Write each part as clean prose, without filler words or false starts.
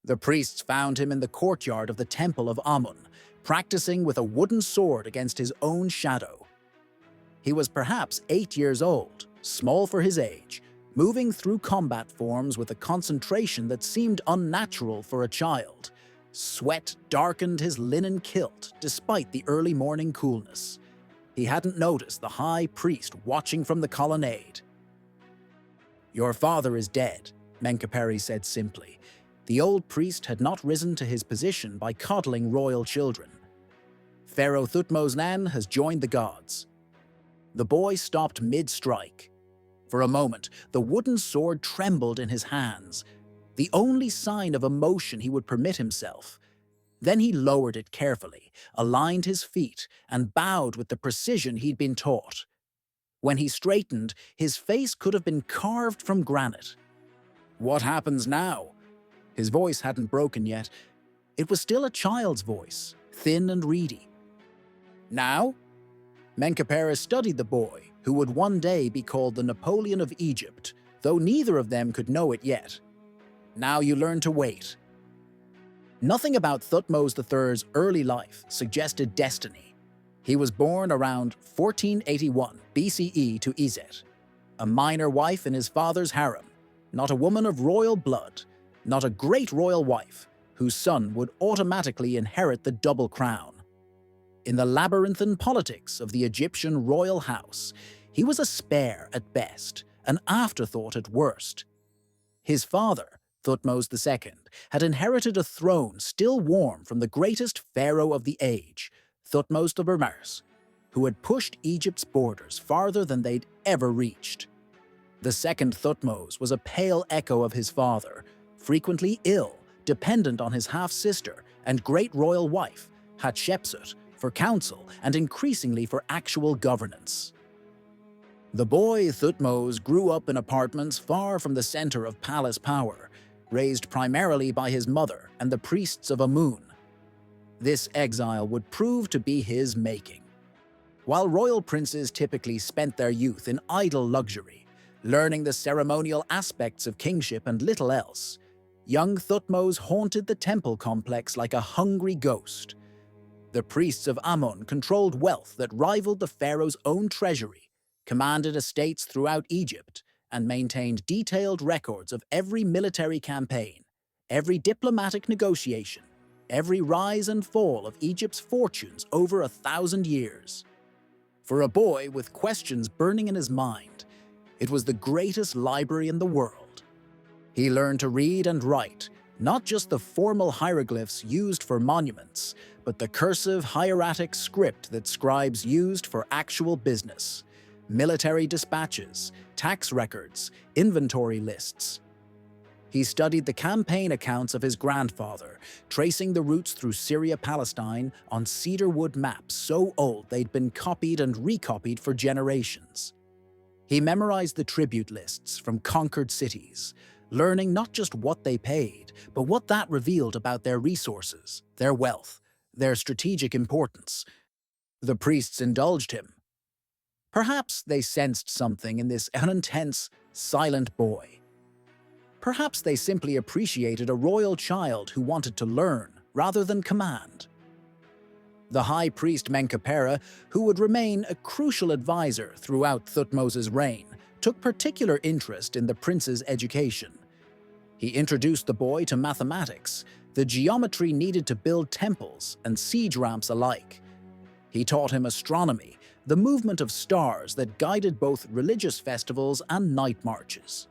The priests found him in the courtyard of the temple of Amun, practicing with a wooden sword against his own shadow. He was perhaps 8 years old, small for his age, moving through combat forms with a concentration that seemed unnatural for a child. Sweat darkened his linen kilt despite the early morning coolness. He hadn't noticed the high priest watching from the colonnade. "Your father is dead," Menkoperi said simply. The old priest had not risen to his position by coddling royal children. "Pharaoh Thutmose II has joined the gods." The boy stopped mid-strike. For a moment, the wooden sword trembled in his hands, the only sign of emotion he would permit himself. Then he lowered it carefully, aligned his feet, and bowed with the precision he'd been taught. When he straightened, his face could have been carved from granite. "What happens now?" His voice hadn't broken yet. It was still a child's voice, thin and reedy. "Now?" Menkoperi studied the boy, who would one day be called the Napoleon of Egypt, though neither of them could know it yet. "Now you learn to wait." Nothing about Thutmose III's early life suggested destiny. He was born around 1481 BCE to Izet, a minor wife in his father's harem, not a woman of royal blood, not a great royal wife, whose son would automatically inherit the double crown. In the labyrinthine politics of the Egyptian royal house, he was a spare at best, an afterthought at worst. His father, Thutmose II, had inherited a throne still warm from the greatest pharaoh of the age, Thutmose III, who had pushed Egypt's borders farther than they'd ever reached. The second Thutmose was a pale echo of his father, frequently ill, dependent on his half-sister and great royal wife, Hatshepsut, for counsel and increasingly for actual governance. The boy Thutmose grew up in apartments far from the center of palace power, raised primarily by his mother and the priests of Amun. This exile would prove to be his making. While royal princes typically spent their youth in idle luxury, learning the ceremonial aspects of kingship and little else, young Thutmose haunted the temple complex like a hungry ghost. The priests of Amun controlled wealth that rivaled the pharaoh's own treasury, commanded estates throughout Egypt, and maintained detailed records of every military campaign, every diplomatic negotiation, every rise and fall of Egypt's fortunes over 1,000 years. For a boy with questions burning in his mind, it was the greatest library in the world. He learned to read and write, not just the formal hieroglyphs used for monuments, but the cursive hieratic script that scribes used for actual business, military dispatches, tax records, inventory lists. He studied the campaign accounts of his grandfather, tracing the routes through Syria-Palestine on cedar wood maps so old they'd been copied and recopied for generations. He memorized the tribute lists from conquered cities, learning not just what they paid, but what that revealed about their resources, their wealth, their strategic importance. The priests indulged him. Perhaps they sensed something in this unintense, silent boy. Perhaps they simply appreciated a royal child who wanted to learn rather than command. The high priest Menkoperi, who would remain a crucial advisor throughout Thutmose's reign, took particular interest in the prince's education. He introduced the boy to mathematics, the geometry needed to build temples and siege ramps alike. He taught him astronomy, the movement of stars that guided both religious festivals and night marches.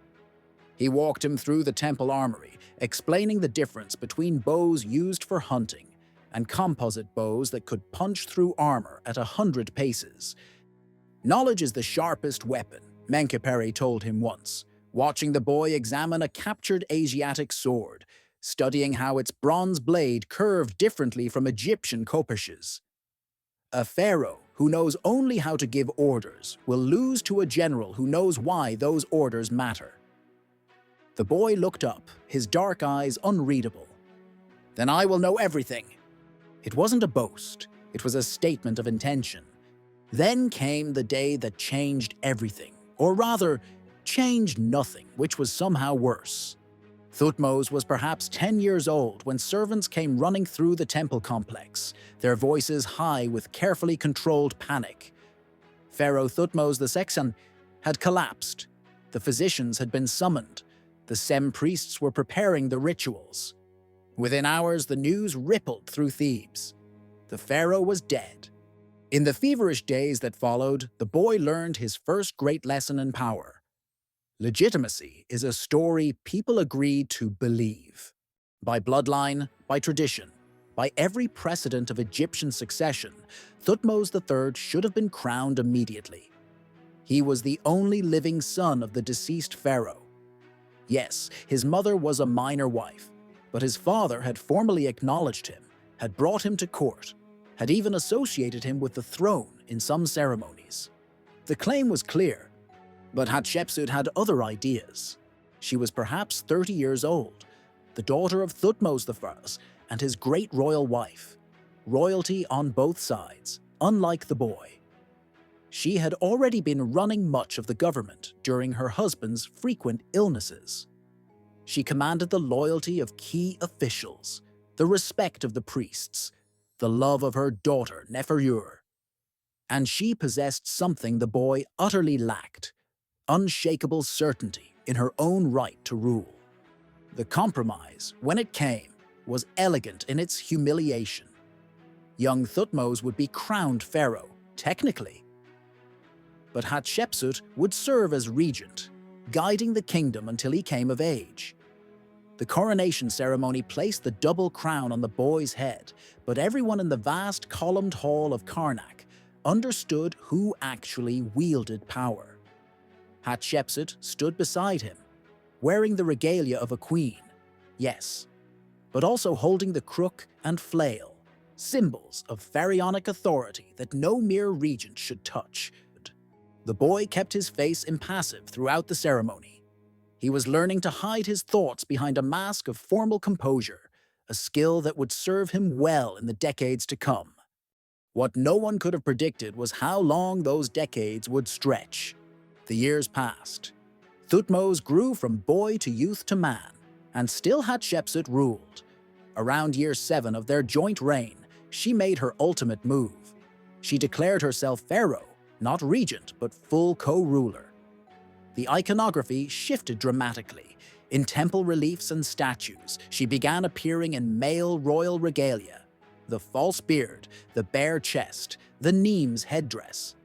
He walked him through the temple armory, explaining the difference between bows used for hunting and composite bows that could punch through armor at 100 paces. "Knowledge is the sharpest weapon," Menkoperi told him once, watching the boy examine a captured Asiatic sword, studying how its bronze blade curved differently from Egyptian kopeshes. "A pharaoh who knows only how to give orders will lose to a general who knows why those orders matter." The boy looked up, his dark eyes unreadable. "Then I will know everything." It wasn't a boast, it was a statement of intention. Then came the day that changed everything, or rather, changed nothing, which was somehow worse. Thutmose was perhaps 10 years old when servants came running through the temple complex, their voices high with carefully controlled panic. Pharaoh Thutmose II had collapsed. The physicians had been summoned. The Sem priests were preparing the rituals. Within hours, the news rippled through Thebes. The pharaoh was dead. In the feverish days that followed, the boy learned his first great lesson in power. Legitimacy is a story people agree to believe. By bloodline, by tradition, by every precedent of Egyptian succession, Thutmose III should have been crowned immediately. He was the only living son of the deceased pharaoh. Yes, his mother was a minor wife, but his father had formally acknowledged him, had brought him to court, had even associated him with the throne in some ceremonies. The claim was clear, but Hatshepsut had other ideas. She was perhaps 30 years old, the daughter of Thutmose I and his great royal wife. Royalty on both sides, unlike the boy. She had already been running much of the government during her husband's frequent illnesses. She commanded the loyalty of key officials, the respect of the priests, the love of her daughter Neferure. And she possessed something the boy utterly lacked: unshakable certainty in her own right to rule. The compromise, when it came, was elegant in its humiliation. Young Thutmose would be crowned pharaoh, technically. But Hatshepsut would serve as regent, guiding the kingdom until he came of age. The coronation ceremony placed the double crown on the boy's head, but everyone in the vast columned hall of Karnak understood who actually wielded power. Hatshepsut stood beside him, wearing the regalia of a queen, yes, but also holding the crook and flail, symbols of pharaonic authority that no mere regent should touch. The boy kept his face impassive throughout the ceremony. He was learning to hide his thoughts behind a mask of formal composure, a skill that would serve him well in the decades to come. What no one could have predicted was how long those decades would stretch. The years passed. Thutmose grew from boy to youth to man, and still Hatshepsut ruled. Around year 7 of their joint reign, she made her ultimate move. She declared herself pharaoh, not regent, but full co-ruler. The iconography shifted dramatically. In temple reliefs and statues, she began appearing in male royal regalia: the false beard, the bare chest, the Nemes headdress.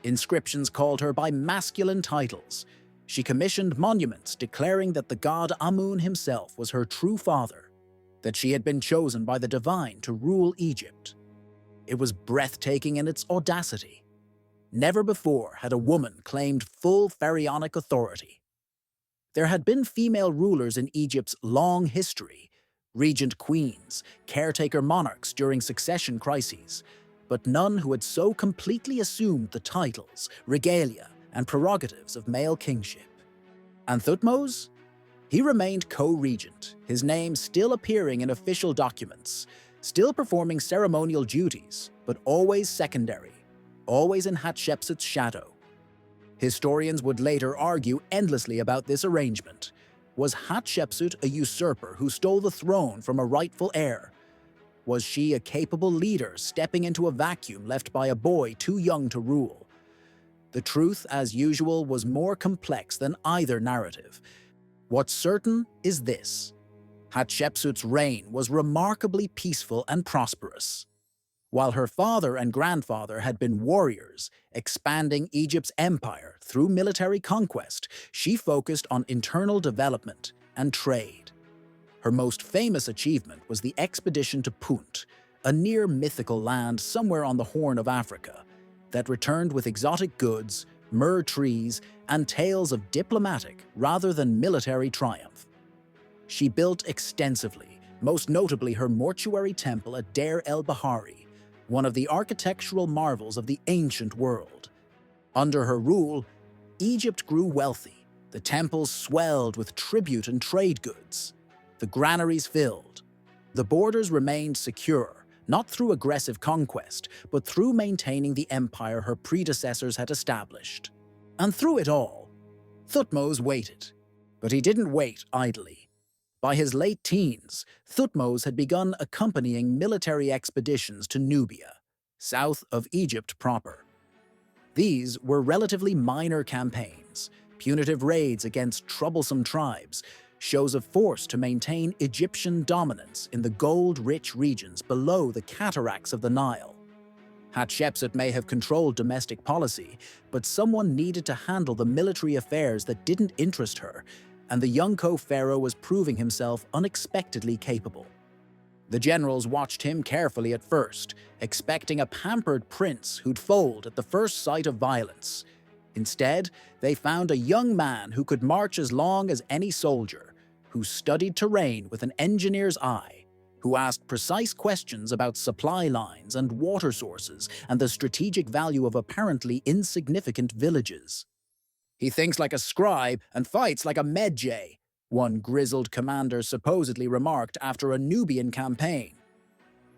Inscriptions called her by masculine titles. She commissioned monuments declaring that the god Amun himself was her true father, that she had been chosen by the divine to rule Egypt. It was breathtaking in its audacity. Never before had a woman claimed full pharaonic authority. There had been female rulers in Egypt's long history: regent queens, caretaker monarchs during succession crises, but none who had so completely assumed the titles, regalia, and prerogatives of male kingship. And Thutmose? He remained co-regent, his name still appearing in official documents, still performing ceremonial duties, but always secondary, always in Hatshepsut's shadow. Historians would later argue endlessly about this arrangement. Was Hatshepsut a usurper who stole the throne from a rightful heir? Was she a capable leader stepping into a vacuum left by a boy too young to rule? The truth, as usual, was more complex than either narrative. What's certain is this: Hatshepsut's reign was remarkably peaceful and prosperous. While her father and grandfather had been warriors, expanding Egypt's empire through military conquest, she focused on internal development and trade. Her most famous achievement was the expedition to Punt, a near-mythical land somewhere on the Horn of Africa, that returned with exotic goods, myrrh trees, and tales of diplomatic rather than military triumph. She built extensively, most notably her mortuary temple at Deir el-Bahari, one of the architectural marvels of the ancient world. Under her rule, Egypt grew wealthy. The temples swelled with tribute and trade goods. The granaries filled. The borders remained secure, not through aggressive conquest, but through maintaining the empire her predecessors had established. And through it all, Thutmose waited. But he didn't wait idly. By his late teens, Thutmose had begun accompanying military expeditions to Nubia, south of Egypt proper. These were relatively minor campaigns, punitive raids against troublesome tribes, shows of force to maintain Egyptian dominance in the gold-rich regions below the cataracts of the Nile. Hatshepsut may have controlled domestic policy, but someone needed to handle the military affairs that didn't interest her, and the young co-pharaoh was proving himself unexpectedly capable. The generals watched him carefully at first, expecting a pampered prince who'd fold at the first sight of violence. Instead, they found a young man who could march as long as any soldier, who studied terrain with an engineer's eye, who asked precise questions about supply lines and water sources and the strategic value of apparently insignificant villages. "He thinks like a scribe and fights like a medjay," one grizzled commander supposedly remarked after a Nubian campaign.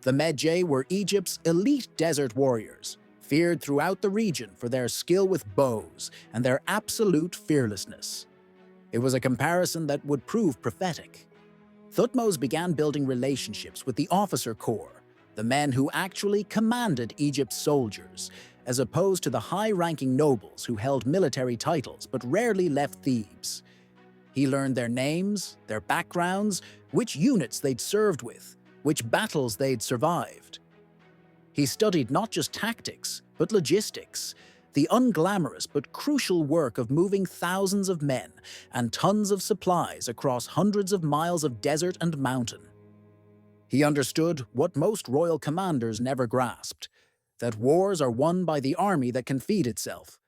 The medjay were Egypt's elite desert warriors, feared throughout the region for their skill with bows and their absolute fearlessness. It was a comparison that would prove prophetic. Thutmose began building relationships with the officer corps, the men who actually commanded Egypt's soldiers, as opposed to the high-ranking nobles who held military titles but rarely left Thebes. He learned their names, their backgrounds, which units they'd served with, which battles they'd survived. He studied not just tactics, but logistics, the unglamorous but crucial work of moving thousands of men and tons of supplies across hundreds of miles of desert and mountain. He understood what most royal commanders never grasped, that wars are won by the army that can feed itself.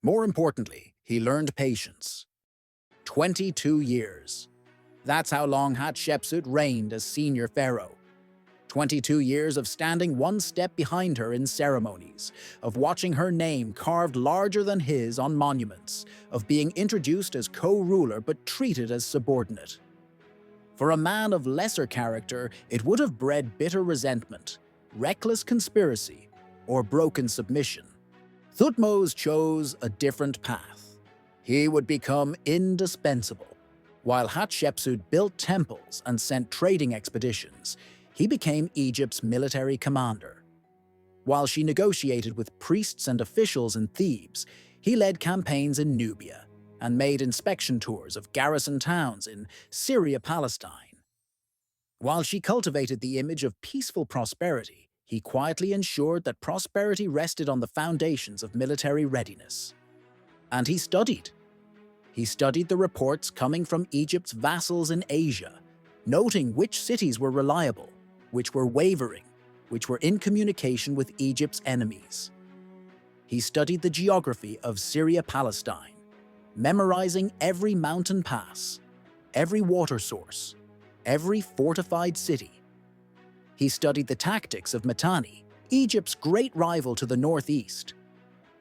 More importantly, he learned patience. 22 years. That's how long Hatshepsut reigned as senior pharaoh. 22 years of standing one step behind her in ceremonies, of watching her name carved larger than his on monuments, of being introduced as co-ruler but treated as subordinate. For a man of lesser character, it would have bred bitter resentment, reckless conspiracy, or broken submission. Thutmose chose a different path. He would become indispensable. While Hatshepsut built temples and sent trading expeditions, he became Egypt's military commander. While she negotiated with priests and officials in Thebes, he led campaigns in Nubia and made inspection tours of garrison towns in Syria-Palestine. While she cultivated the image of peaceful prosperity, he quietly ensured that prosperity rested on the foundations of military readiness. And he studied. He studied the reports coming from Egypt's vassals in Asia, noting which cities were reliable, which were wavering, which were in communication with Egypt's enemies. He studied the geography of Syria-Palestine, memorizing every mountain pass, every water source, every fortified city. He studied the tactics of Mitanni, Egypt's great rival to the northeast,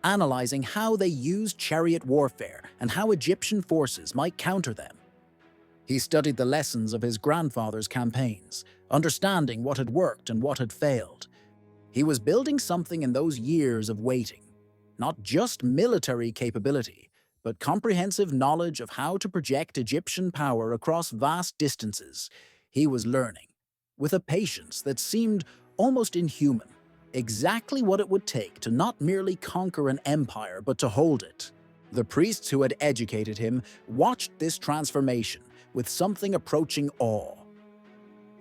analyzing how they used chariot warfare and how Egyptian forces might counter them. He studied the lessons of his grandfather's campaigns, understanding what had worked and what had failed. He was building something in those years of waiting, not just military capability, but comprehensive knowledge of how to project Egyptian power across vast distances. He was learning, with a patience that seemed almost inhuman, exactly what it would take to not merely conquer an empire, but to hold it. The priests who had educated him watched this transformation with something approaching awe.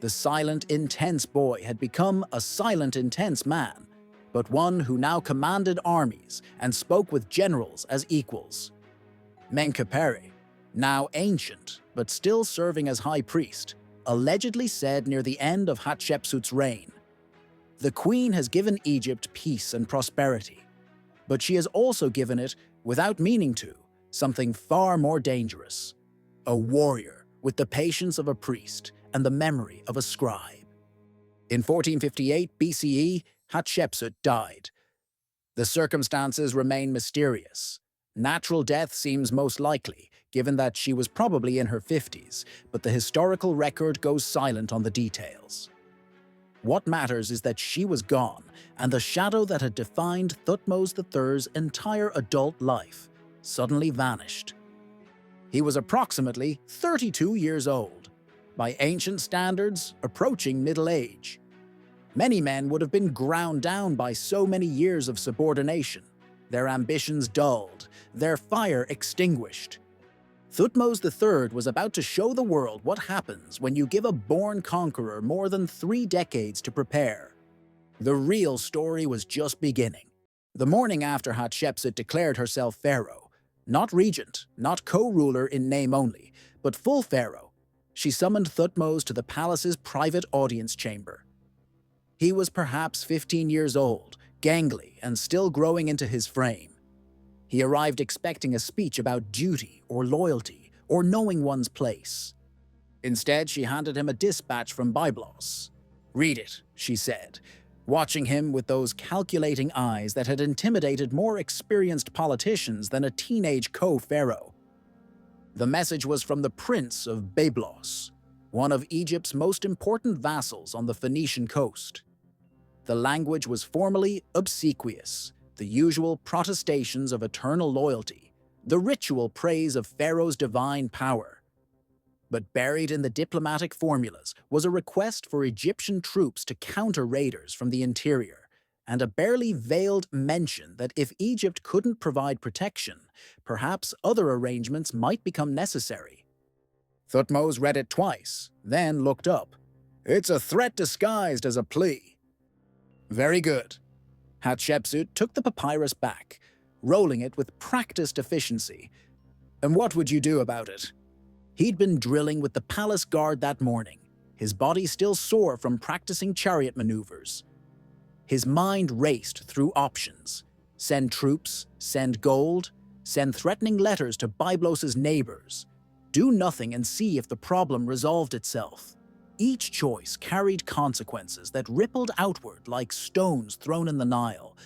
The silent, intense boy had become a silent, intense man, but one who now commanded armies and spoke with generals as equals. Menkaperre, now ancient but still serving as high priest, allegedly said near the end of Hatshepsut's reign, "The queen has given Egypt peace and prosperity, but she has also given it, without meaning to, something far more dangerous: a warrior with the patience of a priest and the memory of a scribe." In 1458 BCE, Hatshepsut died. The circumstances remain mysterious. Natural death seems most likely, given that she was probably in her 50s, but the historical record goes silent on the details. What matters is that she was gone, and the shadow that had defined Thutmose III's entire adult life suddenly vanished. He was approximately 32 years old. By ancient standards, approaching middle age. Many men would have been ground down by so many years of subordination, their ambitions dulled, their fire extinguished. Thutmose III was about to show the world what happens when you give a born conqueror more than 3 decades to prepare. The real story was just beginning. The morning after Hatshepsut declared herself pharaoh, not regent, not co-ruler in name only, but full pharaoh, she summoned Thutmose to the palace's private audience chamber. He was perhaps 15 years old, gangly, and still growing into his frame. He arrived expecting a speech about duty or loyalty or knowing one's place. Instead, she handed him a dispatch from Byblos. "Read it," she said, watching him with those calculating eyes that had intimidated more experienced politicians than a teenage co-pharaoh. The message was from the Prince of Byblos, one of Egypt's most important vassals on the Phoenician coast. The language was formally obsequious, the usual protestations of eternal loyalty, the ritual praise of Pharaoh's divine power. But buried in the diplomatic formulas was a request for Egyptian troops to counter raiders from the interior, and a barely veiled mention that if Egypt couldn't provide protection, perhaps other arrangements might become necessary. Thutmose read it twice, then looked up. "It's a threat disguised as a plea." "Very good." Hatshepsut took the papyrus back, rolling it with practiced efficiency. "And what would you do about it?" He'd been drilling with the palace guard that morning, his body still sore from practicing chariot maneuvers. His mind raced through options. Send troops, send gold, send threatening letters to Byblos's neighbors. Do nothing and see if the problem resolved itself. Each choice carried consequences that rippled outward like stones thrown in the Nile.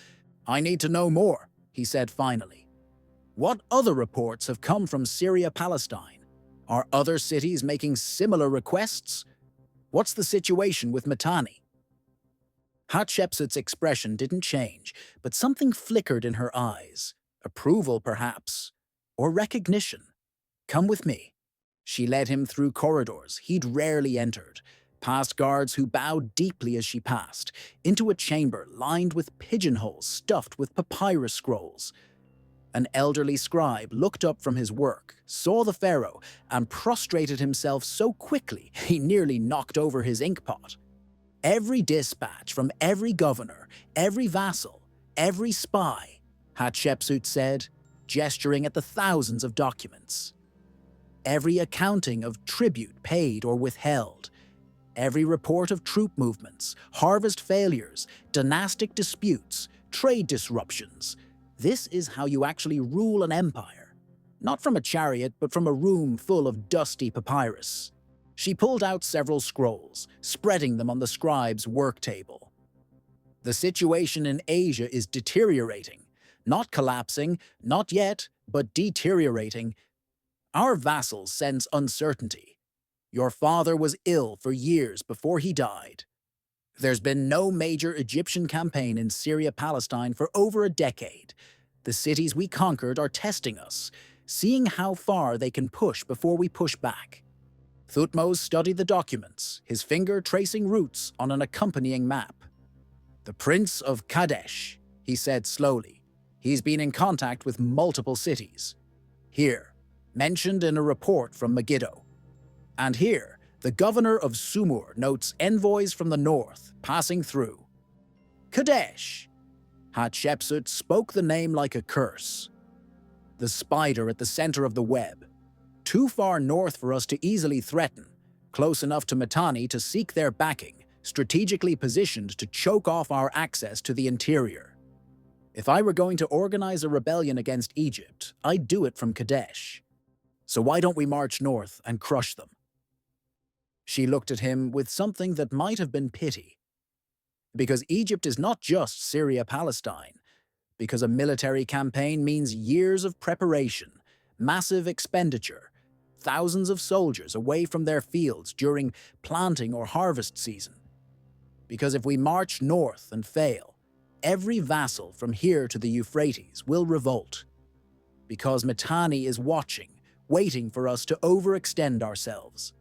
"I need to know more," he said finally. "What other reports have come from Syria-Palestine? Are other cities making similar requests? What's the situation with Mitanni?" Hatshepsut's expression didn't change, but something flickered in her eyes. Approval, perhaps, or recognition. "Come with me." She led him through corridors he'd rarely entered, past guards who bowed deeply as she passed, into a chamber lined with pigeonholes stuffed with papyrus scrolls. An elderly scribe looked up from his work, saw the pharaoh, and prostrated himself so quickly he nearly knocked over his inkpot. Every dispatch from every governor, every vassal, every spy, Hatshepsut said, gesturing at the thousands of documents. Every accounting of tribute paid or withheld, every report of troop movements, harvest failures, dynastic disputes, trade disruptions. This is how you actually rule an empire. Not from a chariot, but from a room full of dusty papyrus. She pulled out several scrolls, spreading them on the scribe's work table. "The situation in Asia is deteriorating. Not collapsing, not yet, but deteriorating. Our vassals sense uncertainty. Your father was ill for years before he died. There's been no major Egyptian campaign in Syria-Palestine for over a decade. The cities we conquered are testing us, seeing how far they can push before we push back." Thutmose studied the documents, his finger tracing routes on an accompanying map. "The Prince of Kadesh," he said slowly. "He's been in contact with multiple cities. Here, mentioned in a report from Megiddo. And here, the governor of Sumur notes envoys from the north passing through." "Kadesh!" Hatshepsut spoke the name like a curse. "The spider at the center of the web. Too far north for us to easily threaten, close enough to Mitanni to seek their backing, strategically positioned to choke off our access to the interior. If I were going to organize a rebellion against Egypt, I'd do it from Kadesh. So why don't we march north and crush them?" She looked at him with something that might have been pity. Because Egypt is not just Syria-Palestine. Because a military campaign means years of preparation, massive expenditure, thousands of soldiers away from their fields during planting or harvest season. Because if we march north and fail, every vassal from here to the Euphrates will revolt. Because Mitanni is watching, waiting for us to overextend ourselves.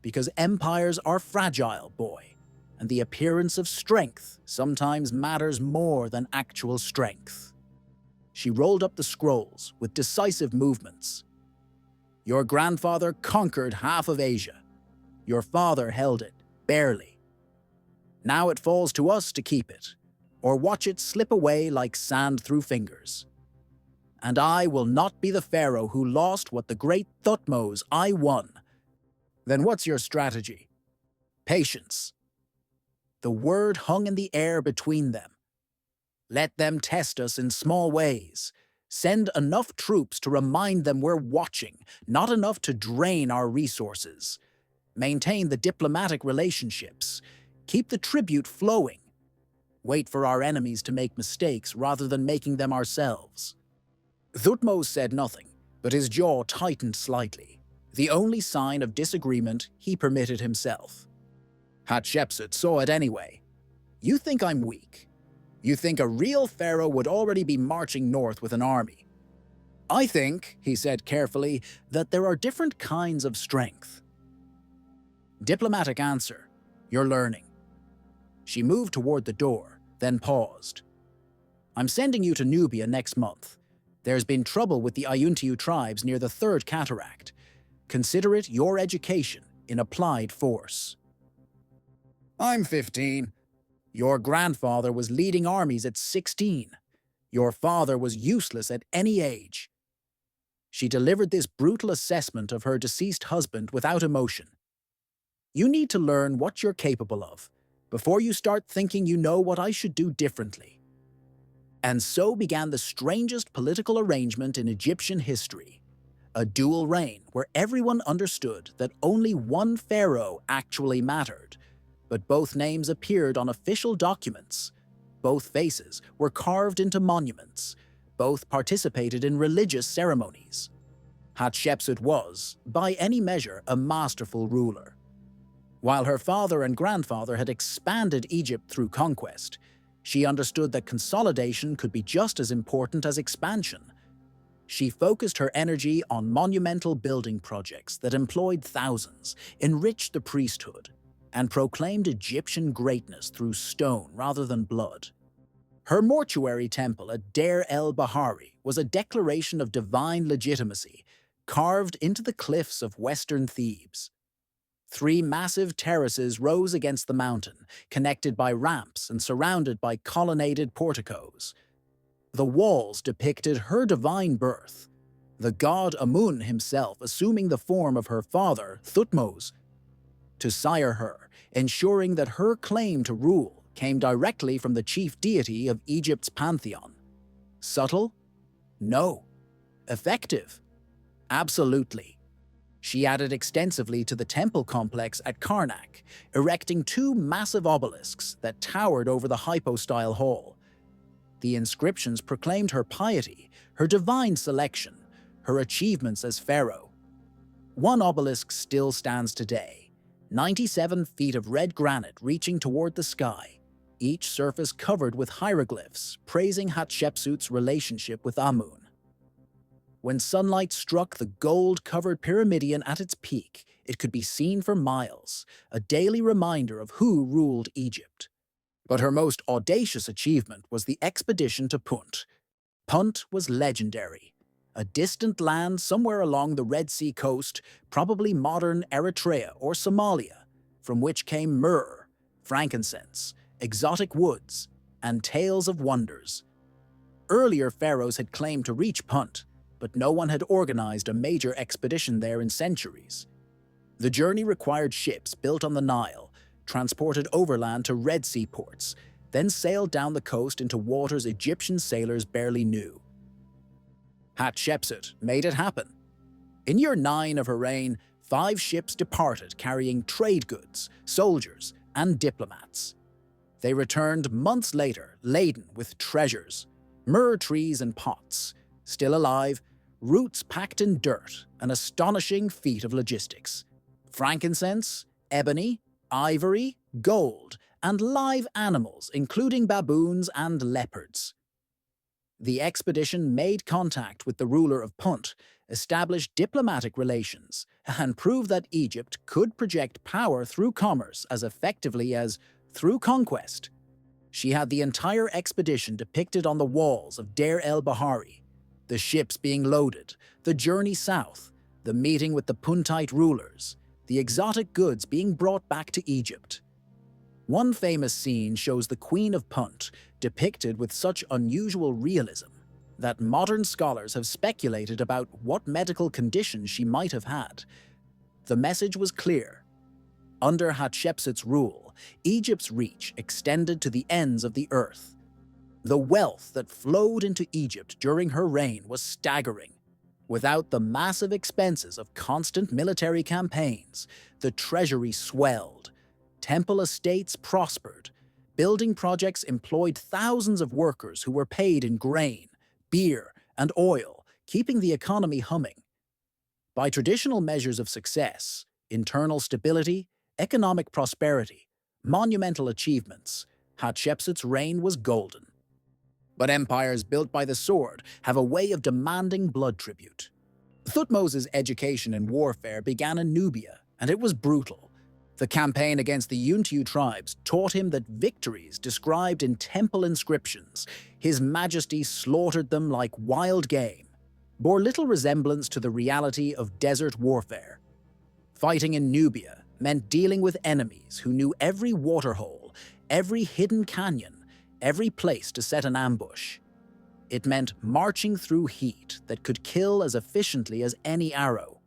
because empires are fragile, boy, and the appearance of strength sometimes matters more than actual strength. She rolled up the scrolls with decisive movements. Your grandfather conquered half of Asia. Your father held it, barely. Now it falls to us to keep it, or watch it slip away like sand through fingers. And I will not be the pharaoh who lost what the great Thutmose I won. Then what's your strategy? Patience. The word hung in the air between them. Let them test us in small ways. Send enough troops to remind them we're watching, not enough to drain our resources. Maintain the diplomatic relationships. Keep the tribute flowing. Wait for our enemies to make mistakes rather than making them ourselves. Thutmose said nothing, but his jaw tightened slightly, the only sign of disagreement he permitted himself. Hatshepsut saw it anyway. You think I'm weak? You think a real pharaoh would already be marching north with an army? I think, he said carefully, that there are different kinds of strength. Diplomatic answer. You're learning. She moved toward the door, then paused. I'm sending you to Nubia next month. There's been trouble with the Ayuntiu tribes near the Third Cataract. Consider it your education in applied force. I'm 15. Your grandfather was leading armies at 16. Your father was useless at any age. She delivered this brutal assessment of her deceased husband without emotion. You need to learn what you're capable of before you start thinking you know what I should do differently. And so began the strangest political arrangement in Egyptian history, a dual reign where everyone understood that only one pharaoh actually mattered, but both names appeared on official documents. Both faces were carved into monuments. Both participated in religious ceremonies. Hatshepsut was, by any measure, a masterful ruler. While her father and grandfather had expanded Egypt through conquest, she understood that consolidation could be just as important as expansion. She focused her energy on monumental building projects that employed thousands, enriched the priesthood, and proclaimed Egyptian greatness through stone rather than blood. Her mortuary temple at Deir el-Bahari was a declaration of divine legitimacy, carved into the cliffs of western Thebes. 3 massive terraces rose against the mountain, connected by ramps and surrounded by colonnaded porticos. The walls depicted her divine birth, the god Amun himself assuming the form of her father, Thutmose, to sire her, ensuring that her claim to rule came directly from the chief deity of Egypt's pantheon. Subtle? No. Effective? Absolutely. She added extensively to the temple complex at Karnak, erecting 2 massive obelisks that towered over the hypostyle hall. The inscriptions proclaimed her piety, her divine selection, her achievements as pharaoh. One obelisk still stands today, 97 feet of red granite reaching toward the sky, each surface covered with hieroglyphs praising Hatshepsut's relationship with Amun. When sunlight struck the gold-covered pyramidion at its peak, it could be seen for miles, a daily reminder of who ruled Egypt. But her most audacious achievement was the expedition to Punt. Punt was legendary, a distant land somewhere along the Red Sea coast, probably modern Eritrea or Somalia, from which came myrrh, frankincense, exotic woods, and tales of wonders. Earlier pharaohs had claimed to reach Punt, but no one had organized a major expedition there in centuries. The journey required ships built on the Nile, transported overland to Red Sea ports, then sailed down the coast into waters Egyptian sailors barely knew. Hatshepsut made it happen. In year 9 of her reign, 5 ships departed carrying trade goods, soldiers, and diplomats. They returned months later, laden with treasures, myrrh trees and pots, still alive, roots packed in dirt, an astonishing feat of logistics. Frankincense, ebony, ivory, gold, and live animals, including baboons and leopards. The expedition made contact with the ruler of Punt, established diplomatic relations, and proved that Egypt could project power through commerce as effectively as through conquest. She had the entire expedition depicted on the walls of Deir el-Bahari, the ships being loaded, the journey south, the meeting with the Puntite rulers, the exotic goods being brought back to Egypt. One famous scene shows the Queen of Punt depicted with such unusual realism that modern scholars have speculated about what medical conditions she might have had. The message was clear. Under Hatshepsut's rule, Egypt's reach extended to the ends of the earth. The wealth that flowed into Egypt during her reign was staggering. Without the massive expenses of constant military campaigns, the treasury swelled. Temple estates prospered. Building projects employed thousands of workers who were paid in grain, beer, and oil, keeping the economy humming. By traditional measures of success, internal stability, economic prosperity, monumental achievements, Hatshepsut's reign was golden. But empires built by the sword have a way of demanding blood tribute. Thutmose's education in warfare began in Nubia, and it was brutal. The campaign against the Untold tribes taught him that victories described in temple inscriptions, His Majesty slaughtered them like wild game, bore little resemblance to the reality of desert warfare. Fighting in Nubia meant dealing with enemies who knew every waterhole, every hidden canyon, every place to set an ambush. It meant marching through heat that could kill as efficiently as any arrow.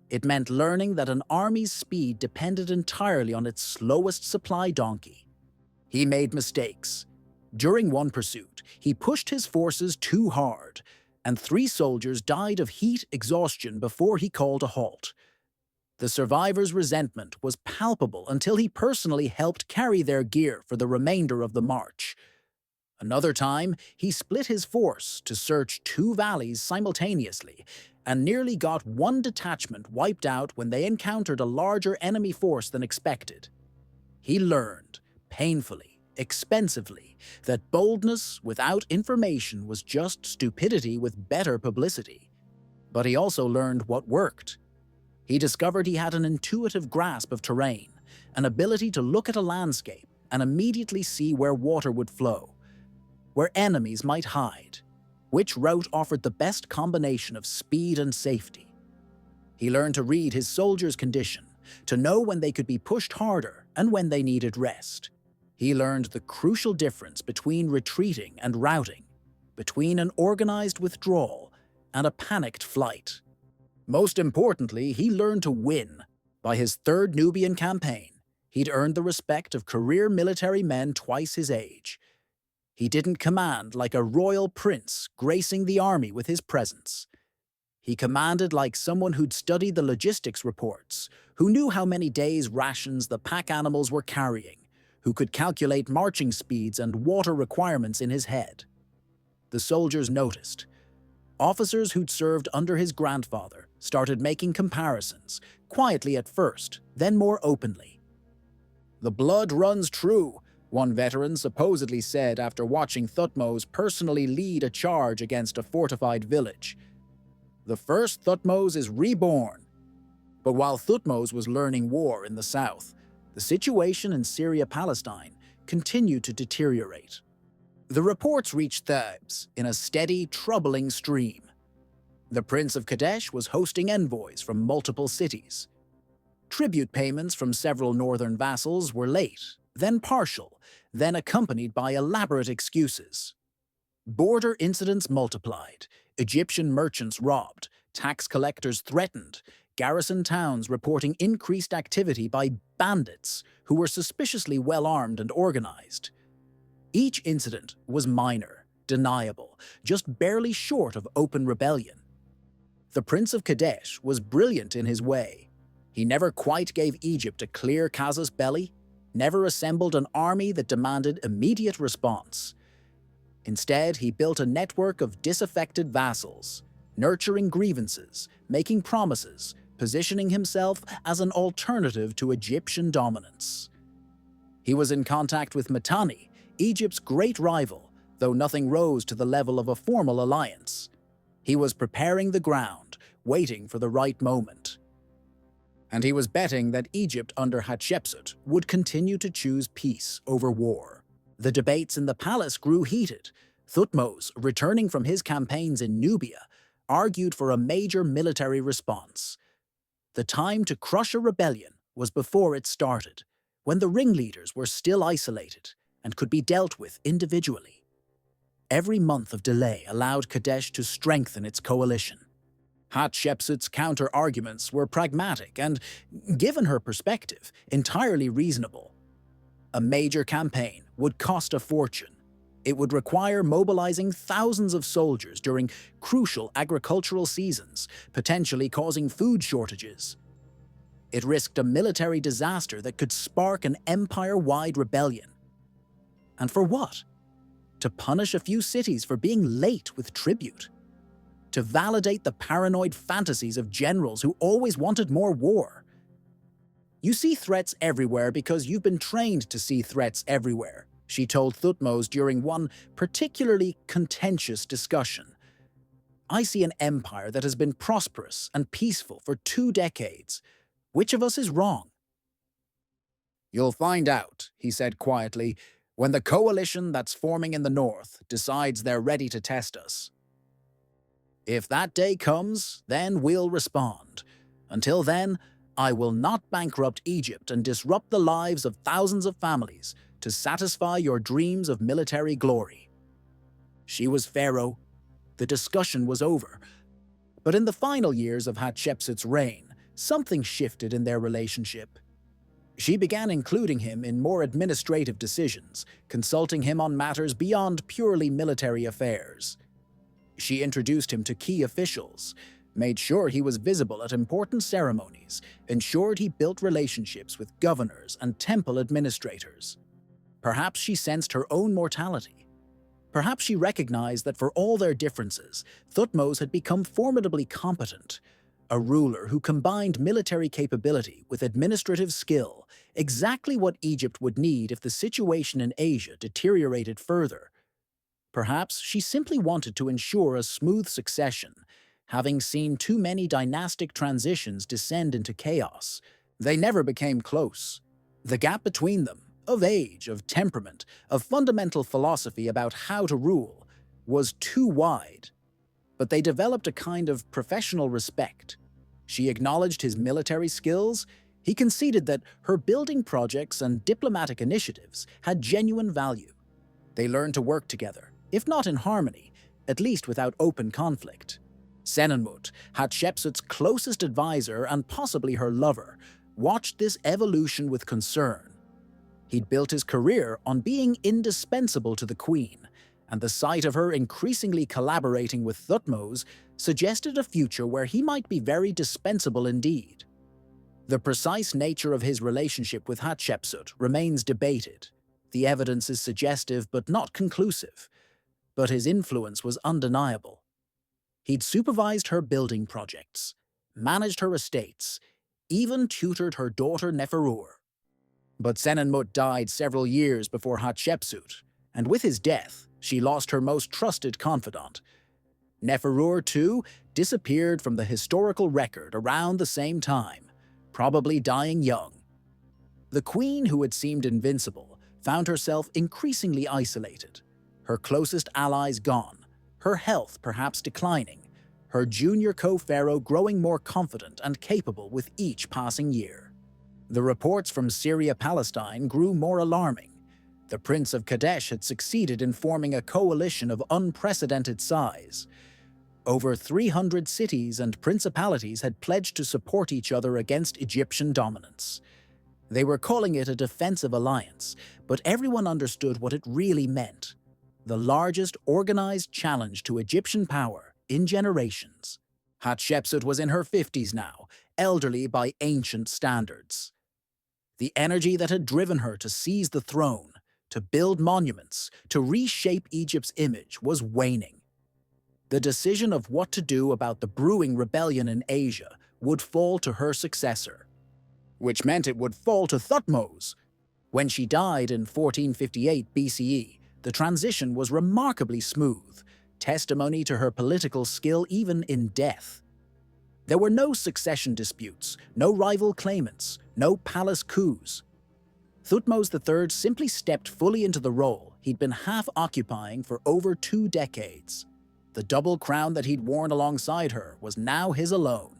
It meant learning that an army's speed depended entirely on its slowest supply donkey. He made mistakes. During one pursuit, he pushed his forces too hard, and 3 soldiers died of heat exhaustion before he called a halt. The survivors' resentment was palpable until he personally helped carry their gear for the remainder of the march. Another time, he split his force to search 2 valleys simultaneously and nearly got 1 detachment wiped out when they encountered a larger enemy force than expected. He learned, painfully, expensively, that boldness without information was just stupidity with better publicity. But he also learned what worked. He discovered he had an intuitive grasp of terrain, an ability to look at a landscape and immediately see where water would flow, where enemies might hide, which route offered the best combination of speed and safety. He learned to read his soldiers' condition, to know when they could be pushed harder and when they needed rest. He learned the crucial difference between retreating and routing, between an organized withdrawal and a panicked flight. Most importantly, he learned to win. By his 3rd Nubian campaign, he'd earned the respect of career military men twice his age. He didn't command like a royal prince gracing the army with his presence. He commanded like someone who'd studied the logistics reports, who knew how many days' rations the pack animals were carrying, who could calculate marching speeds and water requirements in his head. The soldiers noticed. Officers who'd served under his grandfather started making comparisons, quietly at first, then more openly. "The blood runs true," one veteran supposedly said after watching Thutmose personally lead a charge against a fortified village. "The first Thutmose is reborn." But while Thutmose was learning war in the south, the situation in Syria-Palestine continued to deteriorate. The reports reached Thebes in a steady, troubling stream. The Prince of Kadesh was hosting envoys from multiple cities. Tribute payments from several northern vassals were late, then partial, then accompanied by elaborate excuses. Border incidents multiplied, Egyptian merchants robbed, tax collectors threatened, garrison towns reporting increased activity by bandits who were suspiciously well-armed and organized. Each incident was minor, deniable, just barely short of open rebellion. The Prince of Kadesh was brilliant in his way. He never quite gave Egypt a clear casus belli, never assembled an army that demanded immediate response. Instead, he built a network of disaffected vassals, nurturing grievances, making promises, positioning himself as an alternative to Egyptian dominance. He was in contact with Mitanni, Egypt's great rival, though nothing rose to the level of a formal alliance. He was preparing the ground, waiting for the right moment. And he was betting that Egypt under Hatshepsut would continue to choose peace over war. The debates in the palace grew heated. Thutmose, returning from his campaigns in Nubia, argued for a major military response. The time to crush a rebellion was before it started, when the ringleaders were still isolated and could be dealt with individually. Every month of delay allowed Kadesh to strengthen its coalition. Hatshepsut's counter-arguments were pragmatic and, given her perspective, entirely reasonable. A major campaign would cost a fortune. It would require mobilizing thousands of soldiers during crucial agricultural seasons, potentially causing food shortages. It risked a military disaster that could spark an empire-wide rebellion. And for what? To punish a few cities for being late with tribute. To validate the paranoid fantasies of generals who always wanted more war. "You see threats everywhere because you've been trained to see threats everywhere," she told Thutmose during one particularly contentious discussion. "I see an empire that has been prosperous and peaceful for 2 decades. Which of us is wrong?" "You'll find out," he said quietly, "when the coalition that's forming in the north decides they're ready to test us. If that day comes, then we'll respond. Until then, I will not bankrupt Egypt and disrupt the lives of thousands of families to satisfy your dreams of military glory." She was pharaoh. The discussion was over. But in the final years of Hatshepsut's reign, something shifted in their relationship. She began including him in more administrative decisions, consulting him on matters beyond purely military affairs. She introduced him to key officials, made sure he was visible at important ceremonies, ensured he built relationships with governors and temple administrators. Perhaps she sensed her own mortality. Perhaps she recognized that for all their differences, Thutmose had become formidably competent, a ruler who combined military capability with administrative skill, exactly what Egypt would need if the situation in Asia deteriorated further. Perhaps she simply wanted to ensure a smooth succession, having seen too many dynastic transitions descend into chaos. They never became close. The gap between them, of age, of temperament, of fundamental philosophy about how to rule, was too wide. But they developed a kind of professional respect. She acknowledged his military skills. He conceded that her building projects and diplomatic initiatives had genuine value. They learned to work together, if not in harmony, at least without open conflict. Senenmut, Hatshepsut's closest advisor and possibly her lover, watched this evolution with concern. He'd built his career on being indispensable to the queen, and the sight of her increasingly collaborating with Thutmose suggested a future where he might be very dispensable indeed. The precise nature of his relationship with Hatshepsut remains debated. The evidence is suggestive but not conclusive. But his influence was undeniable. He'd supervised her building projects, managed her estates, even tutored her daughter Neferur. But Senenmut died several years before Hatshepsut, and with his death, she lost her most trusted confidant. Neferur, too, disappeared from the historical record around the same time, probably dying young. The queen, who had seemed invincible, found herself increasingly isolated. Her closest allies gone, her health perhaps declining, her junior co-pharaoh growing more confident and capable with each passing year. The reports from Syria-Palestine grew more alarming. The Prince of Kadesh had succeeded in forming a coalition of unprecedented size. Over 300 cities and principalities had pledged to support each other against Egyptian dominance. They were calling it a defensive alliance, but everyone understood what it really meant: the largest organized challenge to Egyptian power in generations. Hatshepsut was in her 50s now, elderly by ancient standards. The energy that had driven her to seize the throne, to build monuments, to reshape Egypt's image was waning. The decision of what to do about the brewing rebellion in Asia would fall to her successor, which meant it would fall to Thutmose. When she died in 1458 BCE, the transition was remarkably smooth. testimony to her political skill even in death. There were no succession disputes, no rival claimants, no palace coups. Thutmose III simply stepped fully into the role he'd been half-occupying for over 2 decades. The double crown that he'd worn alongside her was now his alone.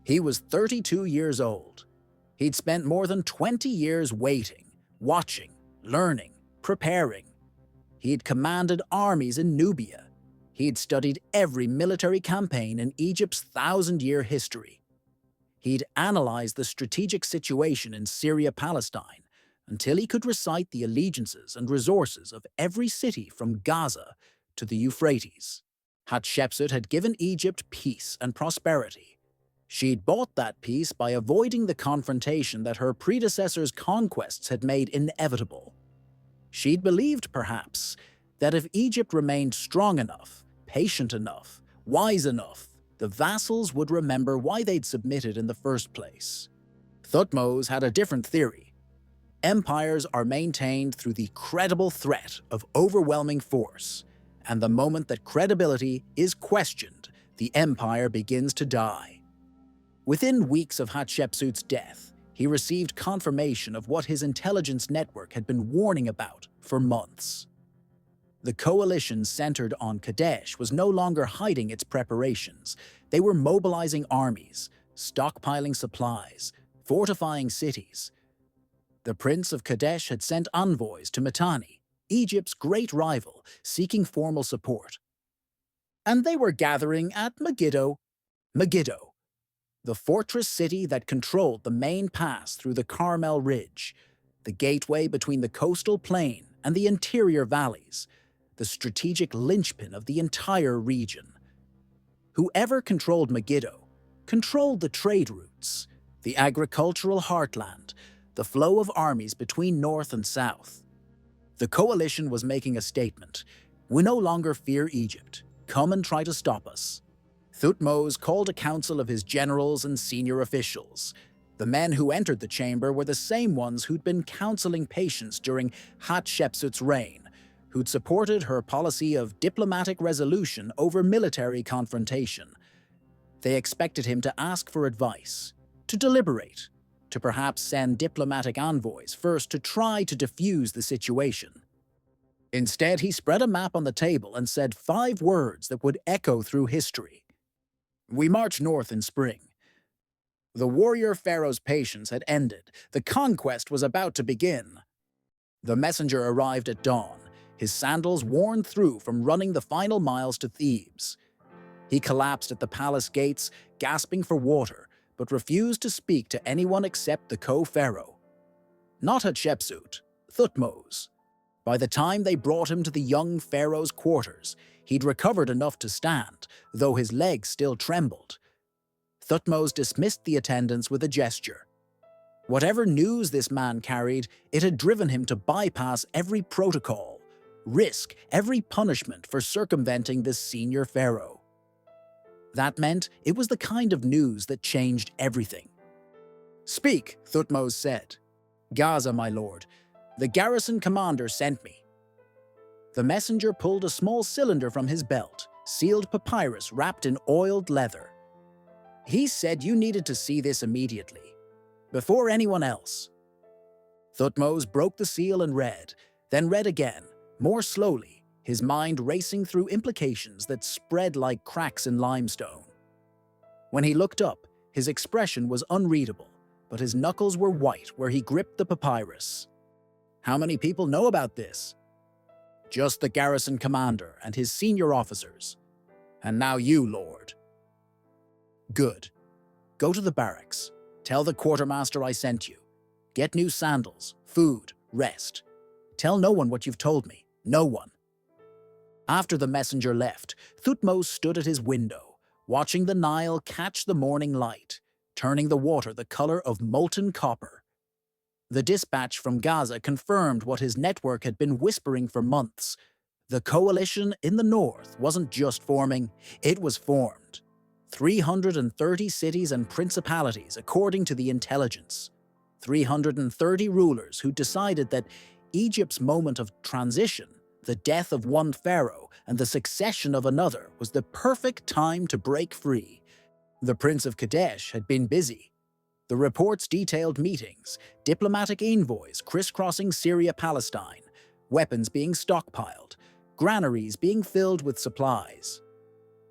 He was 32 years old. He'd spent more than 20 years waiting, watching, learning, preparing. He'd commanded armies in Nubia. He'd studied every military campaign in Egypt's 1,000-year history. He'd analyzed the strategic situation in Syria-Palestine until he could recite the allegiances and resources of every city from Gaza to the Euphrates. Hatshepsut had given Egypt peace and prosperity. She'd bought that peace by avoiding the confrontation that her predecessor's conquests had made inevitable. She'd believed, perhaps, that if Egypt remained strong enough, patient enough, wise enough, the vassals would remember why they'd submitted in the first place. Thutmose had a different theory. Empires are maintained through the credible threat of overwhelming force, and the moment that credibility is questioned, the empire begins to die. Within weeks of Hatshepsut's death, he received confirmation of what his intelligence network had been warning about for months. The coalition centered on Kadesh was no longer hiding its preparations. They were mobilizing armies, stockpiling supplies, fortifying cities. The Prince of Kadesh had sent envoys to Mitanni, Egypt's great rival, seeking formal support. And they were gathering at Megiddo, the fortress city that controlled the main pass through the Carmel Ridge, the gateway between the coastal plain and the interior valleys, the strategic linchpin of the entire region. Whoever controlled Megiddo controlled the trade routes, the agricultural heartland, the flow of armies between north and south. The coalition was making a statement. We no longer fear Egypt. Come and try to stop us. Thutmose called a council of his generals and senior officials. The men who entered the chamber were the same ones who'd been counseling patience during Hatshepsut's reign, who'd supported her policy of diplomatic resolution over military confrontation. They expected him to ask for advice, to deliberate, to perhaps send diplomatic envoys first to try to defuse the situation. Instead, he spread a map on the table and said 5 words that would echo through history. We marched north in spring. The warrior pharaoh's patience had ended. The conquest was about to begin. The messenger arrived at dawn, his sandals worn through from running the final miles to Thebes. He collapsed at the palace gates, gasping for water, but refused to speak to anyone except the co-pharaoh. Not Hatshepsut, Thutmose. By the time they brought him to the young pharaoh's quarters, he'd recovered enough to stand, though his legs still trembled. Thutmose dismissed the attendants with a gesture. Whatever news this man carried, it had driven him to bypass every protocol, risk every punishment for circumventing this senior pharaoh. That meant it was the kind of news that changed everything. "Speak," Thutmose said. "Gaza, my lord. The garrison commander sent me." The messenger pulled a small cylinder from his belt, sealed papyrus wrapped in oiled leather. "He said you needed to see this immediately, before anyone else." Thutmose broke the seal and read, then read again, more slowly, his mind racing through implications that spread like cracks in limestone. When he looked up, his expression was unreadable, but his knuckles were white where he gripped the papyrus. "How many people know about this?" "Just the garrison commander and his senior officers. And now you, Lord." "Good. Go to the barracks. Tell the quartermaster I sent you. Get new sandals, food, rest. Tell no one what you've told me. No one." After the messenger left, Thutmose stood at his window, watching the Nile catch the morning light, turning the water the color of molten copper. The dispatch from Gaza confirmed what his network had been whispering for months. The coalition in the north wasn't just forming, it was formed. 330 cities and principalities, according to the intelligence. 330 rulers who decided that Egypt's moment of transition The death of one pharaoh and the succession of another was the perfect time to break free. The Prince of Kadesh had been busy. The reports detailed meetings, diplomatic envoys crisscrossing Syria-Palestine, weapons being stockpiled, granaries being filled with supplies.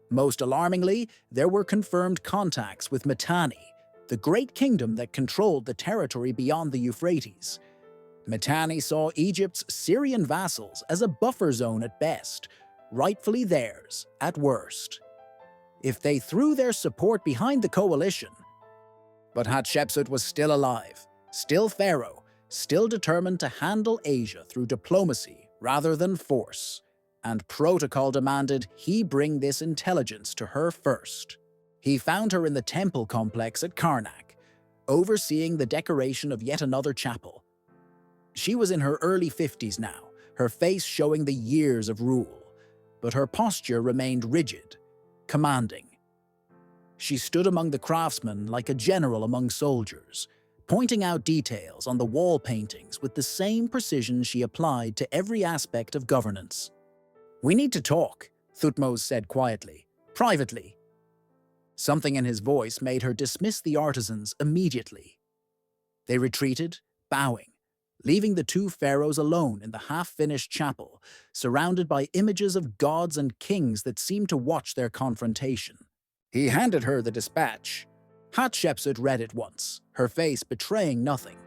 Most alarmingly, there were confirmed contacts with Mitanni, the great kingdom that controlled the territory beyond the Euphrates. Mitanni saw Egypt's Syrian vassals as a buffer zone at best, rightfully theirs at worst. If they threw their support behind the coalition. But Hatshepsut was still alive, still pharaoh, still determined to handle Asia through diplomacy rather than force, and protocol demanded he bring this intelligence to her first. He found her in the temple complex at Karnak, overseeing the decoration of yet another chapel. She was in her early 50s now, her face showing the years of rule, but her posture remained rigid, commanding. She stood among the craftsmen like a general among soldiers, pointing out details on the wall paintings with the same precision she applied to every aspect of governance. "We need to talk," Thutmose said quietly, "privately." Something in his voice made her dismiss the artisans immediately. They retreated, bowing, leaving the two pharaohs alone in the half-finished chapel, surrounded by images of gods and kings that seemed to watch their confrontation. He handed her the dispatch. Hatshepsut read it once, her face betraying nothing.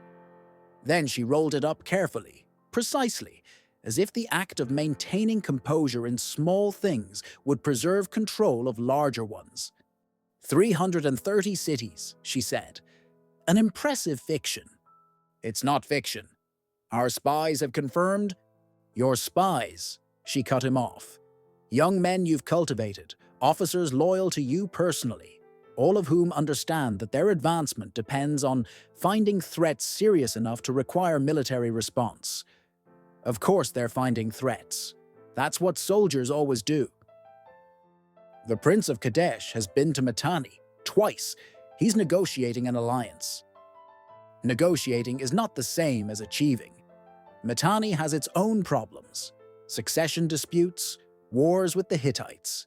Then she rolled it up carefully, precisely, as if the act of maintaining composure in small things would preserve control of larger ones. 330 cities, she said. An impressive fiction. It's not fiction. Our spies have confirmed. Your spies, she cut him off. Young men you've cultivated, officers loyal to you personally, all of whom understand that their advancement depends on finding threats serious enough to require military response. Of course they're finding threats. That's what soldiers always do. The Prince of Kadesh has been to Mitanni twice. He's negotiating an alliance. Negotiating is not the same as achieving. Mitanni has its own problems. Succession disputes, wars with the Hittites.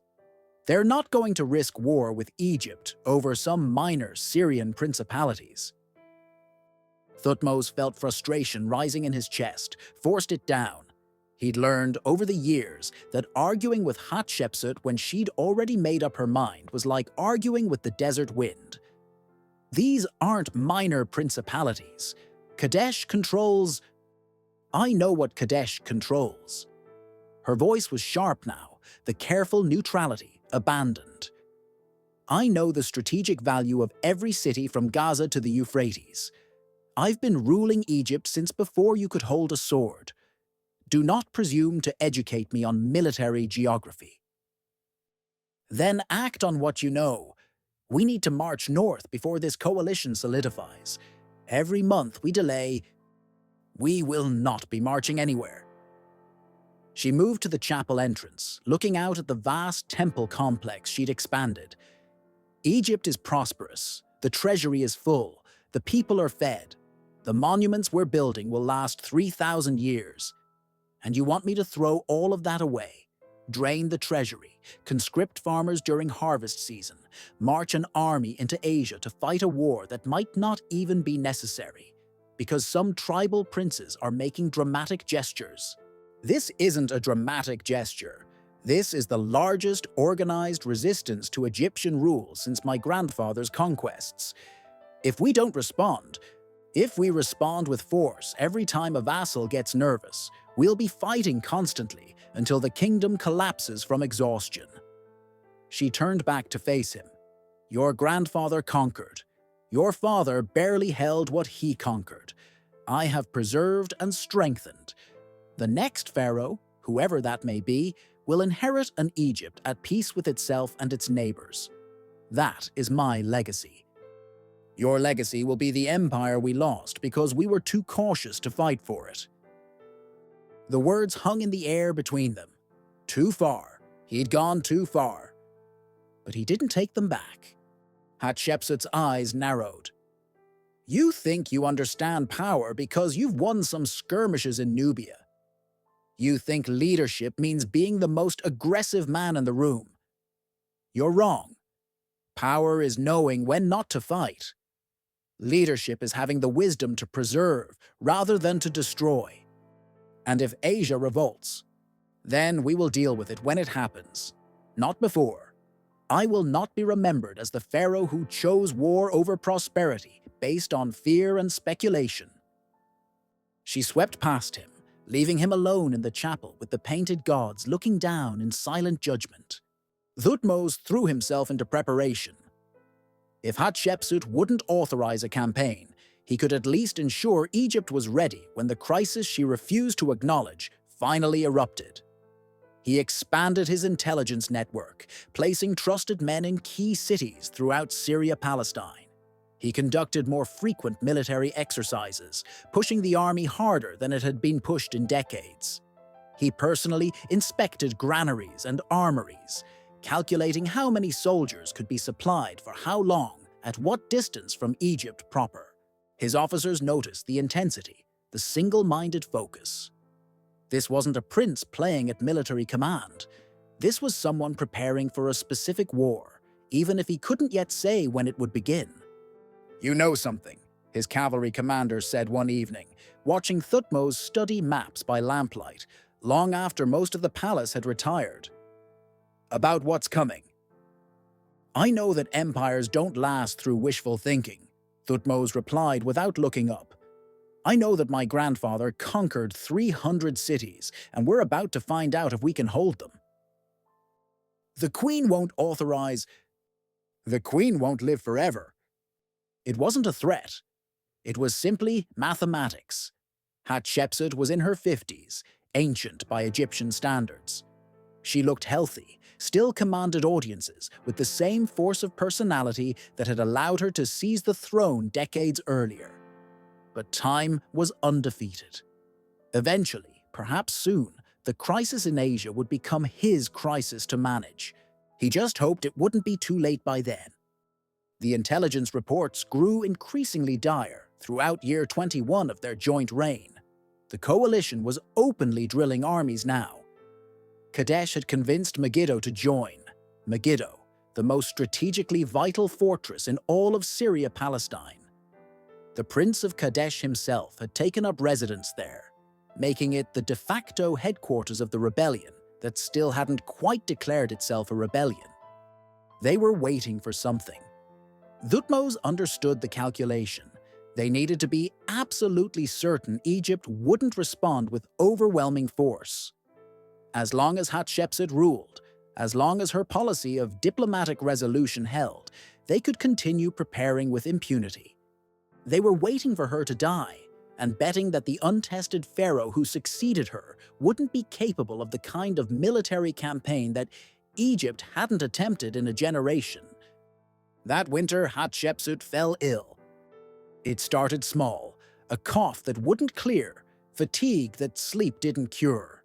They're not going to risk war with Egypt over some minor Syrian principalities. Thutmose felt frustration rising in his chest, forced it down. He'd learned over the years that arguing with Hatshepsut when she'd already made up her mind was like arguing with the desert wind. These aren't minor principalities. Kadesh controls... I know what Kadesh controls. Her voice was sharp now, the careful neutrality abandoned. I know the strategic value of every city from Gaza to the Euphrates. I've been ruling Egypt since before you could hold a sword. Do not presume to educate me on military geography. Then act on what you know. We need to march north before this coalition solidifies. Every month we delay, we will not be marching anywhere. She moved to the chapel entrance, looking out at the vast temple complex she'd expanded. Egypt is prosperous, the treasury is full, the people are fed. The monuments we're building will last 3,000 years. And you want me to throw all of that away, drain the treasury, conscript farmers during harvest season, march an army into Asia to fight a war that might not even be necessary, because some tribal princes are making dramatic gestures. This isn't a dramatic gesture. This is the largest organized resistance to Egyptian rule since my grandfather's conquests. If we don't respond, if we respond with force every time a vassal gets nervous, we'll be fighting constantly until the kingdom collapses from exhaustion. She turned back to face him. Your grandfather conquered. Your father barely held what he conquered. I have preserved and strengthened. The next pharaoh, whoever that may be, will inherit an Egypt at peace with itself and its neighbors. That is my legacy. Your legacy will be the empire we lost because we were too cautious to fight for it. The words hung in the air between them. Too far. He'd gone too far. But he didn't take them back. Hatshepsut's eyes narrowed. You think you understand power because you've won some skirmishes in Nubia. You think leadership means being the most aggressive man in the room. You're wrong. Power is knowing when not to fight. Leadership is having the wisdom to preserve rather than to destroy. And if Asia revolts, then we will deal with it when it happens, not before. I will not be remembered as the pharaoh who chose war over prosperity based on fear and speculation. She swept past him, leaving him alone in the chapel with the painted gods looking down in silent judgment. Thutmose threw himself into preparation. If Hatshepsut wouldn't authorize a campaign, he could at least ensure Egypt was ready when the crisis she refused to acknowledge finally erupted. He expanded his intelligence network, placing trusted men in key cities throughout Syria-Palestine. He conducted more frequent military exercises, pushing the army harder than it had been pushed in decades. He personally inspected granaries and armories, calculating how many soldiers could be supplied for how long, at what distance from Egypt proper. His officers noticed the intensity, the single-minded focus. This wasn't a prince playing at military command. This was someone preparing for a specific war, even if he couldn't yet say when it would begin. "You know something," his cavalry commander said one evening, watching Thutmose study maps by lamplight, long after most of the palace had retired. "About what's coming." "I know that empires don't last through wishful thinking," Thutmose replied without looking up. "I know that my grandfather conquered 300 cities, and we're about to find out if we can hold them. The queen won't authorize. The queen won't live forever." It wasn't a threat. It was simply mathematics. Hatshepsut was in her 50s, ancient by Egyptian standards. She looked healthy, still commanded audiences with the same force of personality that had allowed her to seize the throne decades earlier. But time was undefeated. Eventually, perhaps soon, the crisis in Asia would become his crisis to manage. He just hoped it wouldn't be too late by then. The intelligence reports grew increasingly dire throughout year 21 of their joint reign. The coalition was openly drilling armies now. Kadesh had convinced Megiddo to join. Megiddo, the most strategically vital fortress in all of Syria-Palestine. The Prince of Kadesh himself had taken up residence there, making it the de facto headquarters of the rebellion that still hadn't quite declared itself a rebellion. They were waiting for something. Thutmose understood the calculation. They needed to be absolutely certain Egypt wouldn't respond with overwhelming force. As long as Hatshepsut ruled, as long as her policy of diplomatic resolution held, they could continue preparing with impunity. They were waiting for her to die, and betting that the untested pharaoh who succeeded her wouldn't be capable of the kind of military campaign that Egypt hadn't attempted in a generation. That winter, Hatshepsut fell ill. It started small, a cough that wouldn't clear, fatigue that sleep didn't cure.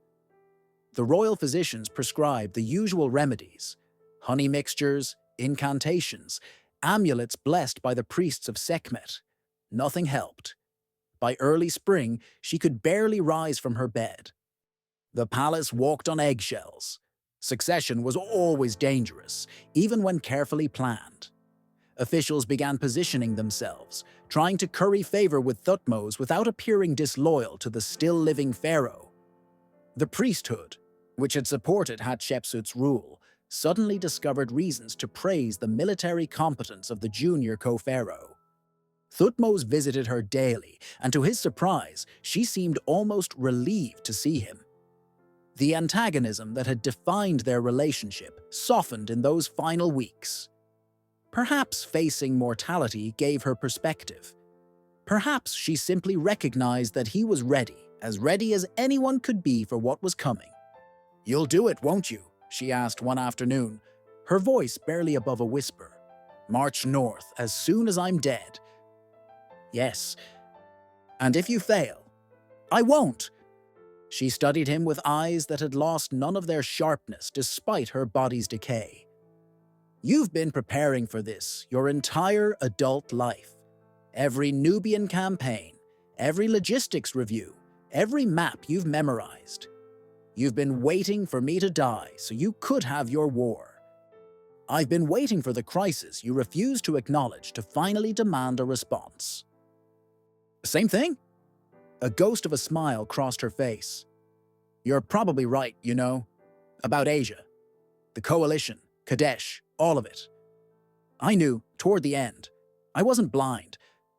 The royal physicians prescribed the usual remedies: honey mixtures, incantations, amulets blessed by the priests of Sekhmet. Nothing helped. By early spring, she could barely rise from her bed. The palace walked on eggshells. Succession was always dangerous, even when carefully planned. Officials began positioning themselves, trying to curry favor with Thutmose without appearing disloyal to the still-living pharaoh. The priesthood, which had supported Hatshepsut's rule, suddenly discovered reasons to praise the military competence of the junior co-pharaoh. Thutmose visited her daily, and to his surprise, she seemed almost relieved to see him. The antagonism that had defined their relationship softened in those final weeks. Perhaps facing mortality gave her perspective. Perhaps she simply recognized that he was ready as anyone could be for what was coming. "You'll do it, won't you?" she asked one afternoon, her voice barely above a whisper. "March north as soon as I'm dead." "Yes. And if you fail?" "I won't." She studied him with eyes that had lost none of their sharpness despite her body's decay. "You've been preparing for this your entire adult life. Every Nubian campaign, every logistics review, every map you've memorized. You've been waiting for me to die so you could have your war. I've been waiting for the crisis you refuse to acknowledge to finally demand a response." "Same thing?" A ghost of a smile crossed her face. "You're probably right, you know, about Asia. The coalition, Kadesh, all of it. I knew, toward the end. I wasn't blind.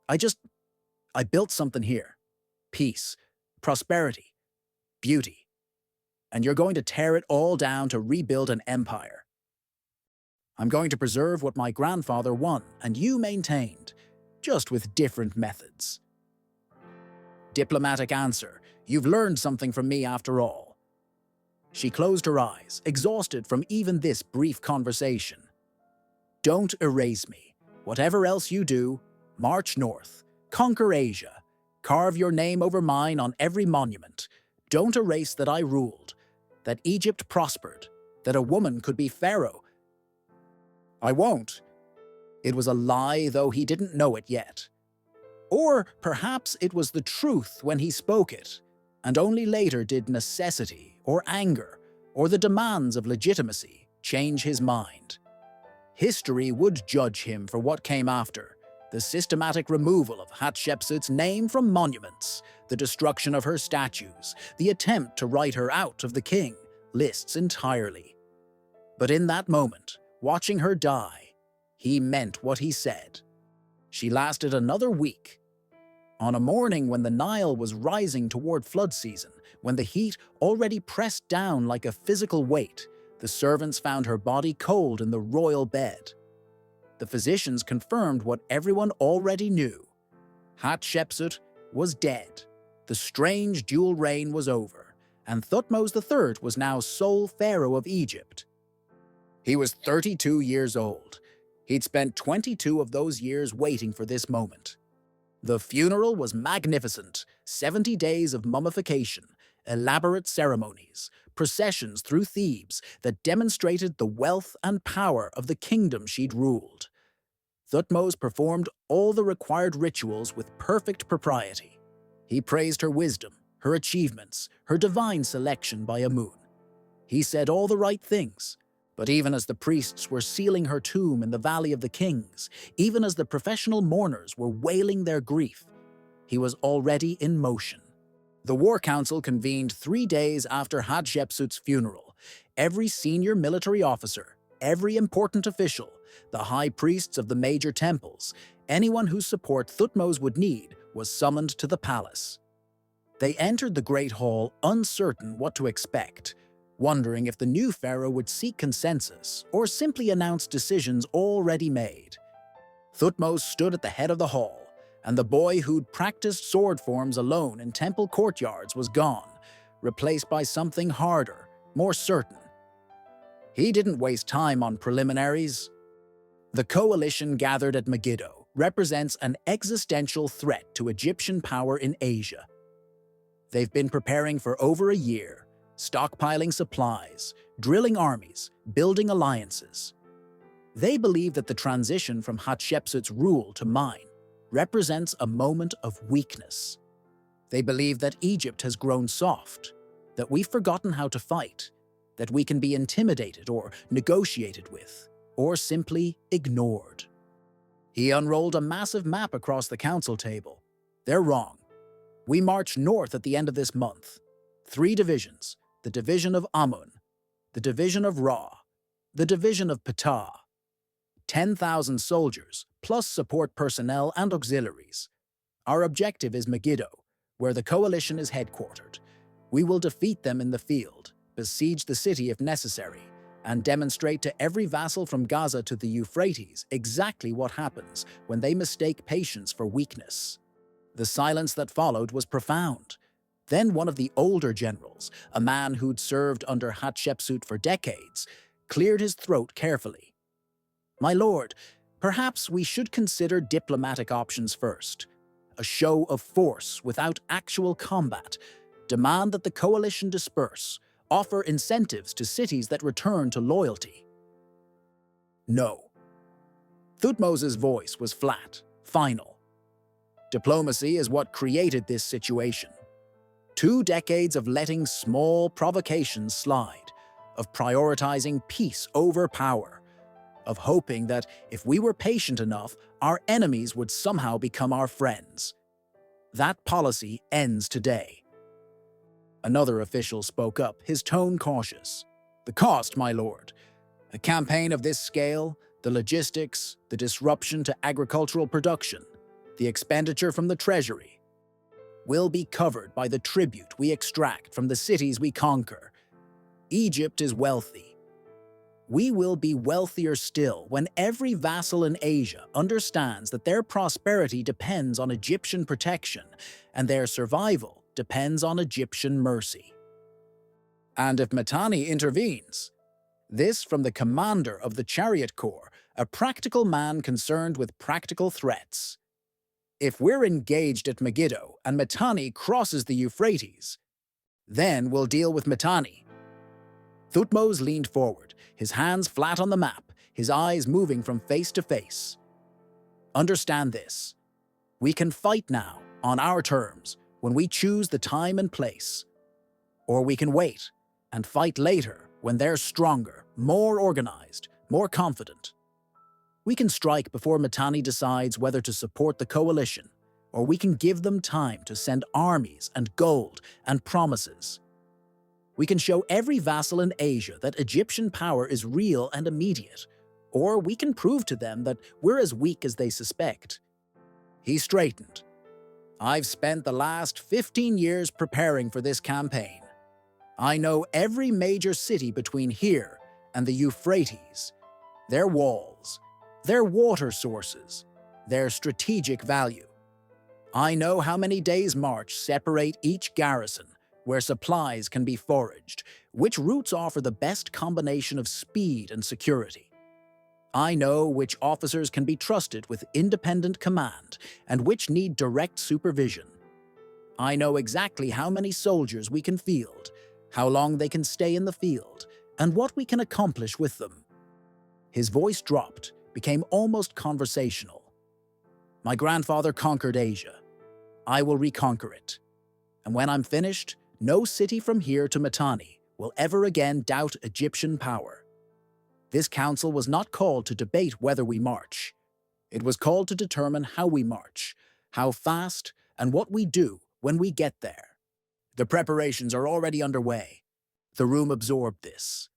I built something here. Peace, prosperity, beauty. And you're going to tear it all down to rebuild an empire. I'm going to preserve what my grandfather won and you maintained, just with different methods." "Diplomatic answer. You've learned something from me after all." She closed her eyes, exhausted from even this brief conversation. "Don't erase me. Whatever else you do, march north, conquer Asia, carve your name over mine on every monument. Don't erase that I ruled, that Egypt prospered, that a woman could be pharaoh." "I won't." It was a lie, though he didn't know it yet. Or perhaps it was the truth when he spoke it, and only later did necessity or anger or the demands of legitimacy change his mind. History would judge him for what came after: the systematic removal of Hatshepsut's name from monuments, the destruction of her statues, the attempt to write her out of the king lists entirely. But in that moment, watching her die, he meant what he said. She lasted another week. On a morning when the Nile was rising toward flood season, when the heat already pressed down like a physical weight, the servants found her body cold in the royal bed. The physicians confirmed what everyone already knew. Hatshepsut was dead. The strange dual reign was over, and Thutmose III was now sole pharaoh of Egypt. He was 32 years old. He'd spent 22 of those years waiting for this moment. The funeral was magnificent: 70 days of mummification, elaborate ceremonies, processions through Thebes that demonstrated the wealth and power of the kingdom she'd ruled. Thutmose performed all the required rituals with perfect propriety. He praised her wisdom, her achievements, her divine selection by Amun. He said all the right things. But even as the priests were sealing her tomb in the Valley of the Kings, even as the professional mourners were wailing their grief, he was already in motion. The War Council convened 3 days after Hatshepsut's funeral. Every senior military officer, every important official, the high priests of the major temples, anyone whose support Thutmose would need, was summoned to the palace. They entered the Great Hall uncertain what to expect, wondering if the new pharaoh would seek consensus or simply announce decisions already made. Thutmose stood at the head of the hall, and the boy who'd practiced sword forms alone in temple courtyards was gone, replaced by something harder, more certain. He didn't waste time on preliminaries. The coalition gathered at Megiddo represents an existential threat to Egyptian power in Asia. They've been preparing for over a year, stockpiling supplies, drilling armies, building alliances. They believe that the transition from Hatshepsut's rule to mine represents a moment of weakness. They believe that Egypt has grown soft, that we've forgotten how to fight, that we can be intimidated or negotiated with, or simply ignored. He unrolled a massive map across the council table. They're wrong. We march north at the end of this month. 3 divisions: the division of Amun, the division of Ra, the division of Ptah. 10,000 soldiers, plus support personnel and auxiliaries. Our objective is Megiddo, where the coalition is headquartered. We will defeat them in the field, besiege the city if necessary, and demonstrate to every vassal from Gaza to the Euphrates exactly what happens when they mistake patience for weakness. The silence that followed was profound. Then one of the older generals, a man who'd served under Hatshepsut for decades, cleared his throat carefully. "My lord, perhaps we should consider diplomatic options first. A show of force without actual combat. Demand that the coalition disperse. Offer incentives to cities that return to loyalty." No. Thutmose's voice was flat, final. Diplomacy is what created this situation. 2 decades of letting small provocations slide, of prioritizing peace over power, of hoping that if we were patient enough, our enemies would somehow become our friends. That policy ends today. Another official spoke up, his tone cautious. The cost, my lord. A campaign of this scale, the logistics, the disruption to agricultural production, the expenditure from the treasury, will be covered by the tribute we extract from the cities we conquer. Egypt is wealthy. We will be wealthier still when every vassal in Asia understands that their prosperity depends on Egyptian protection and their survival depends on Egyptian mercy. And if Mitanni intervenes, this from the commander of the chariot corps, a practical man concerned with practical threats. If we're engaged at Megiddo and Mitanni crosses the Euphrates, then we'll deal with Mitanni. Thutmose leaned forward, his hands flat on the map, his eyes moving from face to face. Understand this. We can fight now, on our terms, when we choose the time and place. Or we can wait and fight later when they're stronger, more organized, more confident. We can strike before Mitanni decides whether to support the coalition, or we can give them time to send armies and gold and promises. We can show every vassal in Asia that Egyptian power is real and immediate, or we can prove to them that we're as weak as they suspect. He straightened. I've spent the last 15 years preparing for this campaign. I know every major city between here and the Euphrates, their walls, their water sources, their strategic value. I know how many days' march separate each garrison, where supplies can be foraged, which routes offer the best combination of speed and security. I know which officers can be trusted with independent command and which need direct supervision. I know exactly how many soldiers we can field, how long they can stay in the field, and what we can accomplish with them. His voice dropped, became almost conversational. My grandfather conquered Asia. I will reconquer it. And when I'm finished, no city from here to Mitanni will ever again doubt Egyptian power. This council was not called to debate whether we march. It was called to determine how we march, how fast, and what we do when we get there. The preparations are already underway. The room absorbed this.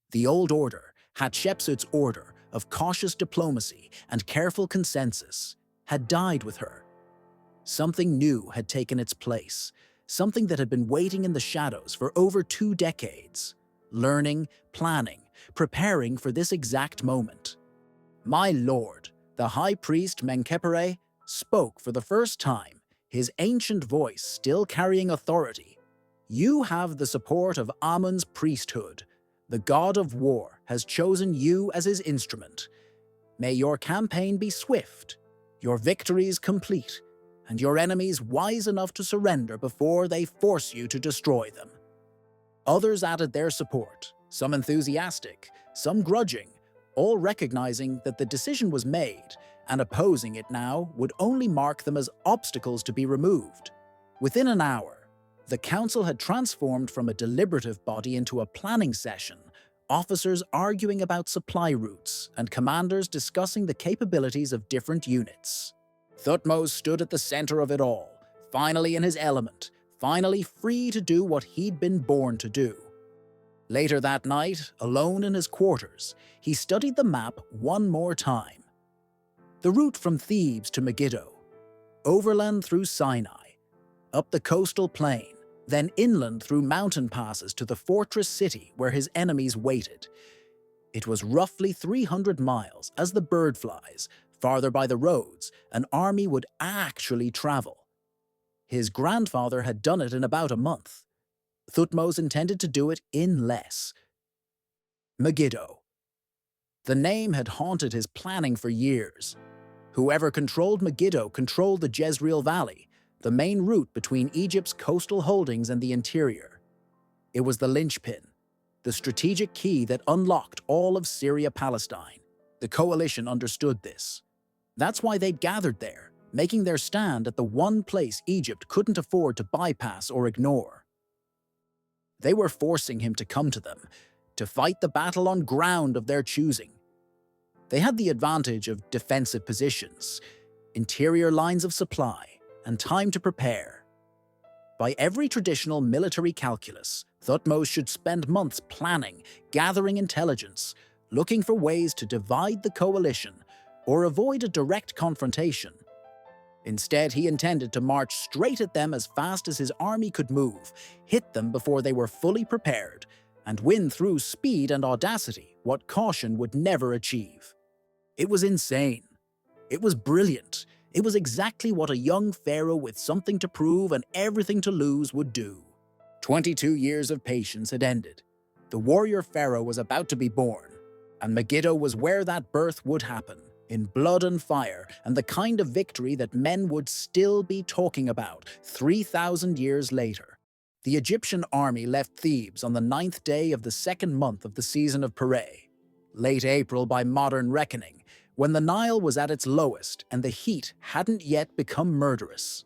The old order, Hatshepsut's order of cautious diplomacy and careful consensus, had died with her. Something new had taken its place, something that had been waiting in the shadows for over 2 decades, learning, planning, preparing for this exact moment. My lord, the high priest Menkaperre, spoke for the first time, his ancient voice still carrying authority. You have the support of Amun's priesthood. The god of war has chosen you as his instrument. May your campaign be swift, your victories complete, and your enemies wise enough to surrender before they force you to destroy them. Others added their support, some enthusiastic, some grudging, all recognizing that the decision was made, and opposing it now would only mark them as obstacles to be removed. Within an hour, the council had transformed from a deliberative body into a planning session, officers arguing about supply routes and commanders discussing the capabilities of different units. Thutmose stood at the center of it all, finally in his element, finally free to do what he'd been born to do. Later that night, alone in his quarters, he studied the map one more time. The route from Thebes to Megiddo, overland through Sinai, up the coastal plain, then inland through mountain passes to the fortress city where his enemies waited. It was roughly 300 miles as the bird flies. Farther by the roads, an army would actually travel. His grandfather had done it in about a month. Thutmose intended to do it in less. Megiddo. The name had haunted his planning for years. Whoever controlled Megiddo controlled the Jezreel Valley, the main route between Egypt's coastal holdings and the interior. It was the linchpin, the strategic key that unlocked all of Syria-Palestine. The coalition understood this. That's why they'd gathered there, making their stand at the one place Egypt couldn't afford to bypass or ignore. They were forcing him to come to them, to fight the battle on ground of their choosing. They had the advantage of defensive positions, interior lines of supply, and time to prepare. By every traditional military calculus, Thutmose should spend months planning, gathering intelligence, looking for ways to divide the coalition or avoid a direct confrontation. Instead, he intended to march straight at them as fast as his army could move, hit them before they were fully prepared, and win through speed and audacity what caution would never achieve. It was insane. It was brilliant. It was exactly what a young pharaoh with something to prove and everything to lose would do. 22 years of patience had ended. The warrior pharaoh was about to be born, and Megiddo was where that birth would happen, in blood and fire, and the kind of victory that men would still be talking about 3,000 years later. The Egyptian army left Thebes on the 9th day of the 2nd month of the season of PHARAOH, late April by modern reckoning, when the Nile was at its lowest and the heat hadn't yet become murderous.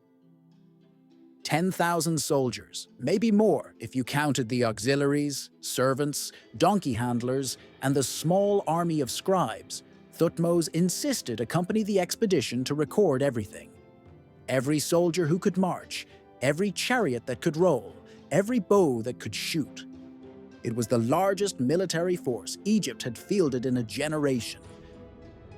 10,000 soldiers, maybe more if you counted the auxiliaries, servants, donkey handlers, and the small army of scribes, Thutmose insisted accompany the expedition to record everything. Every soldier who could march, every chariot that could roll, every bow that could shoot. It was the largest military force Egypt had fielded in a generation.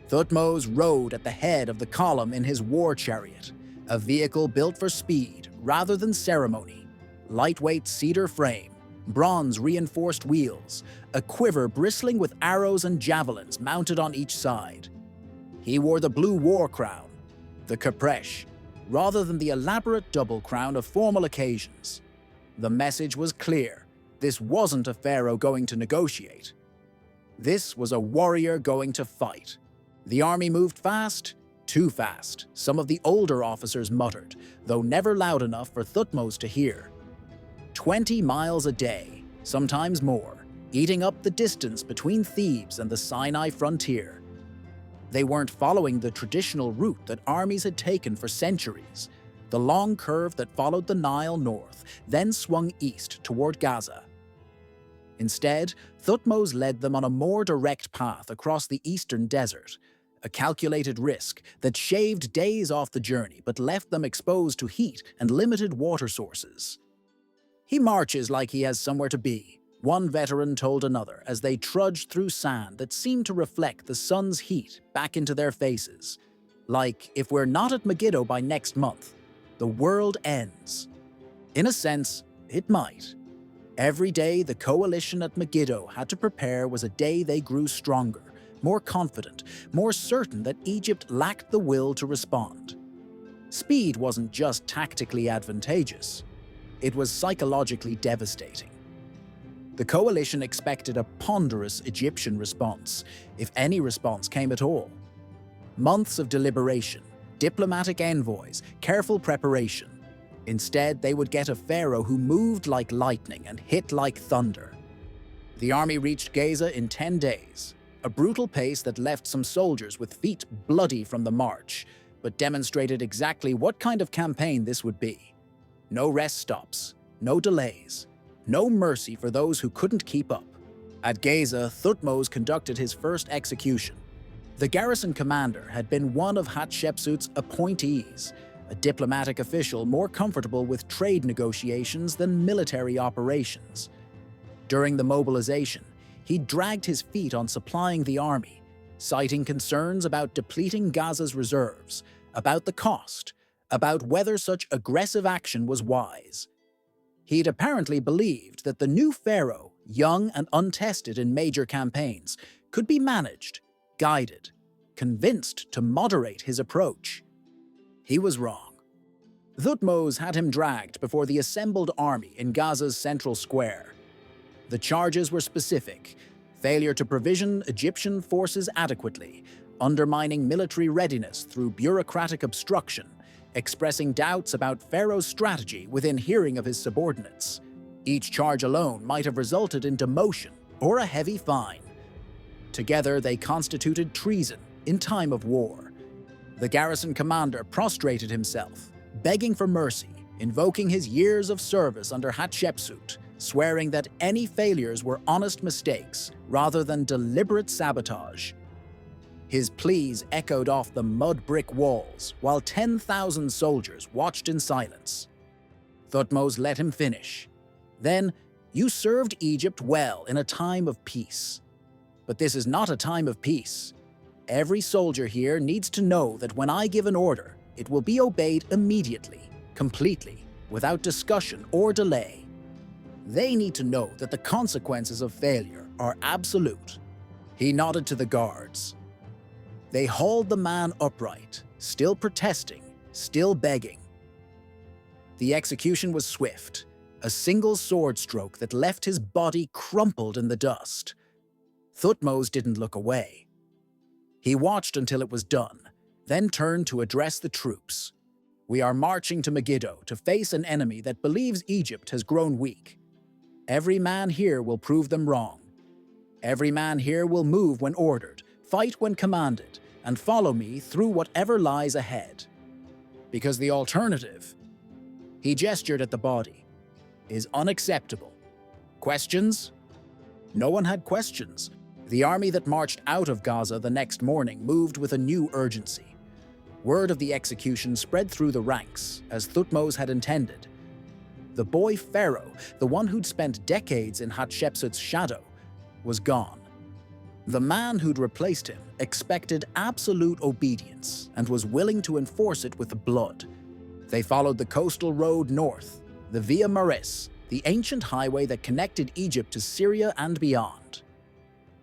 Thutmose rode at the head of the column in his war chariot, a vehicle built for speed rather than ceremony, lightweight cedar frame, bronze-reinforced wheels, a quiver bristling with arrows and javelins mounted on each side. He wore the blue war crown, the capresh, rather than the elaborate double crown of formal occasions. The message was clear. This wasn't a pharaoh going to negotiate. This was a warrior going to fight. The army moved fast, too fast, some of the older officers muttered, though never loud enough for Thutmose to hear. 20 miles a day, sometimes more, eating up the distance between Thebes and the Sinai frontier. They weren't following the traditional route that armies had taken for centuries, the long curve that followed the Nile north, then swung east toward Gaza. Instead, Thutmose led them on a more direct path across the eastern desert, a calculated risk that shaved days off the journey but left them exposed to heat and limited water sources. "He marches like he has somewhere to be," one veteran told another as they trudged through sand that seemed to reflect the sun's heat back into their faces. Like, if we're not at Megiddo by next month, the world ends. In a sense, it might. Every day the coalition at Megiddo had to prepare was a day they grew stronger, more confident, more certain that Egypt lacked the will to respond. Speed wasn't just tactically advantageous. It was psychologically devastating. The coalition expected a ponderous Egyptian response, if any response came at all. Months of deliberation, diplomatic envoys, careful preparation. Instead, they would get a pharaoh who moved like lightning and hit like thunder. The army reached Gaza in 10 days, a brutal pace that left some soldiers with feet bloody from the march, but demonstrated exactly what kind of campaign this would be. No rest stops, no delays, no mercy for those who couldn't keep up. At Gaza, Thutmose conducted his first execution. The garrison commander had been one of Hatshepsut's appointees, a diplomatic official more comfortable with trade negotiations than military operations. During the mobilization, he dragged his feet on supplying the army, citing concerns about depleting Gaza's reserves, about the cost, about whether such aggressive action was wise. He'd apparently believed that the new pharaoh, young and untested in major campaigns, could be managed, guided, convinced to moderate his approach. He was wrong. Thutmose had him dragged before the assembled army in Gaza's central square. The charges were specific: failure to provision Egyptian forces adequately, undermining military readiness through bureaucratic obstruction, expressing doubts about Pharaoh's strategy within hearing of his subordinates. Each charge alone might have resulted in demotion or a heavy fine. Together, they constituted treason in time of war. The garrison commander prostrated himself, begging for mercy, invoking his years of service under Hatshepsut, swearing that any failures were honest mistakes rather than deliberate sabotage. His pleas echoed off the mud brick walls while 10,000 soldiers watched in silence. Thutmose let him finish. Then, "You served Egypt well in a time of peace. But this is not a time of peace. Every soldier here needs to know that when I give an order, it will be obeyed immediately, completely, without discussion or delay. They need to know that the consequences of failure are absolute." He nodded to the guards. They hauled the man upright, still protesting, still begging. The execution was swift, a single sword stroke that left his body crumpled in the dust. Thutmose didn't look away. He watched until it was done, then turned to address the troops. "We are marching to Megiddo to face an enemy that believes Egypt has grown weak. Every man here will prove them wrong. Every man here will move when ordered, fight when commanded, and follow me through whatever lies ahead. Because the alternative," he gestured at the body, "is unacceptable. Questions?" No one had questions. The army that marched out of Gaza the next morning moved with a new urgency. Word of the execution spread through the ranks, as Thutmose had intended. The boy pharaoh, the one who'd spent decades in Hatshepsut's shadow, was gone. The man who'd replaced him expected absolute obedience and was willing to enforce it with blood. They followed the coastal road north, the Via Maris, the ancient highway that connected Egypt to Syria and beyond.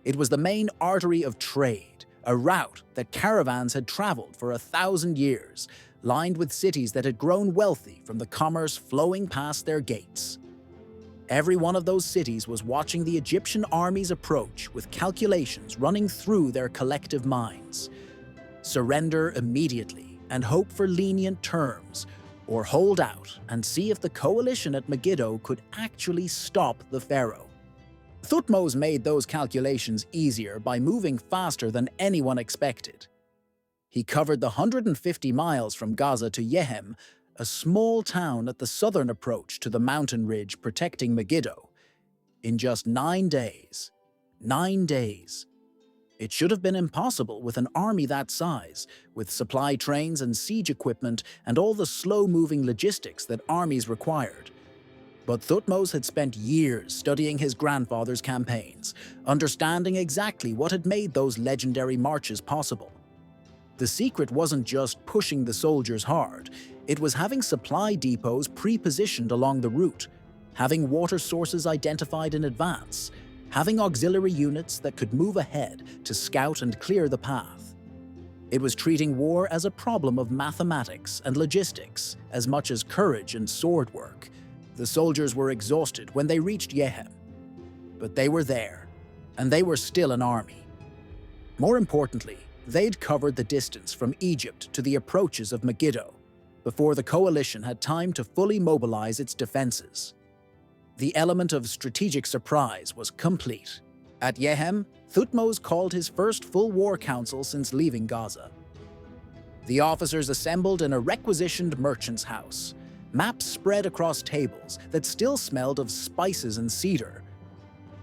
It was the main artery of trade, a route that caravans had traveled for 1,000 years, lined with cities that had grown wealthy from the commerce flowing past their gates. Every one of those cities was watching the Egyptian army's approach with calculations running through their collective minds. Surrender immediately and hope for lenient terms, or hold out and see if the coalition at Megiddo could actually stop the pharaoh. Thutmose made those calculations easier by moving faster than anyone expected. He covered the 150 miles from Gaza to Yehem, a small town at the southern approach to the mountain ridge protecting Megiddo, in just 9 days. 9 days. It should have been impossible with an army that size, with supply trains and siege equipment and all the slow-moving logistics that armies required. But Thutmose had spent years studying his grandfather's campaigns, understanding exactly what had made those legendary marches possible. The secret wasn't just pushing the soldiers hard, it was having supply depots pre-positioned along the route, having water sources identified in advance, having auxiliary units that could move ahead to scout and clear the path. It was treating war as a problem of mathematics and logistics as much as courage and sword work. The soldiers were exhausted when they reached Yehem. But they were there, and they were still an army. More importantly, they'd covered the distance from Egypt to the approaches of Megiddo, before the coalition had time to fully mobilize its defenses. The element of strategic surprise was complete. At Yehem, Thutmose called his first full war council since leaving Gaza. The officers assembled in a requisitioned merchant's house, maps spread across tables that still smelled of spices and cedar.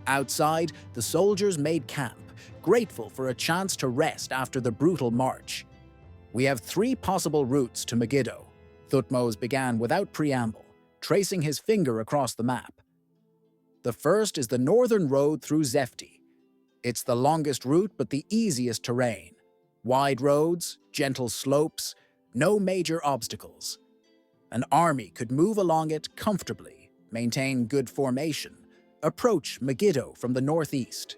Outside, the soldiers made camp, grateful for a chance to rest after the brutal march. "We have 3 possible routes to Megiddo," Thutmose began without preamble, tracing his finger across the map. "The first is the northern road through Zefti. It's the longest route but the easiest terrain. Wide roads, gentle slopes, no major obstacles. An army could move along it comfortably, maintain good formation, approach Megiddo from the northeast."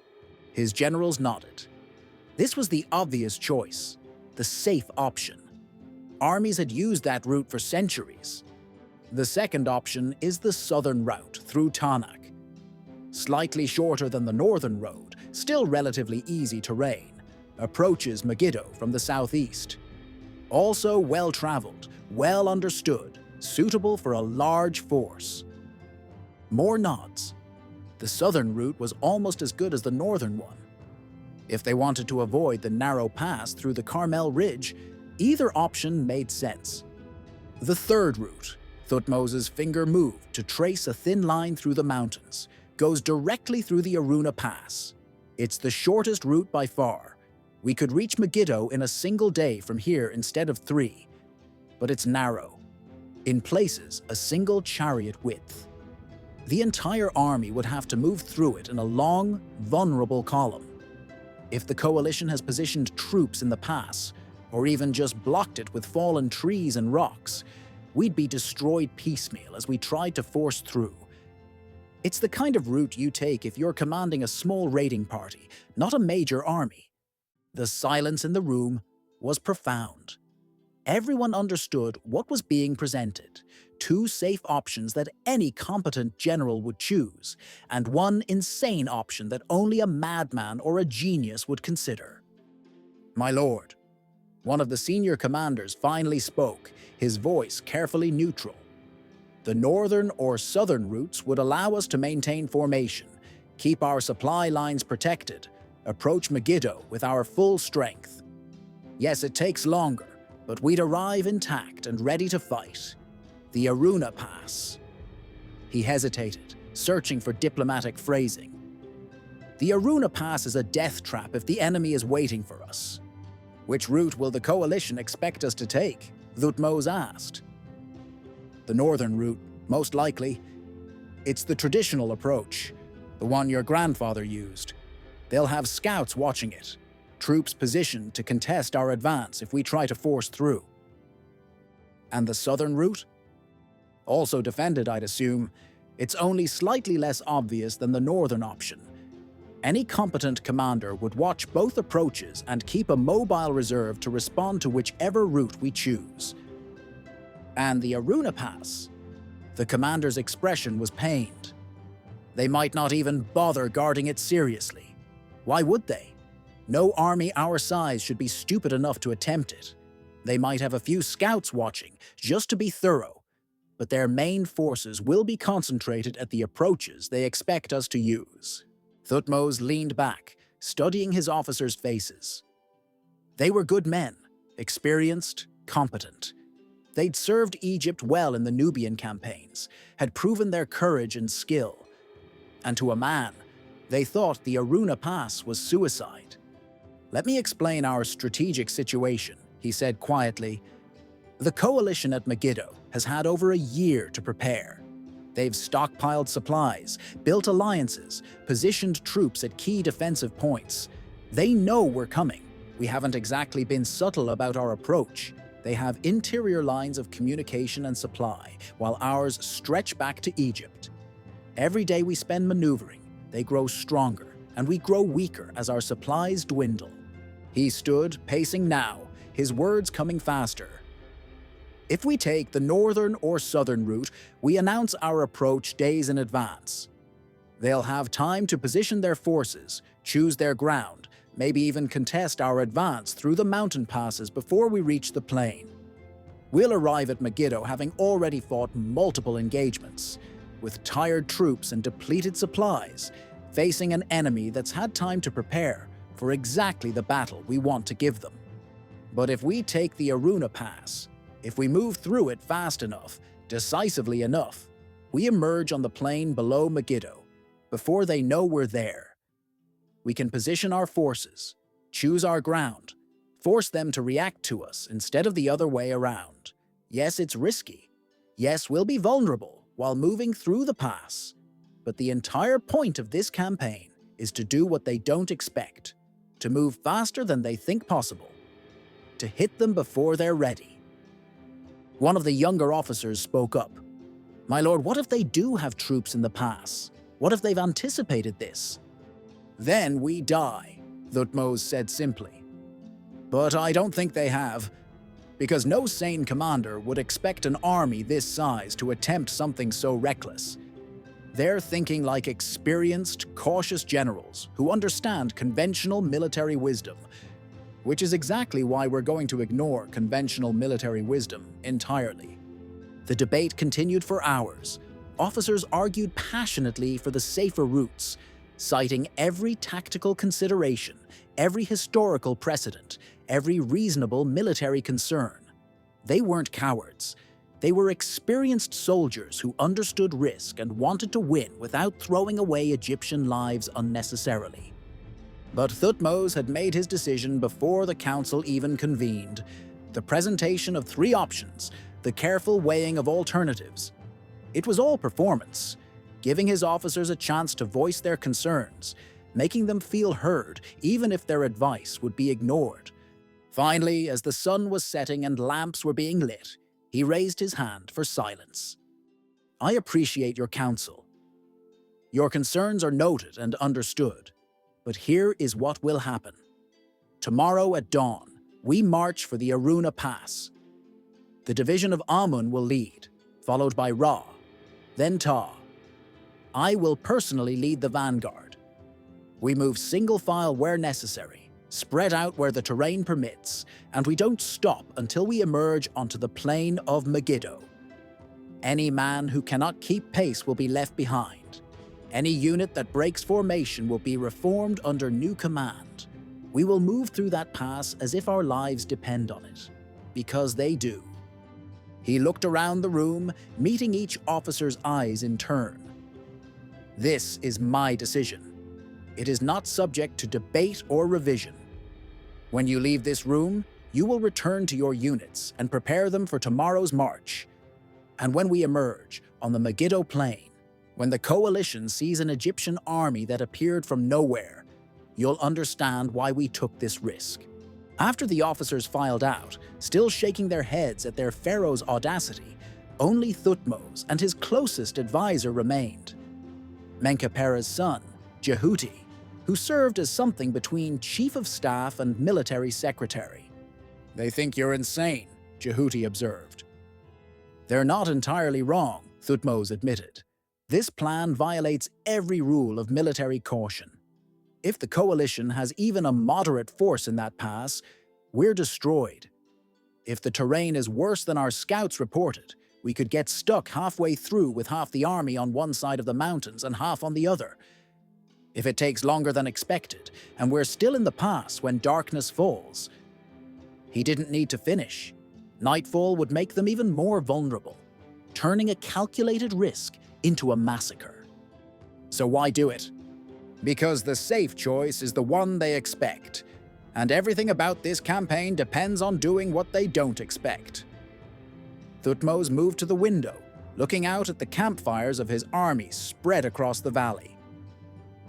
His generals nodded. This was the obvious choice, the safe option. Armies had used that route for centuries. The second option is the southern route through Tanakh. Slightly shorter than the northern road, still relatively easy terrain, approaches Megiddo from the southeast. Also well-traveled, well understood, suitable for a large force. More nods. The southern route was almost as good as the northern one. If they wanted to avoid the narrow pass through the Carmel Ridge, Either option made sense. The third route, Thutmose's finger moved to trace a thin line through the mountains, goes directly through the Aruna Pass. It's the shortest route by far. We could reach Megiddo in a single day from here instead of 3. But it's narrow. In places, a single chariot width. The entire army would have to move through it in a long, vulnerable column. If the coalition has positioned troops in the pass, or even just blocked it with fallen trees and rocks, we'd be destroyed piecemeal as we tried to force through. It's the kind of route you take if you're commanding a small raiding party, not a major army. The silence in the room was profound. Everyone understood what was being presented: 2 safe options that any competent general would choose, and 1 insane option that only a madman or a genius would consider. "My lord," one of the senior commanders finally spoke, his voice carefully neutral. "The northern or southern routes would allow us to maintain formation, keep our supply lines protected, approach Megiddo with our full strength. Yes, it takes longer, but we'd arrive intact and ready to fight. The Aruna Pass." He hesitated, searching for diplomatic phrasing. "The Aruna Pass is a death trap if the enemy is waiting for us." "Which route will the coalition expect us to take?" Thutmose asked. "The northern route, most likely. It's the traditional approach, the one your grandfather used. They'll have scouts watching it, troops positioned to contest our advance if we try to force through." "And the southern route?" "Also defended, I'd assume. It's only slightly less obvious than the northern option. Any competent commander would watch both approaches and keep a mobile reserve to respond to whichever route we choose." "And the Aruna Pass?" The commander's expression was pained. "They might not even bother guarding it seriously. Why would they? No army our size should be stupid enough to attempt it. They might have a few scouts watching, just to be thorough, but their main forces will be concentrated at the approaches they expect us to use." Thutmose leaned back, studying his officers' faces. They were good men, experienced, competent. They'd served Egypt well in the Nubian campaigns, had proven their courage and skill. And to a man, they thought the Aruna Pass was suicide. "Let me explain our strategic situation," he said quietly. "The coalition at Megiddo has had over a year to prepare. They've stockpiled supplies, built alliances, positioned troops at key defensive points. They know we're coming. We haven't exactly been subtle about our approach. They have interior lines of communication and supply, while ours stretch back to Egypt. Every day we spend maneuvering, they grow stronger, and we grow weaker as our supplies dwindle." He stood, pacing now, his words coming faster. "If we take the northern or southern route, we announce our approach days in advance. They'll have time to position their forces, choose their ground, maybe even contest our advance through the mountain passes before we reach the plain. We'll arrive at Megiddo having already fought multiple engagements, with tired troops and depleted supplies, facing an enemy that's had time to prepare for exactly the battle we want to give them. But if we take the Aruna Pass, if we move through it fast enough, decisively enough, we emerge on the plain below Megiddo, before they know we're there. We can position our forces, choose our ground, force them to react to us instead of the other way around. Yes, it's risky. Yes, we'll be vulnerable while moving through the pass. But the entire point of this campaign is to do what they don't expect, to move faster than they think possible, to hit them before they're ready." One of the younger officers spoke up. "My lord, what if they do have troops in the pass? What if they've anticipated this?" "Then we die," Thutmose said simply. "But I don't think they have, because no sane commander would expect an army this size to attempt something so reckless. They're thinking like experienced, cautious generals who understand conventional military wisdom, which is exactly why we're going to ignore conventional military wisdom entirely." The debate continued for hours. Officers argued passionately for the safer routes, citing every tactical consideration, every historical precedent, every reasonable military concern. They weren't cowards. They were experienced soldiers who understood risk and wanted to win without throwing away Egyptian lives unnecessarily. But Thutmose had made his decision before the council even convened. The presentation of 3 options, the careful weighing of alternatives. It was all performance, giving his officers a chance to voice their concerns, making them feel heard even if their advice would be ignored. Finally, as the sun was setting and lamps were being lit, he raised his hand for silence. "I appreciate your counsel. Your concerns are noted and understood, but here is what will happen. Tomorrow at dawn, we march for the Aruna Pass. The division of Amun will lead, followed by Ra, then Ta. I will personally lead the vanguard. We move single file where necessary, spread out where the terrain permits, and we don't stop until we emerge onto the plain of Megiddo. Any man who cannot keep pace will be left behind. Any unit that breaks formation will be reformed under new command. We will move through that pass as if our lives depend on it, because they do." He looked around the room, meeting each officer's eyes in turn. "This is my decision. It is not subject to debate or revision. When you leave this room, you will return to your units and prepare them for tomorrow's march. And when we emerge on the Megiddo plain, when the coalition sees an Egyptian army that appeared from nowhere, you'll understand why we took this risk." After the officers filed out, still shaking their heads at their pharaoh's audacity, only Thutmose and his closest advisor remained. Menkaper's son, Jehuti, who served as something between chief of staff and military secretary. "They think you're insane," Jehuti observed. "They're not entirely wrong," Thutmose admitted. "This plan violates every rule of military caution. If the coalition has even a moderate force in that pass, we're destroyed. If the terrain is worse than our scouts reported, we could get stuck halfway through with half the army on one side of the mountains and half on the other. If it takes longer than expected, and we're still in the pass when darkness falls." He didn't need to finish. Nightfall would make them even more vulnerable, turning a calculated risk into a massacre. "So why do it? Because the safe choice is the one they expect, and everything about this campaign depends on doing what they don't expect." Thutmose moved to the window, looking out at the campfires of his army spread across the valley.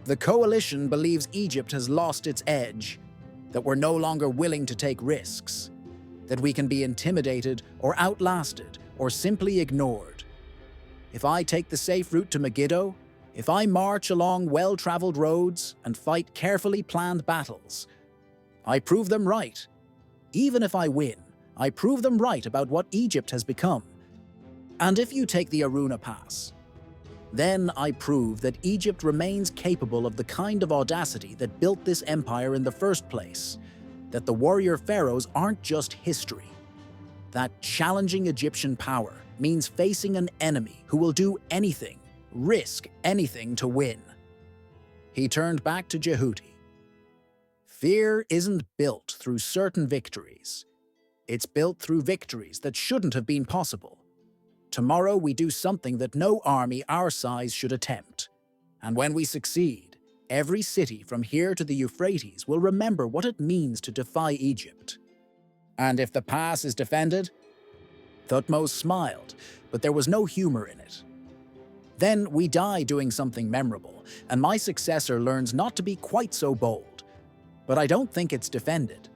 "The coalition believes Egypt has lost its edge, that we're no longer willing to take risks, that we can be intimidated or outlasted or simply ignored. If I take the safe route to Megiddo, if I march along well-traveled roads and fight carefully planned battles, I prove them right. Even if I win, I prove them right about what Egypt has become. And if you take the Aruna Pass, then I prove that Egypt remains capable of the kind of audacity that built this empire in the first place, that the warrior pharaohs aren't just history, that challenging Egyptian power means facing an enemy who will do anything, risk anything to win." He turned back to Jehuti. "Fear isn't built through certain victories. It's built through victories that shouldn't have been possible. Tomorrow we do something that no army our size should attempt. And when we succeed, every city from here to the Euphrates will remember what it means to defy Egypt. And if the pass is defended?" Thutmose smiled, but there was no humor in it. "Then we die doing something memorable, and my successor learns not to be quite so bold. But I don't think it's defended.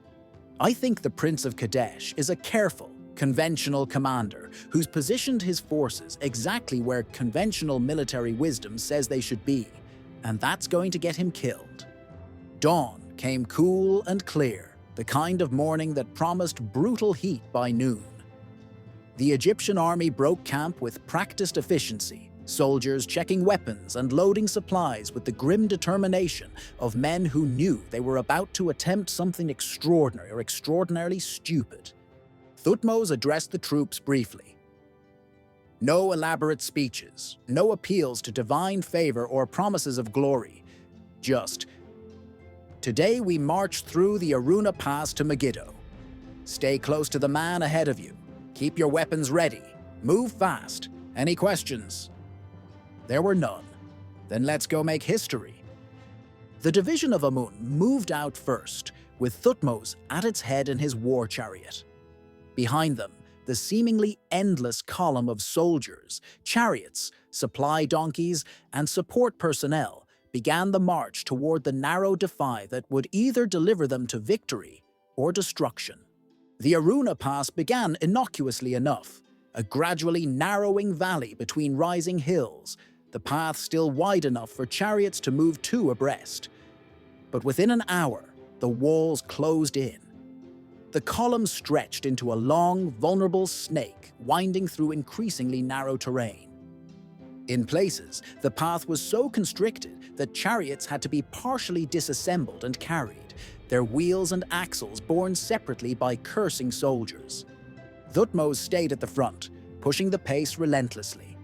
I think the Prince of Kadesh is a careful, conventional commander who's positioned his forces exactly where conventional military wisdom says they should be, and that's going to get him killed." Dawn came cool and clear, the kind of morning that promised brutal heat by noon. The Egyptian army broke camp with practiced efficiency, soldiers checking weapons and loading supplies with the grim determination of men who knew they were about to attempt something extraordinary or extraordinarily stupid. Thutmose addressed the troops briefly. No elaborate speeches, no appeals to divine favor or promises of glory. Just, "Today we march through the Aruna Pass to Megiddo. Stay close to the man ahead of you. Keep your weapons ready. Move fast. Any questions?" There were none. Then let's go make history. The division of Amun moved out first, with Thutmose at its head in his war chariot. Behind them, the seemingly endless column of soldiers, chariots, supply donkeys, and support personnel began the march toward the narrow defile that would either deliver them to victory or destruction. The Aruna Pass began innocuously enough, a gradually narrowing valley between rising hills, the path still wide enough for chariots to move two abreast. But within an hour, the walls closed in. The column stretched into a long, vulnerable snake winding through increasingly narrow terrain. In places, the path was so constricted that chariots had to be partially disassembled and carried, their wheels and axles borne separately by cursing soldiers. Thutmose stayed at the front, pushing the pace relentlessly.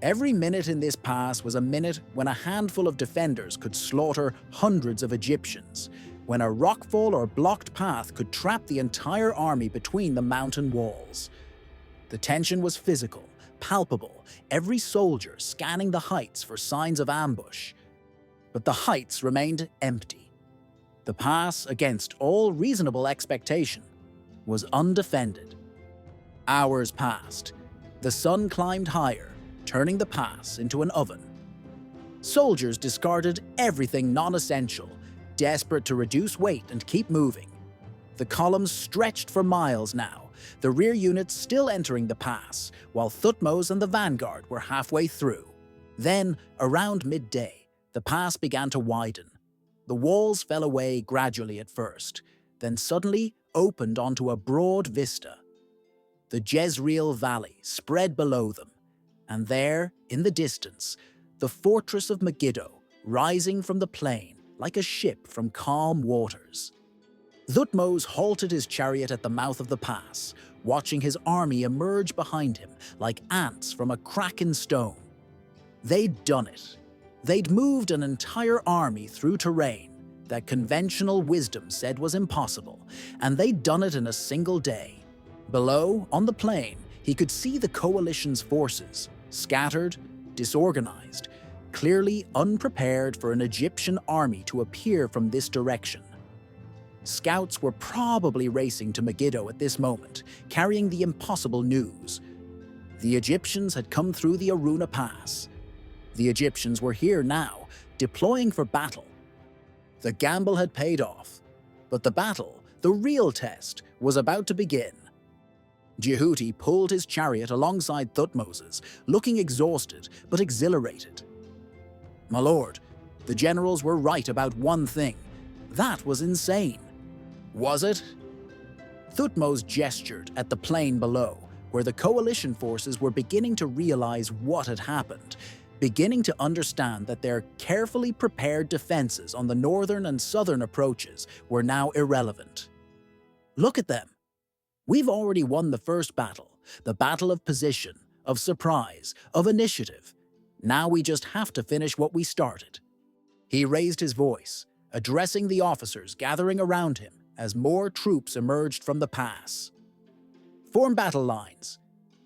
Every minute in this pass was a minute when a handful of defenders could slaughter hundreds of Egyptians, when a rockfall or blocked path could trap the entire army between the mountain walls. The tension was physical, palpable, every soldier scanning the heights for signs of ambush. But the heights remained empty. The pass, against all reasonable expectation, was undefended. Hours passed. The sun climbed higher, turning the pass into an oven. Soldiers discarded everything non-essential, desperate to reduce weight and keep moving. The columns stretched for miles now, the rear units still entering the pass, while Thutmose and the vanguard were halfway through. Then, around midday, the pass began to widen. The walls fell away gradually at first, then suddenly opened onto a broad vista. The Jezreel Valley spread below them, and there, in the distance, the fortress of Megiddo rising from the plain like a ship from calm waters. Thutmose halted his chariot at the mouth of the pass, watching his army emerge behind him like ants from a crack in stone. They'd done it. They'd moved an entire army through terrain that conventional wisdom said was impossible, and they'd done it in a single day. Below, on the plain, he could see the coalition's forces, scattered, disorganized, clearly unprepared for an Egyptian army to appear from this direction. Scouts were probably racing to Megiddo at this moment, carrying the impossible news. The Egyptians had come through the Aruna Pass. The Egyptians were here now, deploying for battle. The gamble had paid off, but the battle, the real test, was about to begin. Jehuti pulled his chariot alongside Thutmose's, looking exhausted but exhilarated. "My lord, the generals were right about one thing. That was insane." "Was it?" Thutmose gestured at the plain below, where the coalition forces were beginning to realize what had happened, beginning to understand that their carefully prepared defenses on the northern and southern approaches were now irrelevant. "Look at them. We've already won the first battle, the battle of position, of surprise, of initiative. Now we just have to finish what we started." He raised his voice, addressing the officers gathering around him as more troops emerged from the pass. "Form battle lines.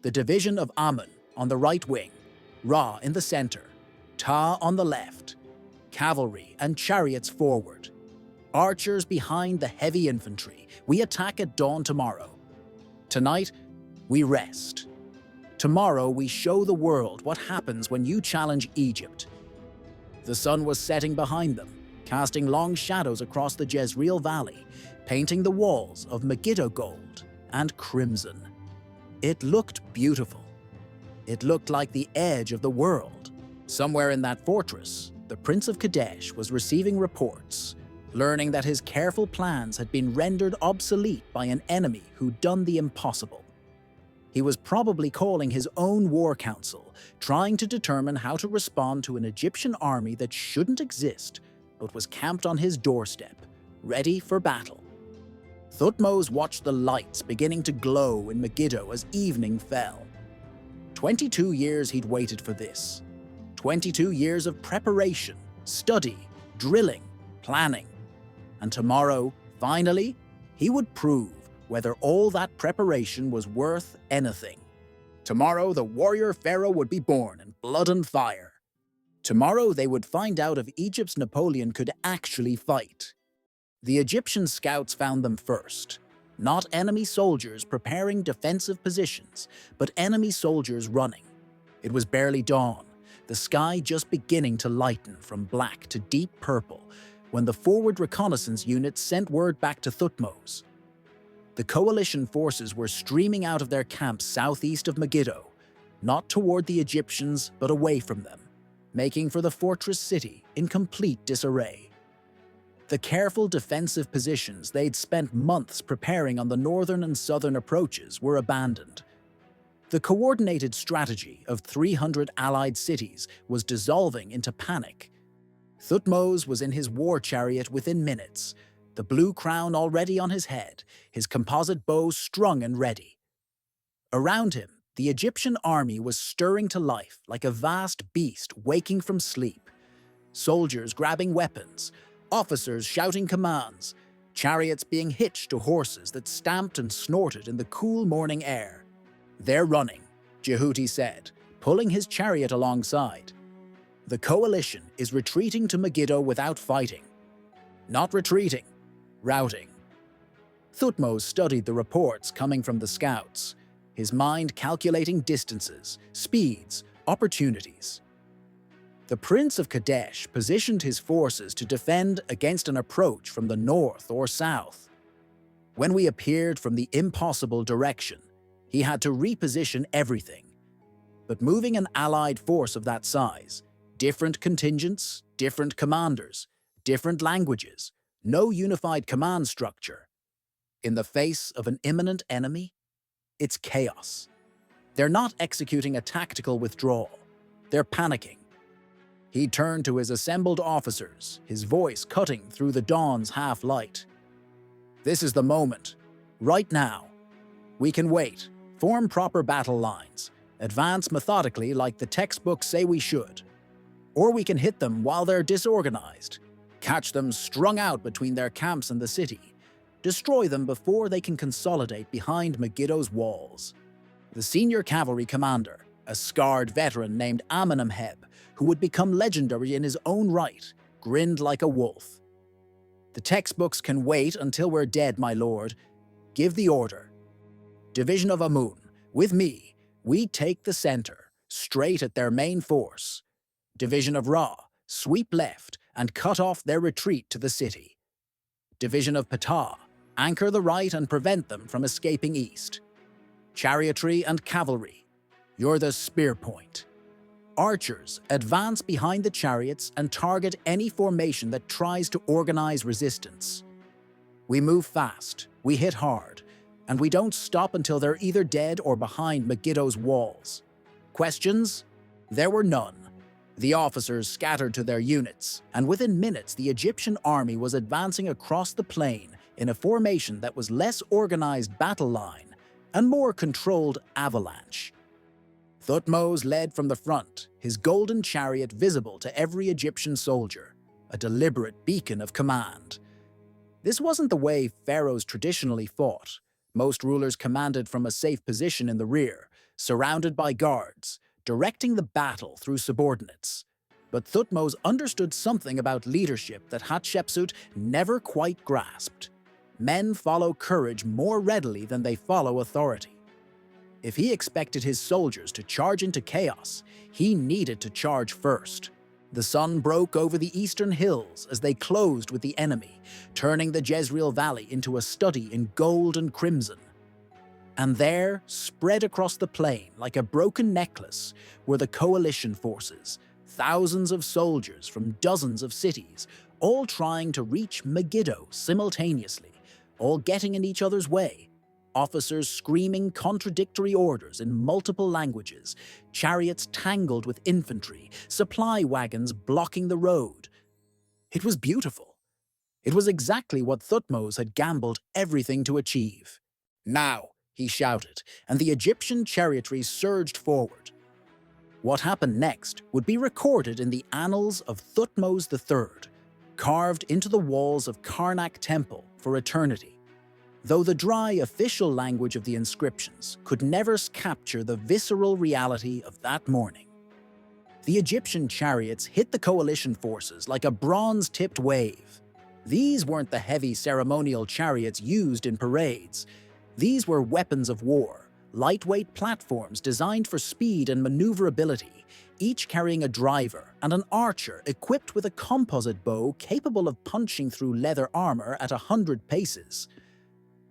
The division of Amun on the right wing, Ra in the center, Ta on the left, cavalry and chariots forward. Archers behind the heavy infantry. We attack at dawn tomorrow. Tonight, we rest. Tomorrow, we show the world what happens when you challenge Egypt." The sun was setting behind them, casting long shadows across the Jezreel Valley, painting the walls of Megiddo gold and crimson. It looked beautiful. It looked like the edge of the world. Somewhere in that fortress, the Prince of Kadesh was receiving reports, learning that his careful plans had been rendered obsolete by an enemy who'd done the impossible. He was probably calling his own war council, trying to determine how to respond to an Egyptian army that shouldn't exist, but was camped on his doorstep, ready for battle. Thutmose watched the lights beginning to glow in Megiddo as evening fell. 22 years he'd waited for this. 22 years of preparation, study, drilling, planning. And tomorrow, finally, he would prove whether all that preparation was worth anything. Tomorrow the warrior pharaoh would be born in blood and fire. Tomorrow they would find out if Egypt's Napoleon could actually fight. The Egyptian scouts found them first. Not enemy soldiers preparing defensive positions, but enemy soldiers running. It was barely dawn, the sky just beginning to lighten from black to deep purple, when the forward reconnaissance units sent word back to Thutmose. The coalition forces were streaming out of their camps southeast of Megiddo, not toward the Egyptians but away from them, making for the fortress city in complete disarray. The careful defensive positions they'd spent months preparing on the northern and southern approaches were abandoned. The coordinated strategy of 300 allied cities was dissolving into panic. Thutmose was in his war chariot within minutes, the blue crown already on his head, his composite bow strung and ready. Around him, the Egyptian army was stirring to life like a vast beast waking from sleep. Soldiers grabbing weapons, officers shouting commands, chariots being hitched to horses that stamped and snorted in the cool morning air. "They're running," Jehuti said, pulling his chariot alongside. "The coalition is retreating to Megiddo without fighting." Not retreating, routing. Thutmose studied the reports coming from the scouts, his mind calculating distances, speeds, opportunities. The Prince of Kadesh positioned his forces to defend against an approach from the north or south. When we appeared from the impossible direction, he had to reposition everything. But moving an allied force of that size, different contingents, different commanders, different languages, no unified command structure. In the face of an imminent enemy, it's chaos. They're not executing a tactical withdrawal. They're panicking. He turned to his assembled officers, his voice cutting through the dawn's half-light. "This is the moment. Right now. We can wait, form proper battle lines, advance methodically like the textbooks say we should. Or we can hit them while they're disorganized, catch them strung out between their camps and the city, destroy them before they can consolidate behind Megiddo's walls." The senior cavalry commander, a scarred veteran named Amenemheb, who would become legendary in his own right, grinned like a wolf. "The textbooks can wait until we're dead, my lord. Give the order. Division of Amun, with me, we take the center, straight at their main force. Division of Ra, sweep left and cut off their retreat to the city. Division of Ptah, anchor the right and prevent them from escaping east. Chariotry and cavalry, you're the spear point. Archers, advance behind the chariots and target any formation that tries to organize resistance. We move fast, we hit hard, and we don't stop until they're either dead or behind Megiddo's walls." Questions? There were none. The officers scattered to their units, and within minutes the Egyptian army was advancing across the plain in a formation that was less organized battle line and more controlled avalanche. Thutmose led from the front, his golden chariot visible to every Egyptian soldier, a deliberate beacon of command. This wasn't the way pharaohs traditionally fought. Most rulers commanded from a safe position in the rear, surrounded by guards, directing the battle through subordinates. But Thutmose understood something about leadership that Hatshepsut never quite grasped. Men follow courage more readily than they follow authority. If he expected his soldiers to charge into chaos, he needed to charge first. The sun broke over the eastern hills as they closed with the enemy, turning the Jezreel Valley into a study in gold and crimson. And there, spread across the plain like a broken necklace, were the coalition forces, thousands of soldiers from dozens of cities, all trying to reach Megiddo simultaneously, all getting in each other's way. Officers screaming contradictory orders in multiple languages, chariots tangled with infantry, supply wagons blocking the road. It was beautiful. It was exactly what Thutmose had gambled everything to achieve. "Now," he shouted, and the Egyptian chariotry surged forward. What happened next would be recorded in the annals of Thutmose III, carved into the walls of Karnak Temple for eternity. though the dry official language of the inscriptions could never capture the visceral reality of that morning. The Egyptian chariots hit the coalition forces like a bronze-tipped wave. These weren't the heavy ceremonial chariots used in parades. These were weapons of war, lightweight platforms designed for speed and maneuverability, each carrying a driver and an archer equipped with a composite bow capable of punching through leather armor at 100 paces.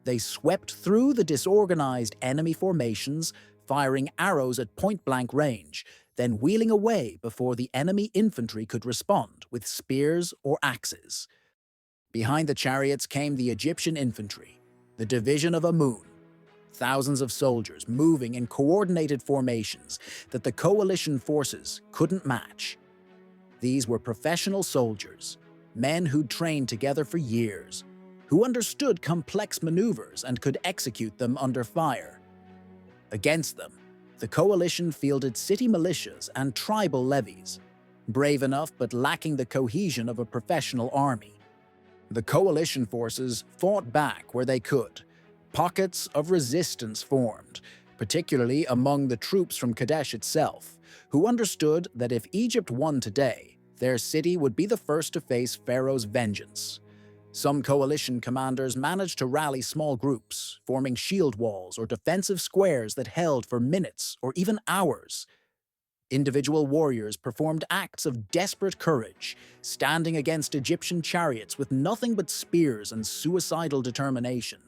They swept through the disorganized enemy formations, firing arrows at point-blank range, then wheeling away before the enemy infantry could respond with spears or axes. Behind the chariots came the Egyptian infantry, the division of Amun, thousands of soldiers moving in coordinated formations that the coalition forces couldn't match. These were professional soldiers, men who'd trained together for years, who understood complex maneuvers and could execute them under fire. Against them, the coalition fielded city militias and tribal levies, brave enough but lacking the cohesion of a professional army. The coalition forces fought back where they could. Pockets of resistance formed, particularly among the troops from Kadesh itself, who understood that if Egypt won today, their city would be the first to face Pharaoh's vengeance. Some coalition commanders managed to rally small groups, forming shield walls or defensive squares that held for minutes or even hours. Individual warriors performed acts of desperate courage, standing against Egyptian chariots with nothing but spears and suicidal determination.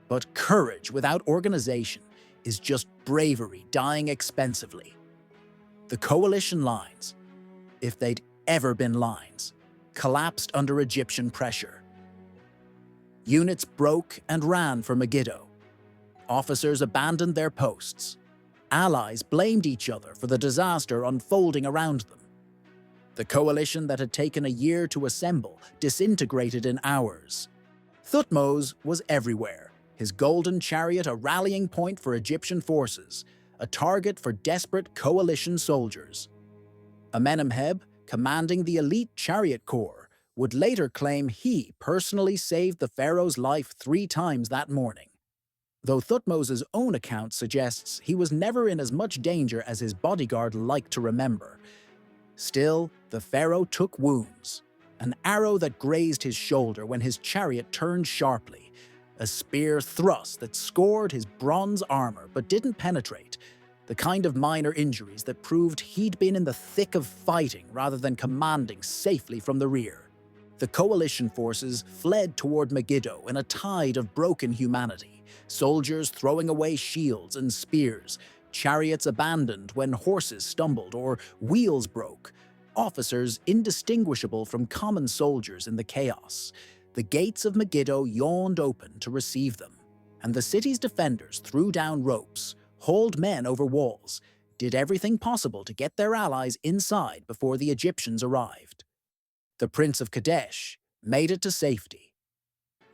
But courage without organization is just bravery dying expensively. The coalition lines, if they'd ever been lines, collapsed under Egyptian pressure. Units broke and ran for Megiddo. Officers abandoned their posts. Allies blamed each other for the disaster unfolding around them. The coalition that had taken a year to assemble disintegrated in hours. Thutmose was everywhere, his golden chariot a rallying point for Egyptian forces, a target for desperate coalition soldiers. Amenemheb, commanding the elite chariot corps, would later claim he personally saved the pharaoh's life 3 times that morning. Though Thutmose's own account suggests he was never in as much danger as his bodyguard liked to remember. Still, the pharaoh took wounds. An arrow that grazed his shoulder when his chariot turned sharply. A spear thrust that scored his bronze armor but didn't penetrate. The kind of minor injuries that proved he'd been in the thick of fighting rather than commanding safely from the rear. The coalition forces fled toward Megiddo in a tide of broken humanity, soldiers throwing away shields and spears, chariots abandoned when horses stumbled or wheels broke, officers indistinguishable from common soldiers in the chaos. The gates of Megiddo yawned open to receive them, and the city's defenders threw down ropes, hauled men over walls, did everything possible to get their allies inside before the Egyptians arrived. The Prince of Kadesh made it to safety.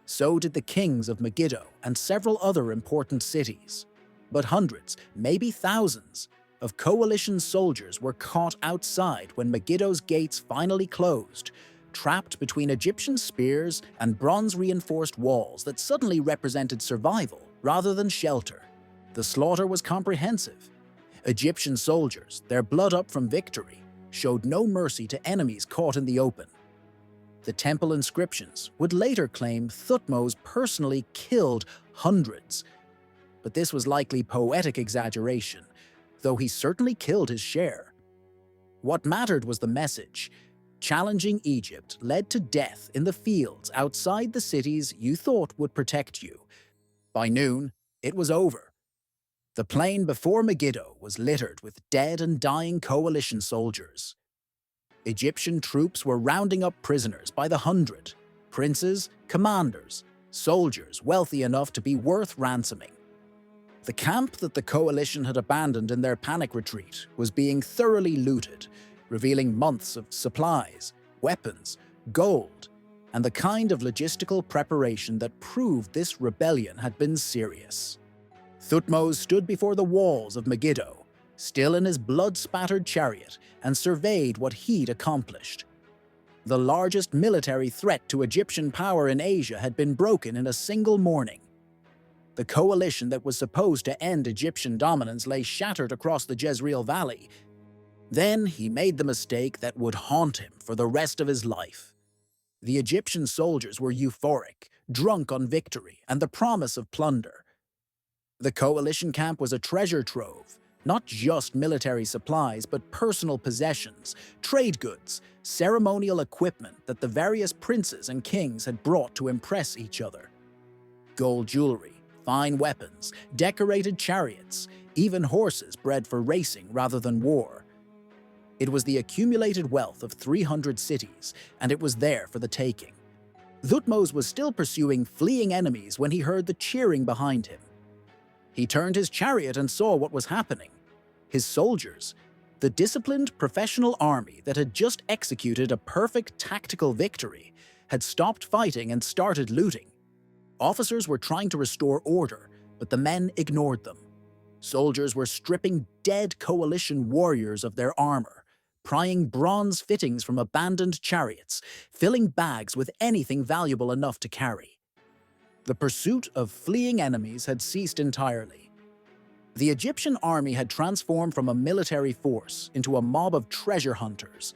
So did the kings of Megiddo and several other important cities. But hundreds, maybe thousands, of coalition soldiers were caught outside when Megiddo's gates finally closed, trapped between Egyptian spears and bronze-reinforced walls that suddenly represented survival rather than shelter. The slaughter was comprehensive. Egyptian soldiers, their blood up from victory, showed no mercy to enemies caught in the open. The temple inscriptions would later claim Thutmose personally killed hundreds, but this was likely poetic exaggeration, though he certainly killed his share. What mattered was the message. Challenging Egypt led to death in the fields outside the cities you thought would protect you. By noon, it was over. The plain before Megiddo was littered with dead and dying coalition soldiers. Egyptian troops were rounding up prisoners by the hundred, princes, commanders, soldiers wealthy enough to be worth ransoming. The camp that the coalition had abandoned in their panic retreat was being thoroughly looted, revealing months of supplies, weapons, gold, and the kind of logistical preparation that proved this rebellion had been serious. Thutmose stood before the walls of Megiddo, still in his blood-spattered chariot, and surveyed what he'd accomplished. The largest military threat to Egyptian power in Asia had been broken in a single morning. The coalition that was supposed to end Egyptian dominance lay shattered across the Jezreel Valley. Then he made the mistake that would haunt him for the rest of his life. The Egyptian soldiers were euphoric, drunk on victory and the promise of plunder. The coalition camp was a treasure trove, not just military supplies, but personal possessions, trade goods, ceremonial equipment that the various princes and kings had brought to impress each other. Gold jewelry, fine weapons, decorated chariots, even horses bred for racing rather than war. It was the accumulated wealth of 300 cities, and it was there for the taking. Thutmose was still pursuing fleeing enemies when he heard the cheering behind him. He turned his chariot and saw what was happening. His soldiers, the disciplined professional army that had just executed a perfect tactical victory, had stopped fighting and started looting. Officers were trying to restore order, but the men ignored them. Soldiers were stripping dead coalition warriors of their armor, prying bronze fittings from abandoned chariots, filling bags with anything valuable enough to carry. The pursuit of fleeing enemies had ceased entirely. The Egyptian army had transformed from a military force into a mob of treasure hunters,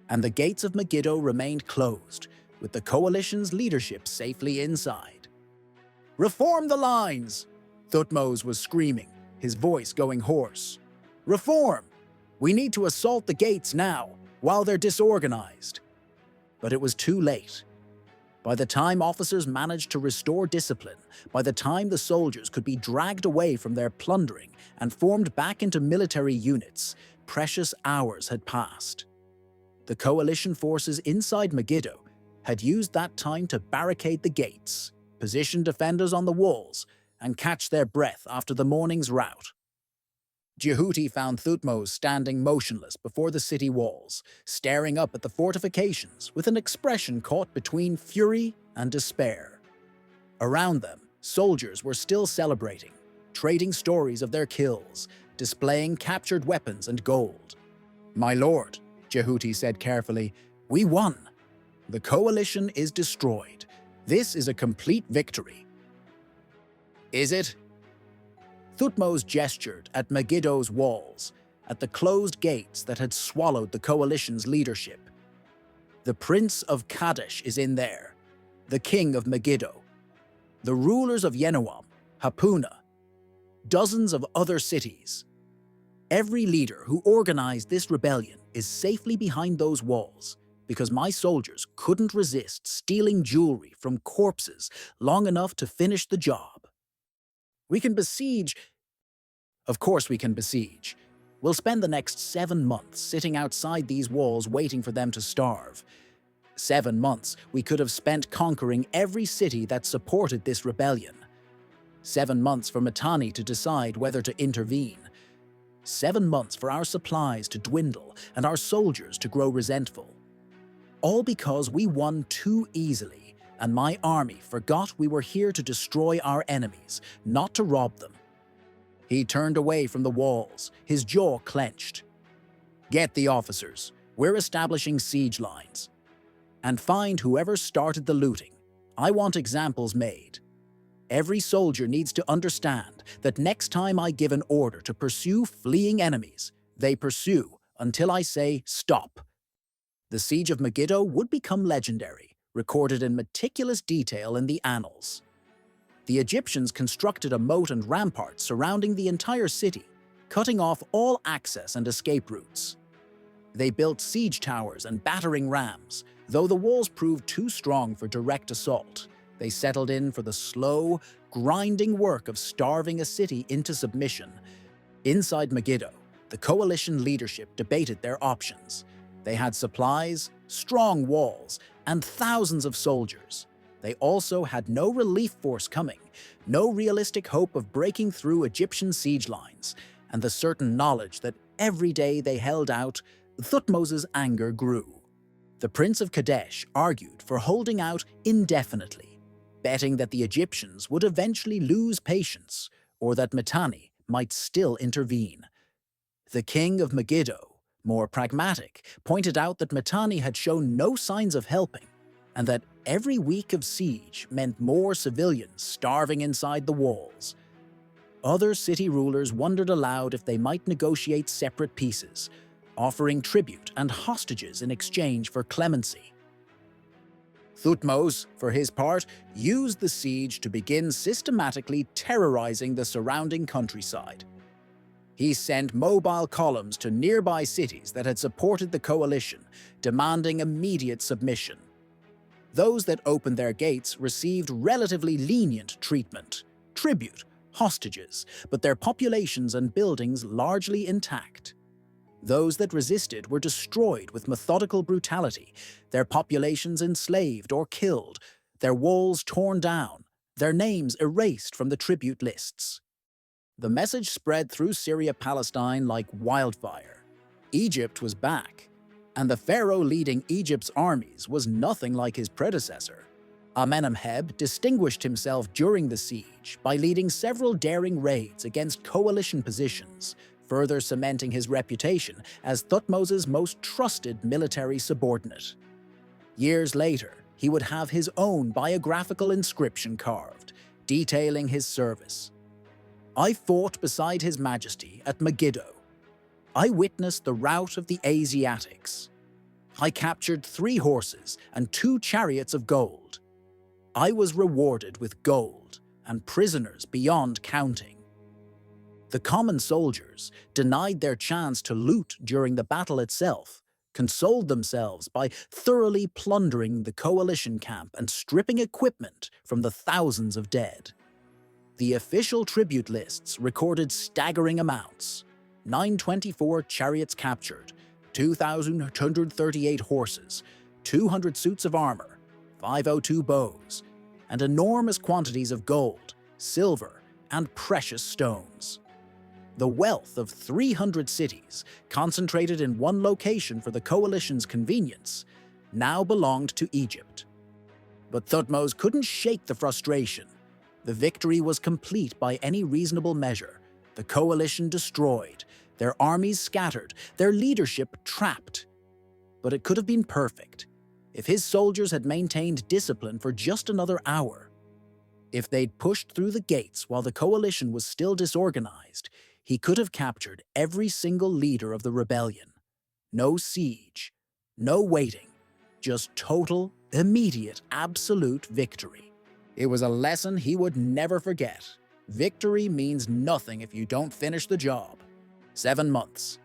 and the gates of Megiddo remained closed, with the coalition's leadership safely inside. "Reform the lines!" Thutmose was screaming, his voice going hoarse. "Reform! We need to assault the gates now, while they're disorganized." But it was too late. By the time officers managed to restore discipline, by the time the soldiers could be dragged away from their plundering and formed back into military units, precious hours had passed. The coalition forces inside Megiddo had used that time to barricade the gates, position defenders on the walls, and catch their breath after the morning's rout. Jehuti found Thutmose standing motionless before the city walls, staring up at the fortifications with an expression caught between fury and despair. Around them, soldiers were still celebrating, trading stories of their kills, displaying captured weapons and gold. "My lord," Jehuti said carefully, "we won. The coalition is destroyed. This is a complete victory." "Is it?" Thutmose gestured at Megiddo's walls, at the closed gates that had swallowed the coalition's leadership. "The Prince of Kadesh is in there, the King of Megiddo, the rulers of Yenuam, Hapuna, dozens of other cities. Every leader who organized this rebellion is safely behind those walls, because my soldiers couldn't resist stealing jewelry from corpses long enough to finish the job. We can besiege. Of course we can besiege. We'll spend the next 7 months sitting outside these walls waiting for them to starve. 7 months we could have spent conquering every city that supported this rebellion. 7 months for Mitanni to decide whether to intervene. 7 months for our supplies to dwindle and our soldiers to grow resentful. All because we won too easily, and my army forgot we were here to destroy our enemies, not to rob them." He turned away from the walls, his jaw clenched. "Get the officers. We're establishing siege lines. And find whoever started the looting. I want examples made. Every soldier needs to understand that next time I give an order to pursue fleeing enemies, they pursue until I say stop." The siege of Megiddo would become legendary, recorded in meticulous detail in the annals. The Egyptians constructed a moat and ramparts surrounding the entire city, cutting off all access and escape routes. They built siege towers and battering rams. Though the walls proved too strong for direct assault, they settled in for the slow, grinding work of starving a city into submission. Inside Megiddo, the coalition leadership debated their options. They had supplies, strong walls, and thousands of soldiers. They also had no relief force coming, no realistic hope of breaking through Egyptian siege lines, and the certain knowledge that every day they held out, Thutmose's anger grew. The Prince of Kadesh argued for holding out indefinitely, betting that the Egyptians would eventually lose patience, or that Mitanni might still intervene. The King of Megiddo, more pragmatic, pointed out that Mitanni had shown no signs of helping, and that every week of siege meant more civilians starving inside the walls. Other city rulers wondered aloud if they might negotiate separate peaces, offering tribute and hostages in exchange for clemency. Thutmose, for his part, used the siege to begin systematically terrorizing the surrounding countryside. He sent mobile columns to nearby cities that had supported the coalition, demanding immediate submission. Those that opened their gates received relatively lenient treatment, tribute, hostages, but their populations and buildings largely intact. Those that resisted were destroyed with methodical brutality, their populations enslaved or killed, their walls torn down, their names erased from the tribute lists. The message spread through Syria-Palestine like wildfire. Egypt was back, and the pharaoh leading Egypt's armies was nothing like his predecessor. Amenemheb distinguished himself during the siege by leading several daring raids against coalition positions, further cementing his reputation as Thutmose's most trusted military subordinate. Years later, he would have his own biographical inscription carved, detailing his service. "I fought beside His Majesty at Megiddo. I witnessed the rout of the Asiatics. I captured 3 horses and 2 chariots of gold. I was rewarded with gold and prisoners beyond counting." The common soldiers, denied their chance to loot during the battle itself, consoled themselves by thoroughly plundering the coalition camp and stripping equipment from the thousands of dead. The official tribute lists recorded staggering amounts: 924 chariots captured, 2,138 horses, 200 suits of armor, 502 bows, and enormous quantities of gold, silver, and precious stones. The wealth of 300 cities, concentrated in one location for the coalition's convenience, now belonged to Egypt. But Thutmose couldn't shake the frustration. The victory was complete by any reasonable measure, the coalition destroyed, their armies scattered, their leadership trapped. But it could have been perfect, if his soldiers had maintained discipline for just another hour. If they'd pushed through the gates while the coalition was still disorganized, he could have captured every single leader of the rebellion. No siege, no waiting, just total, immediate, absolute victory. It was a lesson he would never forget. Victory means nothing if you don't finish the job. 7 months.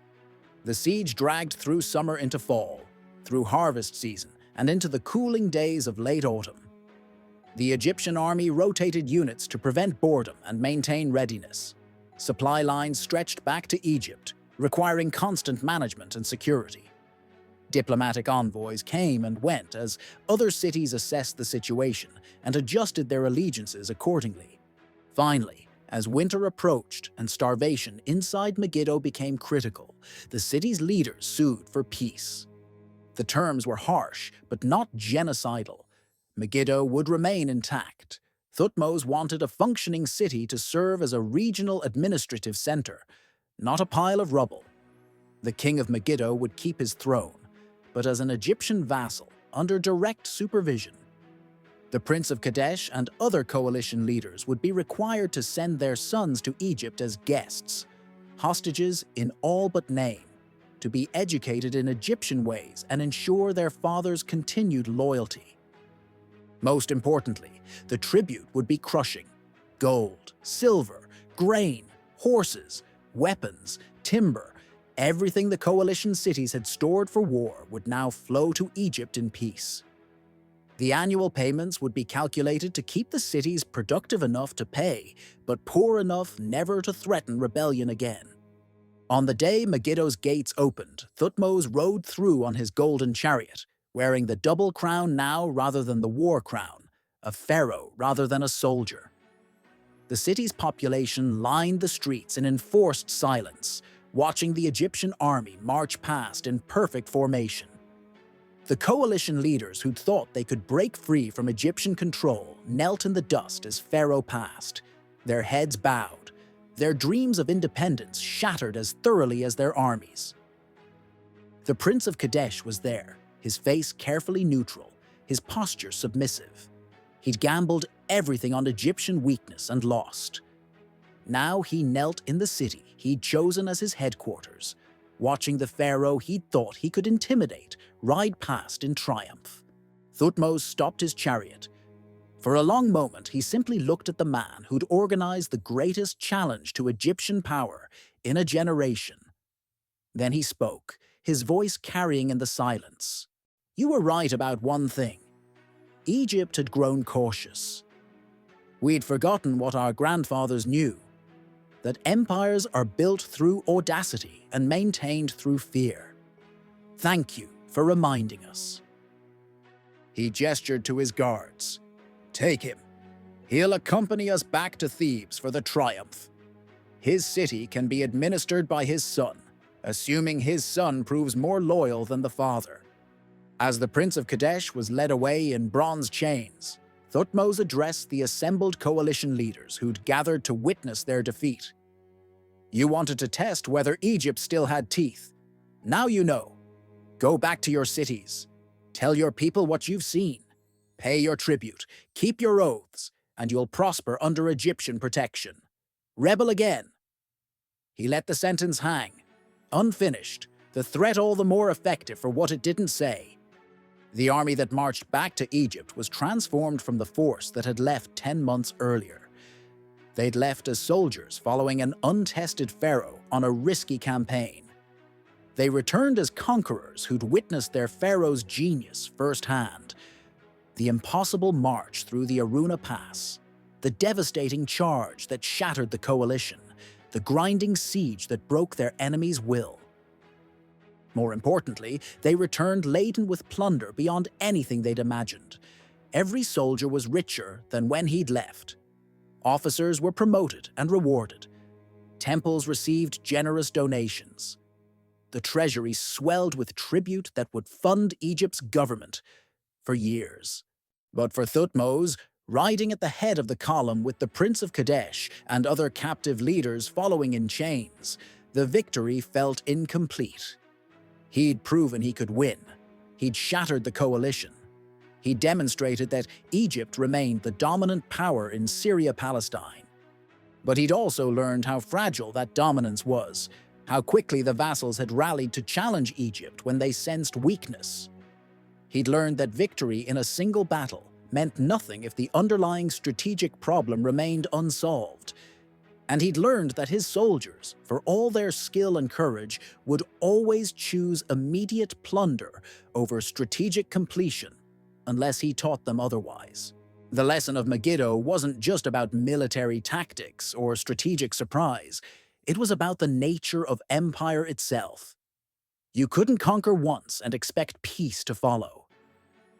The siege dragged through summer into fall, through harvest season, and into the cooling days of late autumn. The Egyptian army rotated units to prevent boredom and maintain readiness. Supply lines stretched back to Egypt, requiring constant management and security. Diplomatic envoys came and went as other cities assessed the situation and adjusted their allegiances accordingly. Finally, as winter approached and starvation inside Megiddo became critical, the city's leaders sued for peace. The terms were harsh, but not genocidal. Megiddo would remain intact. Thutmose wanted a functioning city to serve as a regional administrative center, not a pile of rubble. The king of Megiddo would keep his throne, but as an Egyptian vassal, under direct supervision. The Prince of Kadesh and other coalition leaders would be required to send their sons to Egypt as guests, hostages in all but name, to be educated in Egyptian ways and ensure their father's continued loyalty. Most importantly, the tribute would be crushing. Gold, silver, grain, horses, weapons, timber, everything the coalition cities had stored for war would now flow to Egypt in peace. The annual payments would be calculated to keep the cities productive enough to pay, but poor enough never to threaten rebellion again. On the day Megiddo's gates opened, Thutmose rode through on his golden chariot, wearing the double crown now rather than the war crown, a pharaoh rather than a soldier. The city's population lined the streets in enforced silence, watching the Egyptian army march past in perfect formation. The coalition leaders who'd thought they could break free from Egyptian control knelt in the dust as Pharaoh passed, their heads bowed, their dreams of independence shattered as thoroughly as their armies. The Prince of Kadesh was there, his face carefully neutral, his posture submissive. He'd gambled everything on Egyptian weakness and lost. Now he knelt in the city he'd chosen as his headquarters, watching the pharaoh he'd thought he could intimidate ride past in triumph. Thutmose stopped his chariot. For a long moment, he simply looked at the man who'd organized the greatest challenge to Egyptian power in a generation. Then he spoke, his voice carrying in the silence. "You were right about one thing. Egypt had grown cautious. We'd forgotten what our grandfathers knew, that empires are built through audacity and maintained through fear. Thank you for reminding us." He gestured to his guards. "Take him. He'll accompany us back to Thebes for the triumph. His city can be administered by his son, assuming his son proves more loyal than the father." As the Prince of Kadesh was led away in bronze chains, Thutmose addressed the assembled coalition leaders who'd gathered to witness their defeat. "You wanted to test whether Egypt still had teeth. Now you know. Go back to your cities. Tell your people what you've seen. Pay your tribute, keep your oaths, and you'll prosper under Egyptian protection. Rebel again." He let the sentence hang, unfinished, the threat all the more effective for what it didn't say. The army that marched back to Egypt was transformed from the force that had left 10 months earlier. They'd left as soldiers following an untested pharaoh on a risky campaign. They returned as conquerors who'd witnessed their pharaoh's genius firsthand. The impossible march through the Aruna Pass, the devastating charge that shattered the coalition, the grinding siege that broke their enemies' will. More importantly, they returned laden with plunder beyond anything they'd imagined. Every soldier was richer than when he'd left. Officers were promoted and rewarded. Temples received generous donations. The treasury swelled with tribute that would fund Egypt's government for years. But for Thutmose, riding at the head of the column with the Prince of Kadesh and other captive leaders following in chains, the victory felt incomplete. He'd proven he could win. He'd shattered the coalition. He demonstrated that Egypt remained the dominant power in Syria-Palestine. But he'd also learned how fragile that dominance was, how quickly the vassals had rallied to challenge Egypt when they sensed weakness. He'd learned that victory in a single battle meant nothing if the underlying strategic problem remained unsolved. And he'd learned that his soldiers, for all their skill and courage, would always choose immediate plunder over strategic completion, unless he taught them otherwise. The lesson of Megiddo wasn't just about military tactics or strategic surprise. It was about the nature of empire itself. You couldn't conquer once and expect peace to follow.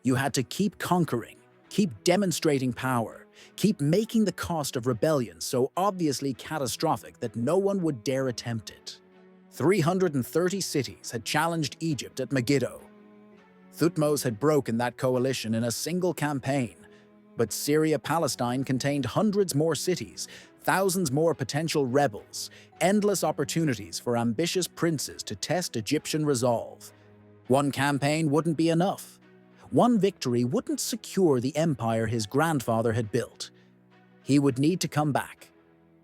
You had to keep conquering, keep demonstrating power, keep making the cost of rebellion so obviously catastrophic that no one would dare attempt it. 330 cities had challenged Egypt at Megiddo. Thutmose had broken that coalition in a single campaign, but Syria-Palestine contained hundreds more cities, thousands more potential rebels, endless opportunities for ambitious princes to test Egyptian resolve. One campaign wouldn't be enough. One victory wouldn't secure the empire his grandfather had built. He would need to come back,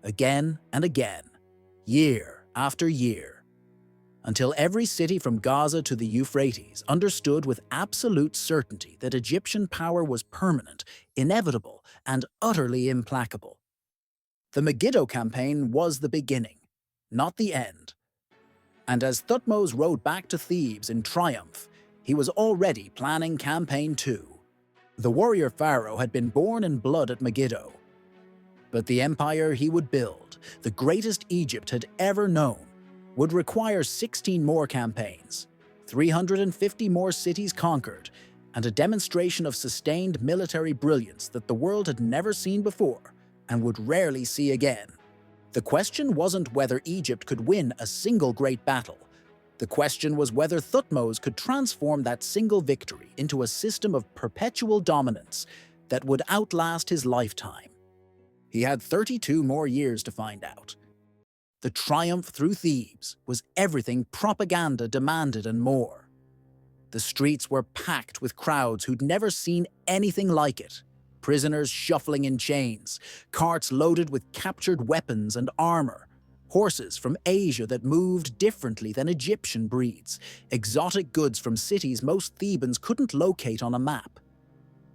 again and again, year after year, until every city from Gaza to the Euphrates understood with absolute certainty that Egyptian power was permanent, inevitable, and utterly implacable. The Megiddo campaign was the beginning, not the end. And as Thutmose rode back to Thebes in triumph, he was already planning Campaign 2. The warrior pharaoh had been born in blood at Megiddo. But the empire he would build, the greatest Egypt had ever known, would require 16 more campaigns, 350 more cities conquered, and a demonstration of sustained military brilliance that the world had never seen before and would rarely see again. The question wasn't whether Egypt could win a single great battle. The question was whether Thutmose could transform that single victory into a system of perpetual dominance that would outlast his lifetime. He had 32 more years to find out. The triumph through Thebes was everything propaganda demanded and more. The streets were packed with crowds who'd never seen anything like it. Prisoners shuffling in chains, carts loaded with captured weapons and armor, horses from Asia that moved differently than Egyptian breeds, exotic goods from cities most Thebans couldn't locate on a map.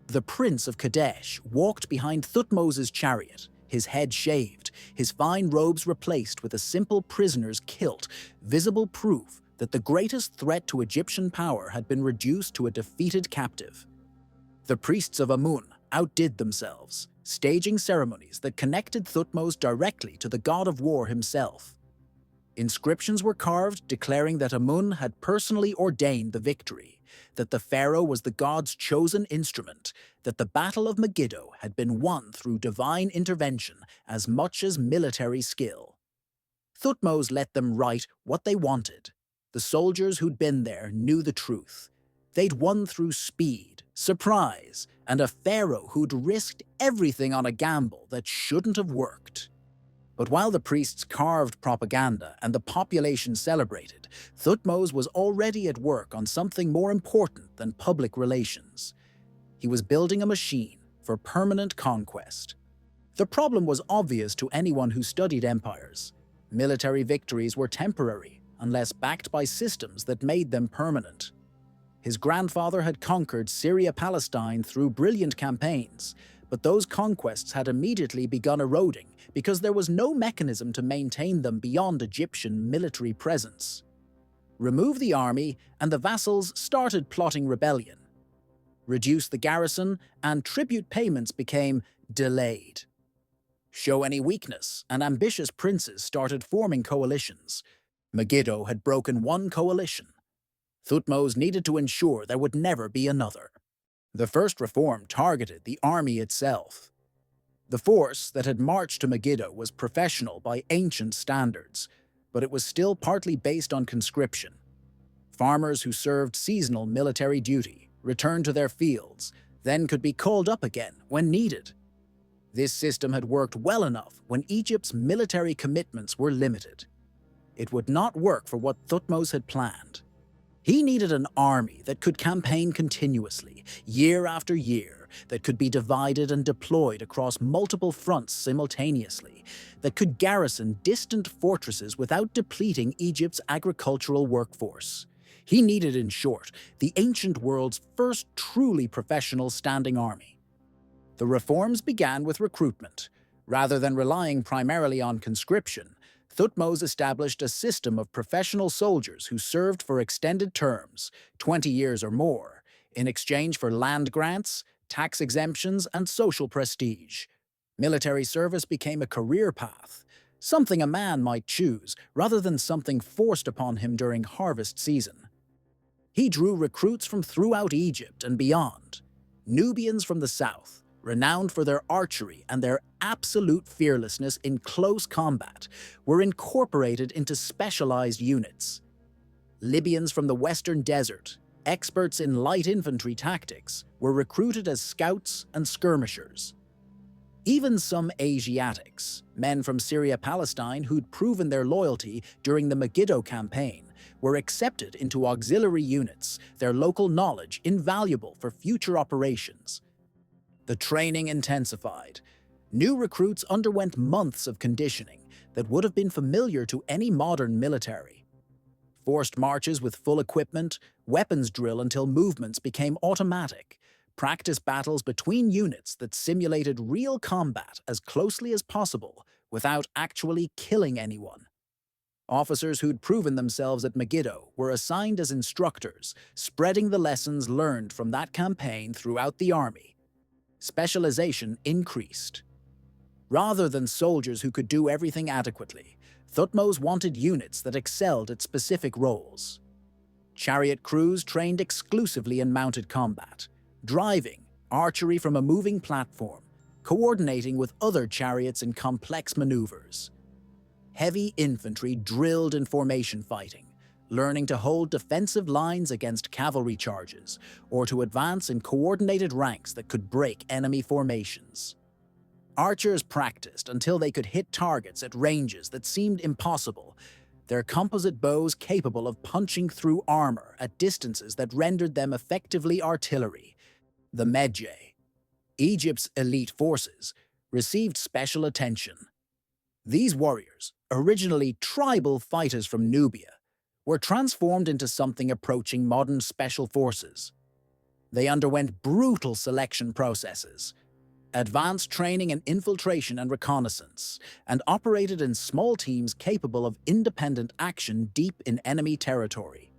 The Prince of Kadesh walked behind Thutmose's chariot, his head shaved, his fine robes replaced with a simple prisoner's kilt, visible proof that the greatest threat to Egyptian power had been reduced to a defeated captive. The priests of Amun outdid themselves, staging ceremonies that connected Thutmose directly to the god of war himself. Inscriptions were carved declaring that Amun had personally ordained the victory, that the pharaoh was the god's chosen instrument, that the Battle of Megiddo had been won through divine intervention as much as military skill. Thutmose let them write what they wanted. The soldiers who'd been there knew the truth. They'd won through speed, surprise, and a pharaoh who'd risked everything on a gamble that shouldn't have worked. But while the priests carved propaganda and the population celebrated, Thutmose was already at work on something more important than public relations. He was building a machine for permanent conquest. The problem was obvious to anyone who studied empires. Military victories were temporary, unless backed by systems that made them permanent. His grandfather had conquered Syria-Palestine through brilliant campaigns, but those conquests had immediately begun eroding because there was no mechanism to maintain them beyond Egyptian military presence. Remove the army, and the vassals started plotting rebellion. Reduce the garrison, and tribute payments became delayed. Show any weakness, and ambitious princes started forming coalitions. Megiddo had broken one coalition. Thutmose needed to ensure there would never be another. The first reform targeted the army itself. The force that had marched to Megiddo was professional by ancient standards, but it was still partly based on conscription. Farmers who served seasonal military duty returned to their fields, then could be called up again when needed. This system had worked well enough when Egypt's military commitments were limited. It would not work for what Thutmose had planned. He needed an army that could campaign continuously, year after year, that could be divided and deployed across multiple fronts simultaneously, that could garrison distant fortresses without depleting Egypt's agricultural workforce. He needed, in short, the ancient world's first truly professional standing army. The reforms began with recruitment. Rather than relying primarily on conscription, Thutmose established a system of professional soldiers who served for extended terms, 20 years or more, in exchange for land grants, tax exemptions, and social prestige. Military service became a career path, something a man might choose rather than something forced upon him during harvest season. He drew recruits from throughout Egypt and beyond. Nubians from the south, renowned for their archery and their absolute fearlessness in close combat, were incorporated into specialized units. Libyans from the western desert, experts in light infantry tactics, were recruited as scouts and skirmishers. Even some Asiatics, men from Syria-Palestine who'd proven their loyalty during the Megiddo campaign, were accepted into auxiliary units, their local knowledge invaluable for future operations. The training intensified. New recruits underwent months of conditioning that would have been familiar to any modern military. Forced marches with full equipment, weapons drill until movements became automatic, practice battles between units that simulated real combat as closely as possible without actually killing anyone. Officers who'd proven themselves at Megiddo were assigned as instructors, spreading the lessons learned from that campaign throughout the army. Specialization increased. Rather than soldiers who could do everything adequately, Thutmose wanted units that excelled at specific roles. Chariot crews trained exclusively in mounted combat, driving, archery from a moving platform, coordinating with other chariots in complex maneuvers. Heavy infantry drilled in formation fighting, learning to hold defensive lines against cavalry charges, or to advance in coordinated ranks that could break enemy formations. Archers practiced until they could hit targets at ranges that seemed impossible, their composite bows capable of punching through armor at distances that rendered them effectively artillery. The Medjay, Egypt's elite forces, received special attention. These warriors, originally tribal fighters from Nubia, were transformed into something approaching modern special forces. They underwent brutal selection processes, advanced training in infiltration and reconnaissance, and operated in small teams capable of independent action deep in enemy territory.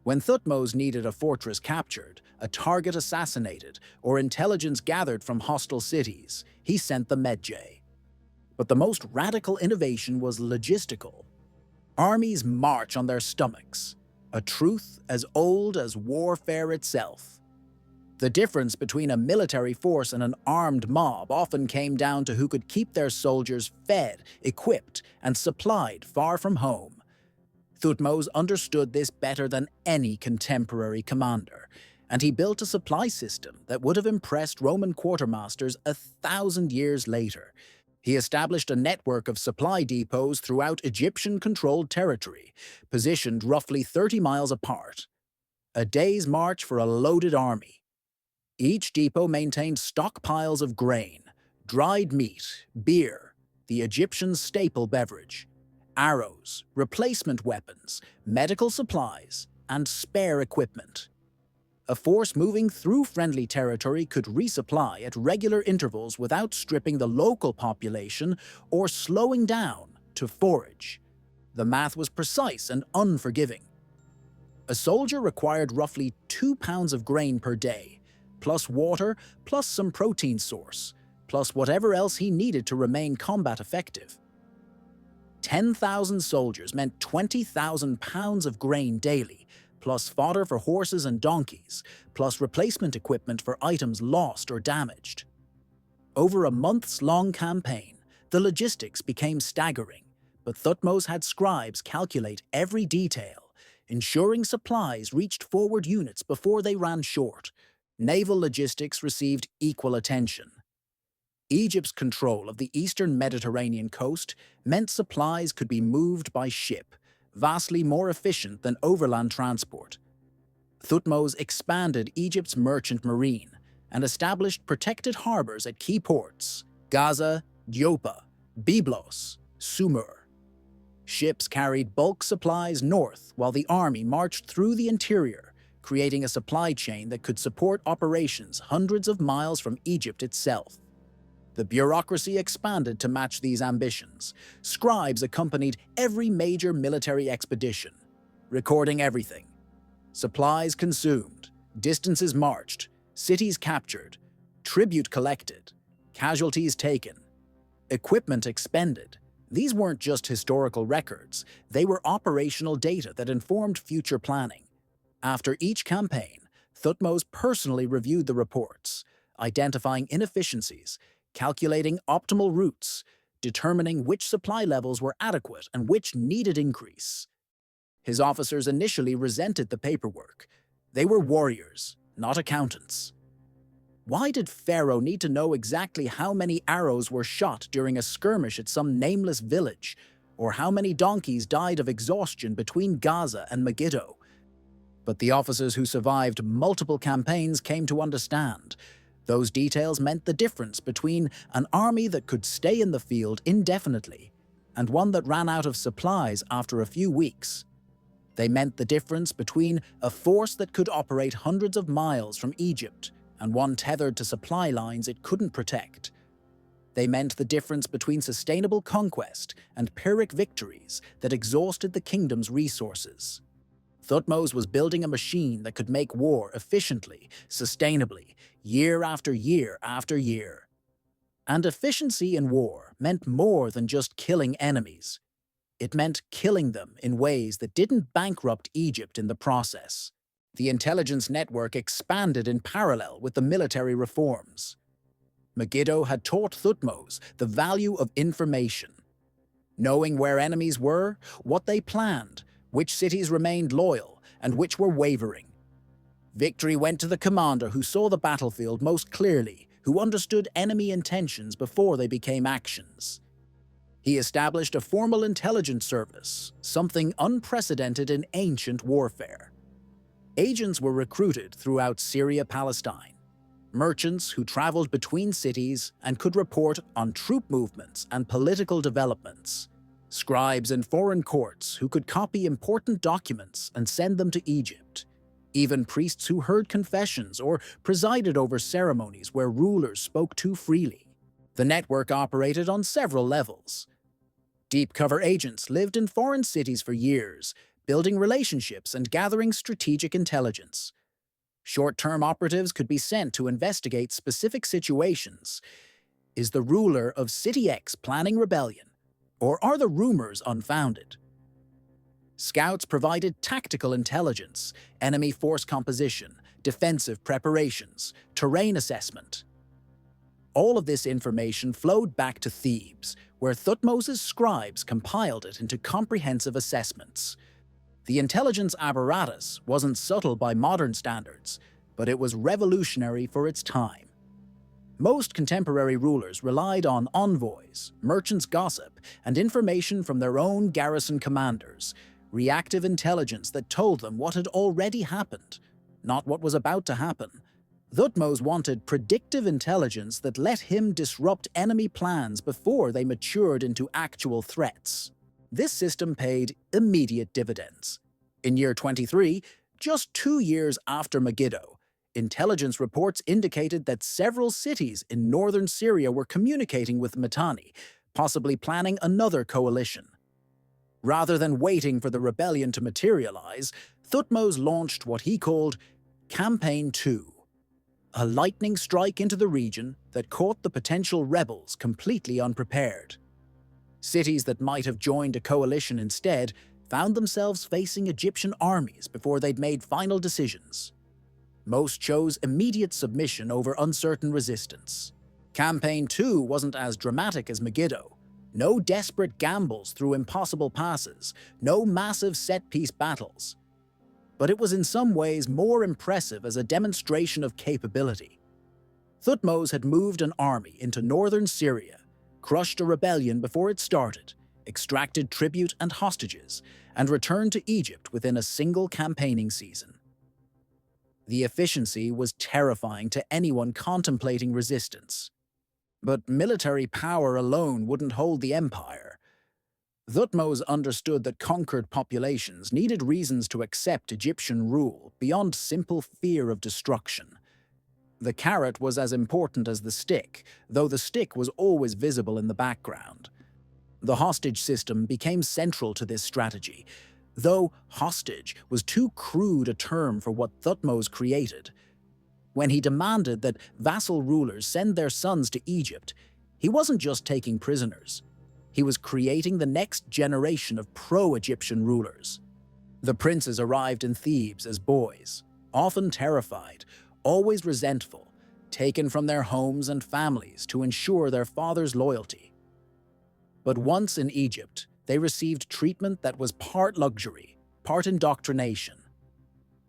When Thutmose needed a fortress captured, a target assassinated, or intelligence gathered from hostile cities, he sent the Medjay. But the most radical innovation was logistical. Armies march on their stomachs, a truth as old as warfare itself. The difference between a military force and an armed mob often came down to who could keep their soldiers fed, equipped, and supplied far from home. Thutmose understood this better than any contemporary commander, and he built a supply system that would have impressed Roman quartermasters 1,000 years later. He established a network of supply depots throughout Egyptian-controlled territory, positioned roughly 30 miles apart. A day's march for a loaded army. Each depot maintained stockpiles of grain, dried meat, beer, the Egyptian staple beverage, arrows, replacement weapons, medical supplies, and spare equipment. A force moving through friendly territory could resupply at regular intervals without stripping the local population or slowing down to forage. The math was precise and unforgiving. A soldier required roughly 2 pounds of grain per day, plus water, plus some protein source, plus whatever else he needed to remain combat effective. 10,000 soldiers meant 20,000 pounds of grain daily, plus fodder for horses and donkeys, plus replacement equipment for items lost or damaged. Over a months-long campaign, the logistics became staggering, but Thutmose had scribes calculate every detail, ensuring supplies reached forward units before they ran short. Naval logistics received equal attention. Egypt's control of the eastern Mediterranean coast meant supplies could be moved by ship, vastly more efficient than overland transport. Thutmose expanded Egypt's merchant marine and established protected harbors at key ports: Gaza, Joppa, Byblos, Sumer. Ships carried bulk supplies north while the army marched through the interior, creating a supply chain that could support operations hundreds of miles from Egypt itself. The bureaucracy expanded to match these ambitions. Scribes accompanied every major military expedition, recording everything. Supplies consumed, distances marched, cities captured, tribute collected, casualties taken, equipment expended. These weren't just historical records, they were operational data that informed future planning. After each campaign, Thutmose personally reviewed the reports, identifying inefficiencies, calculating optimal routes, determining which supply levels were adequate and which needed increase. His officers initially resented the paperwork. They were warriors, not accountants. Why did Pharaoh need to know exactly how many arrows were shot during a skirmish at some nameless village, or how many donkeys died of exhaustion between Gaza and Megiddo? But the officers who survived multiple campaigns came to understand. Those details meant the difference between an army that could stay in the field indefinitely and one that ran out of supplies after a few weeks. They meant the difference between a force that could operate hundreds of miles from Egypt and one tethered to supply lines it couldn't protect. They meant the difference between sustainable conquest and Pyrrhic victories that exhausted the kingdom's resources. Thutmose was building a machine that could make war efficiently, sustainably, year after year after year. And efficiency in war meant more than just killing enemies. It meant killing them in ways that didn't bankrupt Egypt in the process. The intelligence network expanded in parallel with the military reforms. Megiddo had taught Thutmose the value of information. Knowing where enemies were, what they planned, which cities remained loyal, and which were wavering. Victory went to the commander who saw the battlefield most clearly, who understood enemy intentions before they became actions. He established a formal intelligence service, something unprecedented in ancient warfare. Agents were recruited throughout Syria-Palestine, merchants who traveled between cities and could report on troop movements and political developments, scribes in foreign courts who could copy important documents and send them to Egypt, even priests who heard confessions or presided over ceremonies where rulers spoke too freely. The network operated on several levels. Deep cover agents lived in foreign cities for years, building relationships and gathering strategic intelligence. Short-term operatives could be sent to investigate specific situations. Is the ruler of City X planning rebellion, or are the rumors unfounded? Scouts provided tactical intelligence, enemy force composition, defensive preparations, terrain assessment. All of this information flowed back to Thebes, where Thutmose's scribes compiled it into comprehensive assessments. The intelligence apparatus wasn't subtle by modern standards, but it was revolutionary for its time. Most contemporary rulers relied on envoys, merchants' gossip, and information from their own garrison commanders, reactive intelligence that told them what had already happened, not what was about to happen. Thutmose wanted predictive intelligence that let him disrupt enemy plans before they matured into actual threats. This system paid immediate dividends. In year 23, just 2 years after Megiddo, intelligence reports indicated that several cities in northern Syria were communicating with Mitanni, possibly planning another coalition. Rather than waiting for the rebellion to materialize, Thutmose launched what he called Campaign 2, a lightning strike into the region that caught the potential rebels completely unprepared. Cities that might have joined a coalition instead found themselves facing Egyptian armies before they'd made final decisions. Most chose immediate submission over uncertain resistance. Campaign 2 wasn't as dramatic as Megiddo. No desperate gambles through impossible passes, no massive set-piece battles. But it was in some ways more impressive as a demonstration of capability. Thutmose had moved an army into northern Syria, crushed a rebellion before it started, extracted tribute and hostages, and returned to Egypt within a single campaigning season. The efficiency was terrifying to anyone contemplating resistance. But military power alone wouldn't hold the empire. Thutmose understood that conquered populations needed reasons to accept Egyptian rule beyond simple fear of destruction. The carrot was as important as the stick, though the stick was always visible in the background. The hostage system became central to this strategy, though hostage was too crude a term for what Thutmose created. When he demanded that vassal rulers send their sons to Egypt, he wasn't just taking prisoners. He was creating the next generation of pro-Egyptian rulers. The princes arrived in Thebes as boys, often terrified, always resentful, taken from their homes and families to ensure their father's loyalty. But once in Egypt, they received treatment that was part luxury, part indoctrination.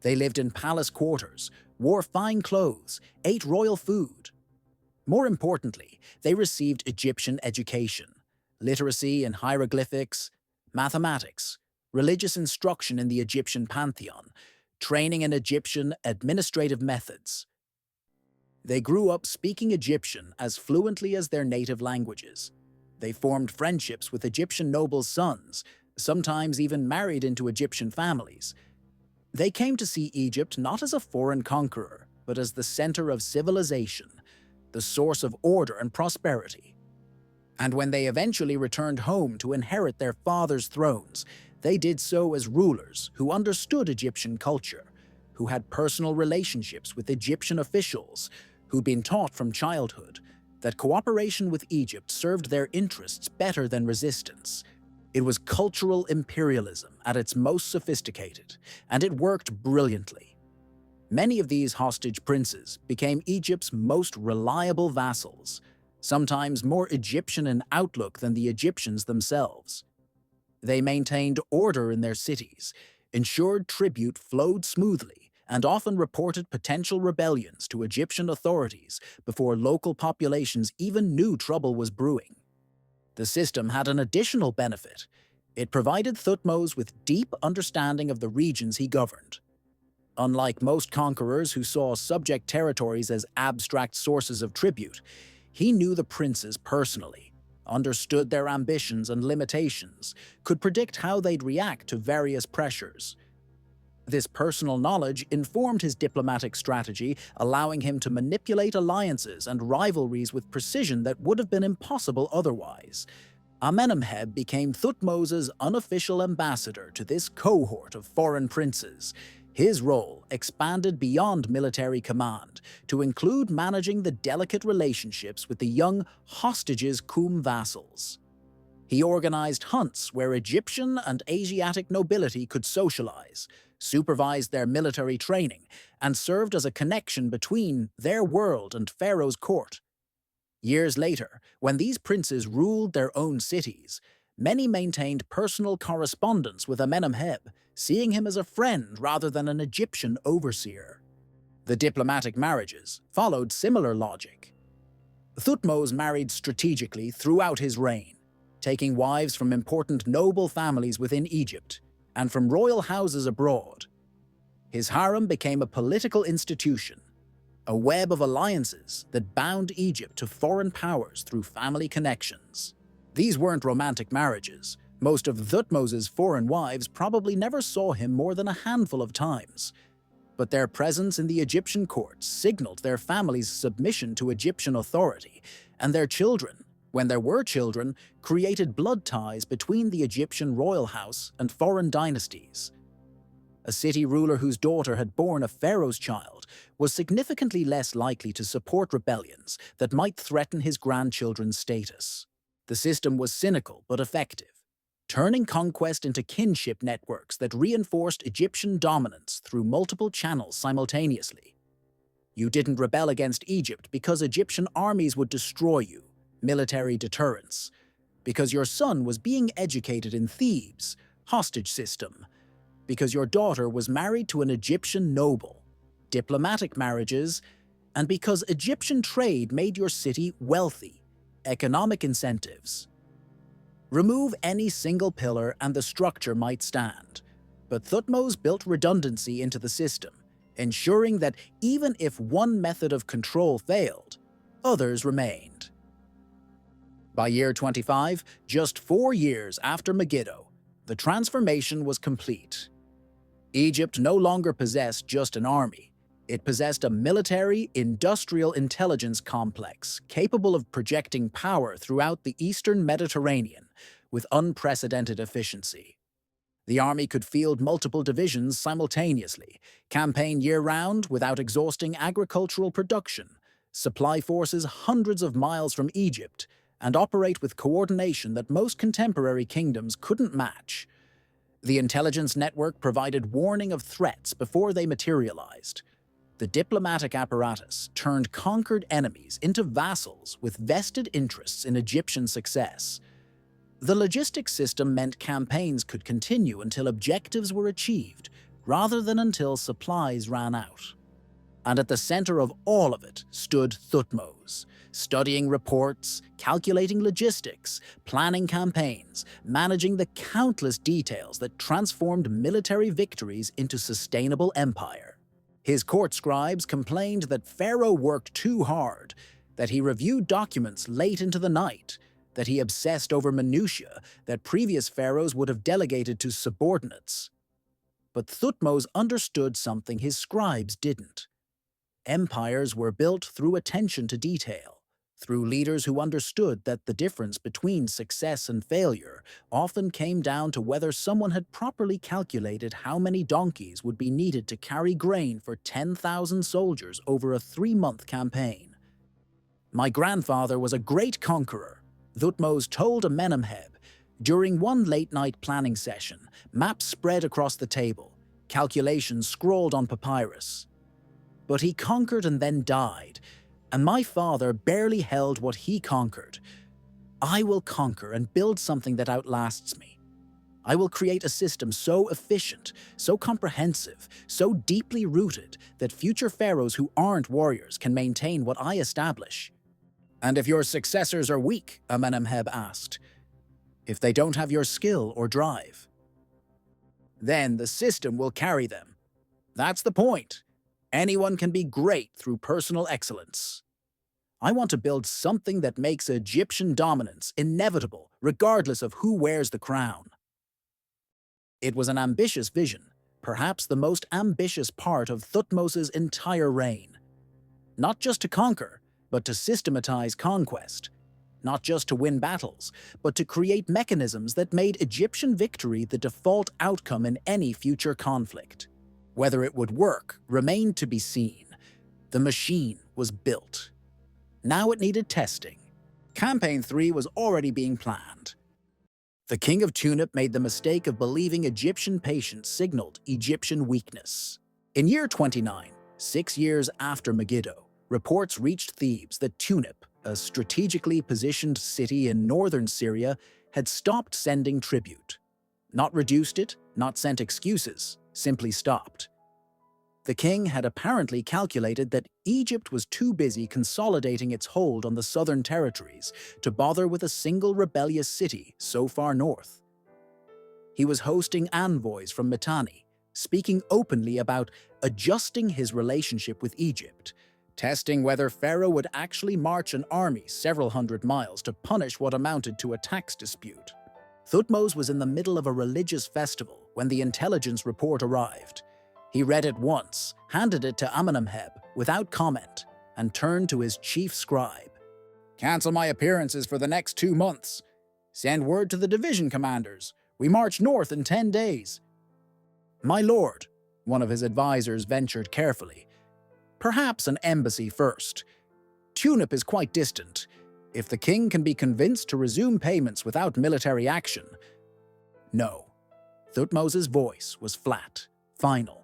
They lived in palace quarters, wore fine clothes, ate royal food. More importantly, they received Egyptian education, literacy in hieroglyphics, mathematics, religious instruction in the Egyptian pantheon, training in Egyptian administrative methods. They grew up speaking Egyptian as fluently as their native languages. They formed friendships with Egyptian nobles' sons, sometimes even married into Egyptian families. They came to see Egypt not as a foreign conqueror, but as the center of civilization, the source of order and prosperity. And when they eventually returned home to inherit their father's thrones, they did so as rulers who understood Egyptian culture, who had personal relationships with Egyptian officials, who'd been taught from childhood that cooperation with Egypt served their interests better than resistance. It was cultural imperialism at its most sophisticated, and it worked brilliantly. Many of these hostage princes became Egypt's most reliable vassals, sometimes more Egyptian in outlook than the Egyptians themselves. They maintained order in their cities, ensured tribute flowed smoothly, and often reported potential rebellions to Egyptian authorities before local populations even knew trouble was brewing. The system had an additional benefit. It provided Thutmose with deep understanding of the regions he governed. Unlike most conquerors who saw subject territories as abstract sources of tribute, he knew the princes personally, understood their ambitions and limitations, could predict how they'd react to various pressures. This personal knowledge informed his diplomatic strategy, allowing him to manipulate alliances and rivalries with precision that would have been impossible otherwise. Amenemheb became Thutmose's unofficial ambassador to this cohort of foreign princes. His role expanded beyond military command to include managing the delicate relationships with the young hostages' vassals. He organized hunts where Egyptian and Asiatic nobility could socialize, supervised their military training, and served as a connection between their world and Pharaoh's court. Years later, when these princes ruled their own cities, many maintained personal correspondence with Amenemheb, seeing him as a friend rather than an Egyptian overseer. The diplomatic marriages followed similar logic. Thutmose married strategically throughout his reign, taking wives from important noble families within Egypt and from royal houses abroad. His harem became a political institution, a web of alliances that bound Egypt to foreign powers through family connections. These weren't romantic marriages. Most of Thutmose's foreign wives probably never saw him more than a handful of times. But their presence in the Egyptian courts signaled their family's submission to Egyptian authority, and their children, when there were children, created blood ties between the Egyptian royal house and foreign dynasties. A city ruler whose daughter had borne a pharaoh's child was significantly less likely to support rebellions that might threaten his grandchildren's status. The system was cynical but effective, turning conquest into kinship networks that reinforced Egyptian dominance through multiple channels simultaneously. You didn't rebel against Egypt because Egyptian armies would destroy you, military deterrence, because your son was being educated in Thebes, hostage system, because your daughter was married to an Egyptian noble, diplomatic marriages, and because Egyptian trade made your city wealthy, economic incentives. Remove any single pillar and the structure might stand, but Thutmose built redundancy into the system, ensuring that even if one method of control failed, others remained. By year 25, just 4 years after Megiddo, the transformation was complete. Egypt no longer possessed just an army. It possessed a military, industrial intelligence complex capable of projecting power throughout the eastern Mediterranean with unprecedented efficiency. The army could field multiple divisions simultaneously, campaign year-round without exhausting agricultural production, supply forces hundreds of miles from Egypt, and operate with coordination that most contemporary kingdoms couldn't match. The intelligence network provided warning of threats before they materialized. The diplomatic apparatus turned conquered enemies into vassals with vested interests in Egyptian success. The logistics system meant campaigns could continue until objectives were achieved, rather than until supplies ran out. And at the center of all of it stood Thutmose, studying reports, calculating logistics, planning campaigns, managing the countless details that transformed military victories into sustainable empire. His court scribes complained that Pharaoh worked too hard, that he reviewed documents late into the night, that he obsessed over minutiae that previous pharaohs would have delegated to subordinates. But Thutmose understood something his scribes didn't. Empires were built through attention to detail, through leaders who understood that the difference between success and failure often came down to whether someone had properly calculated how many donkeys would be needed to carry grain for 10,000 soldiers over a 3-month campaign. My grandfather was a great conqueror, Thutmose told Amenemheb. During one late-night planning session, maps spread across the table, calculations scrawled on papyrus. But he conquered and then died, and my father barely held what he conquered. I will conquer and build something that outlasts me. I will create a system so efficient, so comprehensive, so deeply rooted that future pharaohs who aren't warriors can maintain what I establish." "And if your successors are weak?" Amenemheb asked. "If they don't have your skill or drive?" "Then the system will carry them. That's the point. Anyone can be great through personal excellence. I want to build something that makes Egyptian dominance inevitable, regardless of who wears the crown." It was an ambitious vision, perhaps the most ambitious part of Thutmose's entire reign. Not just to conquer, but to systematize conquest. Not just to win battles, but to create mechanisms that made Egyptian victory the default outcome in any future conflict. Whether it would work remained to be seen. The machine was built. Now it needed testing. Campaign 3 was already being planned. The king of Tunip made the mistake of believing Egyptian patience signaled Egyptian weakness. In year 29, 6 years after Megiddo, reports reached Thebes that Tunip, a strategically positioned city in northern Syria, had stopped sending tribute. Not reduced it, not sent excuses, simply stopped. The king had apparently calculated that Egypt was too busy consolidating its hold on the southern territories to bother with a single rebellious city so far north. He was hosting envoys from Mitanni, speaking openly about adjusting his relationship with Egypt, testing whether Pharaoh would actually march an army several hundred miles to punish what amounted to a tax dispute. Thutmose was in the middle of a religious festival when the intelligence report arrived. He read it once, handed it to Amenemheb without comment, and turned to his chief scribe. "Cancel my appearances for the next 2 months. Send word to the division commanders. We march north in 10 days. "My lord," one of his advisors ventured carefully, "perhaps an embassy first. Tunip is quite distant. If the king can be convinced to resume payments without military action—" "No." Thutmose's voice was flat, final.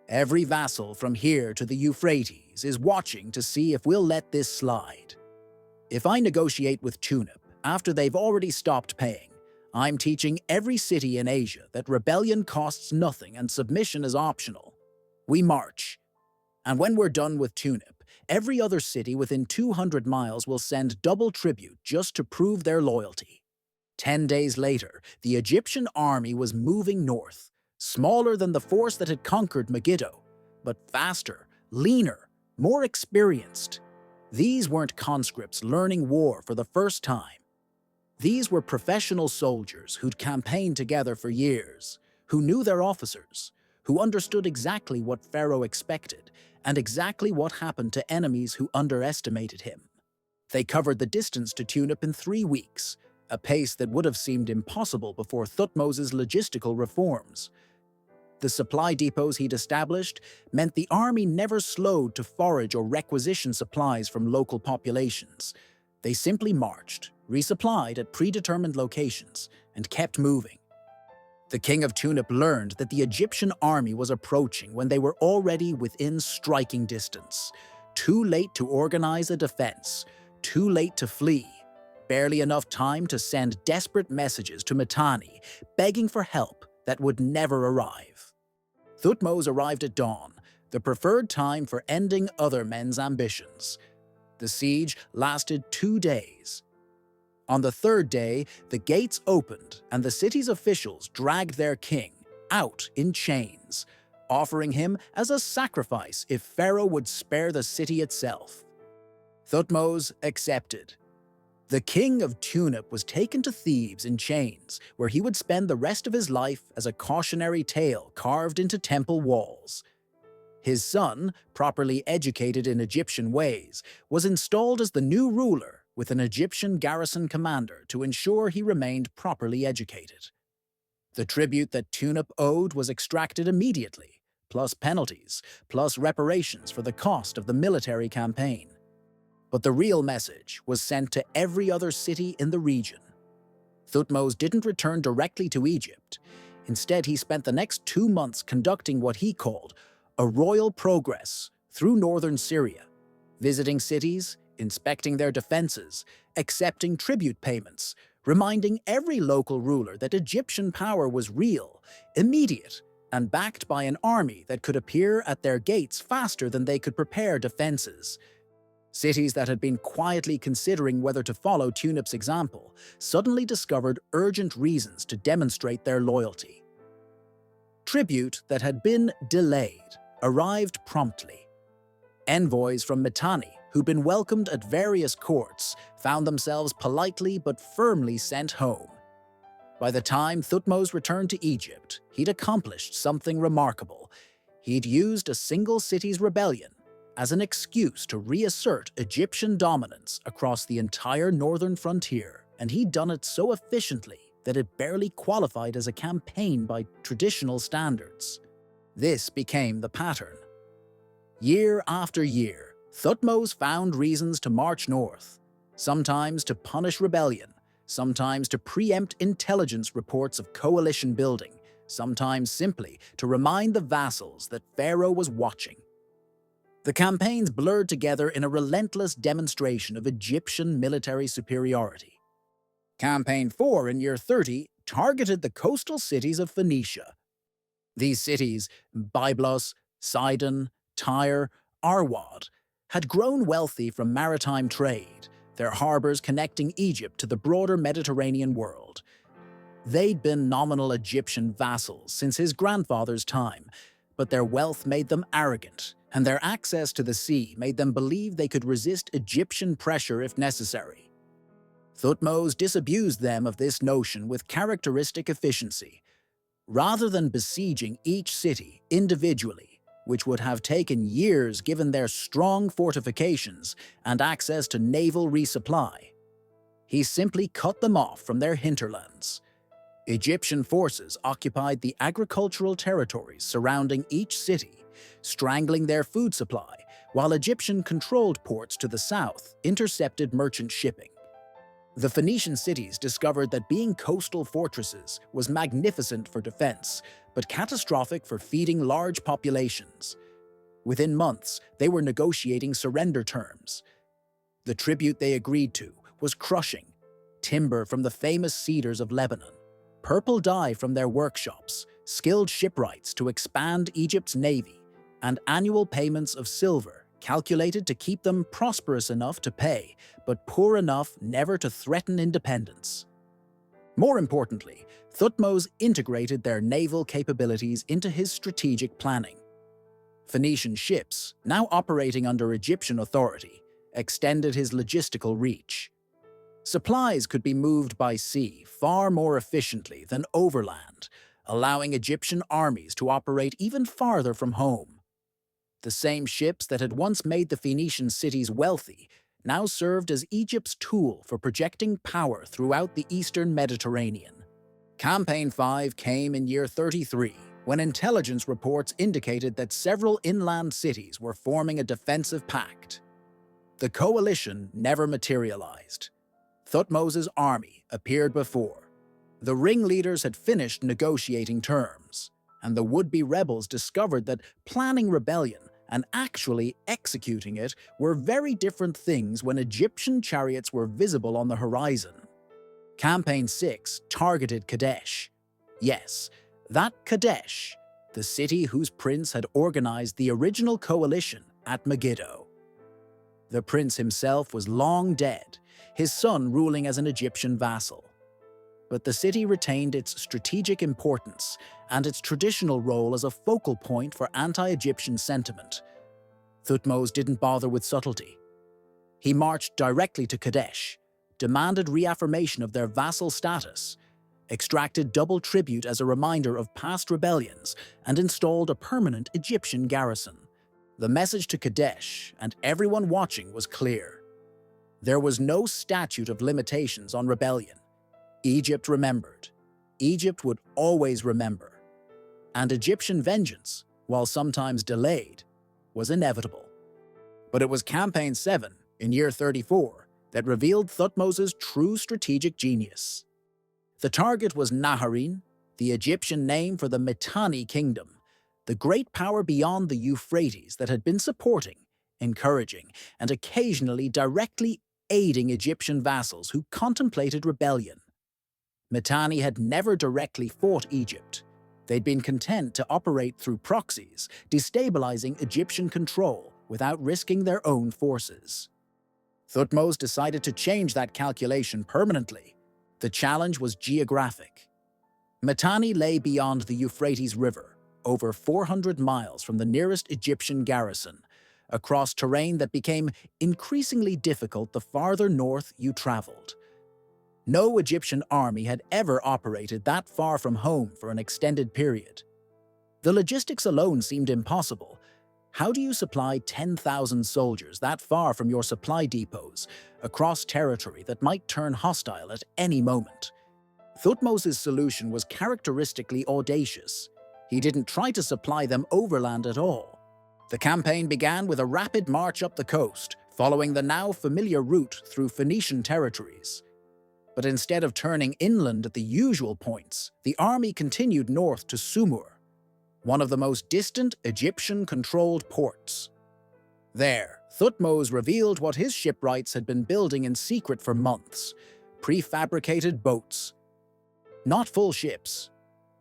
"Every vassal from here to the Euphrates is watching to see if we'll let this slide. If I negotiate with Tunip after they've already stopped paying, I'm teaching every city in Asia that rebellion costs nothing and submission is optional. We march. And when we're done with Tunip, every other city within 200 miles will send double tribute just to prove their loyalty." 10 days later, the Egyptian army was moving north, smaller than the force that had conquered Megiddo, but faster, leaner, more experienced. These weren't conscripts learning war for the first time. These were professional soldiers who'd campaigned together for years, who knew their officers, who understood exactly what Pharaoh expected and exactly what happened to enemies who underestimated him. They covered the distance to Tunip in 3 weeks, a pace that would have seemed impossible before Thutmose's logistical reforms. The supply depots he'd established meant the army never slowed to forage or requisition supplies from local populations. They simply marched, resupplied at predetermined locations, and kept moving. The king of Tunip learned that the Egyptian army was approaching when they were already within striking distance. Too late to organize a defense, too late to flee, barely enough time to send desperate messages to Mitanni, begging for help that would never arrive. Thutmose arrived at dawn, the preferred time for ending other men's ambitions. The siege lasted 2 days. On the 3rd day, the gates opened and the city's officials dragged their king out in chains, offering him as a sacrifice if Pharaoh would spare the city itself. Thutmose accepted. The king of Tunip was taken to Thebes in chains, where he would spend the rest of his life as a cautionary tale carved into temple walls. His son, properly educated in Egyptian ways, was installed as the new ruler with an Egyptian garrison commander to ensure he remained properly educated. The tribute that Tunip owed was extracted immediately, plus penalties, plus reparations for the cost of the military campaign. But the real message was sent to every other city in the region. Thutmose didn't return directly to Egypt. Instead, he spent the next 2 months conducting what he called a royal progress through northern Syria, visiting cities, inspecting their defenses, accepting tribute payments, reminding every local ruler that Egyptian power was real, immediate, and backed by an army that could appear at their gates faster than they could prepare defenses. Cities that had been quietly considering whether to follow Thutmose's example suddenly discovered urgent reasons to demonstrate their loyalty. Tribute that had been delayed arrived promptly. Envoys from Mitanni, who'd been welcomed at various courts, found themselves politely but firmly sent home. By the time Thutmose returned to Egypt, he'd accomplished something remarkable. He'd used a single city's rebellion as an excuse to reassert Egyptian dominance across the entire northern frontier, and he'd done it so efficiently that it barely qualified as a campaign by traditional standards. This became the pattern. Year after year, Thutmose found reasons to march north, sometimes to punish rebellion, sometimes to preempt intelligence reports of coalition building, sometimes simply to remind the vassals that Pharaoh was watching. The campaigns blurred together in a relentless demonstration of Egyptian military superiority. Campaign 4 in year 30 targeted the coastal cities of Phoenicia. These cities, Byblos, Sidon, Tyre, Arwad, had grown wealthy from maritime trade, their harbors connecting Egypt to the broader Mediterranean world. They'd been nominal Egyptian vassals since his grandfather's time, but their wealth made them arrogant, and their access to the sea made them believe they could resist Egyptian pressure if necessary. Thutmose disabused them of this notion with characteristic efficiency. Rather than besieging each city individually, which would have taken years given their strong fortifications and access to naval resupply, he simply cut them off from their hinterlands. Egyptian forces occupied the agricultural territories surrounding each city, strangling their food supply, while Egyptian-controlled ports to the south intercepted merchant shipping. The Phoenician cities discovered that being coastal fortresses was magnificent for defense, but catastrophic for feeding large populations. Within months, they were negotiating surrender terms. The tribute they agreed to was crushing: timber from the famous cedars of Lebanon, purple dye from their workshops, skilled shipwrights to expand Egypt's navy, and annual payments of silver calculated to keep them prosperous enough to pay, but poor enough never to threaten independence. More importantly, Thutmose integrated their naval capabilities into his strategic planning. Phoenician ships, now operating under Egyptian authority, extended his logistical reach. Supplies could be moved by sea far more efficiently than overland, allowing Egyptian armies to operate even farther from home. The same ships that had once made the Phoenician cities wealthy now served as Egypt's tool for projecting power throughout the eastern Mediterranean. Campaign 5 came in year 33, when intelligence reports indicated that several inland cities were forming a defensive pact. The coalition never materialized. Thutmose's army appeared before. The ringleaders had finished negotiating terms, and the would-be rebels discovered that planning rebellion and actually executing it were very different things when Egyptian chariots were visible on the horizon. Campaign 6 targeted Kadesh. Yes, that Kadesh, the city whose prince had organized the original coalition at Megiddo. The prince himself was long dead, his son ruling as an Egyptian vassal. But the city retained its strategic importance and its traditional role as a focal point for anti-Egyptian sentiment. Thutmose didn't bother with subtlety. He marched directly to Kadesh, demanded reaffirmation of their vassal status, extracted double tribute as a reminder of past rebellions, and installed a permanent Egyptian garrison. The message to Kadesh and everyone watching was clear. There was no statute of limitations on rebellion. Egypt remembered. Egypt would always remember. And Egyptian vengeance, while sometimes delayed, was inevitable. But it was Campaign 7, in year 34, that revealed Thutmose's true strategic genius. The target was Naharin, the Egyptian name for the Mitanni kingdom, the great power beyond the Euphrates that had been supporting, encouraging, and occasionally directly aiding Egyptian vassals who contemplated rebellion. Mitanni had never directly fought Egypt. They'd been content to operate through proxies, destabilizing Egyptian control without risking their own forces. Thutmose decided to change that calculation permanently. The challenge was geographic. Mitanni lay beyond the Euphrates River, over 400 miles from the nearest Egyptian garrison, across terrain that became increasingly difficult the farther north you traveled. No Egyptian army had ever operated that far from home for an extended period. The logistics alone seemed impossible. How do you supply 10,000 soldiers that far from your supply depots, across territory that might turn hostile at any moment? Thutmose's solution was characteristically audacious. He didn't try to supply them overland at all. The campaign began with a rapid march up the coast, following the now familiar route through Phoenician territories. But instead of turning inland at the usual points, the army continued north to Sumur, one of the most distant Egyptian-controlled ports. There, Thutmose revealed what his shipwrights had been building in secret for months: prefabricated boats. Not full ships.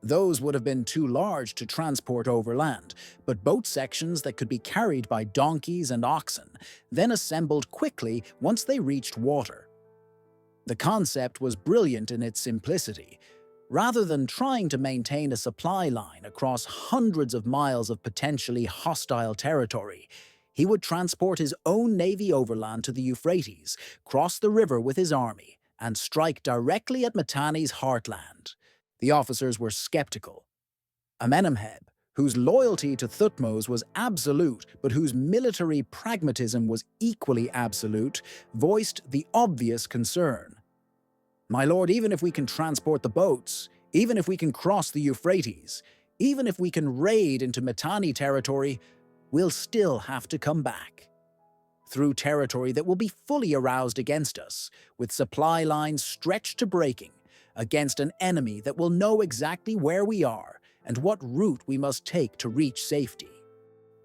Those would have been too large to transport overland, but boat sections that could be carried by donkeys and oxen, then assembled quickly once they reached water. The concept was brilliant in its simplicity. Rather than trying to maintain a supply line across hundreds of miles of potentially hostile territory, he would transport his own navy overland to the Euphrates, cross the river with his army, and strike directly at Mitanni's heartland. The officers were skeptical. Amenemheb, whose loyalty to Thutmose was absolute but whose military pragmatism was equally absolute, voiced the obvious concern. "My lord, even if we can transport the boats, even if we can cross the Euphrates, even if we can raid into Mitanni territory, we'll still have to come back. Through territory that will be fully aroused against us, with supply lines stretched to breaking, against an enemy that will know exactly where we are and what route we must take to reach safety.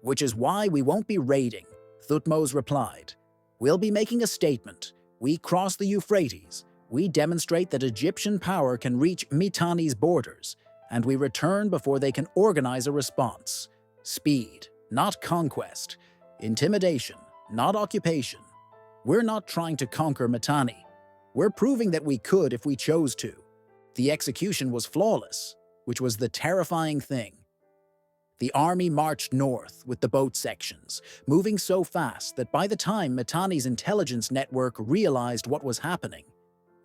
Which is why we won't be raiding," Thutmose replied. "We'll be making a statement. We cross the Euphrates, we demonstrate that Egyptian power can reach Mitanni's borders, and we return before they can organize a response. Speed, not conquest. Intimidation, not occupation. We're not trying to conquer Mitanni. We're proving that we could if we chose to." The execution was flawless, which was the terrifying thing. The army marched north with the boat sections, moving so fast that by the time Mitanni's intelligence network realized what was happening,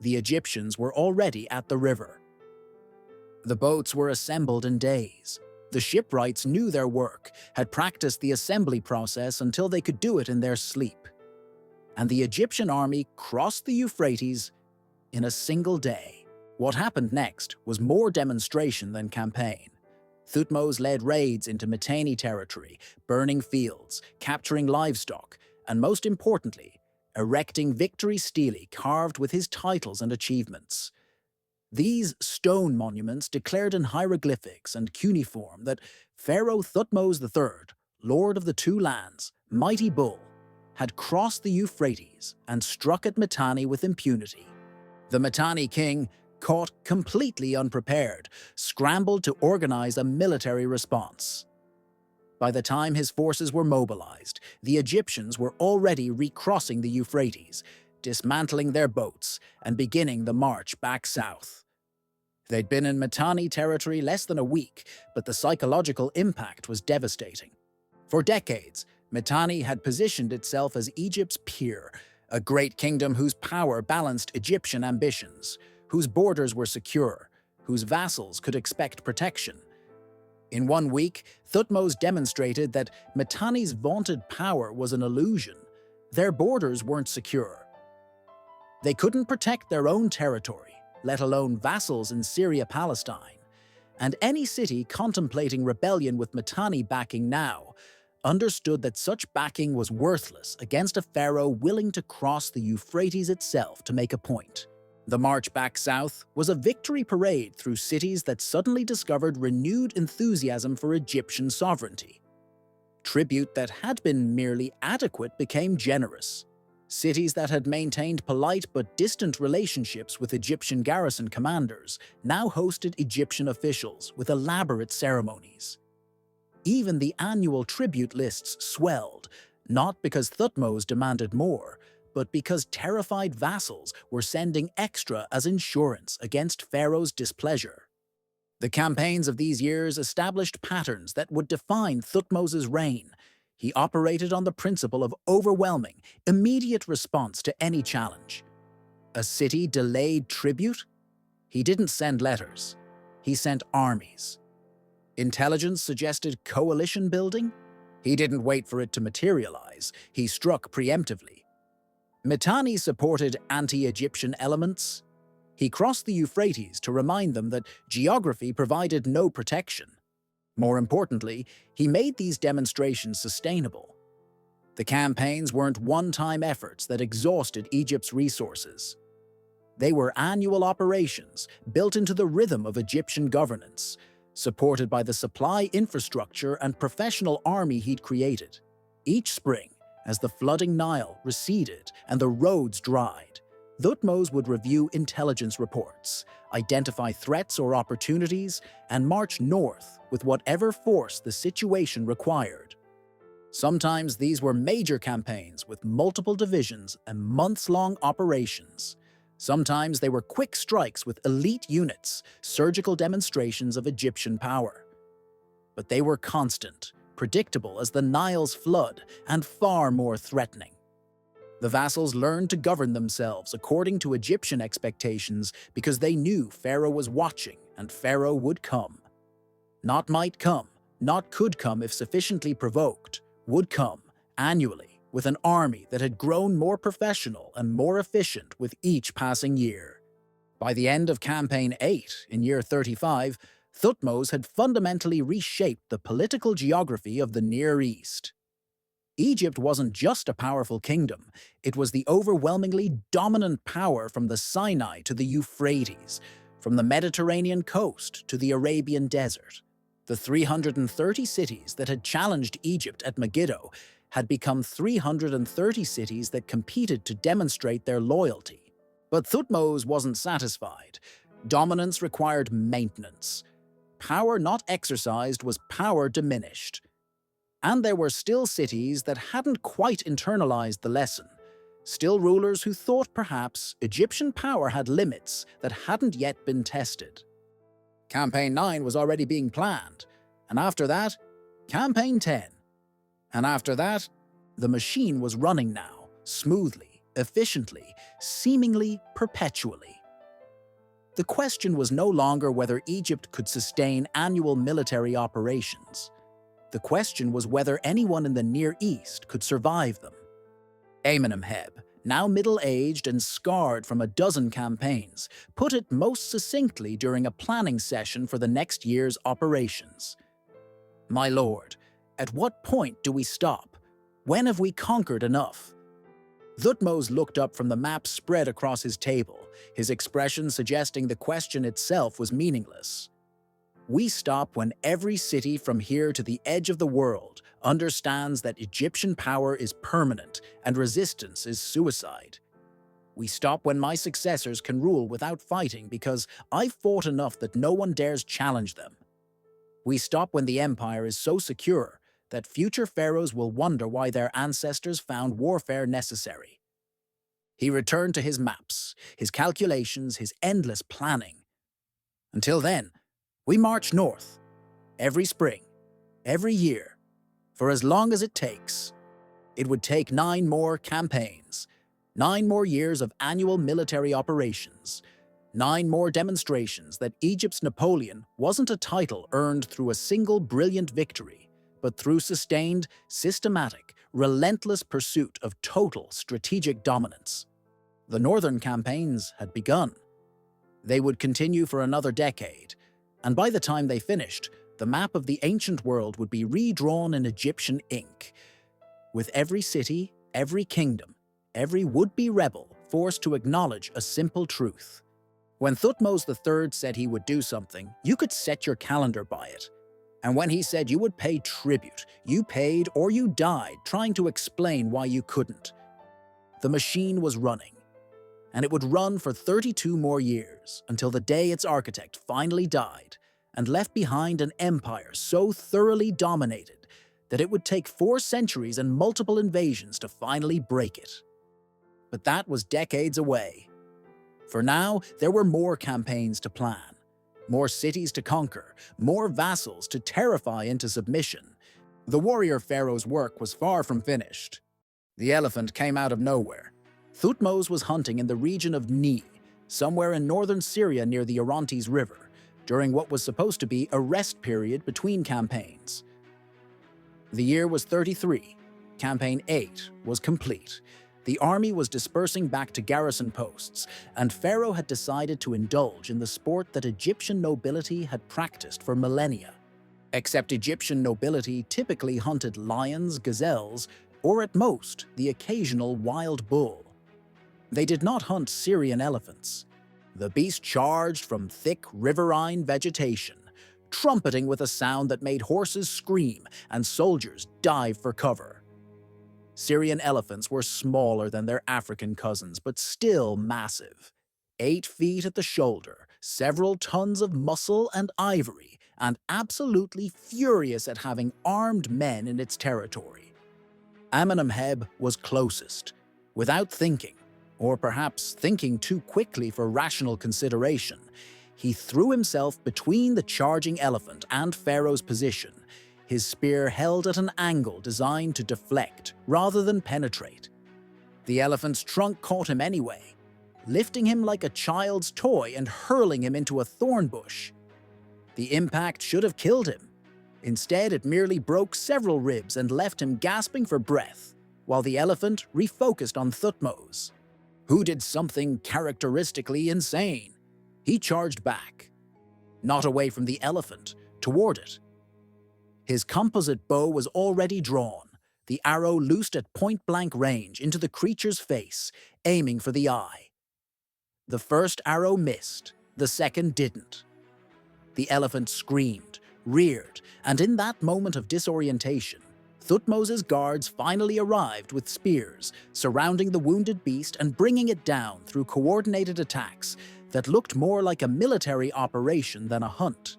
the Egyptians were already at the river. The boats were assembled in days. The shipwrights knew their work, had practiced the assembly process until they could do it in their sleep. And the Egyptian army crossed the Euphrates in a single day. What happened next was more demonstration than campaign. Thutmose led raids into Mitanni territory, burning fields, capturing livestock, and most importantly, erecting victory stelae carved with his titles and achievements. These stone monuments declared in hieroglyphics and cuneiform that Pharaoh Thutmose III, Lord of the Two Lands, Mighty Bull, had crossed the Euphrates and struck at Mitanni with impunity. The Mitanni king, caught completely unprepared, scrambled to organize a military response. By the time his forces were mobilized, the Egyptians were already recrossing the Euphrates, dismantling their boats and beginning the march back south. They'd been in Mitanni territory less than a week, but the psychological impact was devastating. For decades, Mitanni had positioned itself as Egypt's peer, a great kingdom whose power balanced Egyptian ambitions, whose borders were secure, whose vassals could expect protection. In 1 week, Thutmose demonstrated that Mitanni's vaunted power was an illusion. Their borders weren't secure. They couldn't protect their own territory, let alone vassals in Syria-Palestine. And any city contemplating rebellion with Mitanni backing now understood that such backing was worthless against a pharaoh willing to cross the Euphrates itself to make a point. The march back south was a victory parade through cities that suddenly discovered renewed enthusiasm for Egyptian sovereignty. Tribute that had been merely adequate became generous. Cities that had maintained polite but distant relationships with Egyptian garrison commanders now hosted Egyptian officials with elaborate ceremonies. Even the annual tribute lists swelled, not because Thutmose demanded more, but because terrified vassals were sending extra as insurance against Pharaoh's displeasure. The campaigns of these years established patterns that would define Thutmose's reign. He operated on the principle of overwhelming, immediate response to any challenge. A city delayed tribute? He didn't send letters. He sent armies. Intelligence suggested coalition building? He didn't wait for it to materialize. He struck preemptively. Mitanni supported anti-Egyptian elements. He crossed the Euphrates to remind them that geography provided no protection. More importantly, he made these demonstrations sustainable. The campaigns weren't one-time efforts that exhausted Egypt's resources. They were annual operations built into the rhythm of Egyptian governance, supported by the supply infrastructure and professional army he'd created. Each spring, as the flooding Nile receded and the roads dried, Thutmose would review intelligence reports, identify threats or opportunities, and march north with whatever force the situation required. Sometimes these were major campaigns with multiple divisions and months-long operations. Sometimes they were quick strikes with elite units, surgical demonstrations of Egyptian power. But they were constant, predictable as the Nile's flood, and far more threatening. The vassals learned to govern themselves according to Egyptian expectations because they knew Pharaoh was watching and Pharaoh would come. Not might come, not could come if sufficiently provoked, would come, annually, with an army that had grown more professional and more efficient with each passing year. By the end of Campaign 8, in year 35, Thutmose had fundamentally reshaped the political geography of the Near East. Egypt wasn't just a powerful kingdom, it was the overwhelmingly dominant power from the Sinai to the Euphrates, from the Mediterranean coast to the Arabian desert. The 330 cities that had challenged Egypt at Megiddo had become 330 cities that competed to demonstrate their loyalty. But Thutmose wasn't satisfied. Dominance required maintenance. Power not exercised was power diminished. And there were still cities that hadn't quite internalized the lesson, still rulers who thought perhaps Egyptian power had limits that hadn't yet been tested. Campaign 9 was already being planned, and after that, Campaign 10. And after that, the machine was running now, smoothly, efficiently, seemingly perpetually. The question was no longer whether Egypt could sustain annual military operations. The question was whether anyone in the Near East could survive them. Amenemheb, now middle-aged and scarred from a dozen campaigns, put it most succinctly during a planning session for the next year's operations. "My lord, at what point do we stop? When have we conquered enough?" Thutmose looked up from the map spread across his table, his expression suggesting the question itself was meaningless. "We stop when every city from here to the edge of the world understands that Egyptian power is permanent and resistance is suicide. We stop when my successors can rule without fighting because I've fought enough that no one dares challenge them. We stop when the empire is so secure that future pharaohs will wonder why their ancestors found warfare necessary." He returned to his maps, his calculations, his endless planning. "Until then, we march north, every spring, every year, for as long as it takes. It would take 9 more campaigns, 9 more years of annual military operations, 9 more demonstrations that Egypt's Napoleon wasn't a title earned through a single brilliant victory, but through sustained, systematic, relentless pursuit of total strategic dominance." The northern campaigns had begun. They would continue for another decade, and by the time they finished, the map of the ancient world would be redrawn in Egyptian ink, with every city, every kingdom, every would-be rebel forced to acknowledge a simple truth. When Thutmose III said he would do something, you could set your calendar by it. And when he said you would pay tribute, you paid or you died trying to explain why you couldn't. The machine was running, and it would run for 32 more years until the day its architect finally died and left behind an empire so thoroughly dominated that it would take 4 centuries and multiple invasions to finally break it. But that was decades away. For now, there were more campaigns to plan, more cities to conquer, more vassals to terrify into submission. The warrior pharaoh's work was far from finished. The elephant came out of nowhere. Thutmose was hunting in the region of Ni, somewhere in northern Syria near the Euphrates River, during what was supposed to be a rest period between campaigns. The year was 33. Campaign 8 was complete. The army was dispersing back to garrison posts, and Pharaoh had decided to indulge in the sport that Egyptian nobility had practiced for millennia. Except Egyptian nobility typically hunted lions, gazelles, or at most, the occasional wild bull. They did not hunt Syrian elephants. The beast charged from thick riverine vegetation, trumpeting with a sound that made horses scream and soldiers dive for cover. Syrian elephants were smaller than their African cousins, but still massive. 8 feet at the shoulder, several tons of muscle and ivory, and absolutely furious at having armed men in its territory. Amenemheb was closest. Without thinking, or perhaps thinking too quickly for rational consideration, he threw himself between the charging elephant and Pharaoh's position, his spear held at an angle designed to deflect rather than penetrate. The elephant's trunk caught him anyway, lifting him like a child's toy and hurling him into a thorn bush. The impact should have killed him. Instead, it merely broke several ribs and left him gasping for breath, while the elephant refocused on Thutmose, who did something characteristically insane. He charged back. Not away from the elephant, toward it. His composite bow was already drawn, the arrow loosed at point-blank range into the creature's face, aiming for the eye. The first arrow missed, the second didn't. The elephant screamed, reared, and in that moment of disorientation, Thutmose's guards finally arrived with spears, surrounding the wounded beast and bringing it down through coordinated attacks that looked more like a military operation than a hunt.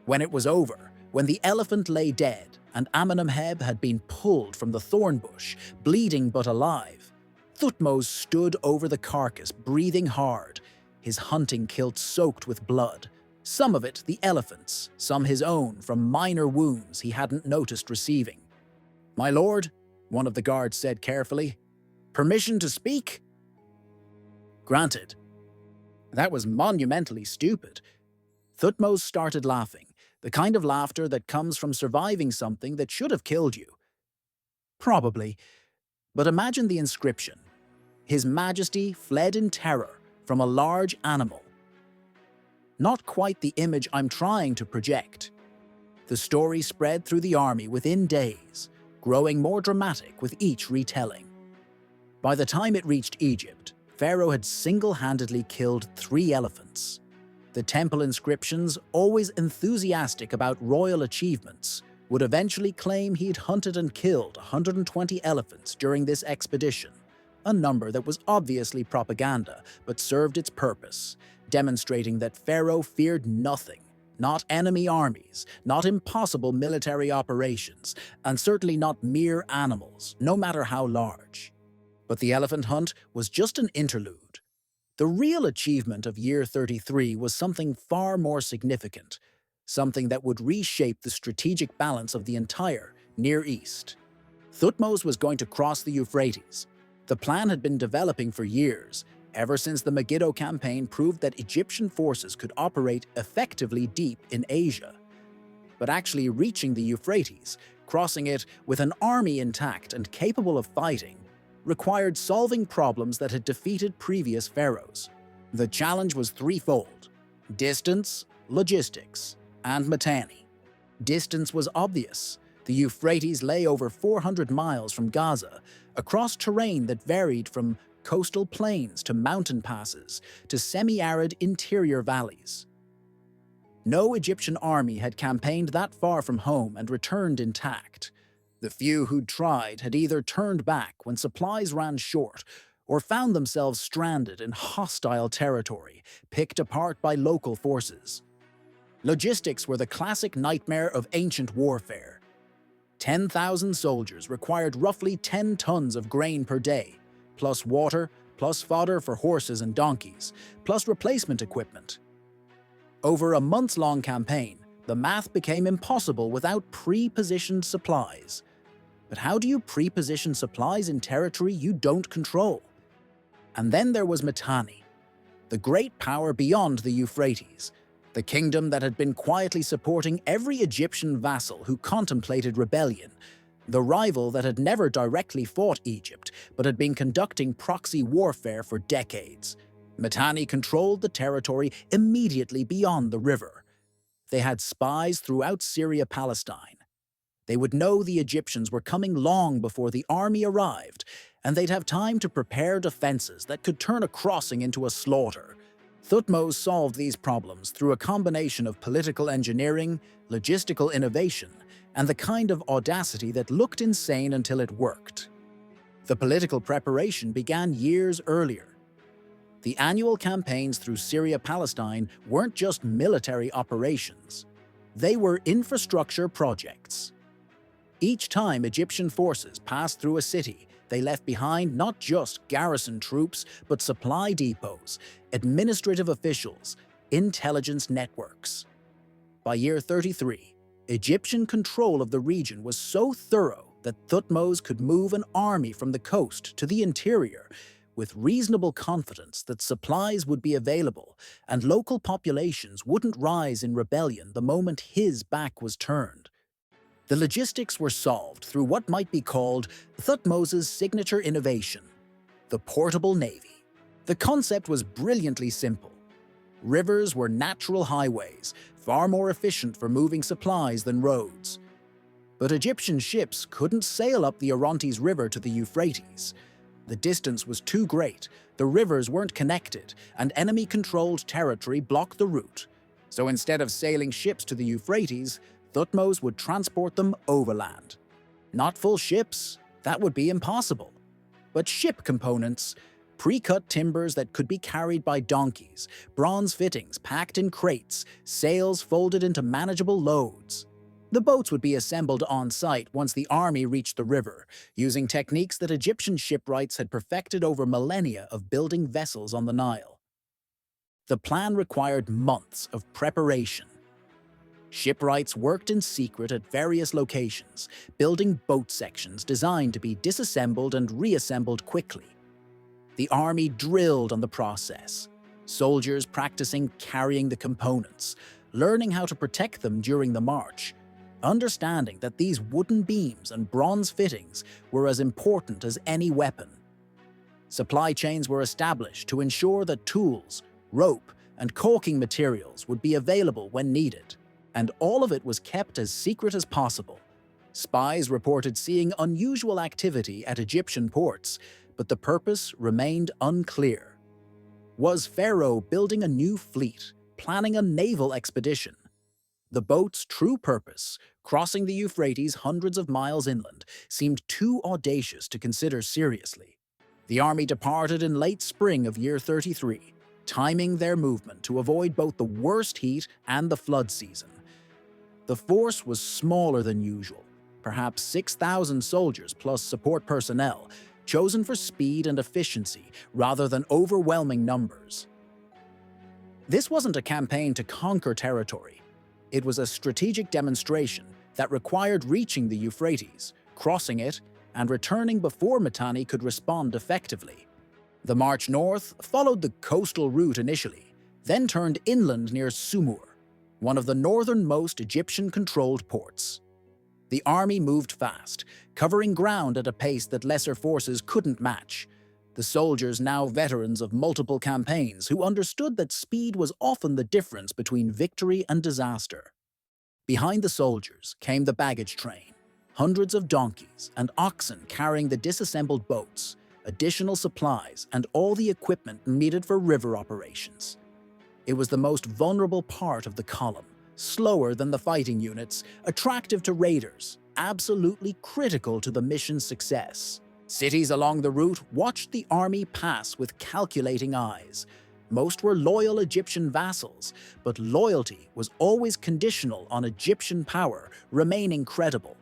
When it was over, when the elephant lay dead and Amenemheb had been pulled from the thorn bush, bleeding but alive, Thutmose stood over the carcass, breathing hard, his hunting kilt soaked with blood, some of it the elephant's, some his own from minor wounds he hadn't noticed receiving. "My lord," one of the guards said carefully, "permission to speak?" "Granted." That was monumentally stupid. Thutmose started laughing, the kind of laughter that comes from surviving something that should have killed you. Probably. But imagine the inscription. His Majesty fled in terror from a large animal. Not quite the image I'm trying to project. The story spread through the army within days, growing more dramatic with each retelling. By the time it reached Egypt, Pharaoh had single-handedly killed 3 elephants. The temple inscriptions, always enthusiastic about royal achievements, would eventually claim he'd hunted and killed 120 elephants during this expedition, a number that was obviously propaganda but served its purpose, demonstrating that Pharaoh feared nothing, not enemy armies, not impossible military operations, and certainly not mere animals, no matter how large. But the elephant hunt was just an interlude. The real achievement of year 33 was something far more significant, something that would reshape the strategic balance of the entire Near East. Thutmose was going to cross the Euphrates. The plan had been developing for years, ever since the Megiddo campaign proved that Egyptian forces could operate effectively deep in Asia. But actually reaching the Euphrates, crossing it with an army intact and capable of fighting, required solving problems that had defeated previous pharaohs. The challenge was threefold: distance, logistics, and metany. Distance was obvious. The Euphrates lay over 400 miles from Gaza, across terrain that varied from coastal plains to mountain passes to semi-arid interior valleys. No Egyptian army had campaigned that far from home and returned intact. The few who'd tried had either turned back when supplies ran short or found themselves stranded in hostile territory, picked apart by local forces. Logistics were the classic nightmare of ancient warfare. 10,000 soldiers required roughly 10 tons of grain per day, plus water, plus fodder for horses and donkeys, plus replacement equipment. Over a months-long campaign, the math became impossible without pre-positioned supplies. But how do you pre-position supplies in territory you don't control? And then there was Mitanni, the great power beyond the Euphrates, the kingdom that had been quietly supporting every Egyptian vassal who contemplated rebellion, the rival that had never directly fought Egypt but had been conducting proxy warfare for decades. Mitanni controlled the territory immediately beyond the river. They had spies throughout Syria-Palestine. They would know the Egyptians were coming long before the army arrived, and they'd have time to prepare defenses that could turn a crossing into a slaughter. Thutmose solved these problems through a combination of political engineering, logistical innovation, and the kind of audacity that looked insane until it worked. The political preparation began years earlier. The annual campaigns through Syria-Palestine weren't just military operations. They were infrastructure projects. Each time Egyptian forces passed through a city, they left behind not just garrison troops, but supply depots, administrative officials, intelligence networks. By year 33, Egyptian control of the region was so thorough that Thutmose could move an army from the coast to the interior with reasonable confidence that supplies would be available and local populations wouldn't rise in rebellion the moment his back was turned. The logistics were solved through what might be called Thutmose's signature innovation, the portable navy. The concept was brilliantly simple. Rivers were natural highways, far more efficient for moving supplies than roads. But Egyptian ships couldn't sail up the Orontes River to the Euphrates. The distance was too great, the rivers weren't connected, and enemy-controlled territory blocked the route. So instead of sailing ships to the Euphrates, Thutmose would transport them overland. Not full ships, that would be impossible. But ship components, pre-cut timbers that could be carried by donkeys, bronze fittings packed in crates, sails folded into manageable loads. The boats would be assembled on-site once the army reached the river, using techniques that Egyptian shipwrights had perfected over millennia of building vessels on the Nile. The plan required months of preparation. Shipwrights worked in secret at various locations, building boat sections designed to be disassembled and reassembled quickly. The army drilled on the process, soldiers practicing carrying the components, learning how to protect them during the march, understanding that these wooden beams and bronze fittings were as important as any weapon. Supply chains were established to ensure that tools, rope, and caulking materials would be available when needed, and all of it was kept as secret as possible. Spies reported seeing unusual activity at Egyptian ports, but the purpose remained unclear. Was Pharaoh building a new fleet, planning a naval expedition? The boat's true purpose, crossing the Euphrates hundreds of miles inland, seemed too audacious to consider seriously. The army departed in late spring of year 33, timing their movement to avoid both the worst heat and the flood season. The force was smaller than usual, perhaps 6,000 soldiers plus support personnel, chosen for speed and efficiency rather than overwhelming numbers. This wasn't a campaign to conquer territory. It was a strategic demonstration that required reaching the Euphrates, crossing it, and returning before Mitanni could respond effectively. The march north followed the coastal route initially, then turned inland near Sumur, one of the northernmost Egyptian-controlled ports. The army moved fast, covering ground at a pace that lesser forces couldn't match. The soldiers, now veterans of multiple campaigns, who understood that speed was often the difference between victory and disaster. Behind the soldiers came the baggage train, hundreds of donkeys and oxen carrying the disassembled boats, additional supplies, and all the equipment needed for river operations. It was the most vulnerable part of the column, slower than the fighting units, attractive to raiders, absolutely critical to the mission's success. Cities along the route watched the army pass with calculating eyes. Most were loyal Egyptian vassals, but loyalty was always conditional on Egyptian power remaining credible.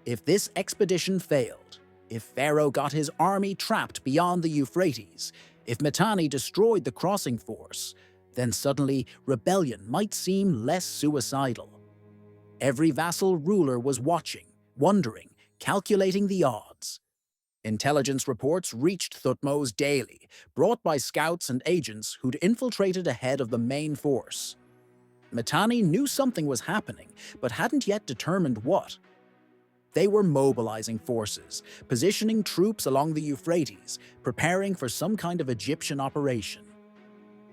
If this expedition failed, if Pharaoh got his army trapped beyond the Euphrates, if Mitanni destroyed the crossing force, then suddenly rebellion might seem less suicidal. Every vassal ruler was watching, wondering, calculating the odds. Intelligence reports reached Thutmose daily, brought by scouts and agents who'd infiltrated ahead of the main force. Mitanni knew something was happening, but hadn't yet determined what. They were mobilizing forces, positioning troops along the Euphrates, preparing for some kind of Egyptian operation.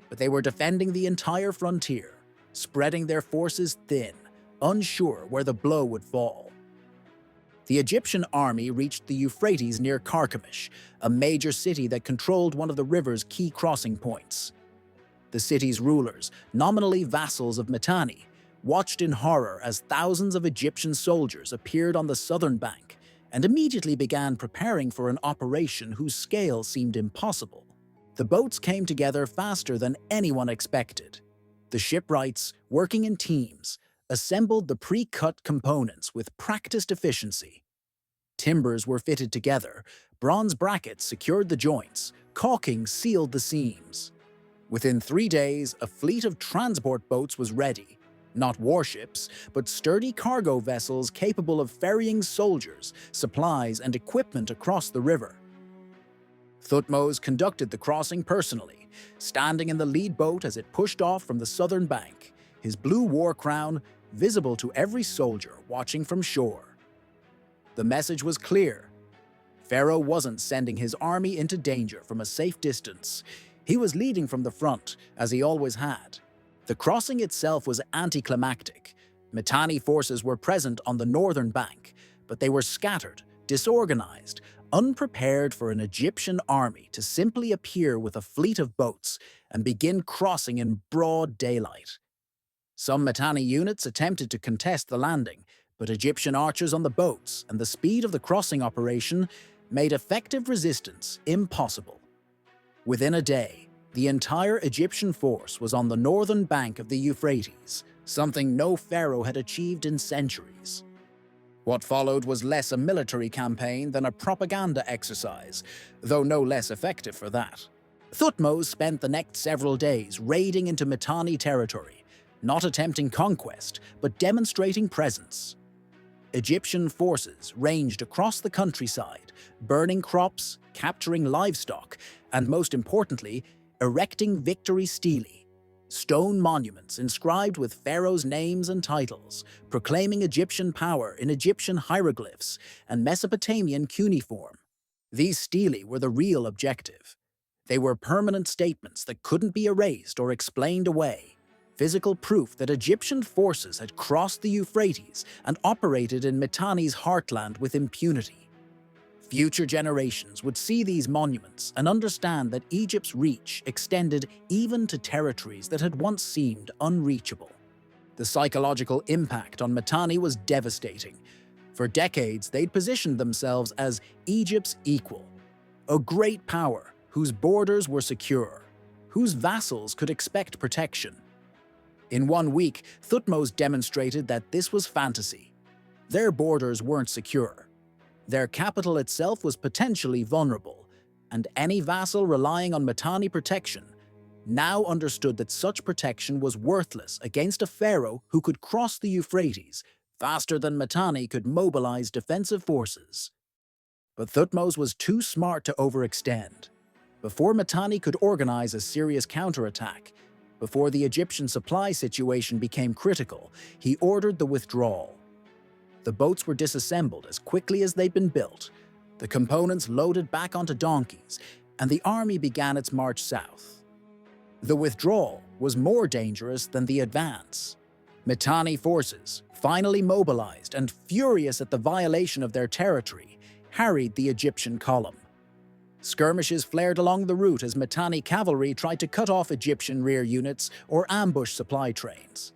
But they were defending the entire frontier, spreading their forces thin, unsure where the blow would fall. The Egyptian army reached the Euphrates near Carchemish, a major city that controlled one of the river's key crossing points. The city's rulers, nominally vassals of Mitanni, watched in horror as thousands of Egyptian soldiers appeared on the southern bank and immediately began preparing for an operation whose scale seemed impossible. The boats came together faster than anyone expected. The shipwrights, working in teams, assembled the pre-cut components with practiced efficiency. Timbers were fitted together, bronze brackets secured the joints, caulking sealed the seams. Within 3 days, a fleet of transport boats was ready. Not warships, but sturdy cargo vessels capable of ferrying soldiers, supplies, and equipment across the river. Thutmose conducted the crossing personally, standing in the lead boat as it pushed off from the southern bank, his blue war crown visible to every soldier watching from shore. The message was clear. Pharaoh wasn't sending his army into danger from a safe distance. He was leading from the front, as he always had. The crossing itself was anticlimactic. Mitanni forces were present on the northern bank, but they were scattered, disorganized, unprepared for an Egyptian army to simply appear with a fleet of boats and begin crossing in broad daylight. Some Mitanni units attempted to contest the landing, but Egyptian archers on the boats and the speed of the crossing operation made effective resistance impossible. Within a day, the entire Egyptian force was on the northern bank of the Euphrates, something no pharaoh had achieved in centuries. What followed was less a military campaign than a propaganda exercise, though no less effective for that. Thutmose spent the next several days raiding into Mitanni territory, not attempting conquest, but demonstrating presence. Egyptian forces ranged across the countryside, burning crops, capturing livestock, and most importantly, erecting victory stelae, stone monuments inscribed with pharaohs' names and titles, proclaiming Egyptian power in Egyptian hieroglyphs and Mesopotamian cuneiform. These stelae were the real objective. They were permanent statements that couldn't be erased or explained away, physical proof that Egyptian forces had crossed the Euphrates and operated in Mitanni's heartland with impunity. Future generations would see these monuments and understand that Egypt's reach extended even to territories that had once seemed unreachable. The psychological impact on Mitanni was devastating. For decades, they'd positioned themselves as Egypt's equal, a great power whose borders were secure, whose vassals could expect protection. In 1 week, Thutmose demonstrated that this was fantasy. Their borders weren't secure. Their capital itself was potentially vulnerable, and any vassal relying on Mitanni protection now understood that such protection was worthless against a pharaoh who could cross the Euphrates faster than Mitanni could mobilize defensive forces. But Thutmose was too smart to overextend. Before Mitanni could organize a serious counterattack, before the Egyptian supply situation became critical, he ordered the withdrawal. The boats were disassembled as quickly as they'd been built, the components loaded back onto donkeys, and the army began its march south. The withdrawal was more dangerous than the advance. Mitanni forces, finally mobilized and furious at the violation of their territory, harried the Egyptian column. Skirmishes flared along the route as Mitanni cavalry tried to cut off Egyptian rear units or ambush supply trains.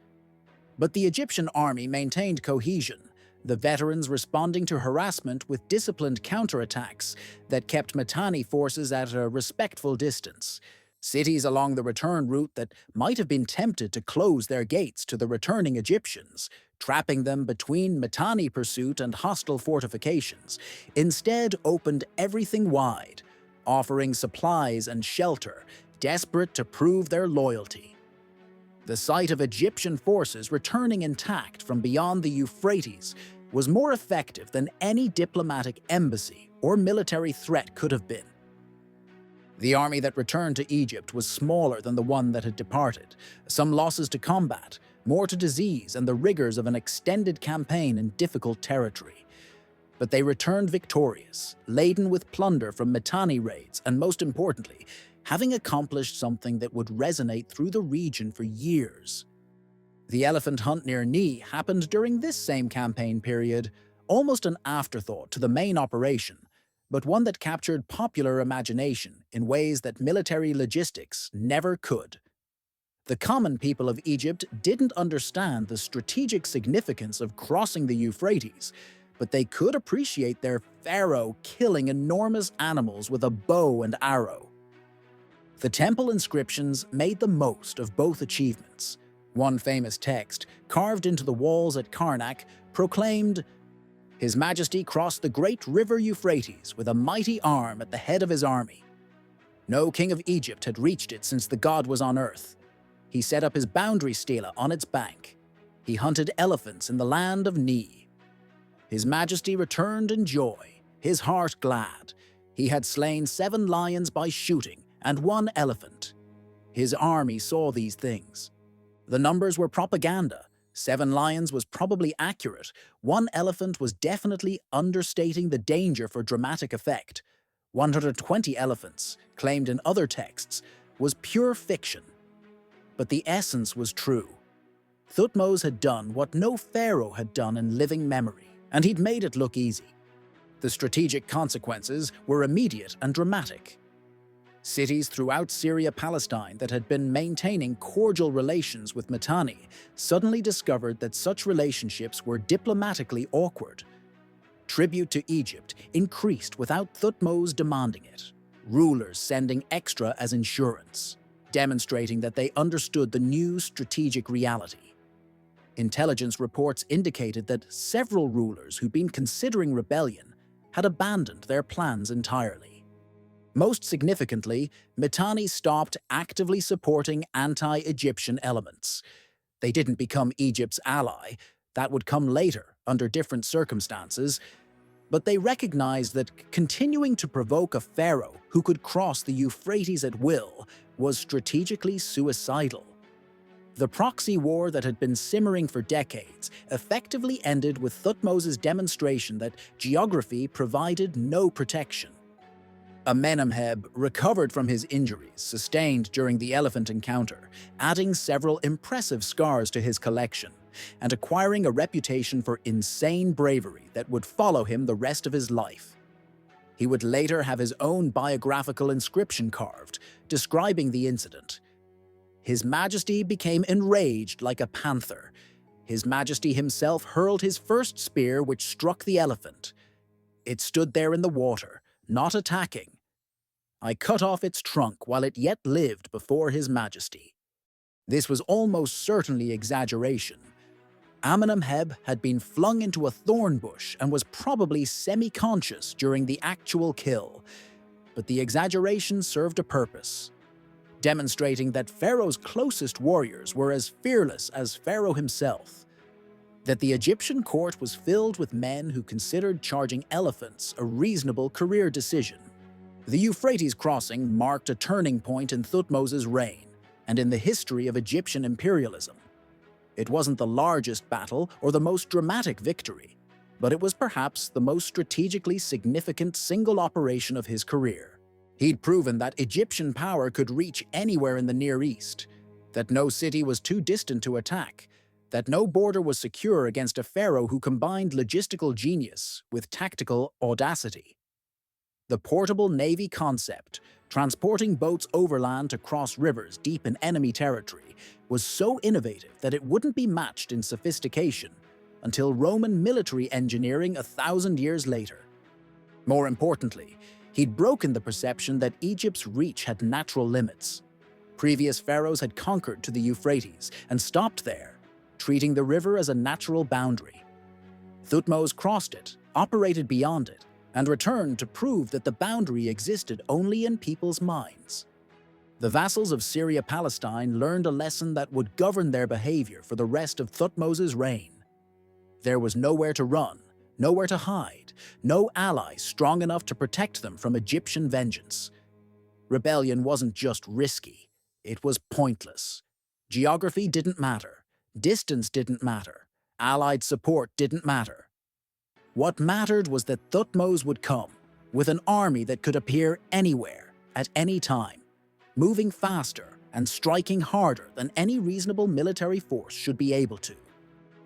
But the Egyptian army maintained cohesion, the veterans responding to harassment with disciplined counterattacks that kept Mitanni forces at a respectful distance. Cities along the return route that might have been tempted to close their gates to the returning Egyptians, trapping them between Mitanni pursuit and hostile fortifications, instead opened everything wide, offering supplies and shelter, desperate to prove their loyalty. The sight of Egyptian forces returning intact from beyond the Euphrates was more effective than any diplomatic embassy or military threat could have been. The army that returned to Egypt was smaller than the one that had departed, some losses to combat, more to disease and the rigors of an extended campaign in difficult territory. But they returned victorious, laden with plunder from Mitanni raids, and most importantly, having accomplished something that would resonate through the region for years. The elephant hunt near Ni happened during this same campaign period, almost an afterthought to the main operation, but one that captured popular imagination in ways that military logistics never could. The common people of Egypt didn't understand the strategic significance of crossing the Euphrates, but they could appreciate their pharaoh killing enormous animals with a bow and arrow. The temple inscriptions made the most of both achievements. One famous text, carved into the walls at Karnak, proclaimed, "His Majesty crossed the great river Euphrates with a mighty arm at the head of his army. No king of Egypt had reached it since the god was on earth. He set up his boundary stela on its bank. He hunted elephants in the land of Ni. His Majesty returned in joy, his heart glad. He had slain 7 lions by shooting and 1 elephant. His army saw these things. The numbers were propaganda. 7 lions was probably accurate. 1 elephant was definitely understating the danger for dramatic effect. 120 elephants, claimed in other texts, was pure fiction. But the essence was true. Thutmose had done what no pharaoh had done in living memory, and he'd made it look easy. The strategic consequences were immediate and dramatic. Cities throughout Syria-Palestine that had been maintaining cordial relations with Mitanni suddenly discovered that such relationships were diplomatically awkward. Tribute to Egypt increased without Thutmose demanding it, rulers sending extra as insurance, demonstrating that they understood the new strategic reality. Intelligence reports indicated that several rulers who'd been considering rebellion had abandoned their plans entirely. Most significantly, Mitanni stopped actively supporting anti-Egyptian elements. They didn't become Egypt's ally. That would come later, under different circumstances. But they recognized that continuing to provoke a pharaoh who could cross the Euphrates at will was strategically suicidal. The proxy war that had been simmering for decades effectively ended with Thutmose's demonstration that geography provided no protection. Amenemheb recovered from his injuries sustained during the elephant encounter, adding several impressive scars to his collection, and acquiring a reputation for insane bravery that would follow him the rest of his life. He would later have his own biographical inscription carved, describing the incident. His Majesty became enraged like a panther. His Majesty himself hurled his first spear, which struck the elephant. It stood there in the water, not attacking. I cut off its trunk while it yet lived before His Majesty. This was almost certainly exaggeration. Amenemheb had been flung into a thorn bush and was probably semi-conscious during the actual kill, but the exaggeration served a purpose, demonstrating that Pharaoh's closest warriors were as fearless as Pharaoh himself, that the Egyptian court was filled with men who considered charging elephants a reasonable career decision. The Euphrates crossing marked a turning point in Thutmose's reign and in the history of Egyptian imperialism. It wasn't the largest battle or the most dramatic victory, but it was perhaps the most strategically significant single operation of his career. He'd proven that Egyptian power could reach anywhere in the Near East, that no city was too distant to attack, that no border was secure against a pharaoh who combined logistical genius with tactical audacity. The portable navy concept, transporting boats overland to cross rivers deep in enemy territory, was so innovative that it wouldn't be matched in sophistication, until Roman military engineering 1,000 years later. More importantly, he'd broken the perception that Egypt's reach had natural limits. Previous pharaohs had conquered to the Euphrates and stopped there, treating the river as a natural boundary. Thutmose crossed it, operated beyond it, and returned to prove that the boundary existed only in people's minds. The vassals of Syria-Palestine learned a lesson that would govern their behavior for the rest of Thutmose's reign. There was nowhere to run, nowhere to hide, no ally strong enough to protect them from Egyptian vengeance. Rebellion wasn't just risky, it was pointless. Geography didn't matter, distance didn't matter, allied support didn't matter. What mattered was that Thutmose would come, with an army that could appear anywhere, at any time, moving faster and striking harder than any reasonable military force should be able to.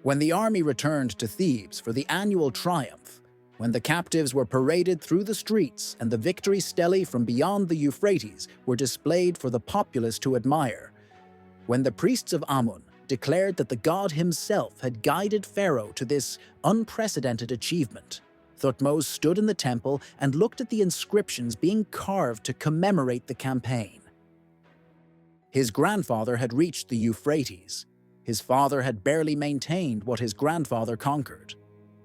When the army returned to Thebes for the annual triumph, when the captives were paraded through the streets and the victory stelae from beyond the Euphrates were displayed for the populace to admire, when the priests of Amun declared that the god himself had guided Pharaoh to this unprecedented achievement, Thutmose stood in the temple and looked at the inscriptions being carved to commemorate the campaign. His grandfather had reached the Euphrates. His father had barely maintained what his grandfather conquered.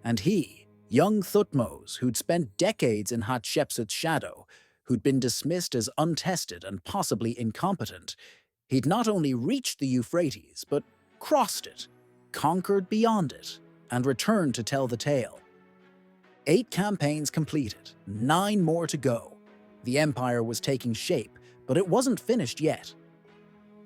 And he, young Thutmose, who'd spent decades in Hatshepsut's shadow, who'd been dismissed as untested and possibly incompetent, he'd not only reached the Euphrates, but crossed it, conquered beyond it, and returned to tell the tale. 8 campaigns completed, 9 more to go. The empire was taking shape, but it wasn't finished yet.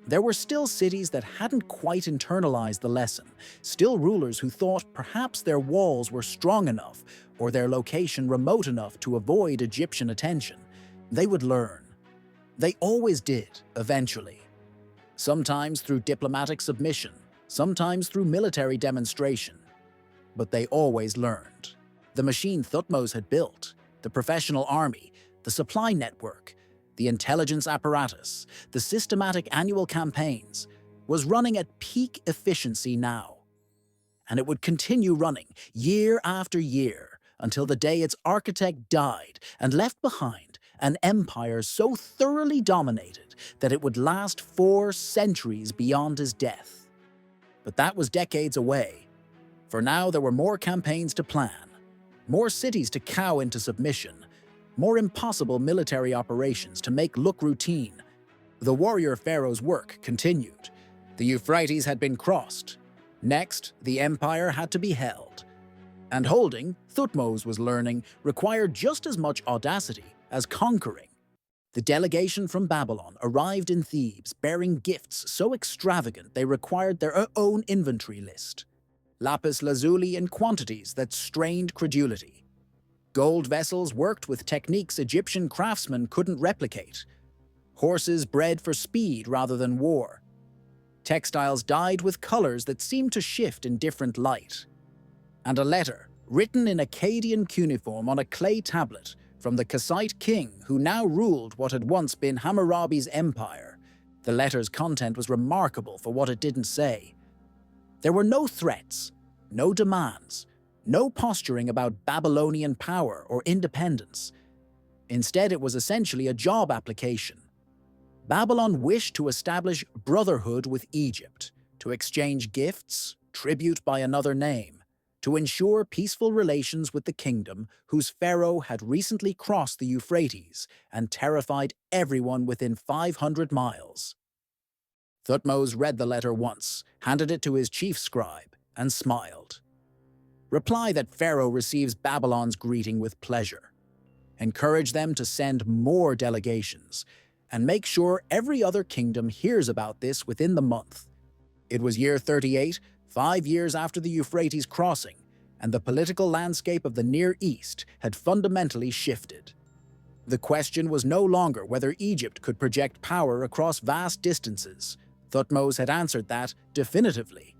There were still cities that hadn't quite internalized the lesson, still rulers who thought perhaps their walls were strong enough or their location remote enough to avoid Egyptian attention. They would learn. They always did, eventually. Sometimes through diplomatic submission, sometimes through military demonstration. But they always learned. The machine Thutmose had built, the professional army, the supply network, the intelligence apparatus, the systematic annual campaigns, was running at peak efficiency now. And it would continue running year after year until the day its architect died and left behind an empire so thoroughly dominated that it would last 4 centuries beyond his death. But that was decades away. For now, there were more campaigns to plan, more cities to cow into submission, more impossible military operations to make look routine. The warrior pharaoh's work continued. The Euphrates had been crossed. Next, the empire had to be held. And holding, Thutmose was learning, required just as much audacity as conquering. The delegation from Babylon arrived in Thebes bearing gifts so extravagant they required their own inventory list. Lapis lazuli in quantities that strained credulity. Gold vessels worked with techniques Egyptian craftsmen couldn't replicate. Horses bred for speed rather than war. Textiles dyed with colors that seemed to shift in different light. And a letter, written in Akkadian cuneiform on a clay tablet, from the Kassite king who now ruled what had once been Hammurabi's empire. The letter's content was remarkable for what it didn't say. There were no threats, no demands, no posturing about Babylonian power or independence. Instead, it was essentially a job application. Babylon wished to establish brotherhood with Egypt, to exchange gifts, tribute by another name, to ensure peaceful relations with the kingdom whose pharaoh had recently crossed the Euphrates and terrified everyone within 500 miles. Thutmose read the letter once, handed it to his chief scribe, and smiled. Reply that Pharaoh receives Babylon's greeting with pleasure. Encourage them to send more delegations, and make sure every other kingdom hears about this within the month. It was year 38, 5 years after the Euphrates crossing, and the political landscape of the Near East had fundamentally shifted. The question was no longer whether Egypt could project power across vast distances. Thutmose had answered that definitively.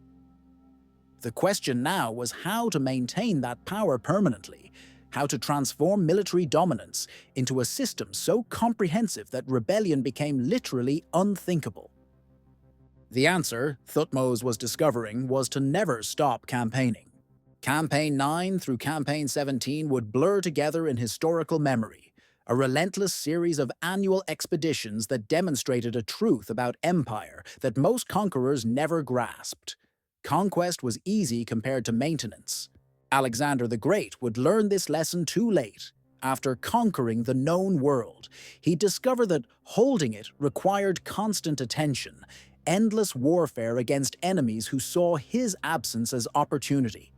The question now was how to maintain that power permanently, how to transform military dominance into a system so comprehensive that rebellion became literally unthinkable. The answer, Thutmose was discovering, was to never stop campaigning. Campaign 9 through Campaign 17 would blur together in historical memory, a relentless series of annual expeditions that demonstrated a truth about empire that most conquerors never grasped. Conquest was easy compared to maintenance. Alexander the Great would learn this lesson too late. After conquering the known world, he discovered that holding it required constant attention, endless warfare against enemies who saw his absence as opportunity.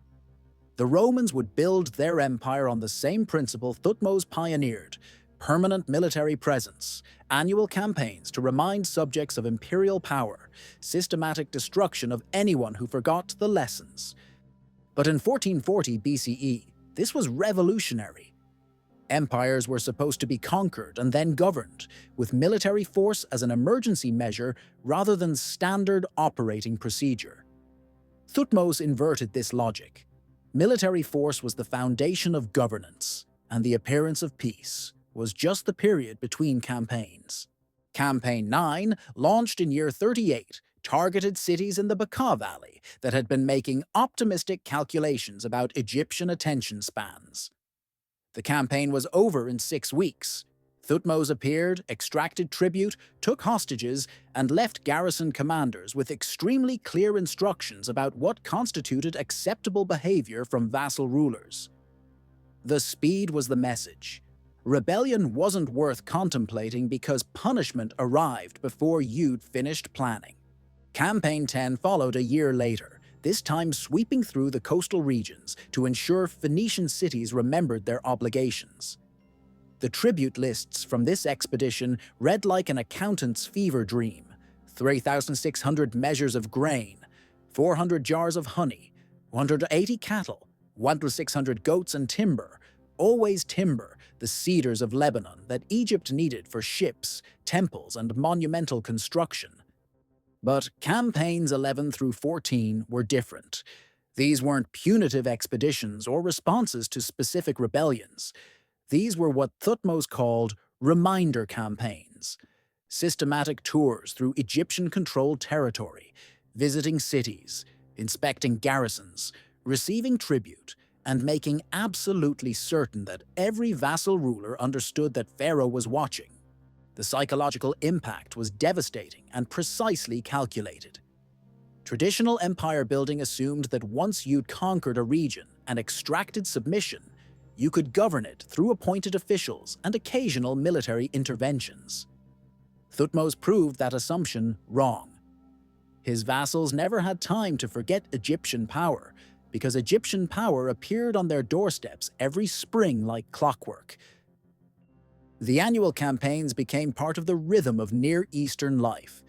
The Romans would build their empire on the same principle Thutmose pioneered: permanent military presence, annual campaigns to remind subjects of imperial power, systematic destruction of anyone who forgot the lessons. But in 1440 BCE, this was revolutionary. Empires were supposed to be conquered and then governed, with military force as an emergency measure rather than standard operating procedure. Thutmose inverted this logic. Military force was the foundation of governance, and the appearance of peace was just the period between campaigns. Campaign 9, launched in year 38, targeted cities in the Bekaa Valley that had been making optimistic calculations about Egyptian attention spans. The campaign was over in 6 weeks. Thutmose appeared, extracted tribute, took hostages, and left garrison commanders with extremely clear instructions about what constituted acceptable behavior from vassal rulers. The speed was the message. Rebellion wasn't worth contemplating because punishment arrived before you'd finished planning. Campaign 10 followed a year later, this time sweeping through the coastal regions to ensure Phoenician cities remembered their obligations. The tribute lists from this expedition read like an accountant's fever dream: 3,600 measures of grain, 400 jars of honey, 180 cattle, 1,600 goats and timber, always timber, the cedars of Lebanon that Egypt needed for ships, temples, and monumental construction. But campaigns 11 through 14 were different. These weren't punitive expeditions or responses to specific rebellions. These were what Thutmose called reminder campaigns: systematic tours through Egyptian-controlled territory, visiting cities, inspecting garrisons, receiving tribute, and making absolutely certain that every vassal ruler understood that Pharaoh was watching. The psychological impact was devastating and precisely calculated. Traditional empire building assumed that once you'd conquered a region and extracted submission, you could govern it through appointed officials and occasional military interventions. Thutmose proved that assumption wrong. His vassals never had time to forget Egyptian power, because Egyptian power appeared on their doorsteps every spring like clockwork. The annual campaigns became part of the rhythm of Near Eastern life.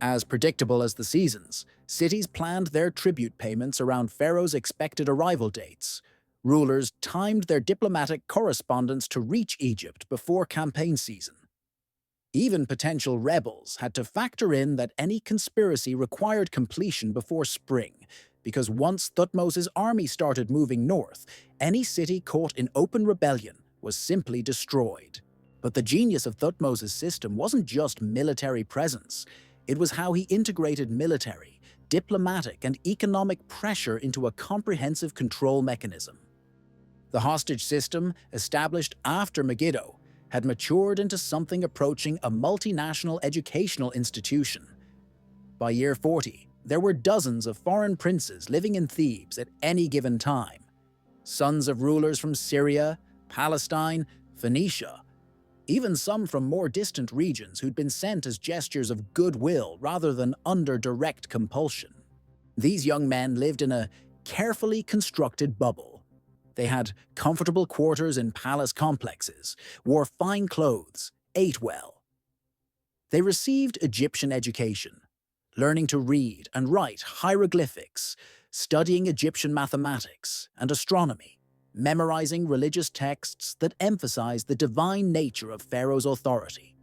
As predictable as the seasons, cities planned their tribute payments around Pharaoh's expected arrival dates. Rulers timed their diplomatic correspondence to reach Egypt before campaign season. Even potential rebels had to factor in that any conspiracy required completion before spring, because once Thutmose's army started moving north, any city caught in open rebellion was simply destroyed. But the genius of Thutmose's system wasn't just military presence. It was how he integrated military, diplomatic, and economic pressure into a comprehensive control mechanism. The hostage system, established after Megiddo, had matured into something approaching a multinational educational institution. By year 40, there were dozens of foreign princes living in Thebes at any given time. Sons of rulers from Syria, Palestine, Phoenicia, even some from more distant regions who'd been sent as gestures of goodwill rather than under direct compulsion. These young men lived in a carefully constructed bubble. They had comfortable quarters in palace complexes, wore fine clothes, ate well. They received Egyptian education, learning to read and write hieroglyphics, studying Egyptian mathematics and astronomy, memorizing religious texts that emphasized the divine nature of Pharaoh's authority.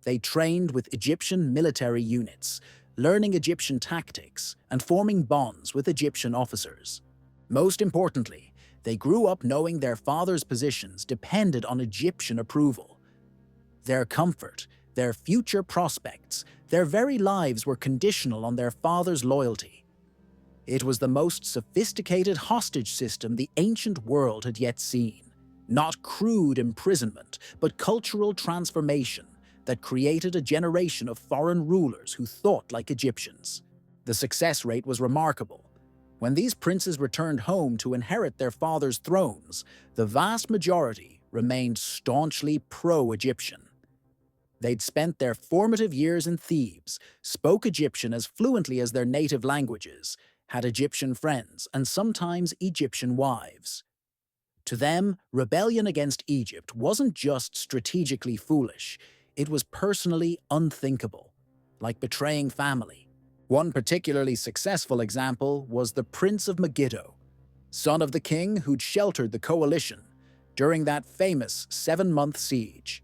They trained with Egyptian military units, learning Egyptian tactics and forming bonds with Egyptian officers. Most importantly, they grew up knowing their father's positions depended on Egyptian approval. Their comfort, their future prospects, their very lives were conditional on their father's loyalty. It was the most sophisticated hostage system the ancient world had yet seen. Not crude imprisonment, but cultural transformation that created a generation of foreign rulers who thought like Egyptians. The success rate was remarkable. When these princes returned home to inherit their fathers' thrones, the vast majority remained staunchly pro-Egyptian. They'd spent their formative years in Thebes, spoke Egyptian as fluently as their native languages, had Egyptian friends, and sometimes Egyptian wives. To them, rebellion against Egypt wasn't just strategically foolish, it was personally unthinkable, like betraying family. One particularly successful example was the Prince of Megiddo, son of the king who'd sheltered the coalition during that famous 7-month siege.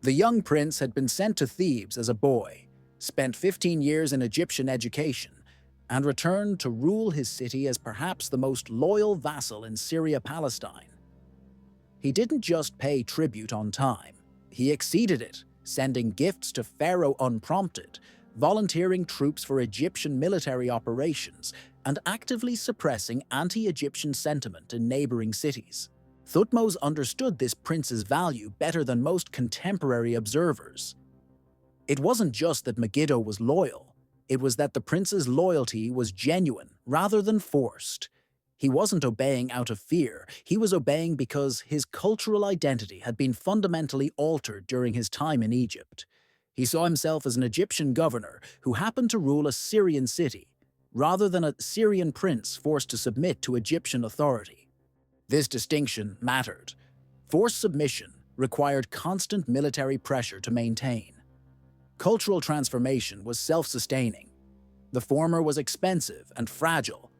The young prince had been sent to Thebes as a boy, spent 15 years in Egyptian education, and returned to rule his city as perhaps the most loyal vassal in Syria-Palestine. He didn't just pay tribute on time, he exceeded it, sending gifts to Pharaoh unprompted, volunteering troops for Egyptian military operations, and actively suppressing anti-Egyptian sentiment in neighboring cities. Thutmose understood this prince's value better than most contemporary observers. It wasn't just that Megiddo was loyal, it was that the prince's loyalty was genuine rather than forced. He wasn't obeying out of fear, he was obeying because his cultural identity had been fundamentally altered during his time in Egypt. He saw himself as an Egyptian governor who happened to rule a Syrian city, rather than a Syrian prince forced to submit to Egyptian authority. This distinction mattered. Forced submission required constant military pressure to maintain. Cultural transformation was self-sustaining. The former was expensive and fragile.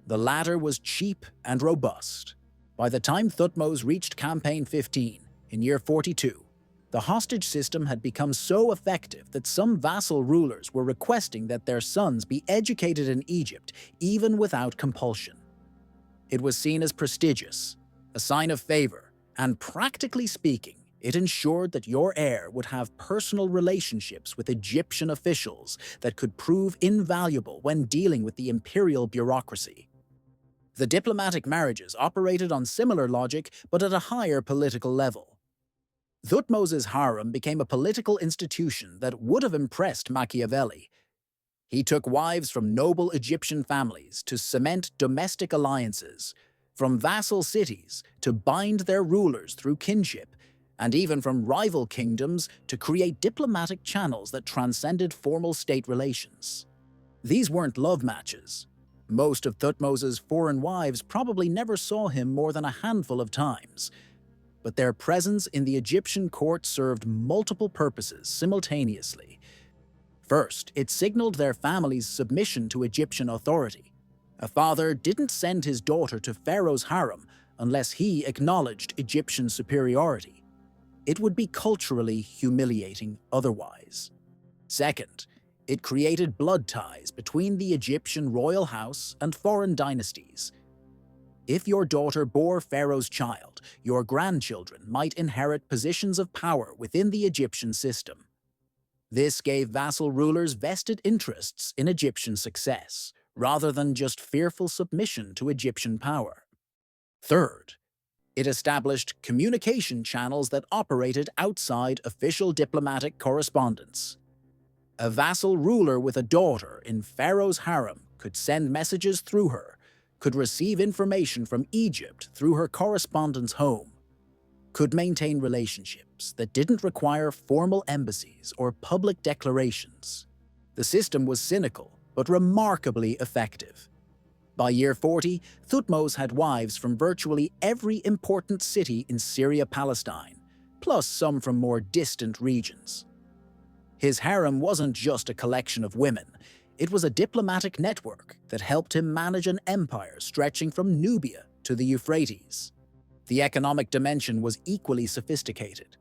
The latter was cheap and robust. By the time Thutmose reached Campaign 15, in year 42, the hostage system had become so effective that some vassal rulers were requesting that their sons be educated in Egypt, even without compulsion. It was seen as prestigious, a sign of favor, and practically speaking, it ensured that your heir would have personal relationships with Egyptian officials that could prove invaluable when dealing with the imperial bureaucracy. The diplomatic marriages operated on similar logic, but at a higher political level. Thutmose's harem became a political institution that would have impressed Machiavelli. He took wives from noble Egyptian families to cement domestic alliances, from vassal cities to bind their rulers through kinship, and even from rival kingdoms to create diplomatic channels that transcended formal state relations. These weren't love matches. Most of Thutmose's foreign wives probably never saw him more than a handful of times, but their presence in the Egyptian court served multiple purposes simultaneously. First, it signaled their family's submission to Egyptian authority. A father didn't send his daughter to Pharaoh's harem unless he acknowledged Egyptian superiority. It would be culturally humiliating otherwise. Second, it created blood ties between the Egyptian royal house and foreign dynasties. If your daughter bore Pharaoh's child, your grandchildren might inherit positions of power within the Egyptian system. This gave vassal rulers vested interests in Egyptian success, rather than just fearful submission to Egyptian power. Third, it established communication channels that operated outside official diplomatic correspondence. A vassal ruler with a daughter in Pharaoh's harem could send messages through her, could receive information from Egypt through her correspondence home, could maintain relationships that didn't require formal embassies or public declarations. The system was cynical, but remarkably effective. By year 40, Thutmose had wives from virtually every important city in Syria-Palestine, plus some from more distant regions. His harem wasn't just a collection of women, it was a diplomatic network that helped him manage an empire stretching from Nubia to the Euphrates. The economic dimension was equally sophisticated.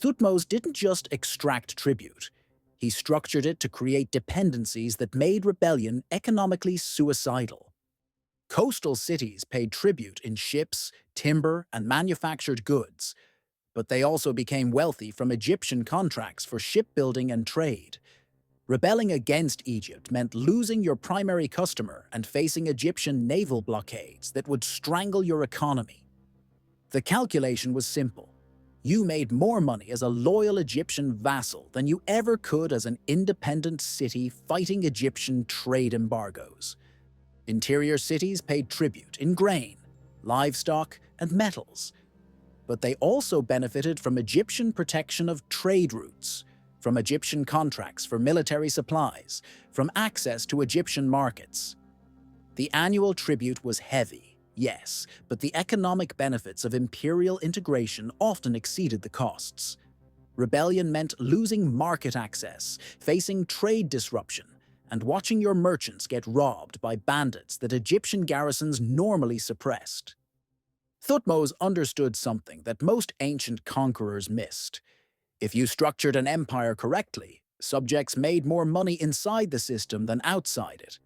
Thutmose didn't just extract tribute, he structured it to create dependencies that made rebellion economically suicidal. Coastal cities paid tribute in ships, timber, and manufactured goods, but they also became wealthy from Egyptian contracts for shipbuilding and trade. Rebelling against Egypt meant losing your primary customer and facing Egyptian naval blockades that would strangle your economy. The calculation was simple. You made more money as a loyal Egyptian vassal than you ever could as an independent city fighting Egyptian trade embargoes. Interior cities paid tribute in grain, livestock, and metals. But they also benefited from Egyptian protection of trade routes, from Egyptian contracts for military supplies, from access to Egyptian markets. The annual tribute was heavy, yes, but the economic benefits of imperial integration often exceeded the costs. Rebellion meant losing market access, facing trade disruption, and watching your merchants get robbed by bandits that Egyptian garrisons normally suppressed. Thutmose understood something that most ancient conquerors missed. If you structured an empire correctly, subjects made more money inside the system than outside it.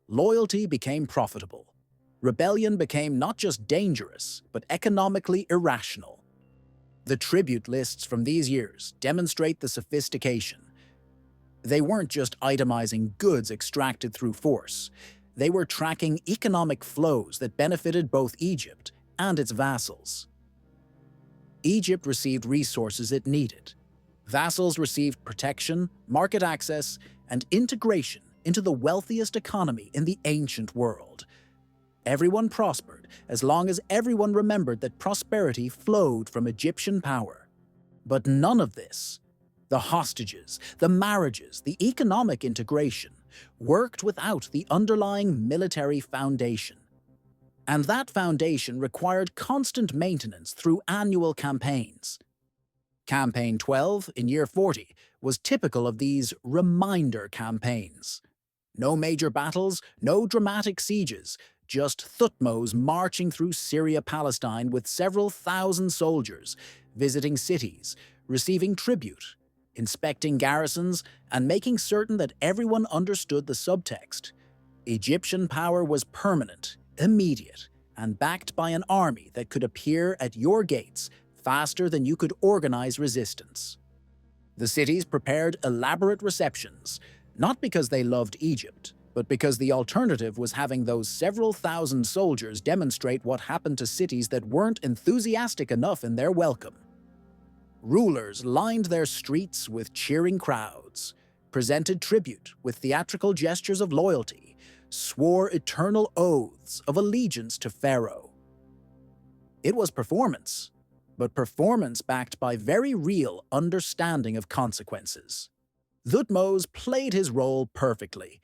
Loyalty became profitable. Rebellion became not just dangerous, but economically irrational. The tribute lists from these years demonstrate the sophistication. They weren't just itemizing goods extracted through force. They were tracking economic flows that benefited both Egypt and its vassals. Egypt received resources it needed. Vassals received protection, market access, and integration into the wealthiest economy in the ancient world. Everyone prospered as long as everyone remembered that prosperity flowed from Egyptian power. But none of this, the hostages, the marriages, the economic integration, worked without the underlying military foundation. And that foundation required constant maintenance through annual campaigns. Campaign 12, in year 40, was typical of these reminder campaigns. No major battles, no dramatic sieges, just Thutmose marching through Syria-Palestine with several thousand soldiers, visiting cities, receiving tribute, inspecting garrisons, and making certain that everyone understood the subtext. Egyptian power was permanent, immediate, and backed by an army that could appear at your gates faster than you could organize resistance. The cities prepared elaborate receptions, not because they loved Egypt, but because the alternative was having those several thousand soldiers demonstrate what happened to cities that weren't enthusiastic enough in their welcome. Rulers lined their streets with cheering crowds, presented tribute with theatrical gestures of loyalty, swore eternal oaths of allegiance to Pharaoh. It was performance, but performance backed by very real understanding of consequences. Thutmose played his role perfectly.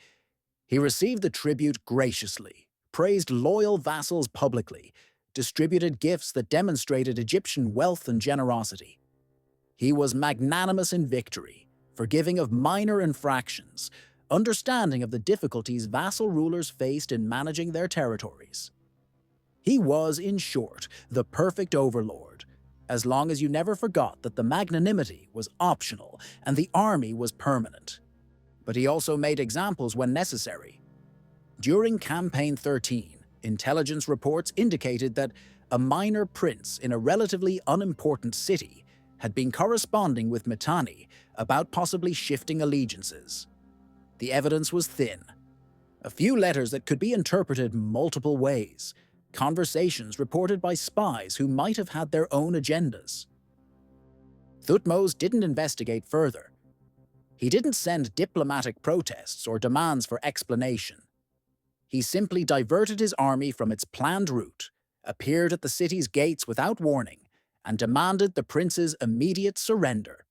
He received the tribute graciously, praised loyal vassals publicly, distributed gifts that demonstrated Egyptian wealth and generosity. He was magnanimous in victory, forgiving of minor infractions, understanding of the difficulties vassal rulers faced in managing their territories. He was, in short, the perfect overlord, as long as you never forgot that the magnanimity was optional and the army was permanent. But he also made examples when necessary. During Campaign 13, intelligence reports indicated that a minor prince in a relatively unimportant city had been corresponding with Mitanni about possibly shifting allegiances. The evidence was thin. A few letters that could be interpreted multiple ways, conversations reported by spies who might have had their own agendas. Thutmose didn't investigate further. He didn't send diplomatic protests or demands for explanation. He simply diverted his army from its planned route, appeared at the city's gates without warning, and demanded the prince's immediate surrender.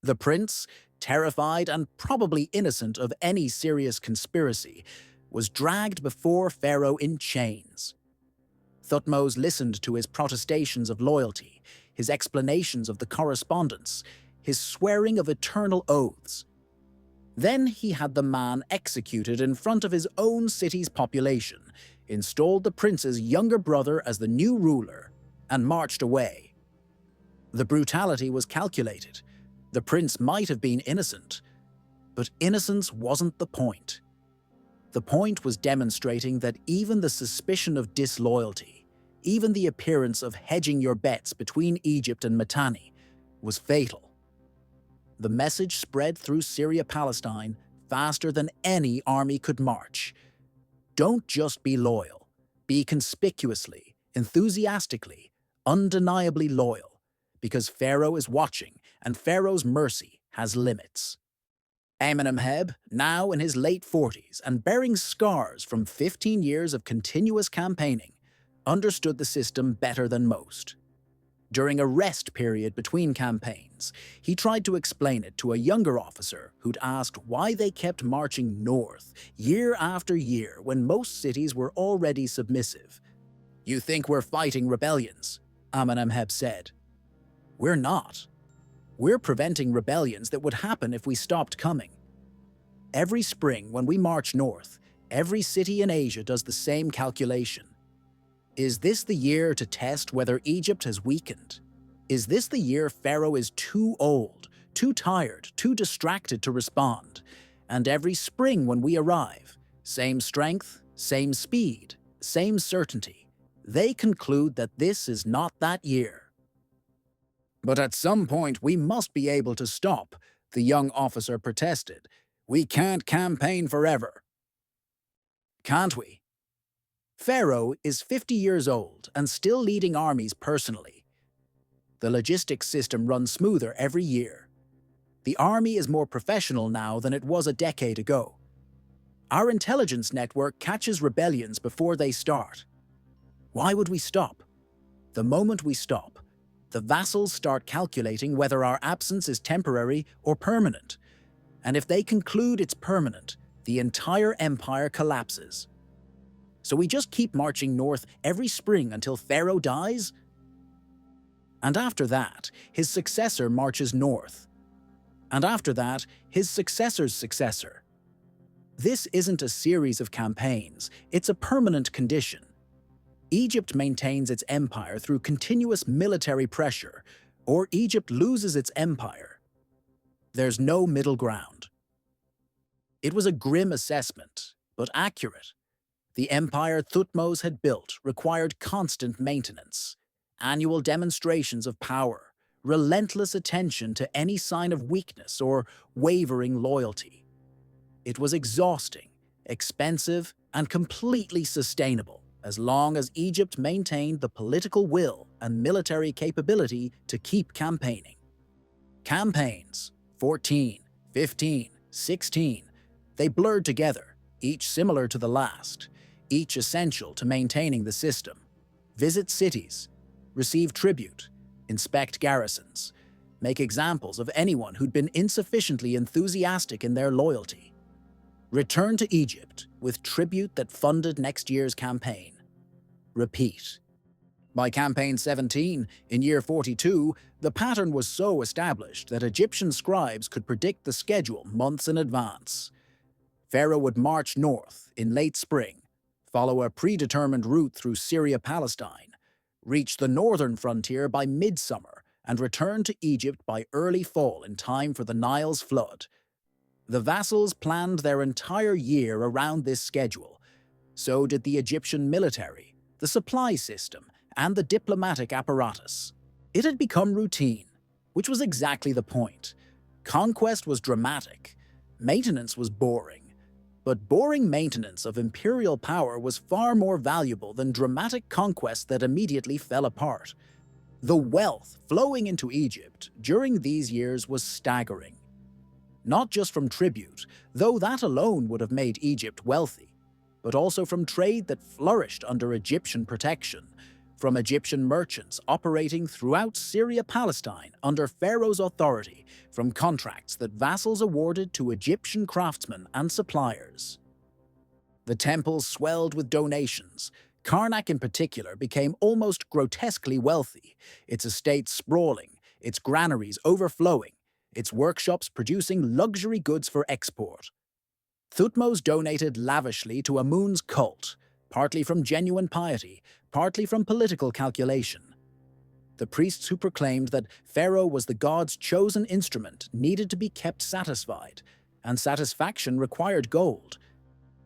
The prince, terrified and probably innocent of any serious conspiracy, was dragged before Pharaoh in chains. Thutmose listened to his protestations of loyalty, his explanations of the correspondence, his swearing of eternal oaths. Then he had the man executed in front of his own city's population, installed the prince's younger brother as the new ruler, and marched away. The brutality was calculated. The prince might have been innocent, but innocence wasn't the point. The point was demonstrating that even the suspicion of disloyalty, even the appearance of hedging your bets between Egypt and Mitanni, was fatal. The message spread through Syria-Palestine faster than any army could march. Don't just be loyal. Be conspicuously, enthusiastically, undeniably loyal, because Pharaoh is watching, and Pharaoh's mercy has limits. Amenemheb, now in his late 40s and bearing scars from 15 years of continuous campaigning, understood the system better than most. During a rest period between campaigns, he tried to explain it to a younger officer who'd asked why they kept marching north year after year when most cities were already submissive. "You think we're fighting rebellions," Amenemheb said. "We're not. We're preventing rebellions that would happen if we stopped coming. Every spring when we march north, every city in Asia does the same calculation. Is this the year to test whether Egypt has weakened? Is this the year Pharaoh is too old, too tired, too distracted to respond? And every spring when we arrive, same strength, same speed, same certainty, they conclude that this is not that year." "But at some point we must be able to stop," the young officer protested. "We can't campaign forever." "Can't we?" Pharaoh is 50 years old and still leading armies personally. The logistics system runs smoother every year. The army is more professional now than it was a decade ago. Our intelligence network catches rebellions before they start. Why would we stop? The moment we stop, the vassals start calculating whether our absence is temporary or permanent. And if they conclude it's permanent, the entire empire collapses. So we just keep marching north every spring until Pharaoh dies? And after that, his successor marches north. And after that, his successor's successor. This isn't a series of campaigns, it's a permanent condition. Egypt maintains its empire through continuous military pressure, or Egypt loses its empire. There's no middle ground. It was a grim assessment, but accurate. The empire Thutmose had built required constant maintenance, annual demonstrations of power, relentless attention to any sign of weakness or wavering loyalty. It was exhausting, expensive, and completely sustainable as long as Egypt maintained the political will and military capability to keep campaigning. Campaigns, 14, 15, 16, they blurred together, each similar to the last, each essential to maintaining the system. Visit cities, receive tribute, inspect garrisons, make examples of anyone who'd been insufficiently enthusiastic in their loyalty. Return to Egypt with tribute that funded next year's campaign. Repeat. By campaign 17, in year 42, the pattern was so established that Egyptian scribes could predict the schedule months in advance. Pharaoh would march north in late spring, follow a predetermined route through Syria-Palestine, reach the northern frontier by midsummer, and return to Egypt by early fall in time for the Nile's flood. The vassals planned their entire year around this schedule. So did the Egyptian military, the supply system, and the diplomatic apparatus. It had become routine, which was exactly the point. Conquest was dramatic. Maintenance was boring. But boring maintenance of imperial power was far more valuable than dramatic conquest that immediately fell apart. The wealth flowing into Egypt during these years was staggering. Not just from tribute, though that alone would have made Egypt wealthy, but also from trade that flourished under Egyptian protection, from Egyptian merchants operating throughout Syria-Palestine under Pharaoh's authority, from contracts that vassals awarded to Egyptian craftsmen and suppliers. The temples swelled with donations. Karnak in particular became almost grotesquely wealthy, its estates sprawling, its granaries overflowing, its workshops producing luxury goods for export. Thutmose donated lavishly to Amun's cult, partly from genuine piety, partly from political calculation. The priests who proclaimed that Pharaoh was the god's chosen instrument needed to be kept satisfied, and satisfaction required gold.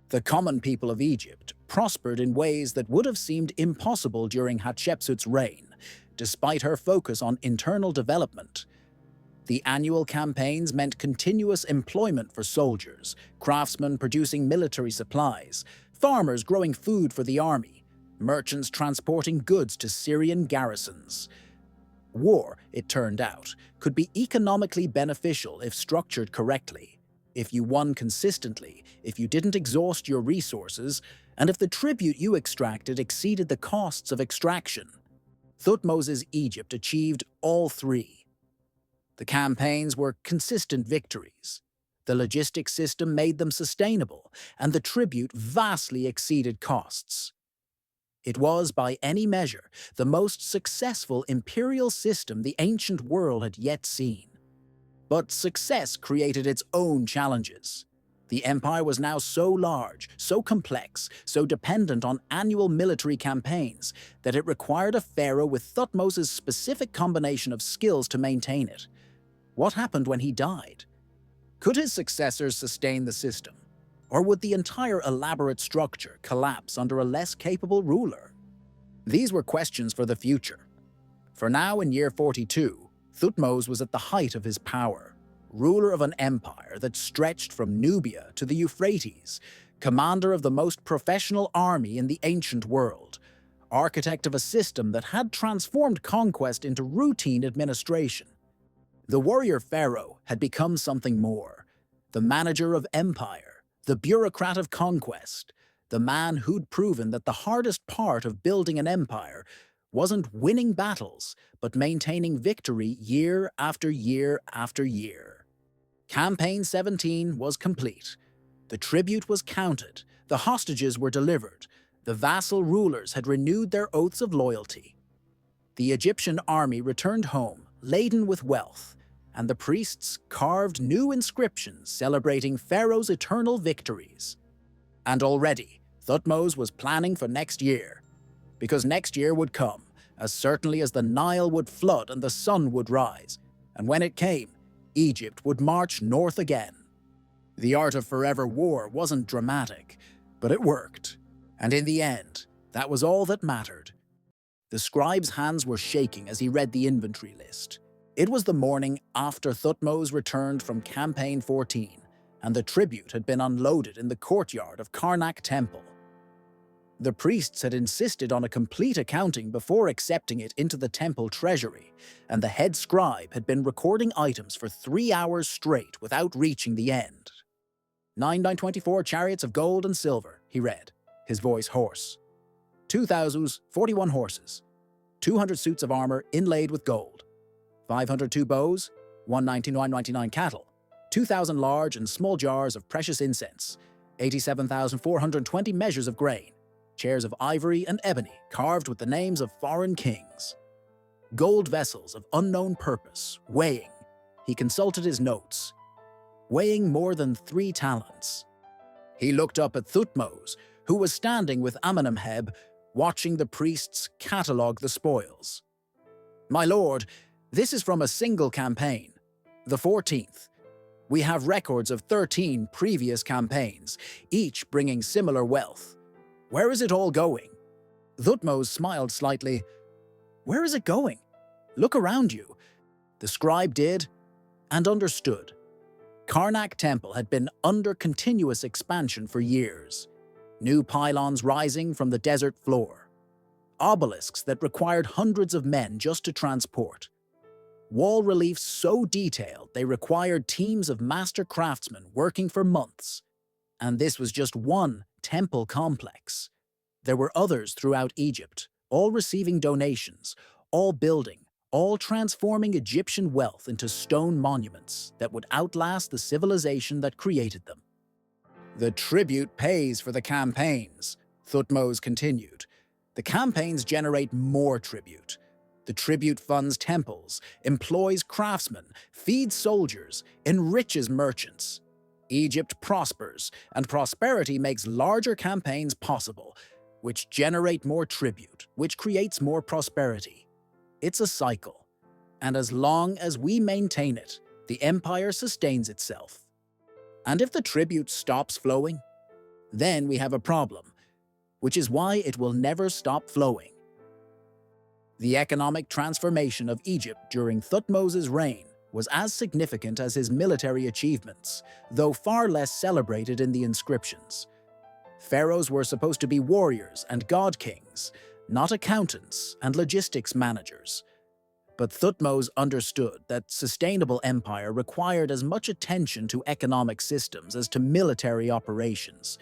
The common people of Egypt prospered in ways that would have seemed impossible during Hatshepsut's reign, despite her focus on internal development. The annual campaigns meant continuous employment for soldiers, craftsmen producing military supplies, farmers growing food for the army, merchants transporting goods to Syrian garrisons. War, it turned out, could be economically beneficial if structured correctly, if you won consistently, if you didn't exhaust your resources, and if the tribute you extracted exceeded the costs of extraction. Thutmose's Egypt achieved all three. The campaigns were consistent victories. The logistic system made them sustainable, and the tribute vastly exceeded costs. It was, by any measure, the most successful imperial system the ancient world had yet seen. But success created its own challenges. The empire was now so large, so complex, so dependent on annual military campaigns that it required a pharaoh with Thutmose's specific combination of skills to maintain it. What happened when he died? Could his successors sustain the system? Or would the entire elaborate structure collapse under a less capable ruler? These were questions for the future. For now, in year 42, Thutmose was at the height of his power, ruler of an empire that stretched from Nubia to the Euphrates, commander of the most professional army in the ancient world, architect of a system that had transformed conquest into routine administration. The warrior pharaoh had become something more, the manager of empire, the bureaucrat of conquest, the man who'd proven that the hardest part of building an empire wasn't winning battles, but maintaining victory year after year after year. Campaign 17 was complete. The tribute was counted, the hostages were delivered, the vassal rulers had renewed their oaths of loyalty. The Egyptian army returned home, laden with wealth, and the priests carved new inscriptions celebrating Pharaoh's eternal victories. And already, Thutmose was planning for next year, because next year would come, as certainly as the Nile would flood and the sun would rise, and when it came, Egypt would march north again. The art of forever war wasn't dramatic, but it worked, and in the end, that was all that mattered. The scribe's hands were shaking as he read the inventory list. It was the morning after Thutmose returned from Campaign 14, and the tribute had been unloaded in the courtyard of Karnak Temple. The priests had insisted on a complete accounting before accepting it into the temple treasury, and the head scribe had been recording items for 3 hours straight without reaching the end. 924 chariots of gold and silver, he read, his voice hoarse. 2,000, 41 horses, 200 suits of armor inlaid with gold, 502 bows, 199 cattle, 2,000 large and small jars of precious incense, 87,420 measures of grain, chairs of ivory and ebony carved with the names of foreign kings. Gold vessels of unknown purpose, weighing. He consulted his notes. Weighing more than 3 talents. He looked up at Thutmose, who was standing with Amenemheb, watching the priests catalogue the spoils. "My lord, this is from a single campaign, the 14th. We have records of 13 previous campaigns, each bringing similar wealth. Where is it all going?" Thutmose smiled slightly. "Where is it going? Look around you." The scribe did, and understood. Karnak Temple had been under continuous expansion for years. New pylons rising from the desert floor. Obelisks that required hundreds of men just to transport. Wall reliefs so detailed they required teams of master craftsmen working for months. And this was just one temple complex. There were others throughout Egypt, all receiving donations, all building, all transforming Egyptian wealth into stone monuments that would outlast the civilization that created them. "The tribute pays for the campaigns," Thutmose continued. "The campaigns generate more tribute. The tribute funds temples, employs craftsmen, feeds soldiers, enriches merchants. Egypt prospers, and prosperity makes larger campaigns possible, which generate more tribute, which creates more prosperity. It's a cycle, and as long as we maintain it, the empire sustains itself. And if the tribute stops flowing, then we have a problem, which is why it will never stop flowing." The economic transformation of Egypt during Thutmose's reign was as significant as his military achievements, though far less celebrated in the inscriptions. Pharaohs were supposed to be warriors and god kings, not accountants and logistics managers. But Thutmose understood that sustainable empire required as much attention to economic systems as to military operations.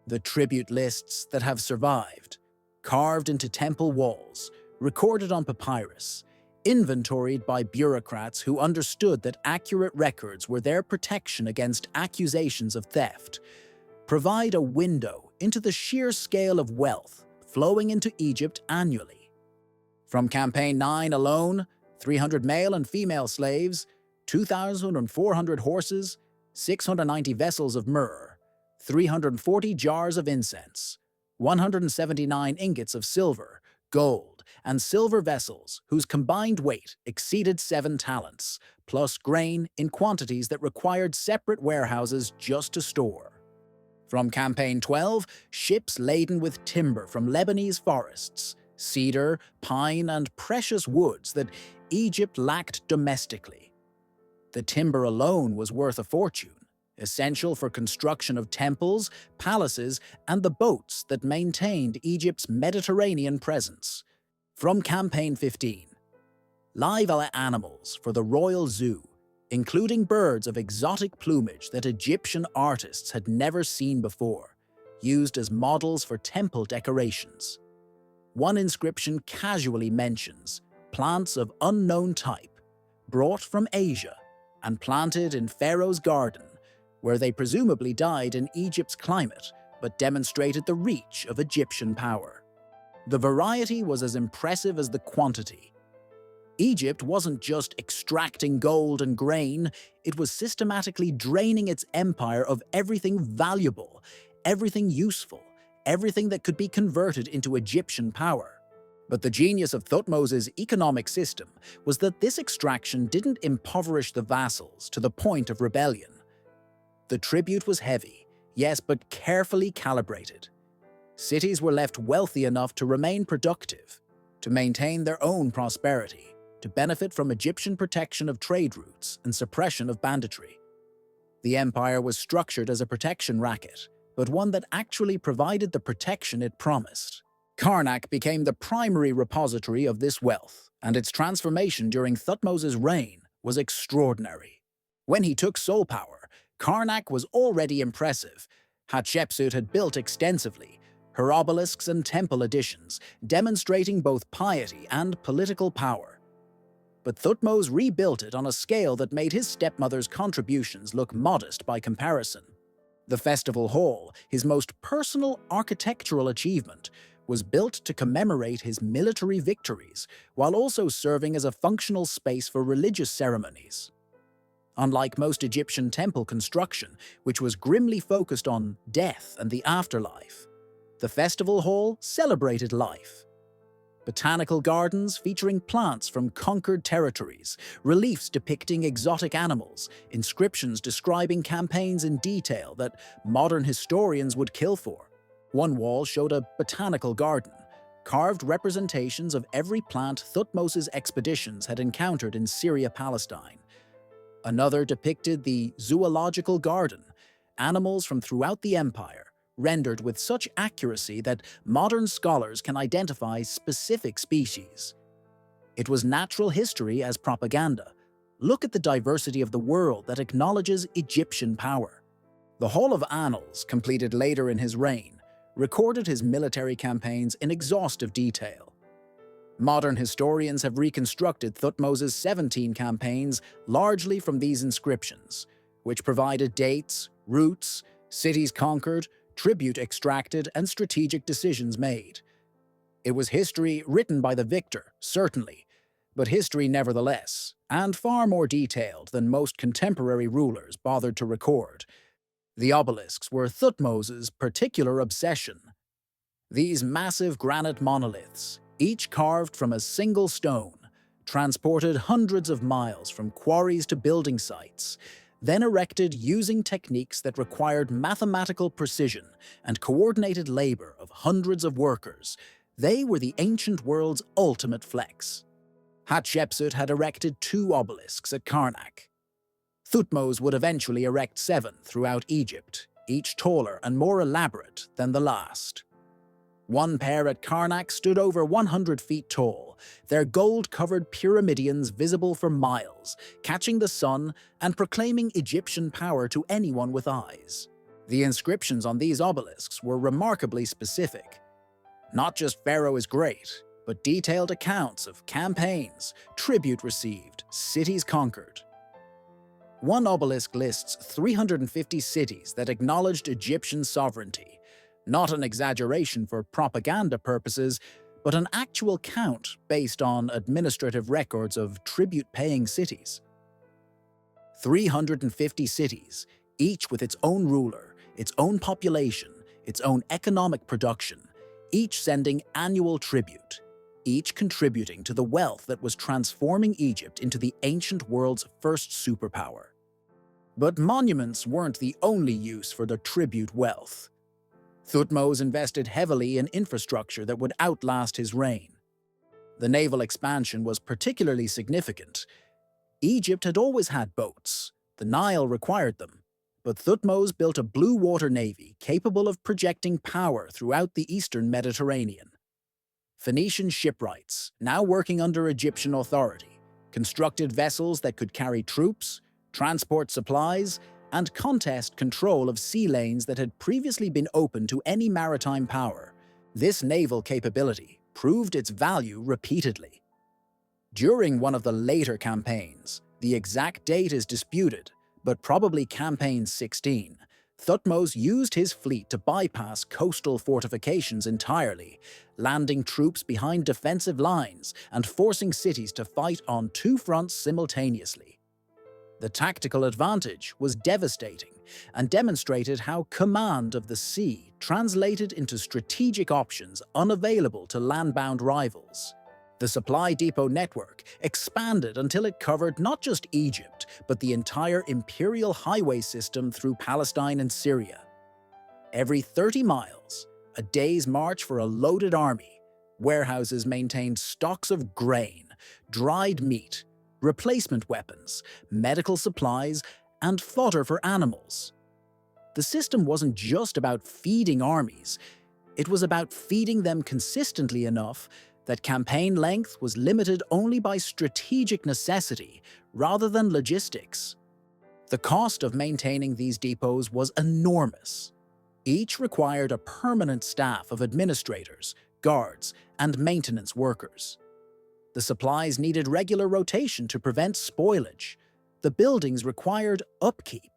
The tribute lists that have survived, carved into temple walls, recorded on papyrus, inventoried by bureaucrats who understood that accurate records were their protection against accusations of theft, provide a window into the sheer scale of wealth flowing into Egypt annually. From Campaign 9 alone, 300 male and female slaves, 2,400 horses, 690 vessels of myrrh, 340 jars of incense, 179 ingots of silver, gold, and silver vessels whose combined weight exceeded 7 talents, plus grain in quantities that required separate warehouses just to store. From Campaign 12, ships laden with timber from Lebanese forests, cedar, pine, and precious woods that Egypt lacked domestically. The timber alone was worth a fortune, essential for construction of temples, palaces, and the boats that maintained Egypt's Mediterranean presence. From Campaign 15, live animals for the royal zoo, including birds of exotic plumage that Egyptian artists had never seen before, used as models for temple decorations. One inscription casually mentions plants of unknown type, brought from Asia and planted in Pharaoh's garden, where they presumably died in Egypt's climate but demonstrated the reach of Egyptian power. The variety was as impressive as the quantity. Egypt wasn't just extracting gold and grain, it was systematically draining its empire of everything valuable, everything useful, everything that could be converted into Egyptian power. But the genius of Thutmose's economic system was that this extraction didn't impoverish the vassals to the point of rebellion. The tribute was heavy, yes, but carefully calibrated. Cities were left wealthy enough to remain productive, to maintain their own prosperity, to benefit from Egyptian protection of trade routes and suppression of banditry. The empire was structured as a protection racket, but one that actually provided the protection it promised. Karnak became the primary repository of this wealth, and its transformation during Thutmose's reign was extraordinary. When he took sole power, Karnak was already impressive. Hatshepsut had built extensively, her obelisks and temple additions, demonstrating both piety and political power. But Thutmose rebuilt it on a scale that made his stepmother's contributions look modest by comparison. The festival hall, his most personal architectural achievement, was built to commemorate his military victories, while also serving as a functional space for religious ceremonies. Unlike most Egyptian temple construction, which was grimly focused on death and the afterlife, the festival hall celebrated life. Botanical gardens featuring plants from conquered territories, reliefs depicting exotic animals, inscriptions describing campaigns in detail that modern historians would kill for. One wall showed a botanical garden, carved representations of every plant Thutmose's expeditions had encountered in Syria-Palestine. Another depicted the zoological garden, animals from throughout the empire, rendered with such accuracy that modern scholars can identify specific species. It was natural history as propaganda. Look at the diversity of the world that acknowledges Egyptian power. The Hall of Annals, completed later in his reign, recorded his military campaigns in exhaustive detail. Modern historians have reconstructed Thutmose's 17 campaigns largely from these inscriptions, which provided dates, routes, cities conquered, tribute extracted, and strategic decisions made. It was history written by the victor, certainly, but history nevertheless, and far more detailed than most contemporary rulers bothered to record. The obelisks were Thutmose's particular obsession. These massive granite monoliths, each carved from a single stone, transported hundreds of miles from quarries to building sites, then erected using techniques that required mathematical precision and coordinated labor of hundreds of workers. They were the ancient world's ultimate flex. Hatshepsut had erected 2 obelisks at Karnak. Thutmose would eventually erect 7 throughout Egypt, each taller and more elaborate than the last. One pair at Karnak stood over 100 feet tall, their gold-covered pyramidions visible for miles, catching the sun and proclaiming Egyptian power to anyone with eyes. The inscriptions on these obelisks were remarkably specific. Not just "Pharaoh is great," but detailed accounts of campaigns, tribute received, cities conquered. One obelisk lists 350 cities that acknowledged Egyptian sovereignty, not an exaggeration for propaganda purposes, but an actual count based on administrative records of tribute-paying cities. 350 cities, each with its own ruler, its own population, its own economic production, each sending annual tribute, each contributing to the wealth that was transforming Egypt into the ancient world's first superpower. But monuments weren't the only use for the tribute wealth. Thutmose invested heavily in infrastructure that would outlast his reign. The naval expansion was particularly significant. Egypt had always had boats. The Nile required them. But Thutmose built a blue water navy capable of projecting power throughout the eastern Mediterranean. Phoenician shipwrights, now working under Egyptian authority, constructed vessels that could carry troops, transport supplies, and contest control of sea lanes that had previously been open to any maritime power. This naval capability proved its value repeatedly. During one of the later campaigns, the exact date is disputed, but probably Campaign 16, Thutmose used his fleet to bypass coastal fortifications entirely, landing troops behind defensive lines and forcing cities to fight on 2 fronts simultaneously. The tactical advantage was devastating and demonstrated how command of the sea translated into strategic options unavailable to land-bound rivals. The supply depot network expanded until it covered not just Egypt, but the entire imperial highway system through Palestine and Syria. Every 30 miles, a day's march for a loaded army, warehouses maintained stocks of grain, dried meat, replacement weapons, medical supplies, and fodder for animals. The system wasn't just about feeding armies, it was about feeding them consistently enough that campaign length was limited only by strategic necessity rather than logistics. The cost of maintaining these depots was enormous. Each required a permanent staff of administrators, guards, and maintenance workers. The supplies needed regular rotation to prevent spoilage. The buildings required upkeep.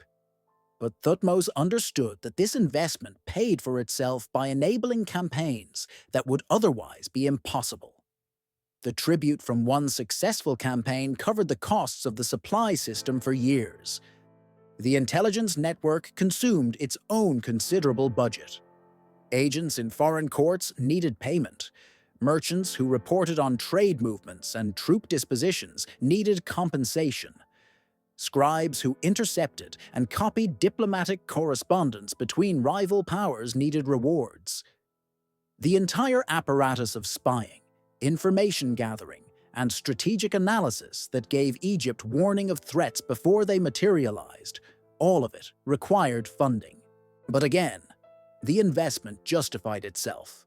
But Thutmose understood that this investment paid for itself by enabling campaigns that would otherwise be impossible. The tribute from one successful campaign covered the costs of the supply system for years. The intelligence network consumed its own considerable budget. Agents in foreign courts needed payment. Merchants who reported on trade movements and troop dispositions needed compensation. Scribes who intercepted and copied diplomatic correspondence between rival powers needed rewards. The entire apparatus of spying, information gathering, and strategic analysis that gave Egypt warning of threats before they materialized, all of it required funding. But again, the investment justified itself.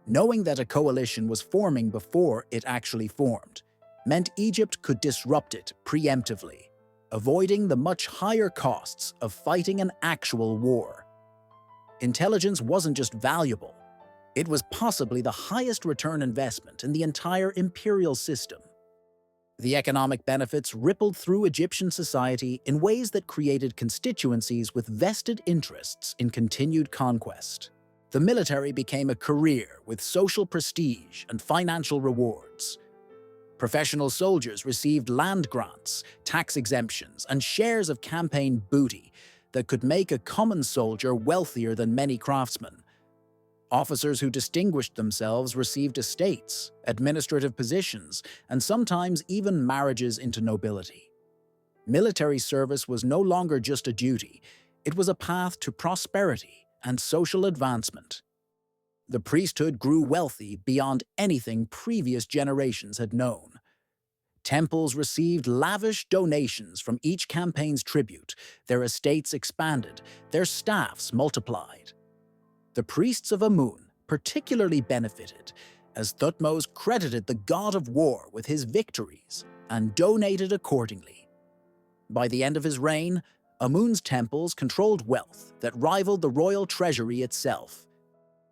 Knowing that a coalition was forming before it actually formed meant Egypt could disrupt it preemptively, avoiding the much higher costs of fighting an actual war. Intelligence wasn't just valuable, it was possibly the highest return investment in the entire imperial system. The economic benefits rippled through Egyptian society in ways that created constituencies with vested interests in continued conquest. The military became a career with social prestige and financial rewards. Professional soldiers received land grants, tax exemptions, and shares of campaign booty that could make a common soldier wealthier than many craftsmen. Officers who distinguished themselves received estates, administrative positions, and sometimes even marriages into nobility. Military service was no longer just a duty, it was a path to prosperity and social advancement. The priesthood grew wealthy beyond anything previous generations had known. Temples received lavish donations from each campaign's tribute, their estates expanded, their staffs multiplied. The priests of Amun particularly benefited, as Thutmose credited the god of war with his victories and donated accordingly. By the end of his reign, Amun's temples controlled wealth that rivaled the royal treasury itself.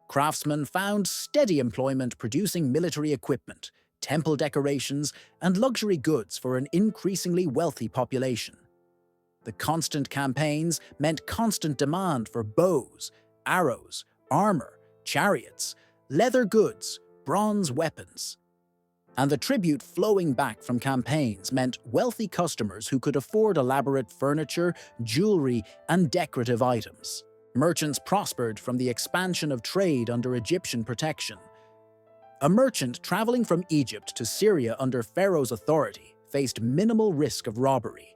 Craftsmen found steady employment producing military equipment, temple decorations, and luxury goods for an increasingly wealthy population. The constant campaigns meant constant demand for bows, arrows, armor, chariots, leather goods, bronze weapons. And the tribute flowing back from campaigns meant wealthy customers who could afford elaborate furniture, jewelry, and decorative items. Merchants prospered from the expansion of trade under Egyptian protection. A merchant traveling from Egypt to Syria under Pharaoh's authority faced minimal risk of robbery.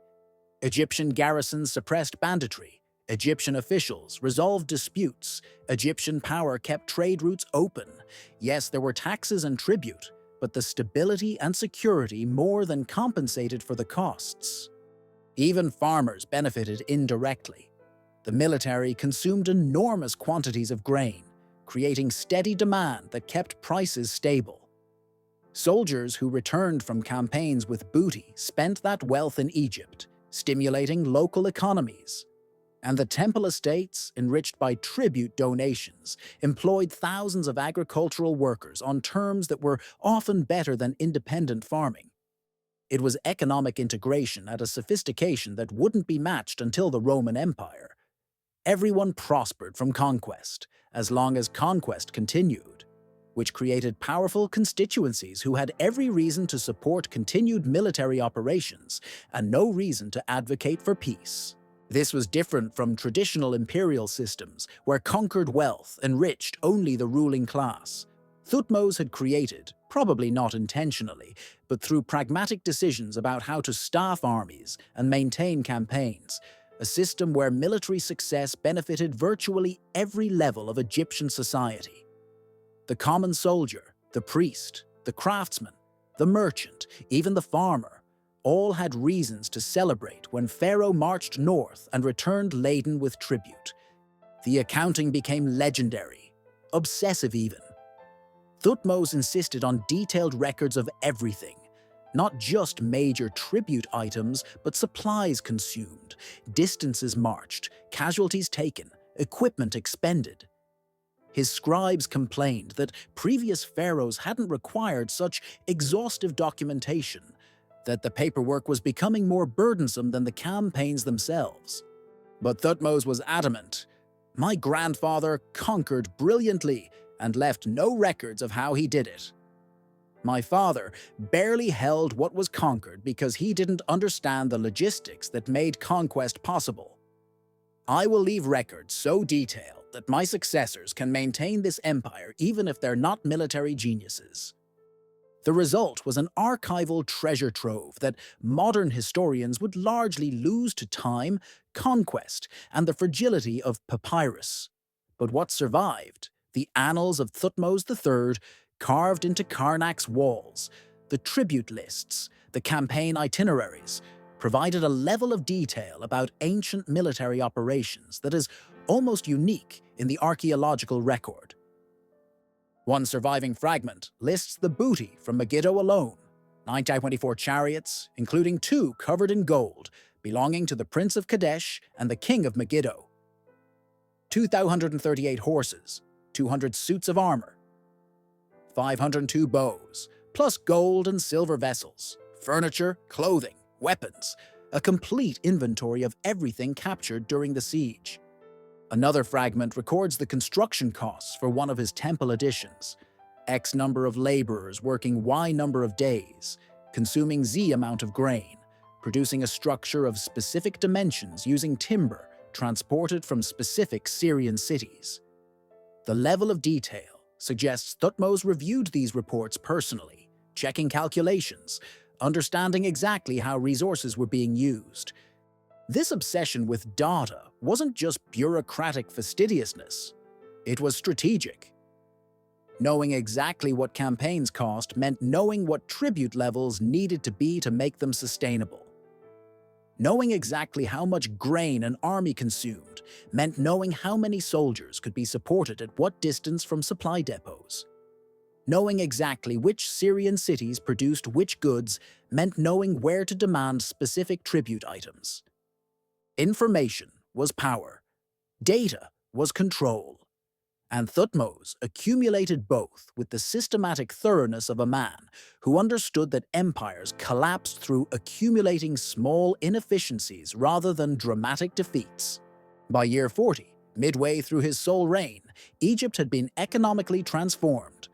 Egyptian garrisons suppressed banditry. Egyptian officials resolved disputes. Egyptian power kept trade routes open. Yes, there were taxes and tribute, but the stability and security more than compensated for the costs. Even farmers benefited indirectly. The military consumed enormous quantities of grain, creating steady demand that kept prices stable. Soldiers who returned from campaigns with booty spent that wealth in Egypt, stimulating local economies. And the temple estates, enriched by tribute donations, employed thousands of agricultural workers on terms that were often better than independent farming. It was economic integration at a sophistication that wouldn't be matched until the Roman Empire. Everyone prospered from conquest, as long as conquest continued, which created powerful constituencies who had every reason to support continued military operations and no reason to advocate for peace. This was different from traditional imperial systems, where conquered wealth enriched only the ruling class. Thutmose had created, probably not intentionally, but through pragmatic decisions about how to staff armies and maintain campaigns, a system where military success benefited virtually every level of Egyptian society. The common soldier, the priest, the craftsman, the merchant, even the farmer, all had reasons to celebrate when Pharaoh marched north and returned laden with tribute. The accounting became legendary, obsessive even. Thutmose insisted on detailed records of everything, not just major tribute items, but supplies consumed, distances marched, casualties taken, equipment expended. His scribes complained that previous pharaohs hadn't required such exhaustive documentation, that the paperwork was becoming more burdensome than the campaigns themselves. But Thutmose was adamant. My grandfather conquered brilliantly and left no records of how he did it. My father barely held what was conquered because he didn't understand the logistics that made conquest possible. I will leave records so detailed that my successors can maintain this empire even if they're not military geniuses. The result was an archival treasure trove that modern historians would largely lose to time, conquest, and the fragility of papyrus. But what survived, the annals of Thutmose III, carved into Karnak's walls, the tribute lists, the campaign itineraries, provided a level of detail about ancient military operations that is almost unique in the archaeological record. One surviving fragment lists the booty from Megiddo alone, 924 chariots, including 2 covered in gold, belonging to the Prince of Kadesh and the King of Megiddo, 2,138 horses, 200 suits of armor, 502 bows, plus gold and silver vessels, furniture, clothing, weapons, a complete inventory of everything captured during the siege. Another fragment records the construction costs for one of his temple additions. X number of laborers working Y number of days, consuming Z amount of grain, producing a structure of specific dimensions using timber transported from specific Syrian cities. The level of detail suggests Thutmose reviewed these reports personally, checking calculations, understanding exactly how resources were being used. This obsession with data wasn't just bureaucratic fastidiousness, it was strategic. Knowing exactly what campaigns cost meant knowing what tribute levels needed to be to make them sustainable. Knowing exactly how much grain an army consumed meant knowing how many soldiers could be supported at what distance from supply depots. Knowing exactly which Syrian cities produced which goods meant knowing where to demand specific tribute items. Information was power. Data was control. And Thutmose accumulated both with the systematic thoroughness of a man who understood that empires collapsed through accumulating small inefficiencies rather than dramatic defeats. By year 40, midway through his sole reign, Egypt had been economically transformed.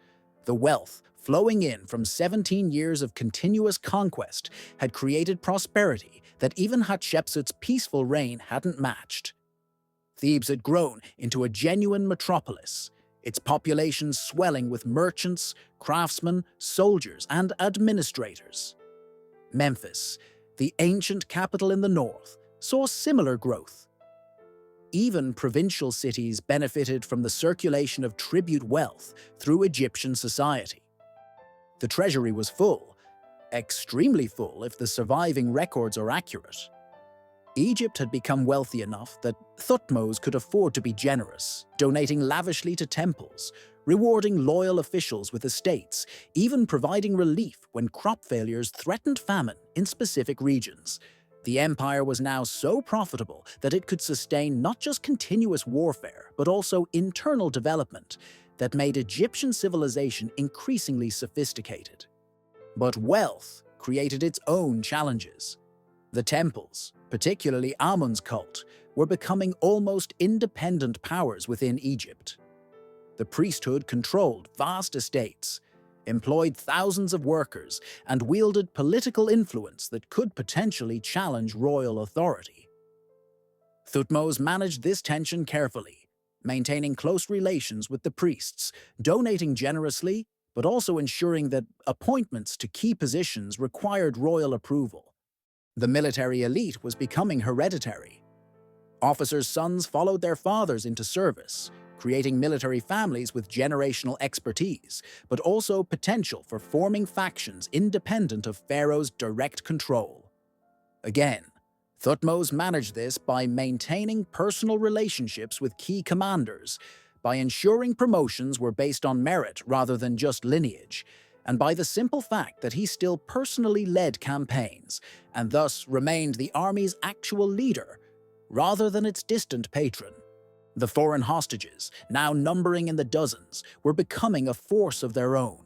The wealth flowing in from 17 years of continuous conquest had created prosperity that even Hatshepsut's peaceful reign hadn't matched. Thebes had grown into a genuine metropolis, its population swelling with merchants, craftsmen, soldiers, and administrators. Memphis, the ancient capital in the north, saw similar growth. Even provincial cities benefited from the circulation of tribute wealth through Egyptian society. The treasury was full, extremely full if the surviving records are accurate. Egypt had become wealthy enough that Thutmose could afford to be generous, donating lavishly to temples, rewarding loyal officials with estates, even providing relief when crop failures threatened famine in specific regions. The empire was now so profitable that it could sustain not just continuous warfare, but also internal development that made Egyptian civilization increasingly sophisticated. But wealth created its own challenges. The temples, particularly Amun's cult, were becoming almost independent powers within Egypt. The priesthood controlled vast estates, employed thousands of workers, and wielded political influence that could potentially challenge royal authority. Thutmose managed this tension carefully, maintaining close relations with the priests, donating generously, but also ensuring that appointments to key positions required royal approval. The military elite was becoming hereditary. Officers' sons followed their fathers into service, creating military families with generational expertise, but also potential for forming factions independent of Pharaoh's direct control. Again, Thutmose managed this by maintaining personal relationships with key commanders, by ensuring promotions were based on merit rather than just lineage, and by the simple fact that he still personally led campaigns, and thus remained the army's actual leader, rather than its distant patron. The foreign hostages, now numbering in the dozens, were becoming a force of their own.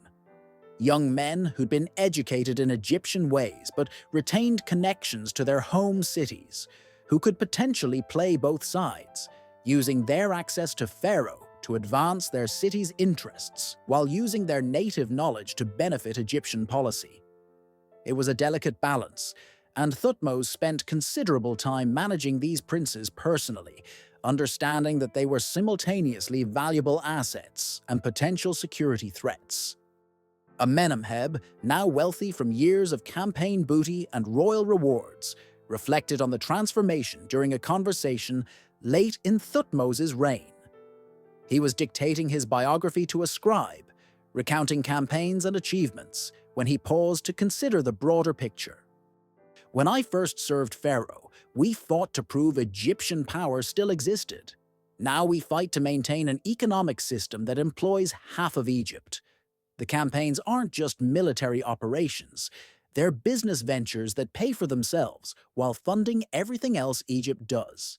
Young men who'd been educated in Egyptian ways but retained connections to their home cities, who could potentially play both sides, using their access to Pharaoh to advance their city's interests while using their native knowledge to benefit Egyptian policy. It was a delicate balance, and Thutmose spent considerable time managing these princes personally, understanding that they were simultaneously valuable assets and potential security threats. Amenemheb, now wealthy from years of campaign booty and royal rewards, reflected on the transformation during a conversation late in Thutmose's reign. He was dictating his biography to a scribe, recounting campaigns and achievements, when he paused to consider the broader picture. When I first served Pharaoh, we fought to prove Egyptian power still existed. Now we fight to maintain an economic system that employs half of Egypt. The campaigns aren't just military operations, they're business ventures that pay for themselves while funding everything else Egypt does.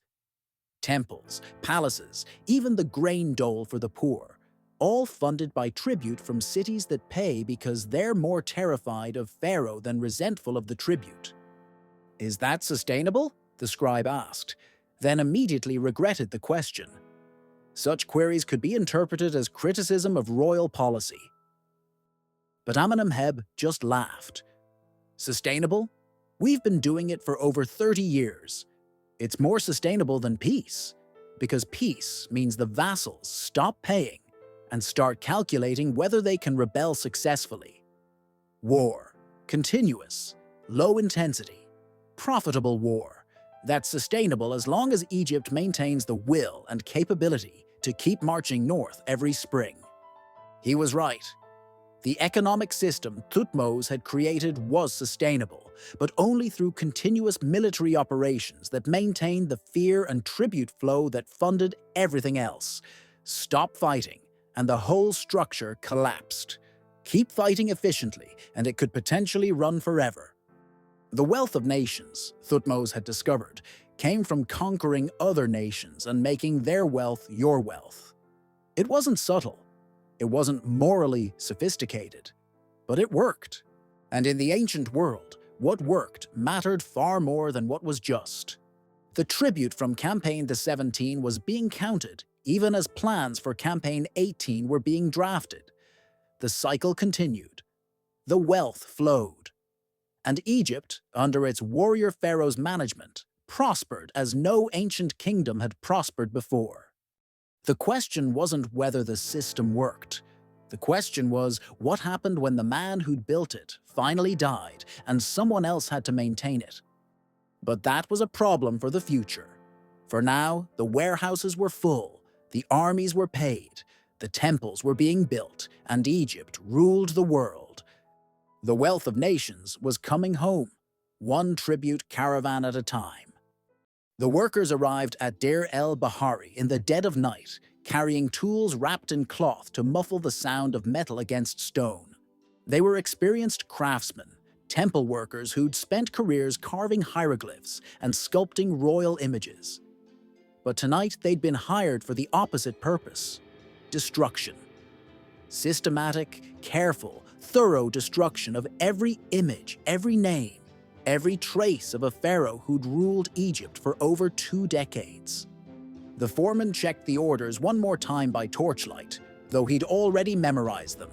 Temples, palaces, even the grain dole for the poor, all funded by tribute from cities that pay because they're more terrified of Pharaoh than resentful of the tribute. Is that sustainable? The scribe asked, then immediately regretted the question. Such queries could be interpreted as criticism of royal policy. But Amenemheb just laughed. Sustainable? We've been doing it for over 30 years. It's more sustainable than peace, because peace means the vassals stop paying and start calculating whether they can rebel successfully. War, continuous, low intensity, profitable war, that's sustainable as long as Egypt maintains the will and capability to keep marching north every spring. He was right. The economic system Thutmose had created was sustainable, but only through continuous military operations that maintained the fear and tribute flow that funded everything else. Stop fighting, and the whole structure collapsed. Keep fighting efficiently, and it could potentially run forever. The wealth of nations, Thutmose had discovered, came from conquering other nations and making their wealth your wealth. It wasn't subtle. It wasn't morally sophisticated, but it worked. And in the ancient world, what worked mattered far more than what was just. The tribute from Campaign 17 was being counted, even as plans for Campaign 18 were being drafted. The cycle continued. The wealth flowed. And Egypt, under its warrior pharaoh's management, prospered as no ancient kingdom had prospered before. The question wasn't whether the system worked. The question was what happened when the man who'd built it finally died and someone else had to maintain it. But that was a problem for the future. For now, the warehouses were full, the armies were paid, the temples were being built, and Egypt ruled the world. The wealth of nations was coming home, one tribute caravan at a time. The workers arrived at Deir el-Bahari in the dead of night, carrying tools wrapped in cloth to muffle the sound of metal against stone. They were experienced craftsmen, temple workers who'd spent careers carving hieroglyphs and sculpting royal images. But tonight they'd been hired for the opposite purpose: destruction. Systematic, careful, thorough destruction of every image, every name, every trace of a pharaoh who'd ruled Egypt for over 2 decades. The foreman checked the orders one more time by torchlight, though he'd already memorized them.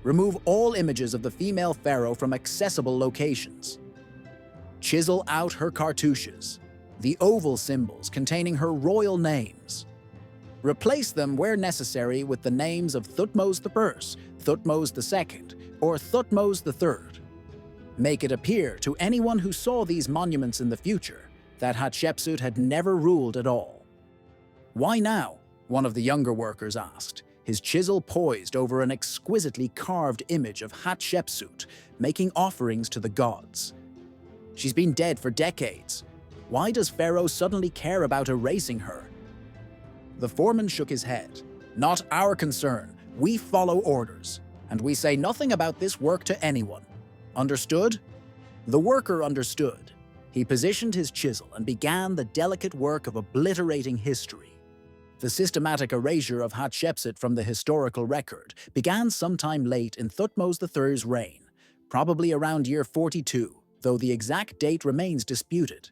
Remove all images of the female pharaoh from accessible locations. Chisel out her cartouches, the oval symbols containing her royal names. Replace them where necessary with the names of Thutmose I, Thutmose II, or Thutmose III. Make it appear to anyone who saw these monuments in the future that Hatshepsut had never ruled at all. "Why now?" one of the younger workers asked, his chisel poised over an exquisitely carved image of Hatshepsut, making offerings to the gods. "She's been dead for decades. Why does Pharaoh suddenly care about erasing her?" The foreman shook his head. "Not our concern. We follow orders, and we say nothing about this work to anyone. Understood?" The worker understood. He positioned his chisel and began the delicate work of obliterating history. The systematic erasure of Hatshepsut from the historical record began sometime late in Thutmose III's reign, probably around year 42, though the exact date remains disputed.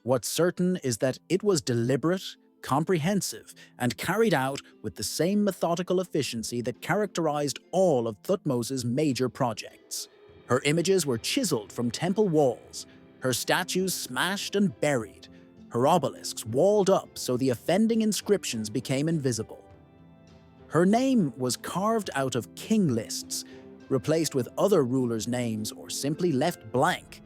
What's certain is that it was deliberate, comprehensive, and carried out with the same methodical efficiency that characterized all of Thutmose's major projects. Her images were chiseled from temple walls, her statues smashed and buried, her obelisks walled up so the offending inscriptions became invisible. Her name was carved out of king lists, replaced with other rulers' names, or simply left blank.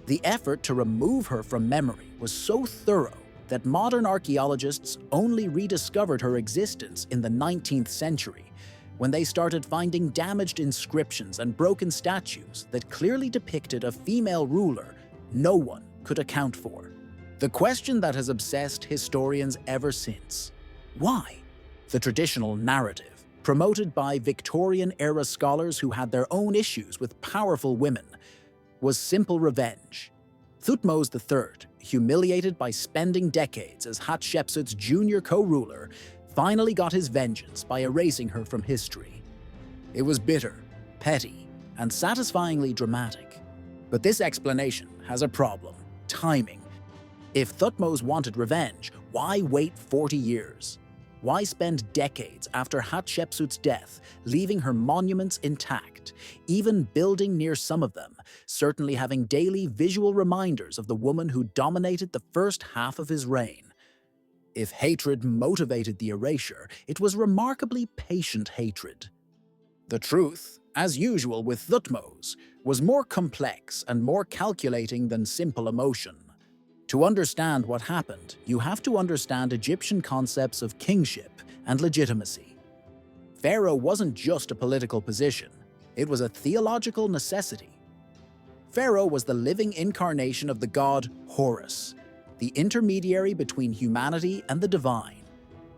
The effort to remove her from memory was so thorough that modern archaeologists only rediscovered her existence in the 19th century, when they started finding damaged inscriptions and broken statues that clearly depicted a female ruler no one could account for. The question that has obsessed historians ever since: why? The traditional narrative, promoted by Victorian-era scholars who had their own issues with powerful women, was simple revenge. Thutmose III, humiliated by spending decades as Hatshepsut's junior co-ruler, finally got his vengeance by erasing her from history. It was bitter, petty, and satisfyingly dramatic. But this explanation has a problem: timing. If Thutmose wanted revenge, why wait 40 years? Why spend decades after Hatshepsut's death leaving her monuments intact, even building near some of them, certainly having daily visual reminders of the woman who dominated the first half of his reign? If hatred motivated the erasure, it was remarkably patient hatred. The truth, as usual with Thutmose, was more complex and more calculating than simple emotion. To understand what happened, you have to understand Egyptian concepts of kingship and legitimacy. Pharaoh wasn't just a political position, it was a theological necessity. Pharaoh was the living incarnation of the god Horus, the intermediary between humanity and the divine,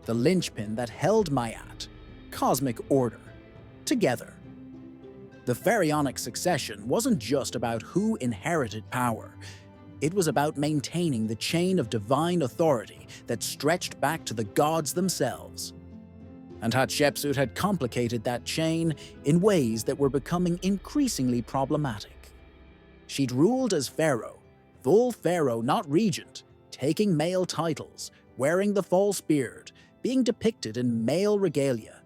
the linchpin that held Ma'at, cosmic order, together. The pharaonic succession wasn't just about who inherited power. It was about maintaining the chain of divine authority that stretched back to the gods themselves. And Hatshepsut had complicated that chain in ways that were becoming increasingly problematic. She'd ruled as pharaoh, full pharaoh, not regent, taking male titles, wearing the false beard, being depicted in male regalia.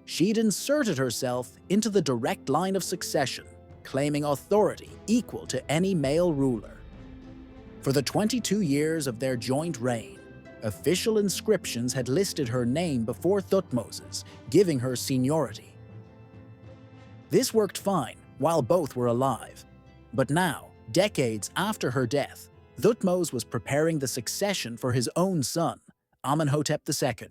She'd inserted herself into the direct line of succession, claiming authority equal to any male ruler. For the 22 years of their joint reign, official inscriptions had listed her name before Thutmose's, giving her seniority. This worked fine while both were alive, but now, decades after her death, Thutmose was preparing the succession for his own son, Amenhotep II.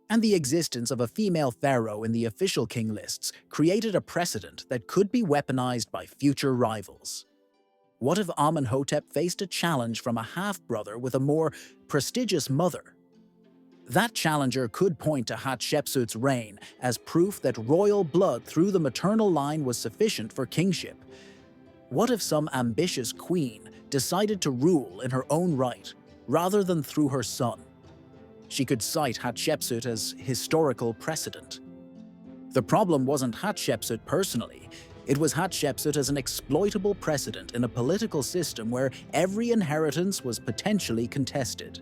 And the existence of a female pharaoh in the official king lists created a precedent that could be weaponized by future rivals. What if Amenhotep faced a challenge from a half-brother with a more prestigious mother? That challenger could point to Hatshepsut's reign as proof that royal blood through the maternal line was sufficient for kingship. What if some ambitious queen decided to rule in her own right, rather than through her son? She could cite Hatshepsut as historical precedent. The problem wasn't Hatshepsut personally, it was Hatshepsut as an exploitable precedent in a political system where every inheritance was potentially contested.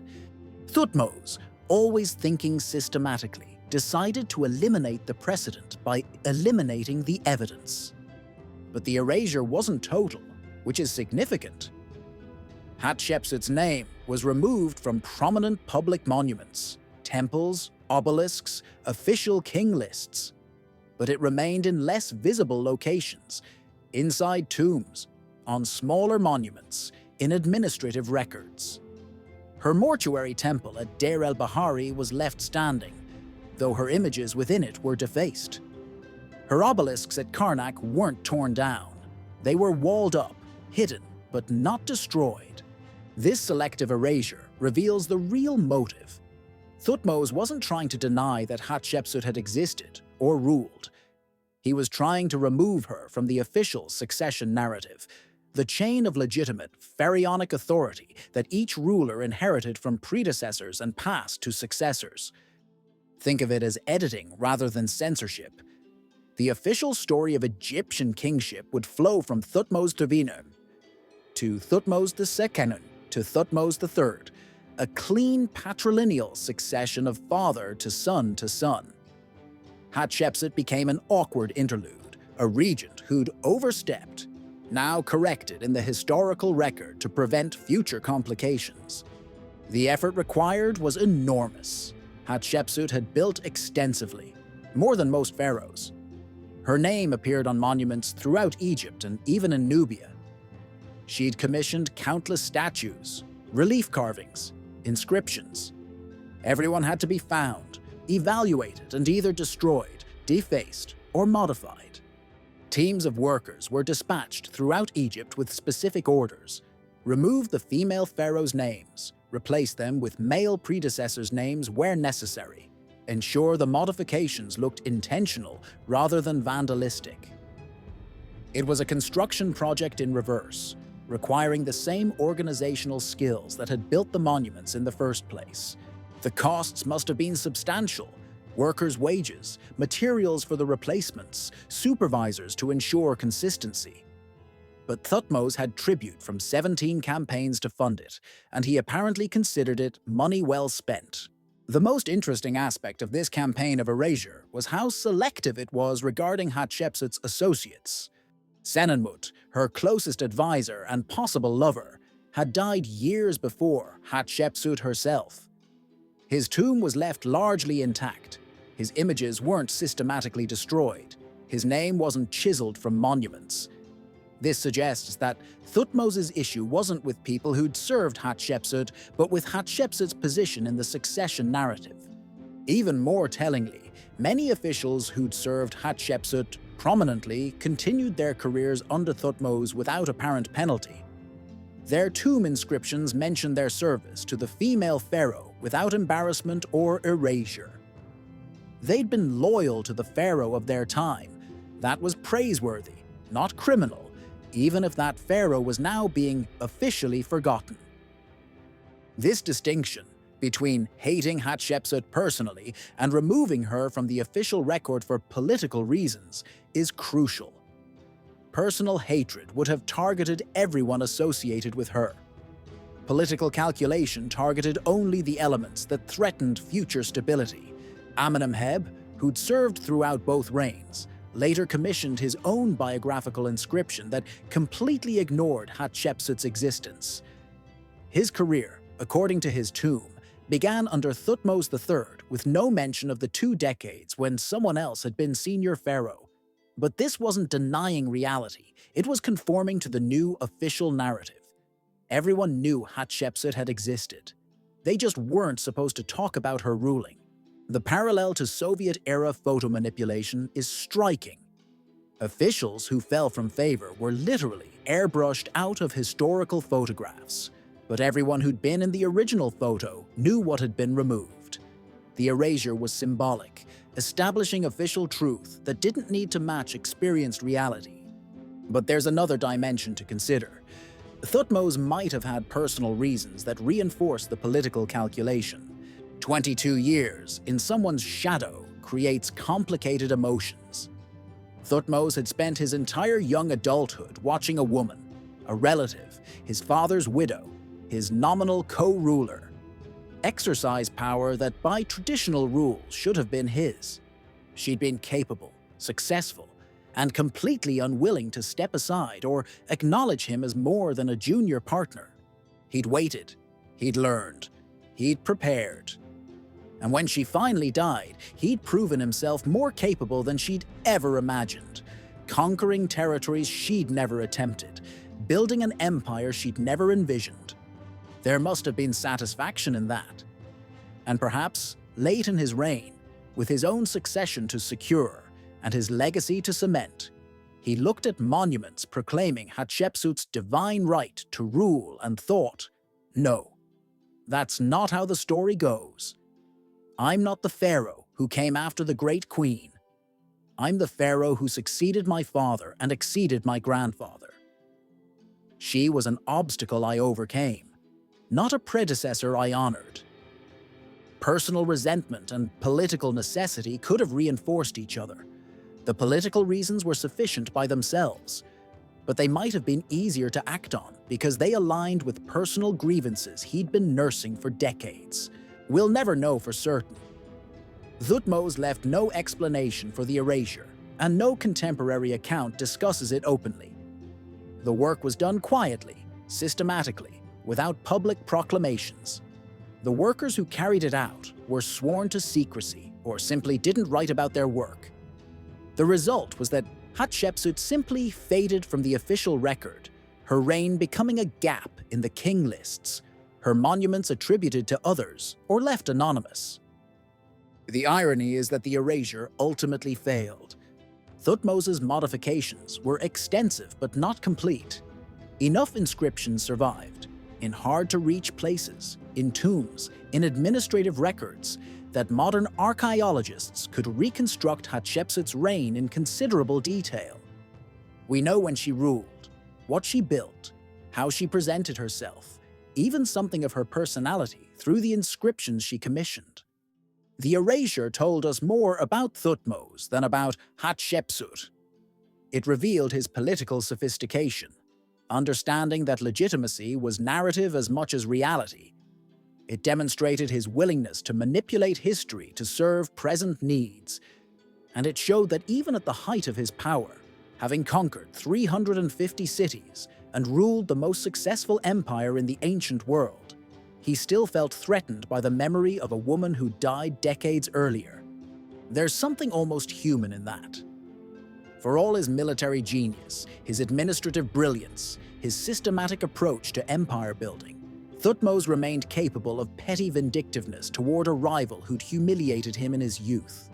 Thutmose, always thinking systematically, decided to eliminate the precedent by eliminating the evidence. But the erasure wasn't total, which is significant. Hatshepsut's name was removed from prominent public monuments, temples, obelisks, official king lists. But it remained in less visible locations, inside tombs, on smaller monuments, in administrative records. Her mortuary temple at Deir el-Bahari was left standing, though her images within it were defaced. Her obelisks at Karnak weren't torn down. They were walled up, hidden, but not destroyed. This selective erasure reveals the real motive. Thutmose wasn't trying to deny that Hatshepsut had existed or ruled. He was trying to remove her from the official succession narrative, the chain of legitimate, pharaonic authority that each ruler inherited from predecessors and passed to successors. Think of it as editing rather than censorship. The official story of Egyptian kingship would flow from Thutmose III to Thutmose II to Thutmose III, a clean patrilineal succession of father to son to son. Hatshepsut became an awkward interlude, a regent who'd overstepped, now corrected in the historical record to prevent future complications. The effort required was enormous. Hatshepsut had built extensively, more than most pharaohs. Her name appeared on monuments throughout Egypt and even in Nubia. She'd commissioned countless statues, relief carvings, inscriptions. Everyone had to be found, evaluated, and either destroyed, defaced, or modified. Teams of workers were dispatched throughout Egypt with specific orders. Remove the female pharaohs' names, replace them with male predecessors' names where necessary. Ensure the modifications looked intentional rather than vandalistic. It was a construction project in reverse, requiring the same organizational skills that had built the monuments in the first place. The costs must have been substantial: workers' wages, materials for the replacements, supervisors to ensure consistency. But Thutmose had tribute from 17 campaigns to fund it, and he apparently considered it money well spent. The most interesting aspect of this campaign of erasure was how selective it was regarding Hatshepsut's associates. Senenmut, her closest advisor and possible lover, had died years before Hatshepsut herself. His tomb was left largely intact. His images weren't systematically destroyed. His name wasn't chiseled from monuments. This suggests that Thutmose's issue wasn't with people who'd served Hatshepsut, but with Hatshepsut's position in the succession narrative. Even more tellingly, many officials who'd served Hatshepsut prominently continued their careers under Thutmose without apparent penalty. Their tomb inscriptions mention their service to the female pharaoh without embarrassment or erasure. They'd been loyal to the pharaoh of their time. That was praiseworthy, not criminal, even if that pharaoh was now being officially forgotten. This distinction between hating Hatshepsut personally and removing her from the official record for political reasons is crucial. Personal hatred would have targeted everyone associated with her. Political calculation targeted only the elements that threatened future stability. Amenemheb, who'd served throughout both reigns, later commissioned his own biographical inscription that completely ignored Hatshepsut's existence. His career, according to his tomb, began under Thutmose III with no mention of the 2 decades when someone else had been senior pharaoh. But this wasn't denying reality, it was conforming to the new official narrative. Everyone knew Hatshepsut had existed. They just weren't supposed to talk about her ruling. The parallel to Soviet-era photo manipulation is striking. Officials who fell from favor were literally airbrushed out of historical photographs. But everyone who'd been in the original photo knew what had been removed. The erasure was symbolic, establishing official truth that didn't need to match experienced reality. But there's another dimension to consider. Thutmose might have had personal reasons that reinforced the political calculation. 22 years in someone's shadow creates complicated emotions. Thutmose had spent his entire young adulthood watching a woman, a relative, his father's widow, his nominal co-ruler, exercise power that by traditional rules should have been his. She'd been capable, successful, and completely unwilling to step aside or acknowledge him as more than a junior partner. He'd waited, he'd learned, he'd prepared. And when she finally died, he'd proven himself more capable than she'd ever imagined, conquering territories she'd never attempted, building an empire she'd never envisioned. There must have been satisfaction in that. And perhaps, late in his reign, with his own succession to secure and his legacy to cement, he looked at monuments proclaiming Hatshepsut's divine right to rule and thought, no, that's not how the story goes. I'm not the pharaoh who came after the great queen. I'm the pharaoh who succeeded my father and exceeded my grandfather. She was an obstacle I overcame, not a predecessor I honored. Personal resentment and political necessity could have reinforced each other. The political reasons were sufficient by themselves, but they might have been easier to act on because they aligned with personal grievances he'd been nursing for decades. We'll never know for certain. Thutmose left no explanation for the erasure, and no contemporary account discusses it openly. The work was done quietly, systematically, without public proclamations. The workers who carried it out were sworn to secrecy or simply didn't write about their work. The result was that Hatshepsut simply faded from the official record, her reign becoming a gap in the king lists, her monuments attributed to others or left anonymous. The irony is that the erasure ultimately failed. Thutmose's modifications were extensive but not complete. Enough inscriptions survived, in hard-to-reach places, in tombs, in administrative records, that modern archaeologists could reconstruct Hatshepsut's reign in considerable detail. We know when she ruled, what she built, how she presented herself, even something of her personality through the inscriptions she commissioned. The erasure told us more about Thutmose than about Hatshepsut. It revealed his political sophistication, understanding that legitimacy was narrative as much as reality. It demonstrated his willingness to manipulate history to serve present needs, and it showed that even at the height of his power, having conquered 350 cities and ruled the most successful empire in the ancient world, he still felt threatened by the memory of a woman who died decades earlier. There's something almost human in that. For all his military genius, his administrative brilliance, his systematic approach to empire building, Thutmose remained capable of petty vindictiveness toward a rival who'd humiliated him in his youth.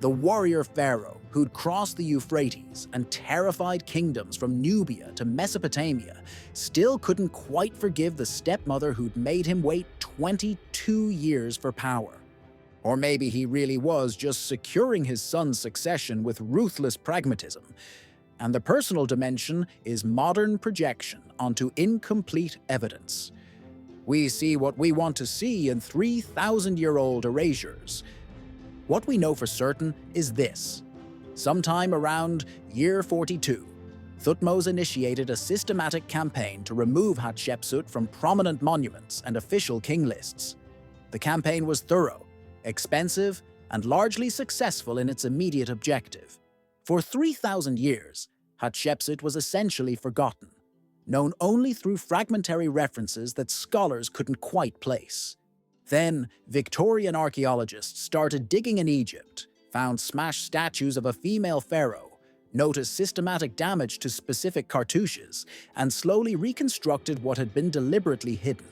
The warrior pharaoh who'd crossed the Euphrates and terrified kingdoms from Nubia to Mesopotamia still couldn't quite forgive the stepmother who'd made him wait 22 years for power. Or maybe he really was just securing his son's succession with ruthless pragmatism, and the personal dimension is modern projection onto incomplete evidence. We see what we want to see in 3,000-year-old erasures. What we know for certain is this. Sometime around year 42, Thutmose initiated a systematic campaign to remove Hatshepsut from prominent monuments and official king lists. The campaign was thorough, expensive, and largely successful in its immediate objective. For 3,000 years, Hatshepsut was essentially forgotten, known only through fragmentary references that scholars couldn't quite place. Then, Victorian archaeologists started digging in Egypt, found smashed statues of a female pharaoh, noticed systematic damage to specific cartouches, and slowly reconstructed what had been deliberately hidden.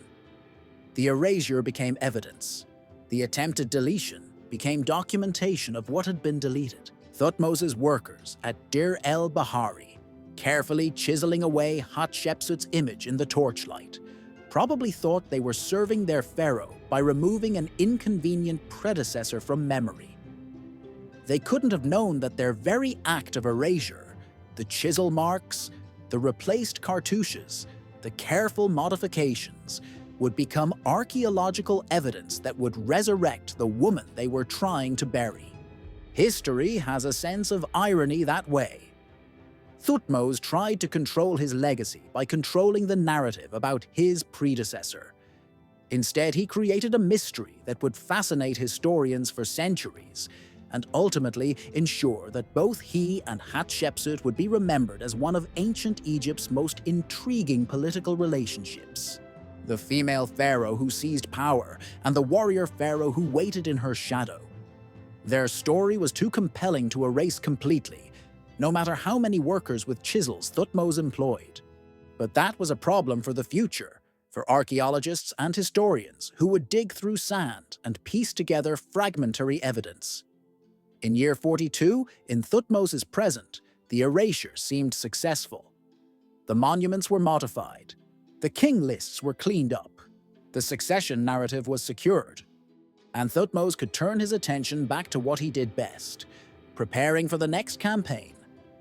The erasure became evidence. The attempted deletion became documentation of what had been deleted. Thutmose's workers at Dir el-Bahari, carefully chiseling away Hatshepsut's image in the torchlight, probably thought they were serving their pharaoh by removing an inconvenient predecessor from memory. They couldn't have known that their very act of erasure, the chisel marks, the replaced cartouches, the careful modifications, would become archaeological evidence that would resurrect the woman they were trying to bury. History has a sense of irony that way. Thutmose tried to control his legacy by controlling the narrative about his predecessor. Instead, he created a mystery that would fascinate historians for centuries and ultimately ensure that both he and Hatshepsut would be remembered as one of ancient Egypt's most intriguing political relationships. The female pharaoh who seized power and the warrior pharaoh who waited in her shadow. Their story was too compelling to erase completely, no matter how many workers with chisels Thutmose employed. But that was a problem for the future, for archaeologists and historians who would dig through sand and piece together fragmentary evidence. In year 42, in Thutmose's present, the erasure seemed successful. The monuments were modified. The king lists were cleaned up. The succession narrative was secured. And Thutmose could turn his attention back to what he did best, preparing for the next campaign,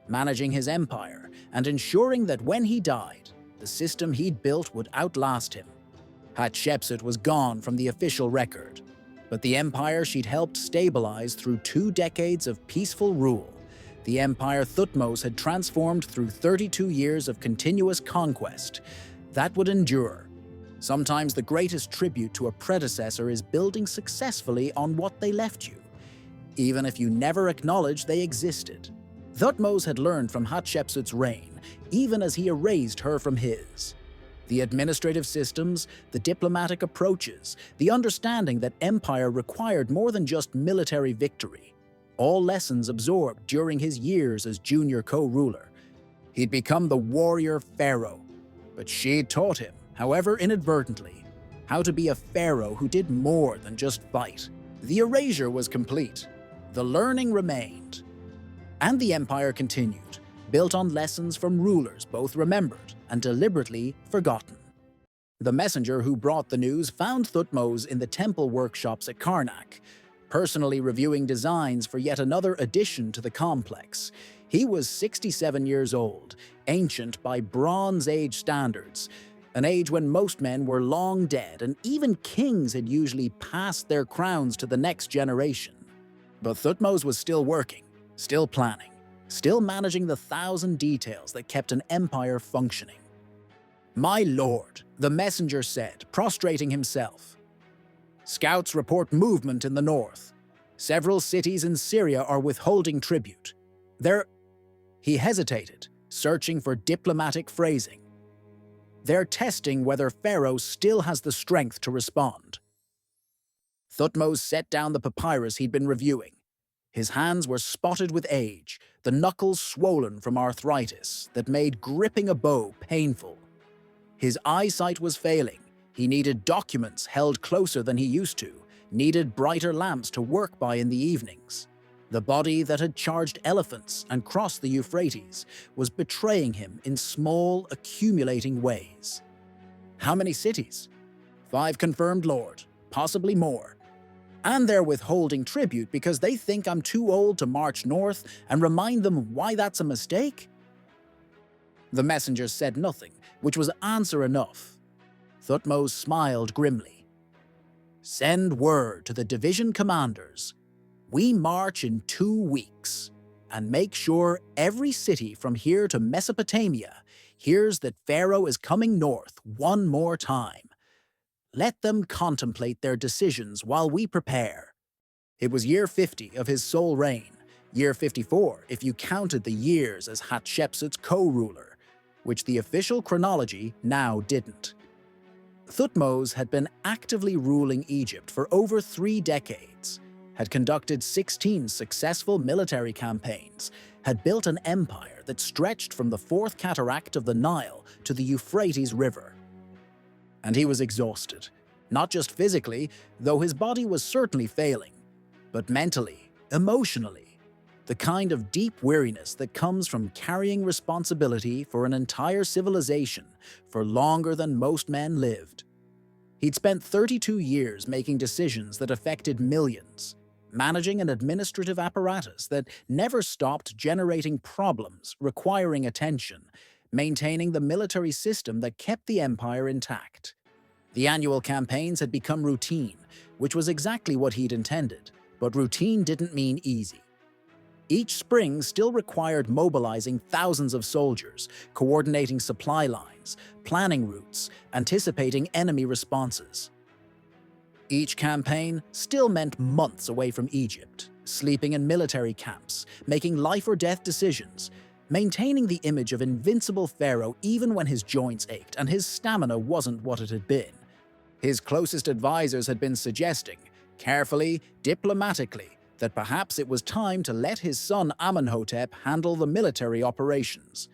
managing his empire, and ensuring that when he died, the system he'd built would outlast him. Hatshepsut was gone from the official record, but the empire she'd helped stabilize through 2 decades of peaceful rule, the empire Thutmose had transformed through 32 years of continuous conquest, that would endure. Sometimes the greatest tribute to a predecessor is building successfully on what they left you, even if you never acknowledge they existed. Thutmose had learned from Hatshepsut's reign, even as he erased her from his. The administrative systems, the diplomatic approaches, the understanding that empire required more than just military victory, all lessons absorbed during his years as junior co-ruler. He'd become the warrior pharaoh, but she'd taught him, however inadvertently, how to be a pharaoh who did more than just fight. The erasure was complete. The learning remained. And the empire continued, built on lessons from rulers both remembered and deliberately forgotten. The messenger who brought the news found Thutmose in the temple workshops at Karnak, personally reviewing designs for yet another addition to the complex. He was 67 years old, ancient by Bronze Age standards, an age when most men were long dead and even kings had usually passed their crowns to the next generation. But Thutmose was still working, still planning, still managing the 1,000 details that kept an empire functioning. "My lord," the messenger said, prostrating himself. "Scouts report movement in the north. Several cities in Syria are withholding tribute. He hesitated, searching for diplomatic phrasing. "They're testing whether Pharaoh still has the strength to respond." Thutmose set down the papyrus he'd been reviewing. His hands were spotted with age, the knuckles swollen from arthritis that made gripping a bow painful. His eyesight was failing, He needed documents held closer than he used to, needed brighter lamps to work by in the evenings. The body that had charged elephants and crossed the Euphrates was betraying him in small, accumulating ways. How many cities? 5 confirmed, Lord, possibly more. And they're withholding tribute because they think I'm too old to march north and remind them why that's a mistake? The messenger said nothing, which was answer enough. Thutmose smiled grimly. Send word to the division commanders. We march in 2 weeks, and make sure every city from here to Mesopotamia hears that Pharaoh is coming north one more time. Let them contemplate their decisions while we prepare. It was year 50 of his sole reign, year 54 if you counted the years as Hatshepsut's co-ruler, which the official chronology now didn't. Thutmose had been actively ruling Egypt for over 3 decades, had conducted 16 successful military campaigns, had built an empire that stretched from the 4th cataract of the Nile to the Euphrates River. And he was exhausted, not just physically, though his body was certainly failing, but mentally, emotionally, the kind of deep weariness that comes from carrying responsibility for an entire civilization for longer than most men lived. He'd spent 32 years making decisions that affected millions, managing an administrative apparatus that never stopped generating problems requiring attention, maintaining the military system that kept the empire intact. The annual campaigns had become routine, which was exactly what he'd intended, but routine didn't mean easy. Each spring still required mobilizing thousands of soldiers, coordinating supply lines, planning routes, anticipating enemy responses. Each campaign still meant months away from Egypt, sleeping in military camps, making life-or-death decisions, maintaining the image of invincible pharaoh even when his joints ached and his stamina wasn't what it had been. His closest advisors had been suggesting, carefully, diplomatically, that perhaps it was time to let his son Amenhotep handle the military operations.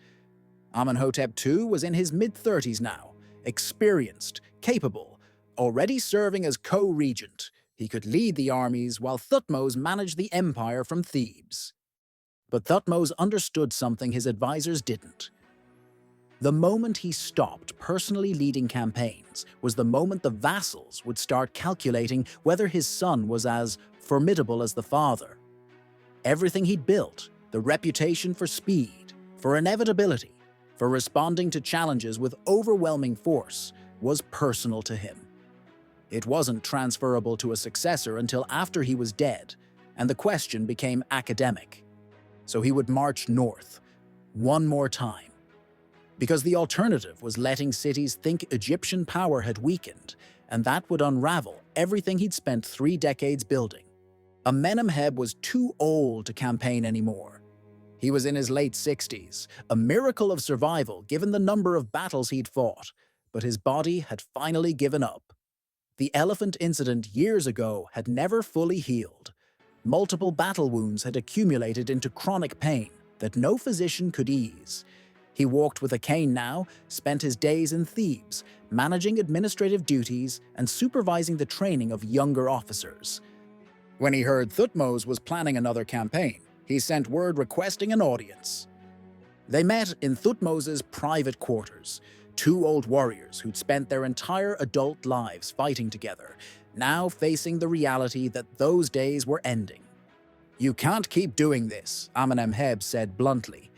Amenhotep II was in his mid-30s now, experienced, capable, already serving as co-regent. He could lead the armies while Thutmose managed the empire from Thebes. But Thutmose understood something his advisors didn't. The moment he stopped personally leading campaigns was the moment the vassals would start calculating whether his son was as formidable as the father. Everything he'd built, the reputation for speed, for inevitability, for responding to challenges with overwhelming force, was personal to him. It wasn't transferable to a successor until after he was dead, and the question became academic. So he would march north, one more time. Because the alternative was letting cities think Egyptian power had weakened, and that would unravel everything he'd spent 3 decades building. Amenemheb was too old to campaign anymore. He was in his late 60s, a miracle of survival given the number of battles he'd fought, but his body had finally given up. The elephant incident years ago had never fully healed. Multiple battle wounds had accumulated into chronic pain that no physician could ease. He walked with a cane now, spent his days in Thebes, managing administrative duties and supervising the training of younger officers. When he heard Thutmose was planning another campaign, he sent word requesting an audience. They met in Thutmose's private quarters, 2 old warriors who'd spent their entire adult lives fighting together, now facing the reality that those days were ending. "You can't keep doing this," Amenemheb said bluntly.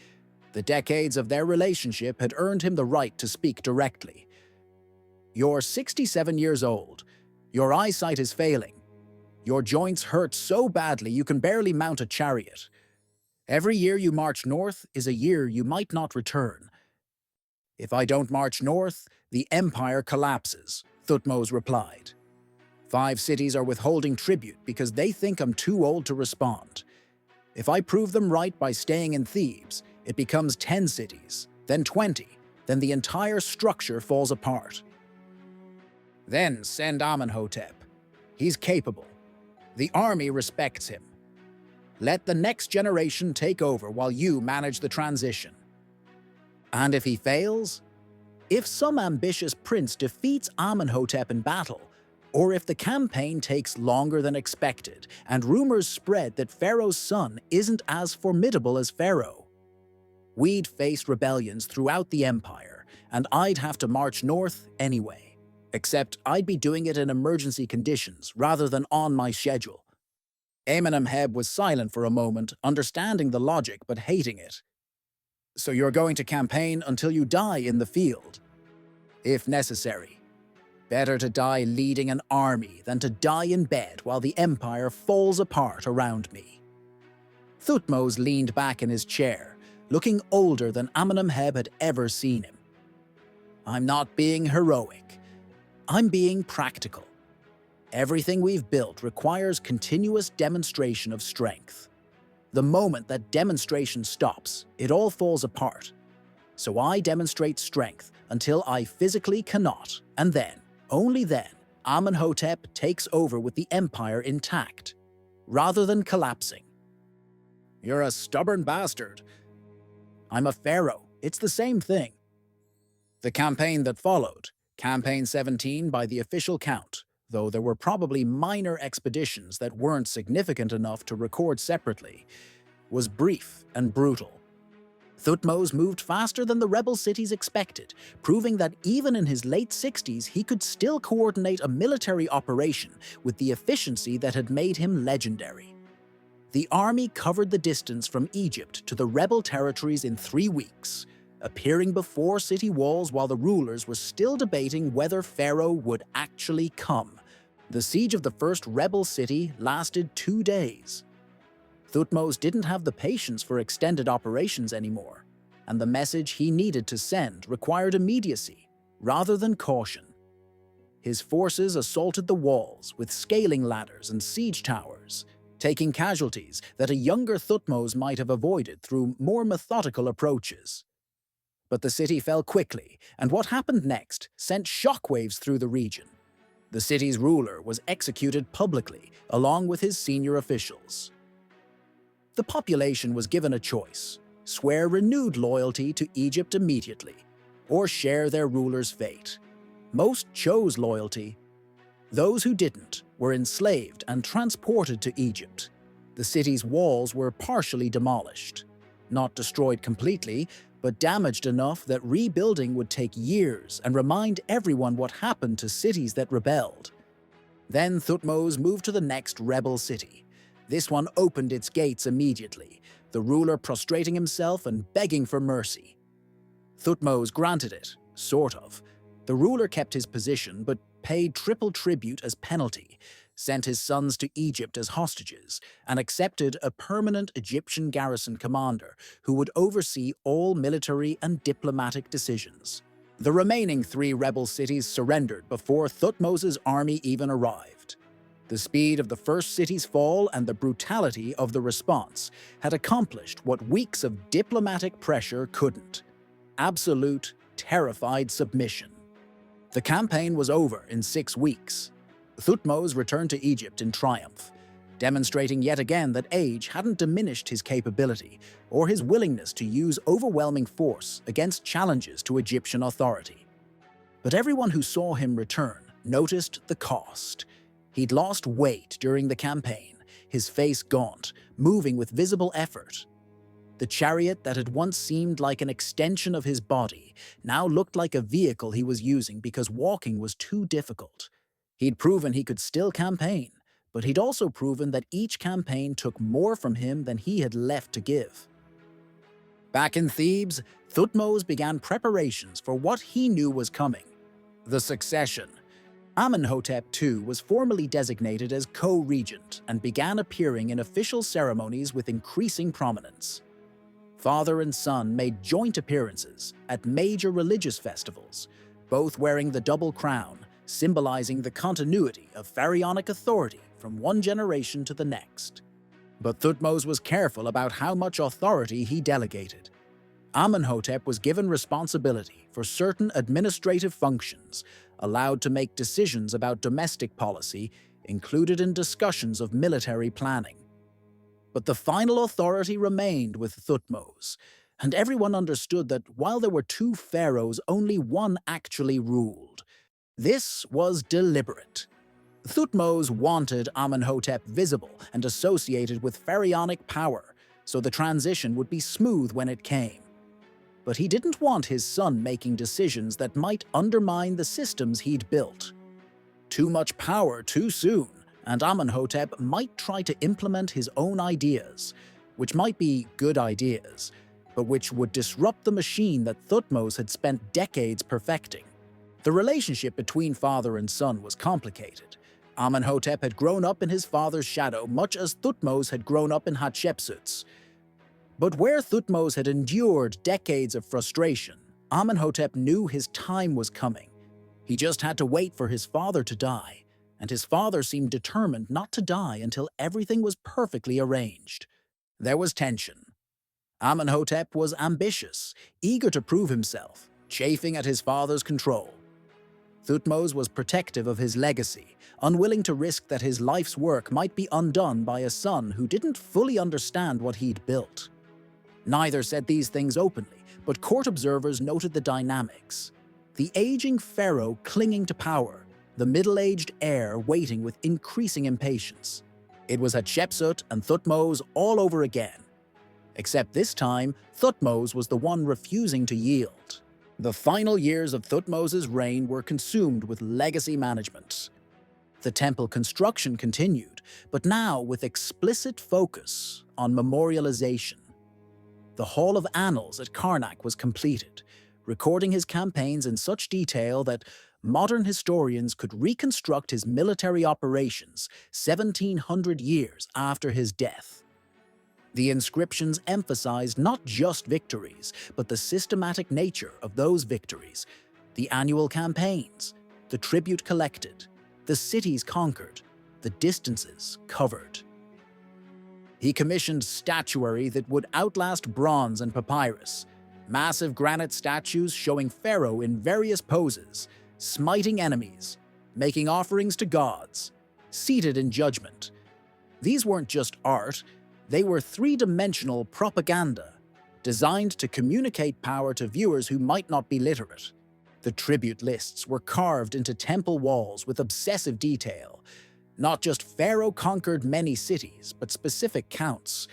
The decades of their relationship had earned him the right to speak directly. "You're 67 years old. Your eyesight is failing. Your joints hurt so badly you can barely mount a chariot. Every year you march north is a year you might not return." "If I don't march north, the empire collapses," Thutmose replied. 5 cities are withholding tribute because they think I'm too old to respond. If I prove them right by staying in Thebes, it becomes 10 cities, then 20, then the entire structure falls apart. Then send Amenhotep. He's capable. The army respects him. Let the next generation take over while you manage the transition. And if he fails? If some ambitious prince defeats Amenhotep in battle, or if the campaign takes longer than expected and rumors spread that Pharaoh's son isn't as formidable as Pharaoh, we'd face rebellions throughout the empire, and I'd have to march north anyway. Except I'd be doing it in emergency conditions rather than on my schedule. Amenemheb was silent for a moment, understanding the logic but hating it. So you're going to campaign until you die in the field? If necessary. Better to die leading an army than to die in bed while the empire falls apart around me. Thutmose leaned back in his chair, looking older than Amenemheb had ever seen him. I'm not being heroic. I'm being practical. Everything we've built requires continuous demonstration of strength. The moment that demonstration stops, it all falls apart. So I demonstrate strength until I physically cannot, and then, only then, Amenhotep takes over with the empire intact, rather than collapsing. You're a stubborn bastard. I'm a pharaoh. It's the same thing. The campaign that followed, Campaign 17 by the official count, though there were probably minor expeditions that weren't significant enough to record separately, was brief and brutal. Thutmose moved faster than the rebel cities expected, proving that even in his late 60s he could still coordinate a military operation with the efficiency that had made him legendary. The army covered the distance from Egypt to the rebel territories in 3 weeks, appearing before city walls while the rulers were still debating whether Pharaoh would actually come. The siege of the first rebel city lasted 2 days. Thutmose didn't have the patience for extended operations anymore, and the message he needed to send required immediacy rather than caution. His forces assaulted the walls with scaling ladders and siege towers, taking casualties that a younger Thutmose might have avoided through more methodical approaches. But the city fell quickly, and what happened next sent shockwaves through the region. The city's ruler was executed publicly, along with his senior officials. The population was given a choice: swear renewed loyalty to Egypt immediately, or share their ruler's fate. Most chose loyalty. Those who didn't were enslaved and transported to Egypt. The city's walls were partially demolished. Not destroyed completely, but damaged enough that rebuilding would take years and remind everyone what happened to cities that rebelled. Then Thutmose moved to the next rebel city. This one opened its gates immediately, the ruler prostrating himself and begging for mercy. Thutmose granted it, sort of. The ruler kept his position but paid triple tribute as penalty, sent his sons to Egypt as hostages, and accepted a permanent Egyptian garrison commander who would oversee all military and diplomatic decisions. The remaining 3 rebel cities surrendered before Thutmose's army even arrived. The speed of the first city's fall and the brutality of the response had accomplished what weeks of diplomatic pressure couldn't: absolute, terrified submission. The campaign was over in 6 weeks. Thutmose returned to Egypt in triumph, demonstrating yet again that age hadn't diminished his capability or his willingness to use overwhelming force against challenges to Egyptian authority. But everyone who saw him return noticed the cost. He'd lost weight during the campaign, his face gaunt, moving with visible effort. The chariot that had once seemed like an extension of his body now looked like a vehicle he was using because walking was too difficult. He'd proven he could still campaign, but he'd also proven that each campaign took more from him than he had left to give. Back in Thebes, Thutmose began preparations for what he knew was coming: the succession. Amenhotep II was formally designated as co-regent and began appearing in official ceremonies with increasing prominence. Father and son made joint appearances at major religious festivals, both wearing the double crown, symbolizing the continuity of pharaonic authority from one generation to the next. But Thutmose was careful about how much authority he delegated. Amenhotep was given responsibility for certain administrative functions, allowed to make decisions about domestic policy, included in discussions of military planning. But the final authority remained with Thutmose, And everyone understood that while there were two pharaohs, only one actually ruled. This was deliberate. Thutmose wanted Amenhotep visible and associated with pharaonic power, so the transition would be smooth when it came. But he didn't want his son making decisions that might undermine the systems he'd built. Too much power too soon, and Amenhotep might try to implement his own ideas, which might be good ideas, but which would disrupt the machine that Thutmose had spent decades perfecting. The relationship between father and son was complicated. Amenhotep had grown up in his father's shadow much as Thutmose had grown up in Hatshepsut's. But where Thutmose had endured decades of frustration, Amenhotep knew his time was coming. He just had to wait for his father to die, and his father seemed determined not to die until everything was perfectly arranged. There was tension. Amenhotep was ambitious, eager to prove himself, chafing at his father's control. Thutmose was protective of his legacy, unwilling to risk that his life's work might be undone by a son who didn't fully understand what he'd built. Neither said these things openly, but court observers noted the dynamics. The aging pharaoh clinging to power, the middle-aged heir waiting with increasing impatience. It was Hatshepsut and Thutmose all over again. Except this time, Thutmose was the one refusing to yield. The final years of Thutmose's reign were consumed with legacy management. The temple construction continued, but now with explicit focus on memorialization. The Hall of Annals at Karnak was completed, recording his campaigns in such detail that modern historians could reconstruct his military operations 1,700 years after his death. The inscriptions emphasized not just victories, but the systematic nature of those victories, the annual campaigns, the tribute collected, the cities conquered, the distances covered. He commissioned statuary that would outlast bronze and papyrus, massive granite statues showing Pharaoh in various poses, smiting enemies, making offerings to gods, seated in judgment. These weren't just art, they were three-dimensional propaganda, designed to communicate power to viewers who might not be literate. The tribute lists were carved into temple walls with obsessive detail. Not just Pharaoh conquered many cities, but specific counts.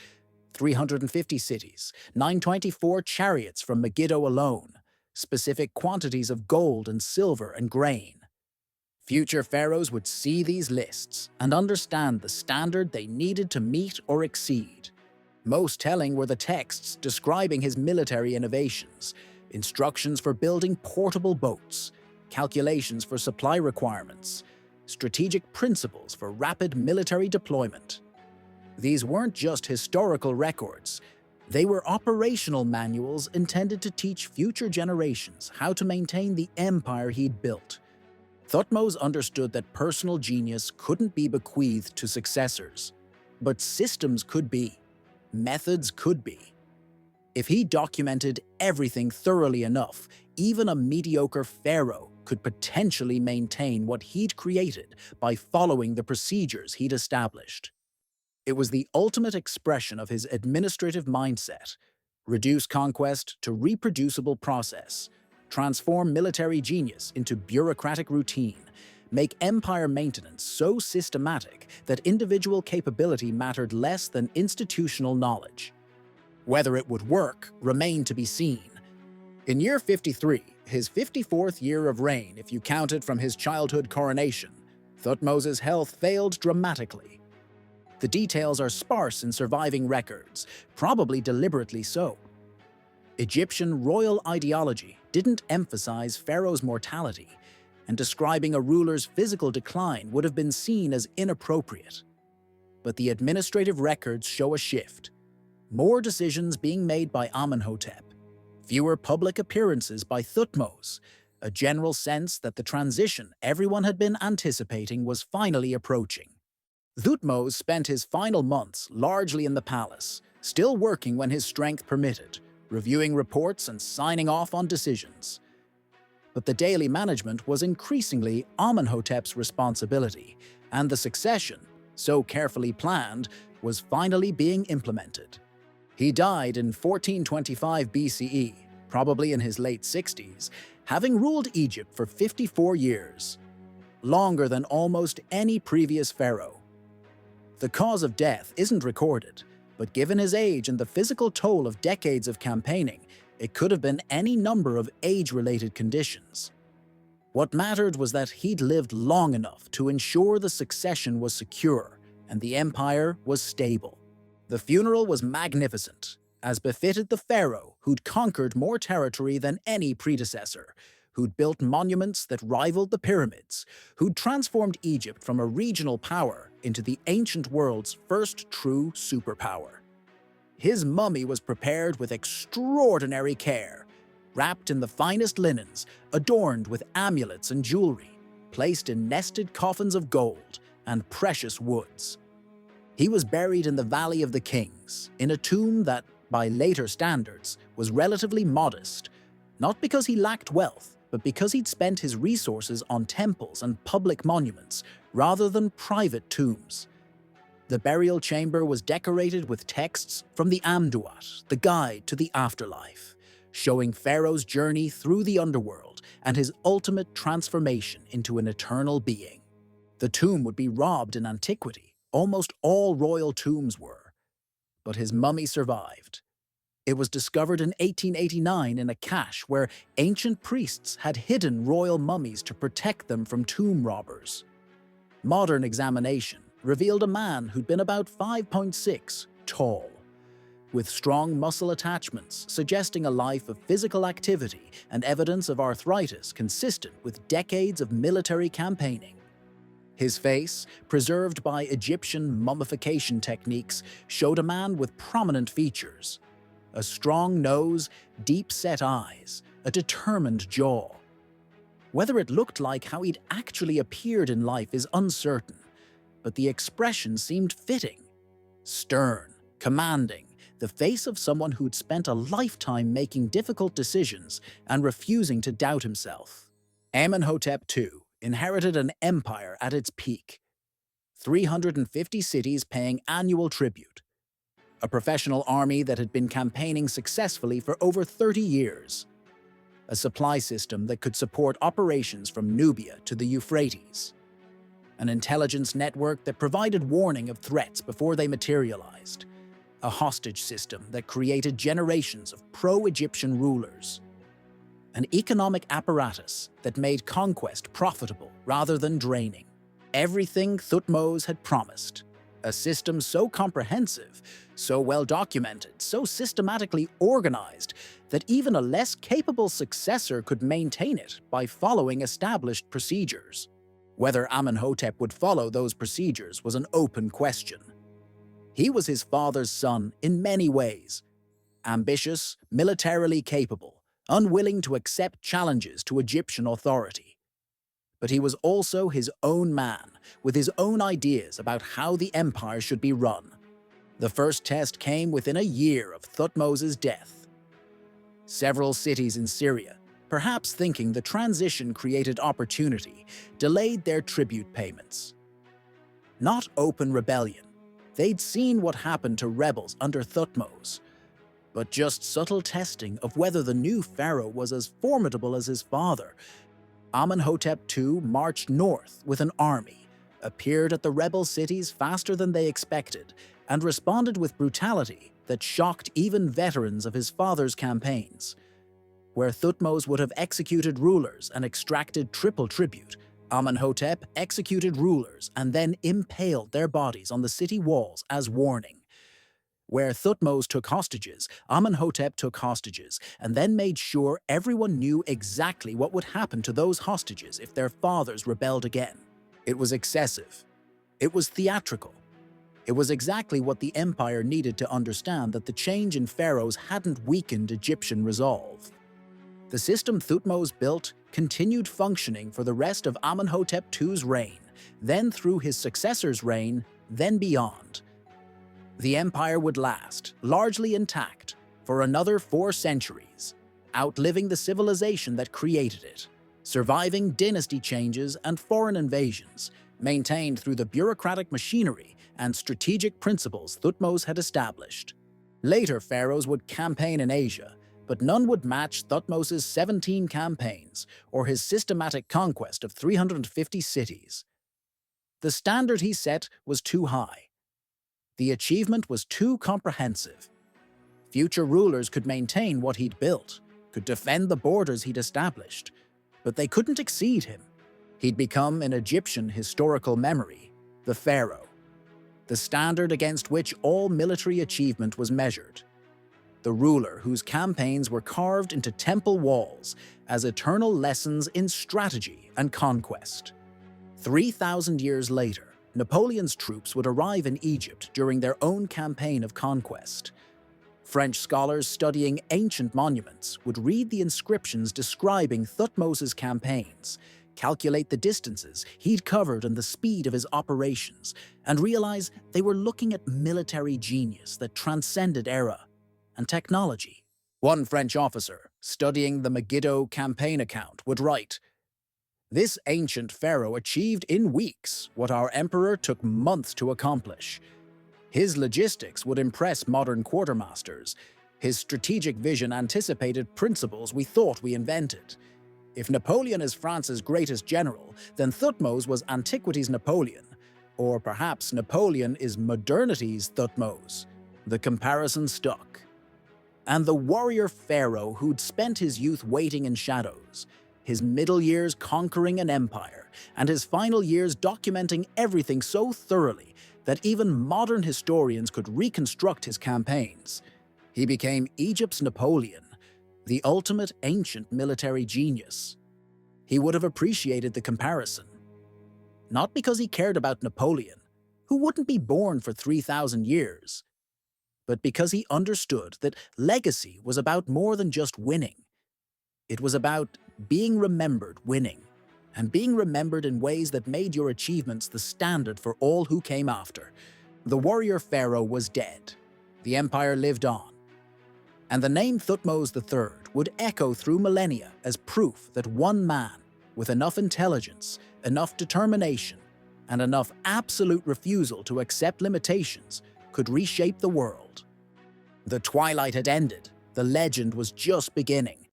350 cities, 924 chariots from Megiddo alone, specific quantities of gold and silver and grain. Future pharaohs would see these lists and understand the standard they needed to meet or exceed. Most telling were the texts describing his military innovations, instructions for building portable boats, calculations for supply requirements, strategic principles for rapid military deployment. These weren't just historical records, they were operational manuals intended to teach future generations how to maintain the empire he'd built. Thutmose understood that personal genius couldn't be bequeathed to successors, but systems could be, methods could be. If he documented everything thoroughly enough, even a mediocre pharaoh could potentially maintain what he'd created by following the procedures he'd established. It was the ultimate expression of his administrative mindset: reduce conquest to reproducible process, transform military genius into bureaucratic routine, make empire maintenance so systematic that individual capability mattered less than institutional knowledge. Whether it would work remained to be seen. In year 53, his 54th year of reign if you count it from his childhood coronation, Thutmose's health failed dramatically. The details are sparse in surviving records, probably deliberately so. Egyptian royal ideology didn't emphasize Pharaoh's mortality, and describing a ruler's physical decline would have been seen as inappropriate. But the administrative records show a shift. More decisions being made by Amenhotep, fewer public appearances by Thutmose, a general sense that the transition everyone had been anticipating was finally approaching. Thutmose spent his final months largely in the palace, still working when his strength permitted, reviewing reports and signing off on decisions. But the daily management was increasingly Amenhotep's responsibility, and the succession, so carefully planned, was finally being implemented. He died in 1425 BCE, probably in his late 60s, having ruled Egypt for 54 years, longer than almost any previous pharaoh. The cause of death isn't recorded, but given his age and the physical toll of decades of campaigning, it could have been any number of age-related conditions. What mattered was that he'd lived long enough to ensure the succession was secure and the empire was stable. The funeral was magnificent, as befitted the pharaoh who'd conquered more territory than any predecessor, who'd built monuments that rivaled the pyramids, who'd transformed Egypt from a regional power into the ancient world's first true superpower. His mummy was prepared with extraordinary care, wrapped in the finest linens, adorned with amulets and jewelry, placed in nested coffins of gold and precious woods. He was buried in the Valley of the Kings, in a tomb that, by later standards, was relatively modest, not because he lacked wealth, but because he'd spent his resources on temples and public monuments rather than private tombs. The burial chamber was decorated with texts from the Amduat, the Guide to the Afterlife, showing Pharaoh's journey through the underworld and his ultimate transformation into an eternal being. The tomb would be robbed in antiquity, almost all royal tombs were, but his mummy survived. It was discovered in 1889 in a cache where ancient priests had hidden royal mummies to protect them from tomb robbers. Modern examination revealed a man who'd been about 5.6 tall, with strong muscle attachments suggesting a life of physical activity and evidence of arthritis consistent with decades of military campaigning. His face, preserved by Egyptian mummification techniques, showed a man with prominent features: a strong nose, deep-set eyes, a determined jaw. Whether it looked like how he'd actually appeared in life is uncertain, but the expression seemed fitting. Stern, commanding, the face of someone who'd spent a lifetime making difficult decisions and refusing to doubt himself. Amenhotep II inherited an empire at its peak, 350 cities paying annual tribute, a professional army that had been campaigning successfully for over 30 years, a supply system that could support operations from Nubia to the Euphrates, an intelligence network that provided warning of threats before they materialized, a hostage system that created generations of pro-Egyptian rulers, an economic apparatus that made conquest profitable rather than draining. Everything Thutmose had promised, a system so comprehensive, so well documented, so systematically organized that even a less capable successor could maintain it by following established procedures. Whether Amenhotep would follow those procedures was an open question. He was his father's son in many ways: ambitious, militarily capable, unwilling to accept challenges to Egyptian authority. But he was also his own man, with his own ideas about how the empire should be run. The first test came within a year of Thutmose's death. Several cities in Syria, perhaps thinking the transition created opportunity, delayed their tribute payments. Not open rebellion. They'd seen what happened to rebels under Thutmose, but just subtle testing of whether the new pharaoh was as formidable as his father. Amenhotep II marched north with an army, appeared at the rebel cities faster than they expected, and responded with brutality that shocked even veterans of his father's campaigns. Where Thutmose would have executed rulers and extracted triple tribute, Amenhotep executed rulers and then impaled their bodies on the city walls as warning. Where Thutmose took hostages, Amenhotep took hostages and then made sure everyone knew exactly what would happen to those hostages if their fathers rebelled again. It was excessive. It was theatrical. It was exactly what the empire needed to understand that the change in pharaohs hadn't weakened Egyptian resolve. The system Thutmose built continued functioning for the rest of Amenhotep II's reign, then through his successor's reign, then beyond. The empire would last, largely intact, for another 4 centuries, outliving the civilization that created it, surviving dynasty changes and foreign invasions, maintained through the bureaucratic machinery and strategic principles Thutmose had established. Later pharaohs would campaign in Asia, but none would match Thutmose's 17 campaigns or his systematic conquest of 350 cities. The standard he set was too high. The achievement was too comprehensive. Future rulers could maintain what he'd built, could defend the borders he'd established, but they couldn't exceed him. He'd become in Egyptian historical memory the pharaoh, the standard against which all military achievement was measured, the ruler whose campaigns were carved into temple walls as eternal lessons in strategy and conquest. 3,000 years later, Napoleon's troops would arrive in Egypt during their own campaign of conquest. French scholars studying ancient monuments would read the inscriptions describing Thutmose's campaigns, calculate the distances he'd covered and the speed of his operations, and realize they were looking at military genius that transcended era and technology. One French officer, studying the Megiddo campaign account, would write, "This ancient pharaoh achieved in weeks what our emperor took months to accomplish. His logistics would impress modern quartermasters. His strategic vision anticipated principles we thought we invented. If Napoleon is France's greatest general, then Thutmose was antiquity's Napoleon. Or perhaps Napoleon is modernity's Thutmose." The comparison stuck. And the warrior pharaoh who'd spent his youth waiting in shadows, his middle years conquering an empire, and his final years documenting everything so thoroughly that even modern historians could reconstruct his campaigns. He became Egypt's Napoleon, the ultimate ancient military genius. He would have appreciated the comparison. Not because he cared about Napoleon, who wouldn't be born for 3,000 years, but because he understood that legacy was about more than just winning. It was about being remembered winning, and being remembered in ways that made your achievements the standard for all who came after. The warrior pharaoh was dead. The empire lived on. And the name Thutmose III would echo through millennia as proof that one man, with enough intelligence, enough determination, and enough absolute refusal to accept limitations, could reshape the world. The twilight had ended. The legend was just beginning.